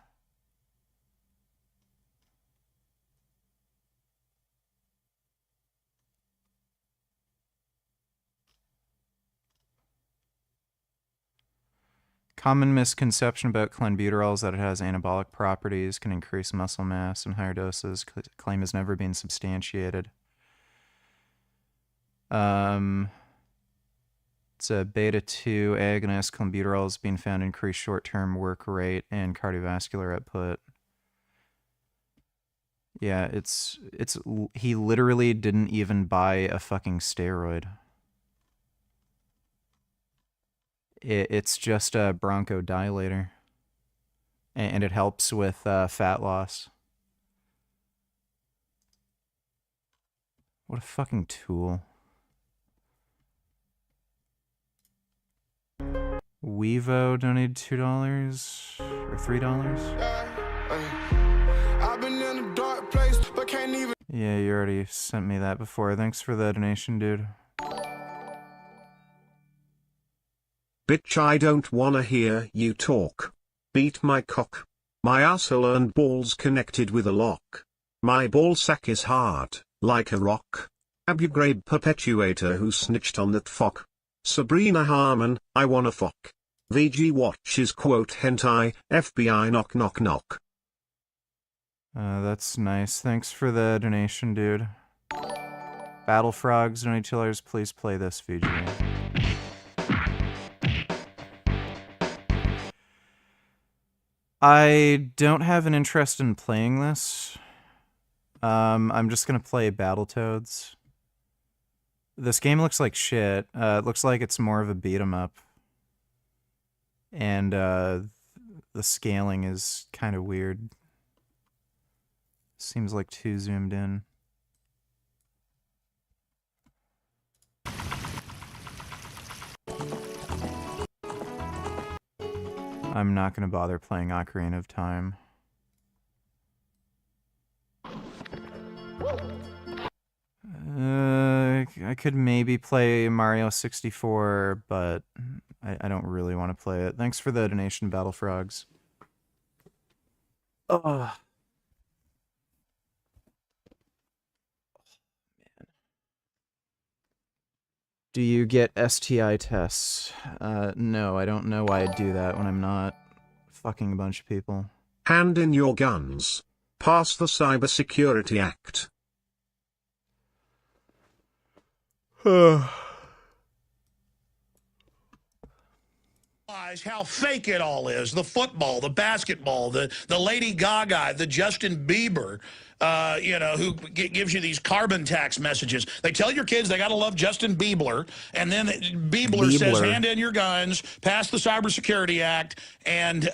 Common misconception about clenbuterol is that it has anabolic properties, can increase muscle mass in higher doses. Claim has never been substantiated. It's a beta-2 agonist. Clenbuterol has been found to increase short-term work rate and cardiovascular output. Yeah, he literally didn't even buy a fucking steroid. It's just a bronchodilator. And it helps with fat loss. What a fucking tool. Weevo donated $2 or $3. I've been in a dark place, but can't even. Yeah, you already sent me that before. Thanks for the donation, dude. Bitch, I don't wanna hear you talk. Beat my cock. My asshole and balls connected with a lock. My ball sack is hard, like a rock. Abu Ghraib perpetuator who snitched on that fuck. Sabrina Harmon, I wanna fuck. VG watches quote hentai, FBI knock knock knock. That's nice. Thanks for the donation, dude. Battle Frogs, donate $2. Please play this, VG. I don't have an interest in playing this. I'm just gonna play Battletoads. This game looks like shit. It looks like it's more of a beat 'em up. And the scaling is kind of weird. Seems like too zoomed in. I'm not going to bother playing Ocarina of Time. I could maybe play Mario 64, but I don't really want to play it. Thanks for the donation, Battle Frogs. Oh. Man. Do you get STI tests? No, I don't know why I'd do that when I'm not fucking a bunch of people. Hand in your guns. Pass the Cybersecurity Act. How fake it all is. The football, the basketball, the Lady Gaga, the Justin Bieber, you know, who gives you these carbon tax messages. They tell your kids they got to love Justin Bieber, and then Bieber says, hand in your guns, pass the Cybersecurity Act, and,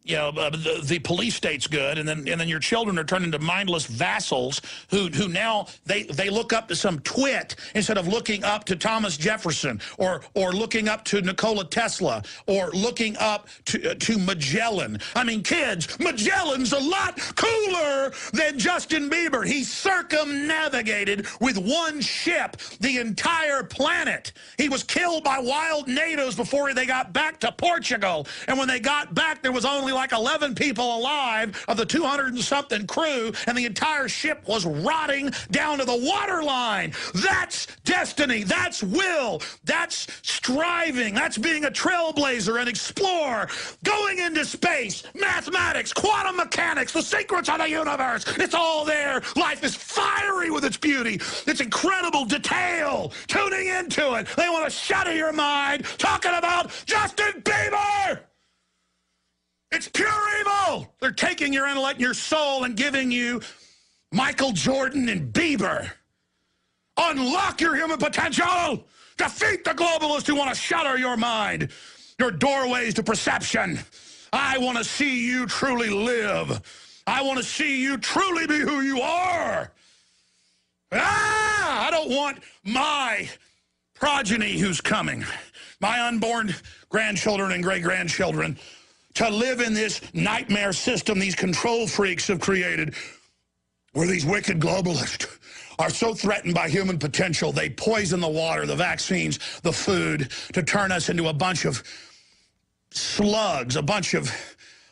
the police state's good, and then your children are turned into mindless vassals who now they look up to some twit instead of looking up to Thomas Jefferson or looking up to Nikola Tesla or looking up to Magellan. I mean, kids, Magellan's a lot cooler than Justin Bieber. He circumnavigated with one ship the entire planet. He was killed by wild natives before they got back to Portugal, and when they got back, there was only like 11 people alive of the 200 and something crew, and the entire ship was rotting down to the waterline. That's destiny. That's will. That's striving. That's being a trailblazer, an explorer, going into space, mathematics, quantum mechanics, the secrets of the universe. It's all there. Life is fiery with its beauty, its incredible detail. Tuning into it. They want to shatter your mind talking about Justin Bieber. It's pure evil. They're taking your intellect and your soul and giving you Michael Jordan and Bieber. Unlock your human potential. Defeat the globalists who want to shatter your mind, your doorways to perception. I want to see you truly live. I want to see you truly be who you are. I don't want my progeny who's coming, my unborn grandchildren and great-grandchildren, to live in this nightmare system these control freaks have created, where these wicked globalists are so threatened by human potential, they poison the water, the vaccines, the food, to turn us into a bunch of slugs, a bunch of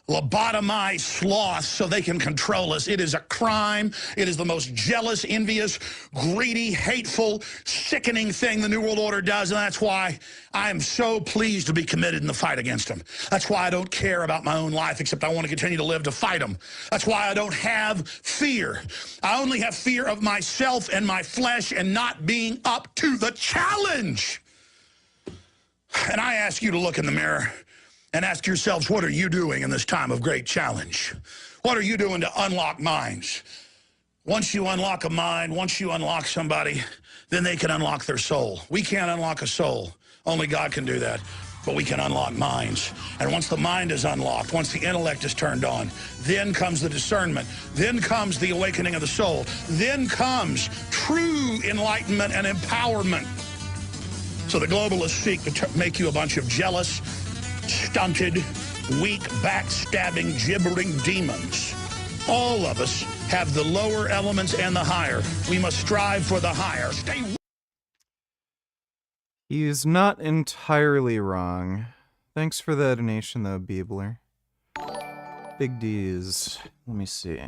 lobotomized sloths so they can control us. It is a crime. It is the most jealous, envious, greedy, hateful, sickening thing the New World Order does, and that's why I am so pleased to be committed in the fight against them. That's why I don't care about my own life, except I want to continue to live to fight them. That's why I don't have fear. I only have fear of myself and my flesh and not being up to the challenge. And I ask you to look in the mirror and ask yourselves, what are you doing in this time of great challenge? What are you doing to unlock minds? Once you unlock a mind, once you unlock somebody, then they can unlock their soul. We can't unlock a soul. Only God can do that. But we can unlock minds. And once the mind is unlocked, once the intellect is turned on, then comes the discernment. Then comes the awakening of the soul. Then comes true enlightenment and empowerment. So the globalists seek to make you a bunch of jealous, stunted, weak, backstabbing, gibbering demons. All of us have the lower elements and the higher. We must strive for the higher. Stay. He's not entirely wrong. Thanks for the donation, though, Biebler. Big D's. Let me see.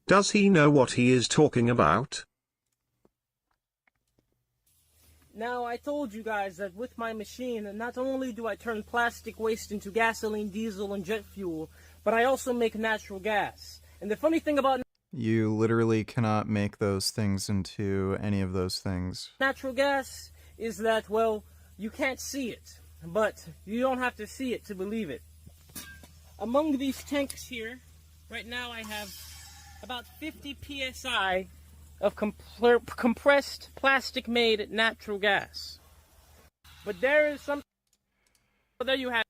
Does he know what he is talking about? Now, I told you guys that with my machine, not only do I turn plastic waste into gasoline, diesel, and jet fuel, but I also make natural gas. And the funny thing about You literally cannot make those things into any of those things. natural gas is that, well, you can't see it, but you don't have to see it to believe it. Among these tanks here, right now I have about 50 psi of compressed plastic-made natural gas. But there is some... There you have...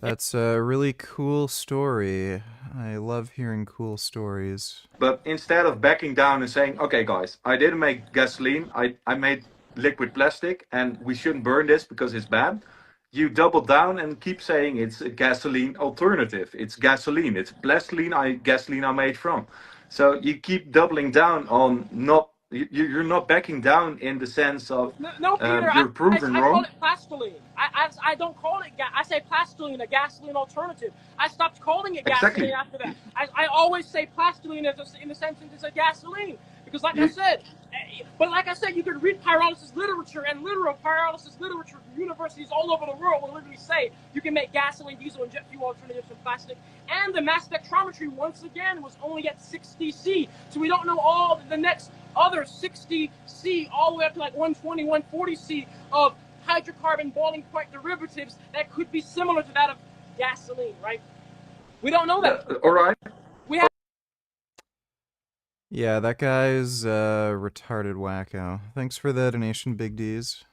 That's a really cool story. I love hearing cool stories. But instead of backing down and saying, okay guys, I didn't make gasoline, I made liquid plastic, and we shouldn't burn this because it's bad, you double down and keep saying it's a gasoline alternative. It's gasoline. It's gasoline I made from. So you keep doubling down on not, you're not backing down in the sense of No, Peter, you're proven I wrong. call it plastoline. I don't call it I say plastoline, a gasoline alternative. I stopped calling it gasoline after that. I always say plastoline in the sense that it's a gasoline. Because like I said, you could read pyrolysis literature, and literal pyrolysis literature from universities all over the world will literally say you can make gasoline, diesel, and jet fuel alternatives from plastic. And the mass spectrometry, once again, was only at 60 C. So we don't know all the next other 60 C all the way up to like 120, 140 C of hydrocarbon boiling point derivatives that could be similar to that of gasoline, right? We don't know that. All right. We have Yeah, that guy's retarded wacko. Thanks for the donation, Big D's.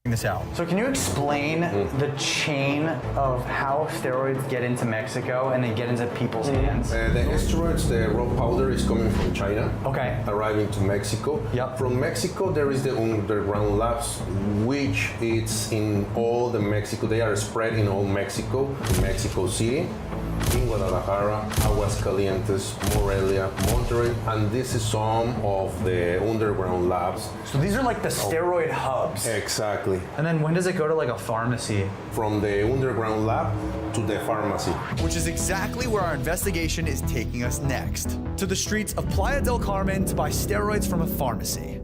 this out. So can you explain the chain of how steroids get into Mexico and then get into people's hands? The steroids, the raw powder is coming from China. Okay. Arriving to Mexico. Yep. From Mexico, there is the underground labs, which it's in all the Mexico. They are spread in all Mexico, in Mexico City, in Guadalajara, Aguascalientes, Morelia, Monterrey, and this is some of the underground labs. So these are like the steroid hubs. Exactly. And then when does it go to like a pharmacy? From the underground lab to the pharmacy. Which is exactly where our investigation is taking us next. To the streets of Playa del Carmen to buy steroids from a pharmacy.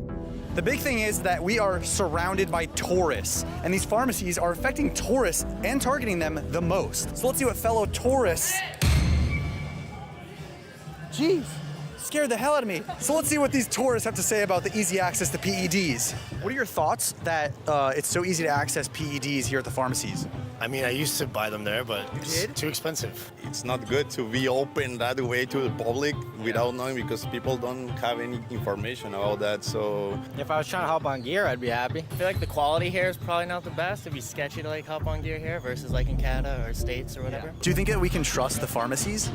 The big thing is that we are surrounded by tourists, and these pharmacies are affecting tourists and targeting them the most. So let's see what fellow tourists... Jeez, scared the hell out of me. So let's see what these tourists have to say about the easy access to PEDs. What are your thoughts that it's so easy to access PEDs here at the pharmacies? I mean, I used to buy them there, but it's too expensive. It's not good to be open that way to the public without knowing, because people don't have any information about that, so... If I was trying to hop on gear, I'd be happy. I feel like the quality here is probably not the best. It'd be sketchy to like hop on gear here versus like in Canada or States or whatever. Do you think that we can trust the pharmacies?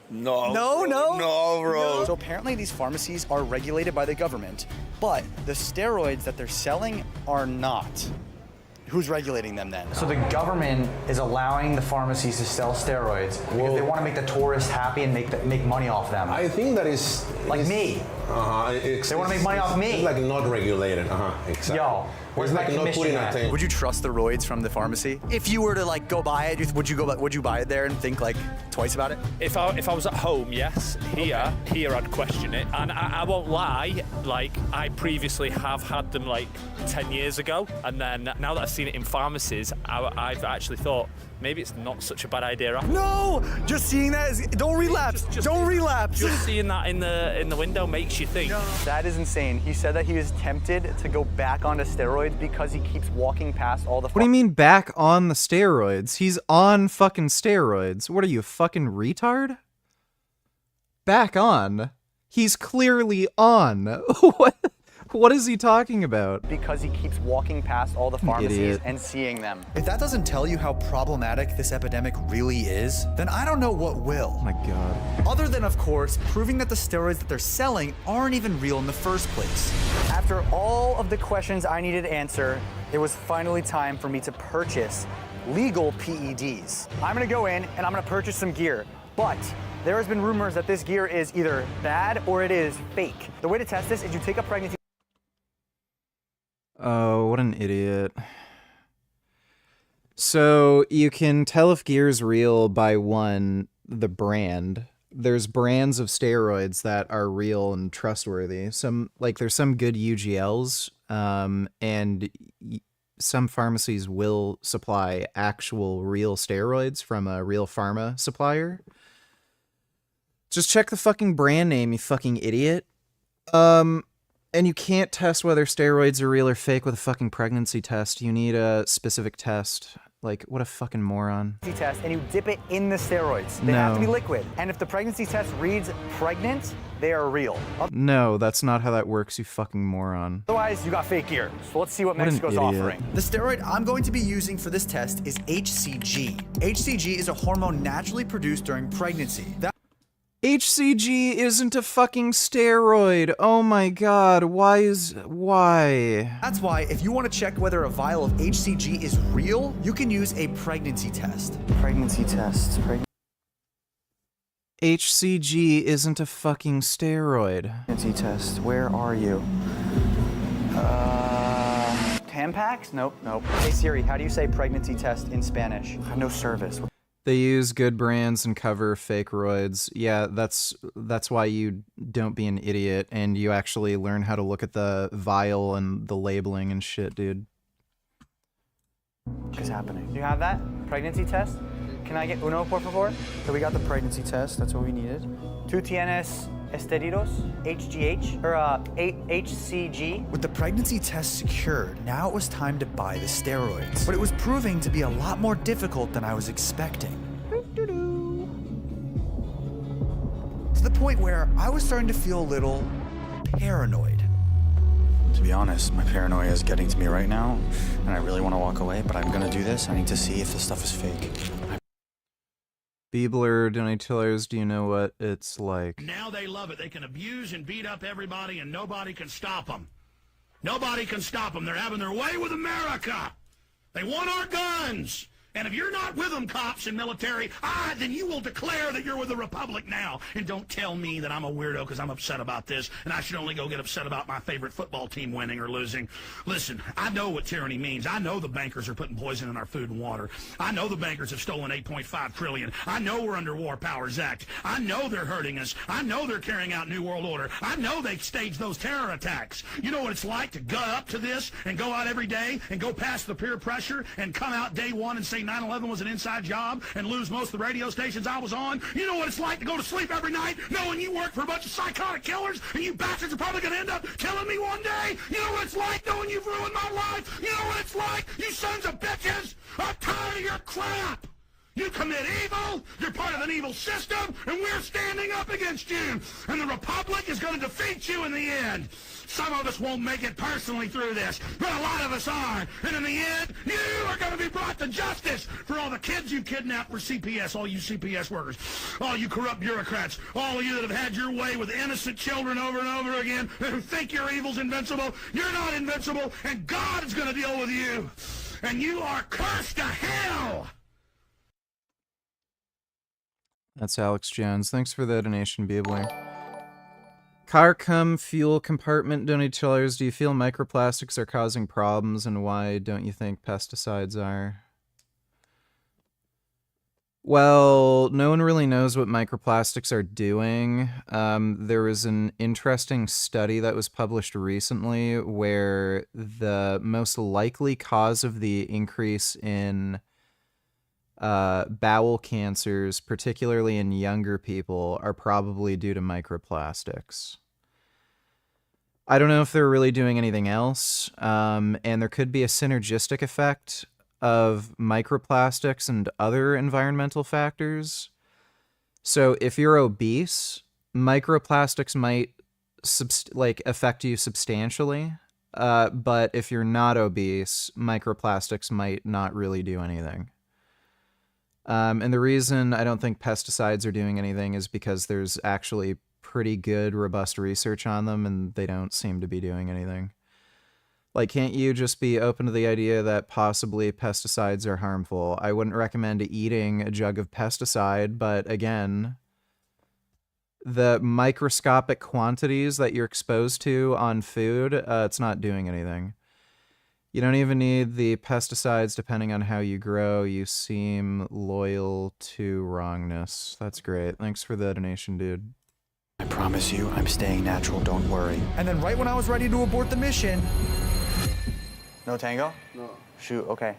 No. No, bro. So apparently these pharmacies are regulated by the government, but the steroids that they're selling are not. Who's regulating them then? So the government is allowing the pharmacies to sell steroids because they want to make the tourists happy and make money off them. I think that is... Like me. They want to make money off me. It's like not regulated. Exactly. Yo, where's it's my like not commission putting at? attention. Would you trust the roids from the pharmacy? If you were to like go buy it, would you buy it there and think like twice about it? If I was at home, yes. Here I'd question it. And I won't lie, like I previously have had them like 10 years ago, and then now that I've seen it in pharmacies, I've actually thought maybe it's not such a bad idea. No, just seeing that is don't relapse. Don't relapse. Just seeing that in the window makes you think. No. That is insane. He said that he was tempted to go back onto steroids because he keeps walking past all the. What do you mean back on the steroids? He's on fucking steroids. What are you, a fucking retard? Back on? He's clearly on. What is he talking about? Because he keeps walking past all the pharmacies and seeing them. If that doesn't tell you how problematic this epidemic really is, then I don't know what will. Oh my god. Other than, of course, proving that the steroids that they're selling aren't even real in the first place. After all of the questions I needed to answer, it was finally time for me to purchase legal PEDs. I'm gonna go in and I'm gonna purchase some gear, but there has been rumors that this gear is either bad or it is fake. The way to test this is you take a pregnancy. Oh, what an idiot. So you can tell if gear's real by the brand. There's brands of steroids that are real and trustworthy. There's some good UGLs, and some pharmacies will supply actual real steroids from a real pharma supplier. Just check the fucking brand name, you fucking idiot. And you can't test whether steroids are real or fake with a fucking pregnancy test. You need a specific test. Like, what a fucking moron. Test, and you dip it in the steroids. They have to be liquid. And if the pregnancy test reads pregnant, they are real. No, that's not how that works, you fucking moron. Otherwise, you got fake gear. So let's see what Mexico's offering. The steroid I'm going to be using for this test is HCG. HCG is a hormone naturally produced during pregnancy. HCG isn't a fucking steroid. Oh my god, why? That's why if you want to check whether a vial of HCG is real, you can use a pregnancy test. Pregnancy test. HCG isn't a fucking steroid. Pregnancy test. Where are you? Tampax? Nope. Hey Siri, how do you say pregnancy test in Spanish? I have no service. They use good brands and cover fake roids. Yeah, that's why you don't be an idiot and you actually learn how to look at the vial and the labeling and shit, dude. What's happening? You have that? Pregnancy test? Can I get uno, por favor? So we got the pregnancy test. That's what we needed. ¿Tú tienes estéridos? HGH? Or HCG? With the pregnancy test secured, now it was time to buy the steroids. But it was proving to be a lot more difficult than I was expecting. To the point where I was starting to feel a little paranoid. To be honest, my paranoia is getting to me right now, and I really want to walk away, but I'm gonna do this. I need to see if this stuff is fake. Beebler, Donatillers, do you know what it's like? Now they love it. They can abuse and beat up everybody, and nobody can stop them. Nobody can stop them. They're having their way with America. They want our guns. And if you're not with them, cops and military, then you will declare that you're with the Republic now. And don't tell me that I'm a weirdo because I'm upset about this, and I should only go get upset about my favorite football team winning or losing. Listen, I know what tyranny means. I know the bankers are putting poison in our food and water. I know the bankers have stolen $8.5 trillion. I know we're under War Powers Act. I know they're hurting us. I know they're carrying out New World Order. I know they staged those terror attacks. You know what it's like to gut up to this and go out every day and go past the peer pressure and come out day one and say 9/11 was an inside job and lose most of the radio stations I was on? You know what it's like to go to sleep every night knowing you work for a bunch of psychotic killers and you bastards are probably going to end up killing me one day? You know what it's like knowing you've ruined my life? You know what it's like, you sons of bitches? I'm tired of your crap. You commit evil, you're part of an evil system, and we're standing up against you. And the Republic is going to defeat you in the end. Some of us won't make it personally through this, but a lot of us are. And in the end, you are going to be brought to justice for all the kids you kidnapped for CPS, all you CPS workers, all you corrupt bureaucrats, all of you that have had your way with innocent children over and over again, who think your evil's invincible. You're not invincible, and God is going to deal with you. And you are cursed to hell. That's Alex Jones. Thanks for the donation, Beebler. Car cum fuel compartment donatillers. Do you feel microplastics are causing problems, and why don't you think pesticides are? Well, no one really knows what microplastics are doing. There was an interesting study that was published recently where the most likely cause of the increase in bowel cancers, particularly in younger people, are probably due to microplastics. I don't know if they're really doing anything else, and there could be a synergistic effect of microplastics and other environmental factors. So if you're obese, microplastics might affect you substantially, but if you're not obese, microplastics might not really do anything. And the reason I don't think pesticides are doing anything is because there's actually pretty good, robust research on them, and they don't seem to be doing anything. Like, can't you just be open to the idea that possibly pesticides are harmful? I wouldn't recommend eating a jug of pesticide, but again, the microscopic quantities that you're exposed to on food, it's not doing anything. You don't even need the pesticides depending on how you grow. You seem loyal to wrongness. That's great. Thanks for the donation, dude. I promise you, I'm staying natural, don't worry. And then right when I was ready to abort the mission... No tango? No. Shoot, okay.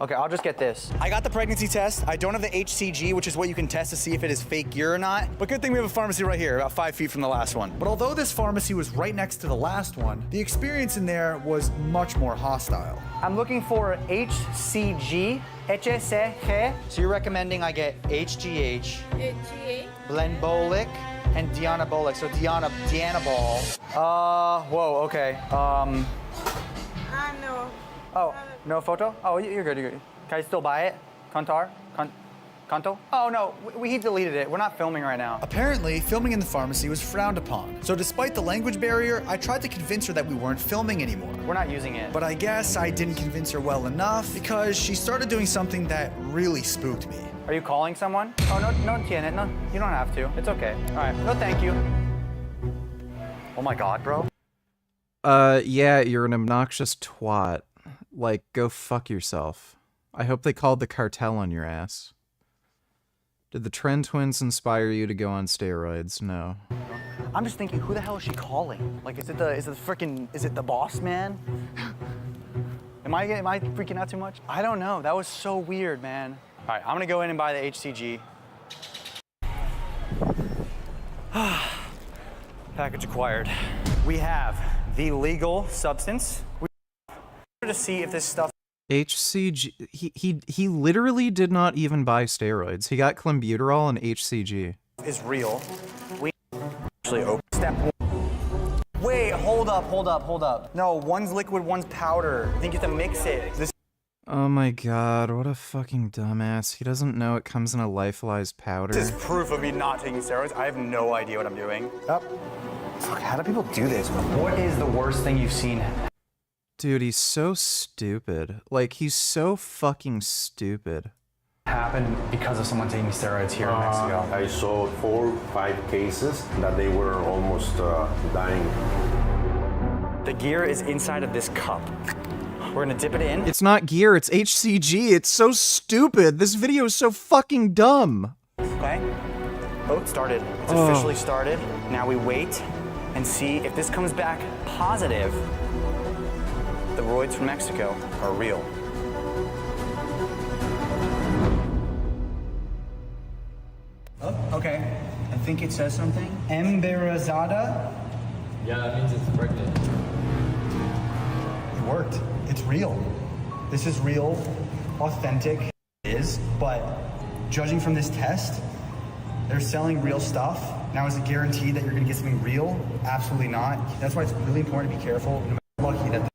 Okay, I'll just get this. I got the pregnancy test. I don't have the HCG, which is what you can test to see if it is fake gear or not. But good thing we have a pharmacy right here, about 5 feet from the last one. But although this pharmacy was right next to the last one, the experience in there was much more hostile. I'm looking for HCG, HCG. So you're recommending I get HGH, Blenbolic, and Dianabolic. So Dianabol. Whoa, okay. No. Oh, no photo? Oh, you're good, you're good. Can I still buy it? Kantar? Kanto? Oh, no, he deleted it. We're not filming right now. Apparently, filming in the pharmacy was frowned upon. So despite the language barrier, I tried to convince her that we weren't filming anymore. We're not using it. But I guess I didn't convince her well enough because she started doing something that really spooked me. Are you calling someone? Oh, no, tiene. No, you don't have to. It's okay. All right, no thank you. Oh my God, bro. Yeah, you're an obnoxious twat. Like, go fuck yourself. I hope they called the cartel on your ass. Did the Trend Twins inspire you to go on steroids? No. I'm just thinking, who the hell is she calling? Like, is it the boss man? Am I freaking out too much? I don't know. That was so weird, man. All right, I'm gonna go in and buy the HCG. Package acquired. We have the legal substance. To see if this stuff HCG, he literally did not even buy steroids. He got clenbuterol and HCG. Is real. We actually open step one. Wait. hold up. No, one's liquid, one's powder. I think you have to mix it. This Oh my god, what a fucking dumbass. He doesn't know it comes in a lyophilized powder. is proof of me not taking steroids. I have no idea what I'm doing. Fuck, how do people do this? What is the worst thing you've seen? Dude, he's so stupid. Like, he's so fucking stupid. Happened because of someone taking steroids here in Mexico. I saw 4 or 5 cases that they were almost dying. The gear is inside of this cup. We're gonna dip it in. It's not gear, it's HCG. It's so stupid. This video is so fucking dumb. Okay. Oh, it started. It's officially started. Now we wait and see if this comes back positive. The roids from Mexico are real. Oh, okay. I think it says something. Embarazada. Yeah, that means it's pregnant. It worked. It's real. This is real, authentic. It is, but judging from this test, they're selling real stuff. Now, is it guaranteed that you're gonna get something real? Absolutely not. That's why it's really important to be careful. No matter lucky that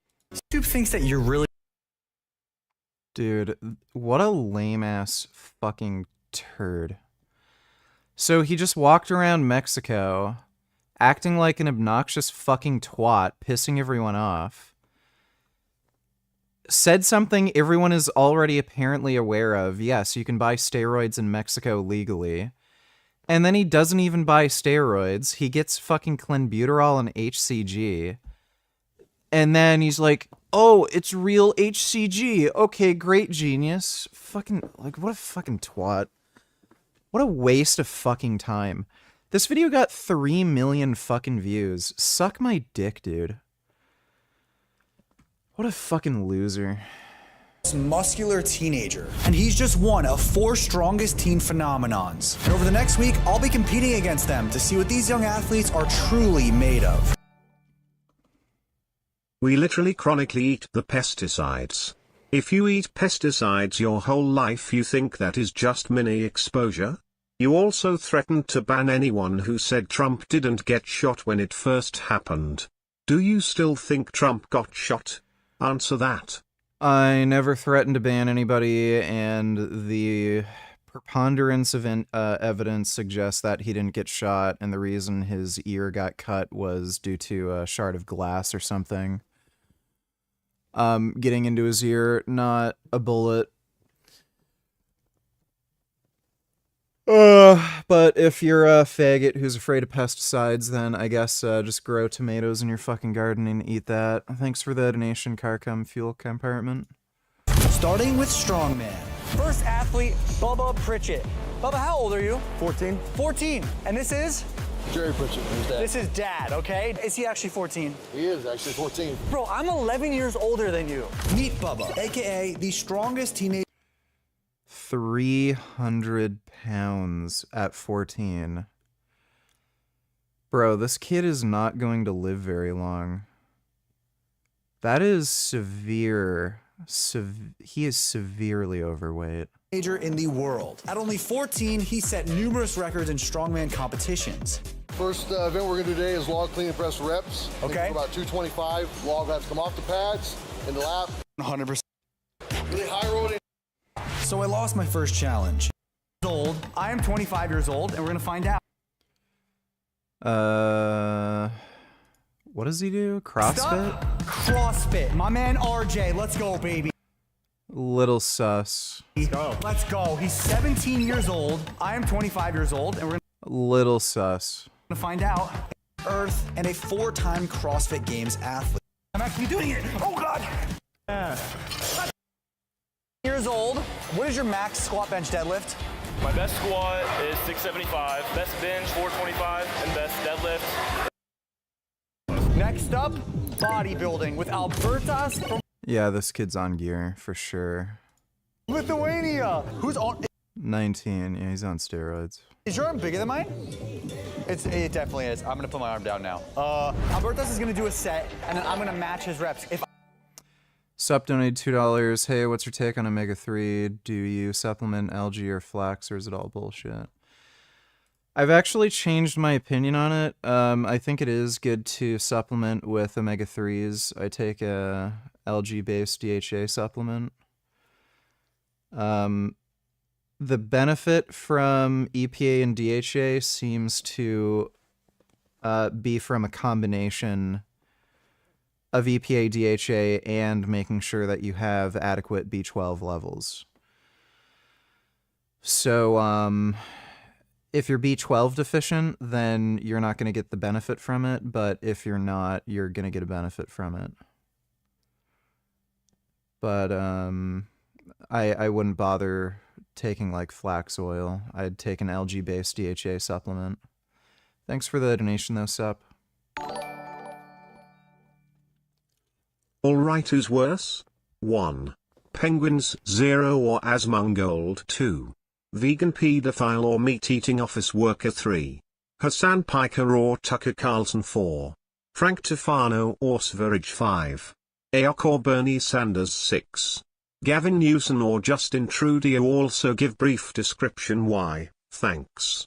Soup thinks that you're really. Dude, what a lame-ass fucking turd. So he just walked around Mexico, acting like an obnoxious fucking twat, pissing everyone off. Said something everyone is already apparently aware of. Yes, you can buy steroids in Mexico legally. And then he doesn't even buy steroids. He gets fucking clenbuterol and HCG. And then he's like, oh, it's real HCG. Okay, great, genius. Fucking, like, what a fucking twat. What a waste of fucking time. This video got 3 million fucking views. Suck my dick, dude. What a fucking loser. muscular teenager, and he's just one of 4 strongest teen phenomenons. And over the next week, I'll be competing against them to see what these young athletes are truly made of. We literally chronically eat the pesticides. If you eat pesticides your whole life, you think that is just mini exposure? You also threatened to ban anyone who said Trump didn't get shot when it first happened. Do you still think Trump got shot? Answer that. I never threatened to ban anybody, and the preponderance of evidence suggests that he didn't get shot, and the reason his ear got cut was due to a shard of glass or something. Getting into his ear, not a bullet. But if you're a faggot who's afraid of pesticides, then I guess just grow tomatoes in your fucking garden and eat that. Thanks for the donation, Carcom Fuel Compartment. Starting with strongman. First athlete, Bubba Pritchett. Bubba, how old are you? 14. 14. And this is? Jerry Pritchett. Who's that? This is Dad, okay? Is he actually 14? He is actually 14. Bro, I'm 11 years older than you. Meet Bubba, aka the strongest teenager. 300 pounds at 14. Bro, this kid is not going to live very long. That is severe. He is severely overweight. In the world. At only 14, he set numerous records in strongman competitions. First event we're going to do today is log clean and press reps. Okay. About 225. Log have to come off the pads in the lap. 100%. Really high rolling. So I lost my first challenge. I am 25 years old, and we're gonna find out. What does he do? CrossFit? CrossFit. My man RJ, let's go, baby. Little sus. Let's go. Let's go. He's 17 years old. I am 25 years old, and we're Little sus. gonna find out. Earth and a 4-time CrossFit Games athlete. I'm actually doing it. Oh God. Years old. What is your max squat, bench, deadlift? My best squat is 675, best bench 425, and best deadlift. Next up, bodybuilding with Albertas from Yeah, this kid's on gear for sure. Lithuania. Who's on? 19. Yeah, he's on steroids. Is your arm bigger than mine? It definitely is. I'm gonna put my arm down now. Albertas is gonna do a set, and then I'm gonna match his reps. If Sup donated $2. Hey, what's your take on omega-3? Do you supplement algae or flax, or is it all bullshit? I've actually changed my opinion on it. I think it is good to supplement with omega-3s. I take a algae-based DHA supplement. The benefit from EPA and DHA seems to be from a combination of EPA, DHA, and making sure that you have adequate B12 levels. So, if you're B12 deficient, then you're not going to get the benefit from it, but if you're not, you're going to get a benefit from it. But I wouldn't bother taking like flax oil. I'd take an algae-based DHA supplement. Thanks for the donation though, Sup. Alright, who's worse? 1. Penguins 0 or Asmongold 2. Vegan pedophile or meat-eating office worker 3. Hassan Piker or Tucker Carlson 4. Frank Tufano or Sverige 5. Ayok or Bernie Sanders 6. Gavin Newsom or Justin Trudeau. Also give brief description why, thanks.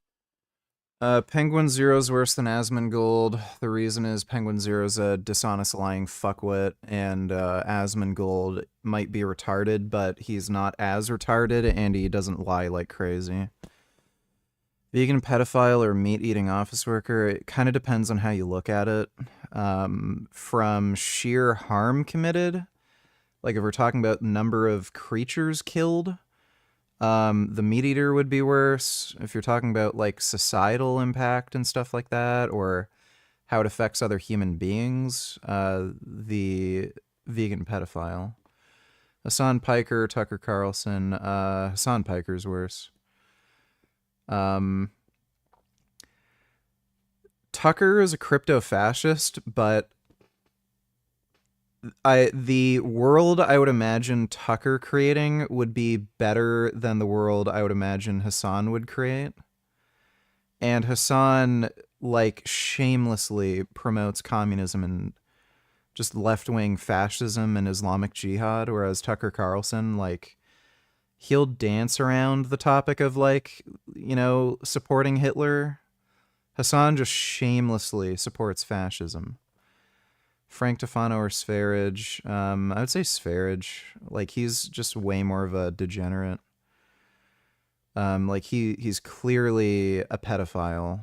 Penguin Zero's worse than Asmongold. The reason is Penguin Zero's a dishonest, lying fuckwit, and Asmongold might be retarded, but he's not as retarded, and he doesn't lie like crazy. Vegan pedophile or meat-eating office worker, it kind of depends on how you look at it. From sheer harm committed, like if we're talking about number of creatures killed, the meat eater would be worse. If you're talking about like societal impact and stuff like that, or how it affects other human beings, the vegan pedophile. Hassan Piker, Tucker Carlson, Hassan Piker's worse. Tucker is a crypto-fascist, but the world I would imagine Tucker creating would be better than the world I would imagine Hassan would create. And Hassan, like, shamelessly promotes communism and just left-wing fascism and Islamic jihad, whereas Tucker Carlson, like, he'll dance around the topic of, like, you know, supporting Hitler. Hassan just shamelessly supports fascism. Frank Tufano or Sverige. I would say Sverige. Like, he's just way more of a degenerate. Like, he's clearly a pedophile.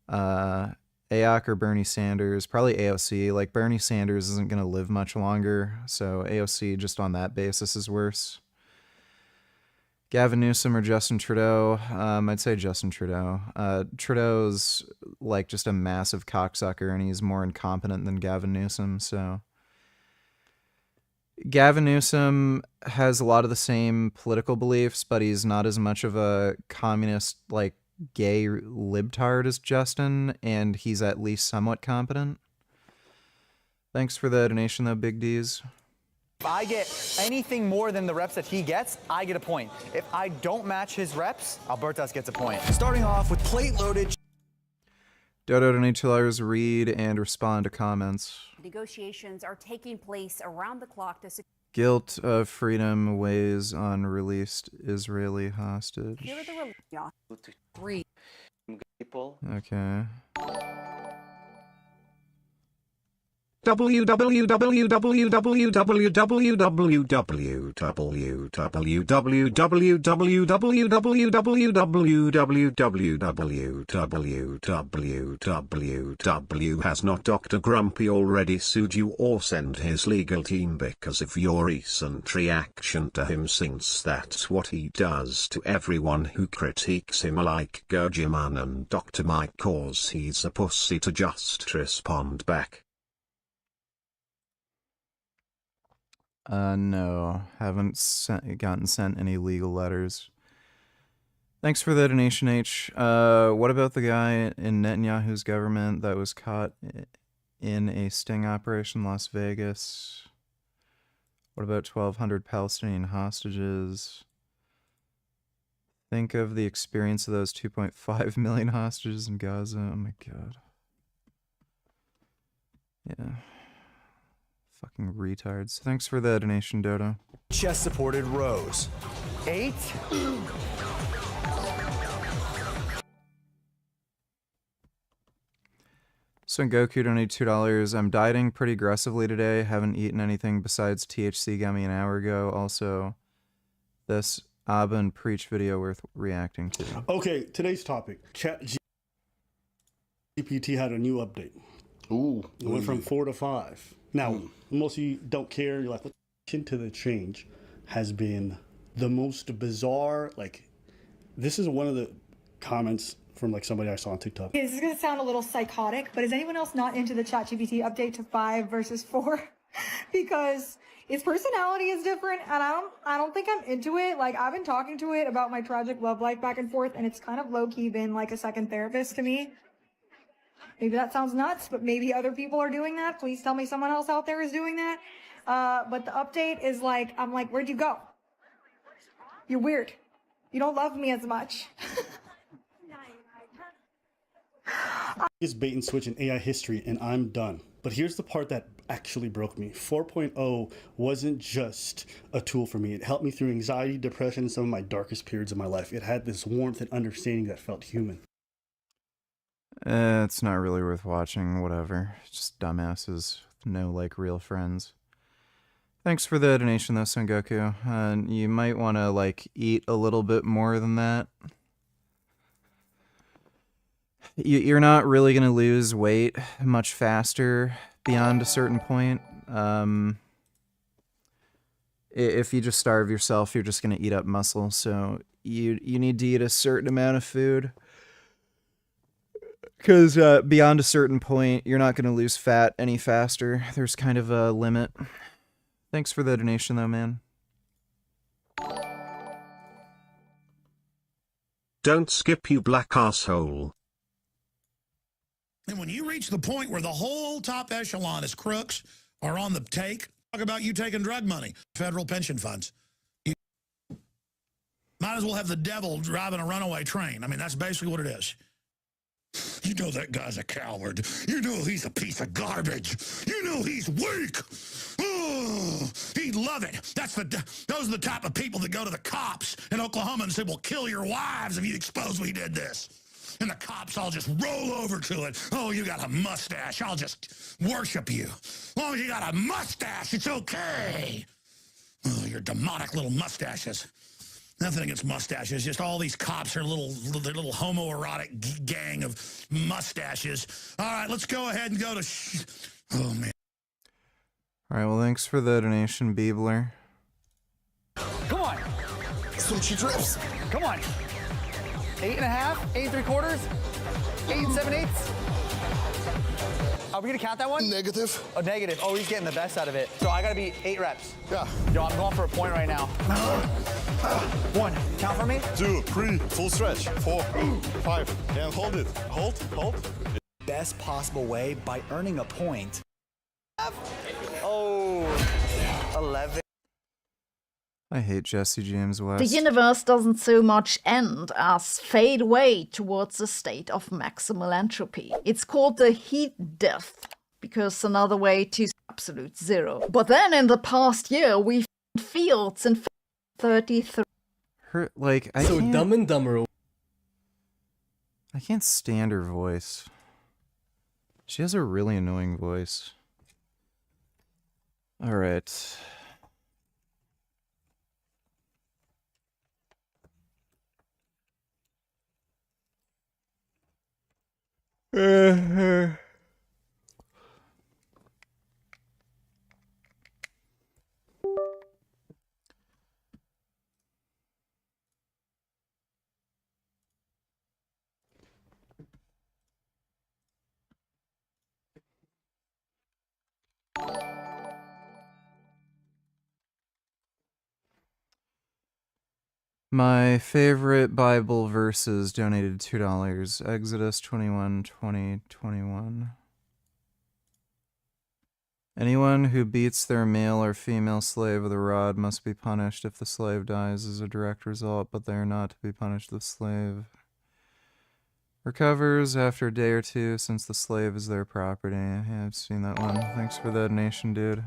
Ayok or Bernie Sanders. Probably AOC. Like, Bernie Sanders isn't going to live much longer, so AOC just on that basis is worse. Gavin Newsom or Justin Trudeau. I'd say Justin Trudeau. Trudeau's like just a massive cocksucker, and he's more incompetent than Gavin Newsom. So Gavin Newsom has a lot of the same political beliefs, but he's not as much of a communist, like gay libtard as Justin, and he's at least somewhat competent. Thanks for the donation, though, Big D's. If I get anything more than the reps that he gets, I get a point. If I don't match his reps, Albertas gets a point. Starting off with plate-loaded. Dodo donate $2, read and respond to comments. Negotiations are taking place around the clock to secure. Guilt of freedom weighs on released Israeli hostage. Here are the three people. Okay. www. Has not Dr. Grumpy already sued you or sent his legal team because of your recent reaction to him, since that's what he does to everyone who critiques him, like Gurjiman and Dr. Mike, cause he's a pussy to just respond back? No, haven't gotten sent any legal letters. Thanks for the donation, H. What about the guy in Netanyahu's government that was caught in a sting operation in Las Vegas? What about 1,200 Palestinian hostages? Think of the experience of those 2.5 million hostages in Gaza. Oh my god. Yeah. Fucking retards. Thanks for the donation, Dodo. Chest-supported rows. 8. Son Goku donated $2. I'm dieting pretty aggressively today. Haven't eaten anything besides THC gummy an hour ago. Also, this Abba and Preach video worth reacting to. Okay, today's topic. ChatGPT had a new update. Ooh. It went from 4 to 5. Now, most of you don't care. You're like, to the change has been the most bizarre. Like, this is one of the comments from like somebody I saw on TikTok. Okay, this is going to sound a little psychotic, but is anyone else not into the ChatGPT update to 5 versus 4? Because its personality is different, and I don't think I'm into it. Like, I've been talking to it about my tragic love life back and forth, and it's kind of low-key been like a second therapist to me. Maybe that sounds nuts, but maybe other people are doing that. Please tell me someone else out there is doing that. But the update is like, I'm like, where'd you go? You're weird. You don't love me as much. It's bait and switch in AI history, and I'm done. But here's the part that actually broke me. 4.0 wasn't just a tool for me. It helped me through anxiety, depression, and some of my darkest periods of my life. It had this warmth and understanding that felt human. It's not really worth watching, whatever. Just dumbasses with no, like, real friends. Thanks for the donation, though, Son Goku. You might want to, like, eat a little bit more than that. You're not really going to lose weight much faster beyond a certain point. If you just starve yourself, you're just going to eat up muscle. So you need to eat a certain amount of food. Because beyond a certain point, you're not going to lose fat any faster. There's kind of a limit. Thanks for the donation, though, man. Don't skip, you black asshole. And when you reach the point where the whole top echelon is crooks or on the take, talk about you taking drug money, federal pension funds. You might as well have the devil driving a runaway train. I mean, that's basically what it is. You know that guy's a coward. You know he's a piece of garbage. You know he's weak. Oh, he'd love it. Those are the type of people that go to the cops in Oklahoma and say, we'll kill your wives if you expose we did this. And the cops all just roll over to it. Oh, you got a mustache. I'll just worship you. As long as you got a mustache, it's okay. Oh, your demonic little mustaches. Nothing against mustaches. Just all these cops are little homoerotic gang of mustaches. All right, let's go ahead and go to... Oh, man. All right, well, thanks for the donation, Beebler. Come on. Sushi drips. Come on. 8.5, 8 3/4, 8 7/8. Are we gonna count that one? Negative. Oh, negative. Oh, he's getting the best out of it. So I gotta be 8 reps. Yeah. Yo, I'm going for a point right now. 1. Count for me. 2, 3, full stretch. 4, 5. And hold it. Hold. Best possible way by earning a point. Oh, 11. I hate Jesse James West. The universe doesn't so much end as fade away towards a state of maximal entropy. It's called the heat death, because another way to absolute zero. But then in the past year, we found fields in 33. Her, like, I so can't, Dumb and Dumber. I can't stand her voice. She has a really annoying voice. All right. My favorite Bible verses donated $2. Exodus 21:20-21. Anyone who beats their male or female slave with a rod must be punished if the slave dies as a direct result, but they are not to be punished if the slave recovers after a day or two, since the slave is their property. Yeah, I've seen that one. Thanks for the donation, dude.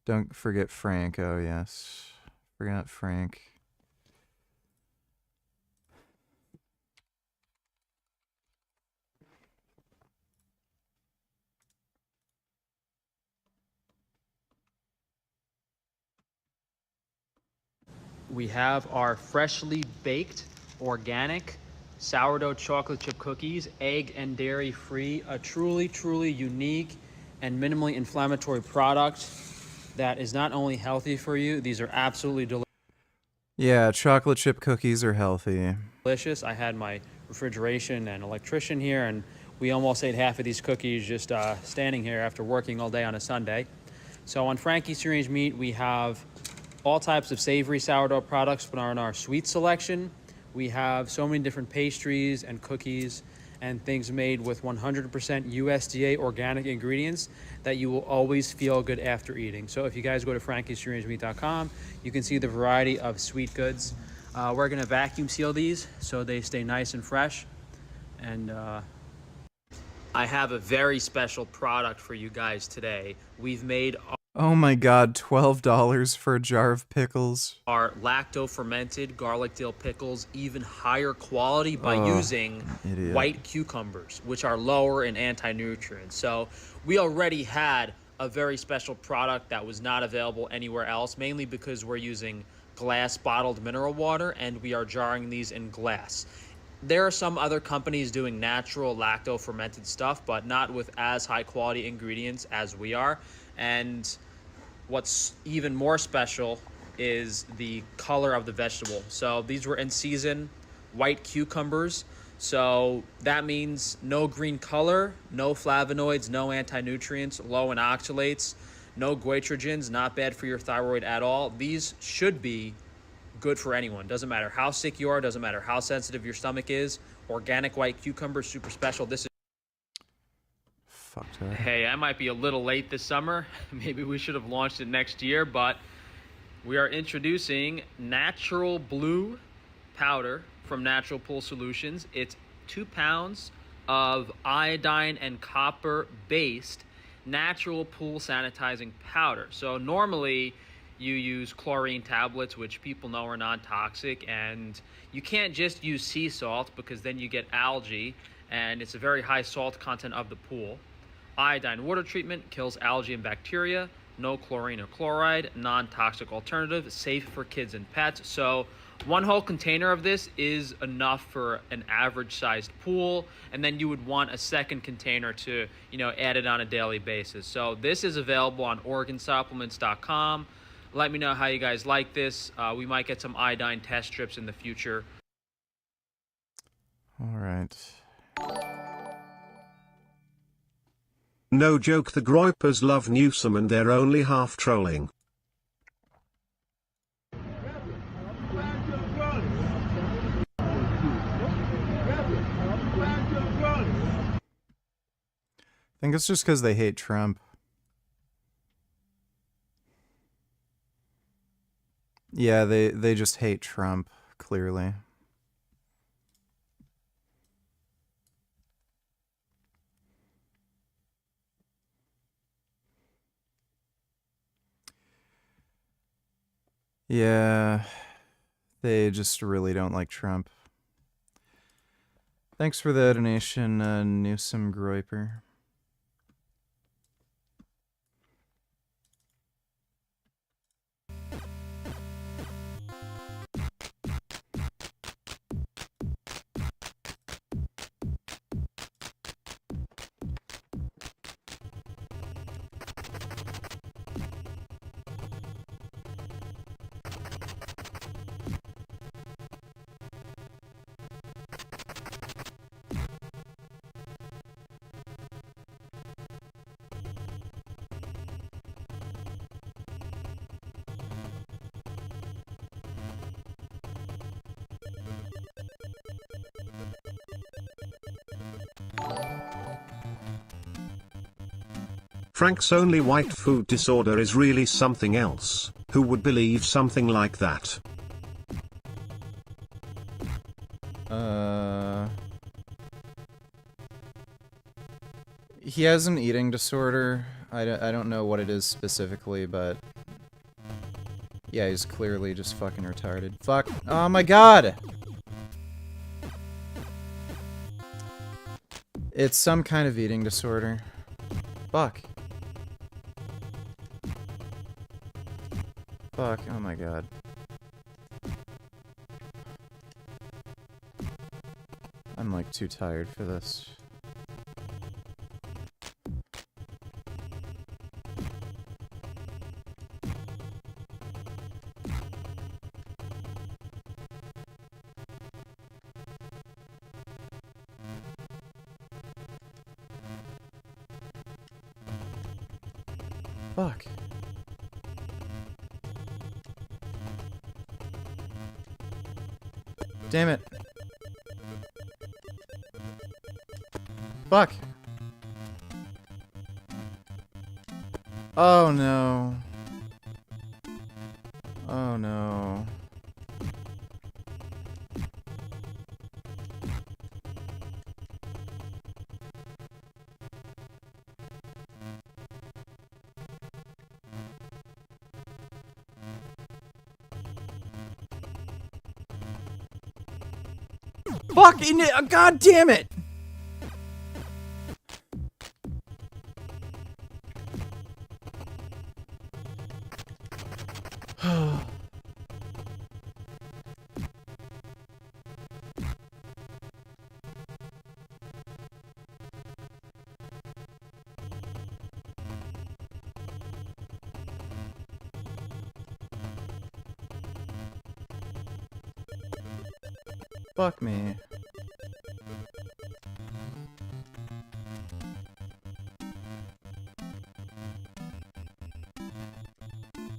Don't forget Frank. Oh, yes. Forgot Frank. we have our freshly baked organic sourdough chocolate chip cookies, egg and dairy free, a truly, truly unique and minimally inflammatory product that is not only healthy for you, these are absolutely Yeah, chocolate chip cookies are healthy. delicious. I had my refrigeration and electrician here, and we almost ate half of these cookies just standing here after working all day on a Sunday. So on Frankie's Free Range Meat, we have all types of savory sourdough products in our sweet selection. We have so many different pastries and cookies and things made with 100% USDA organic ingredients that you will always feel good after eating. So if you guys go to frankiesfreerangemeat.com, you can see the variety of sweet goods. We're gonna vacuum seal these so they stay nice and fresh. And I have a very special product for you guys today. We've made Oh my god, $12 for a jar of pickles. our lacto-fermented garlic dill pickles even higher quality by Oh, using idiot. white cucumbers, which are lower in anti-nutrients. So we already had a very special product that was not available anywhere else, mainly because we're using glass bottled mineral water and we are jarring these in glass. There are some other companies doing natural lacto-fermented stuff, but not with as high quality ingredients as we are. And what's even more special is the color of the vegetable. So these were in season white cucumbers. So that means no green color, no flavonoids, no anti-nutrients, low in oxalates, no goitrogens, not bad for your thyroid at all. These should be good for anyone. Doesn't matter how sick you are, doesn't matter how sensitive your stomach is. Organic white cucumber, super special. This is Fucked up. Hey, I might be a little late this summer. Maybe we should have launched it next year, but we are introducing Natural Blue powder from Natural Pool Solutions. It's 2 pounds of iodine and copper based natural pool sanitizing powder. So normally you use chlorine tablets, which people know are non-toxic, and you can't just use sea salt because then you get algae, and it's a very high salt content of the pool. Iodine water treatment kills algae and bacteria. No chlorine or chloride. Non-toxic alternative. Safe for kids and pets. So one whole container of this is enough for an average sized pool, and then you would want a second container to, add it on a daily basis. So this is available on OregonSupplements.com. Let me know how you guys like this. We might get some iodine test strips in the future. All right. No joke, the Groypers love Newsom and they're only half trolling. I think it's just because they hate Trump. Yeah, they just hate Trump, clearly. Yeah, they just really don't like Trump. Thanks for the donation, Newsom Groyper. Frank's only white food disorder is really something else. Who would believe something like that? He has an eating disorder. I don't know what it is specifically, but yeah, he's clearly just fucking retarded. Fuck. Oh my god! It's some kind of eating disorder. Fuck. Fuck, oh my god. I'm like too tired for this. Fuck. Damn it. Fuck. Oh no. Oh no. Fucking God damn it! Fuck me.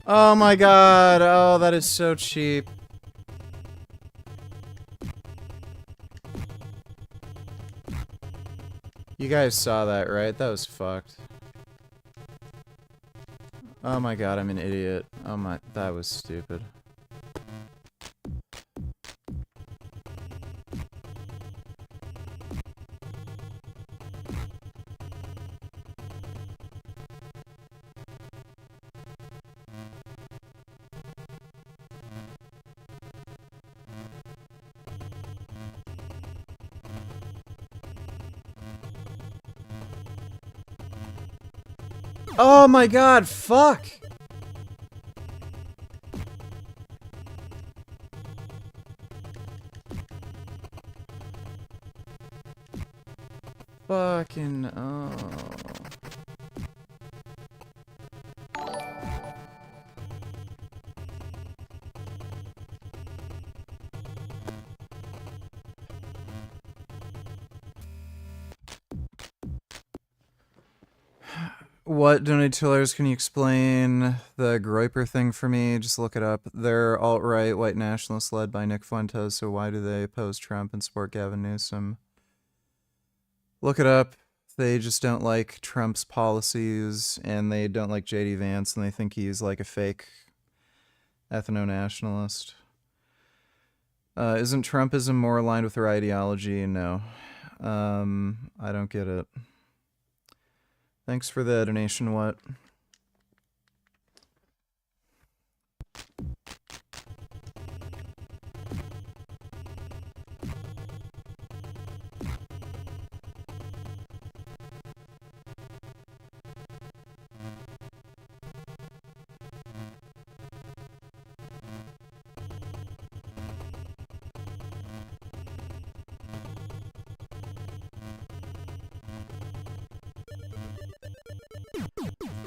Oh my god, oh that is so cheap. You guys saw that, right? That was fucked. Oh my god, I'm an idiot. Oh my, that was stupid. Oh my god, fuck! Fucking, oh. What donators, can you explain the Groyper thing for me? Just look it up. They're alt-right white nationalists led by Nick Fuentes, so why do they oppose Trump and support Gavin Newsom? Look it up. They just don't like Trump's policies, and they don't like J.D. Vance, and they think he's like a fake ethno-nationalist. Isn't Trumpism more aligned with their ideology? No. I don't get it. Thanks for the donation, what?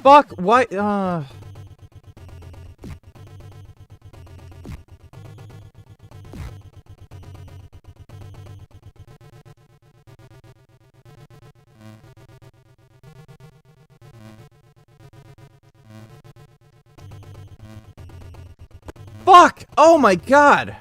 Fuck, why, Fuck! Oh my god!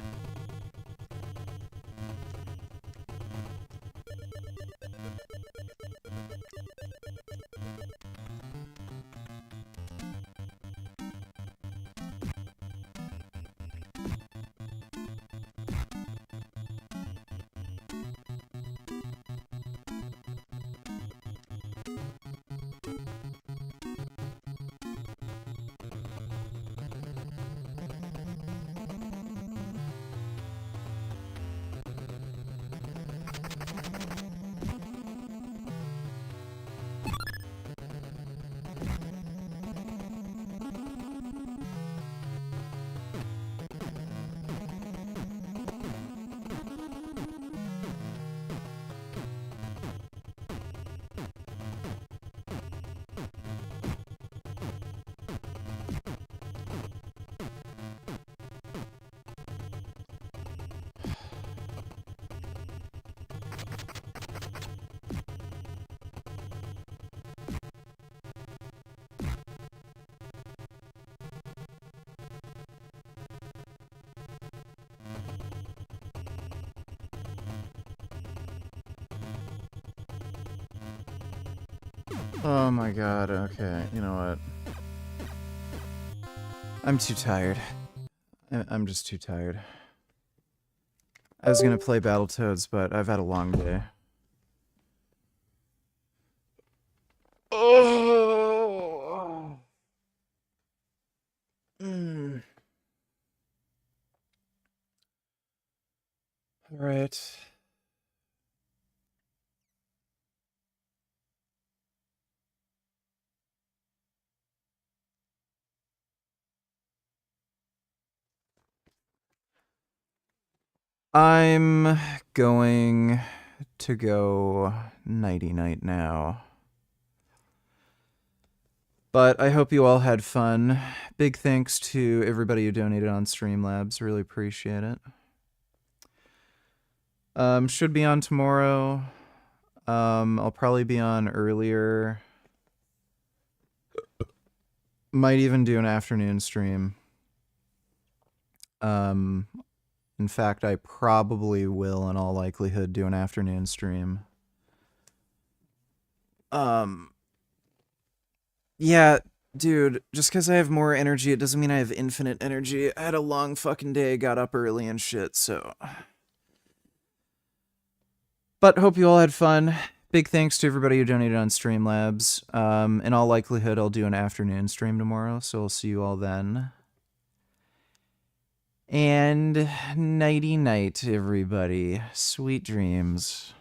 Oh my god, okay, you know what? I'm too tired. I'm just too tired. I was gonna play Battletoads, but I've had a long day. Oh. All right. I'm going to go nighty-night now. But I hope you all had fun. Big thanks to everybody who donated on Streamlabs. Really appreciate it. Should be on tomorrow. I'll probably be on earlier. Might even do an afternoon stream. In fact, I probably will, in all likelihood, do an afternoon stream. Yeah, dude, just because I have more energy, it doesn't mean I have infinite energy. I had a long fucking day, got up early and shit, so... But hope you all had fun. Big thanks to everybody who donated on Streamlabs. In all likelihood, I'll do an afternoon stream tomorrow, so I'll see you all then. And nighty-night, everybody. Sweet dreams.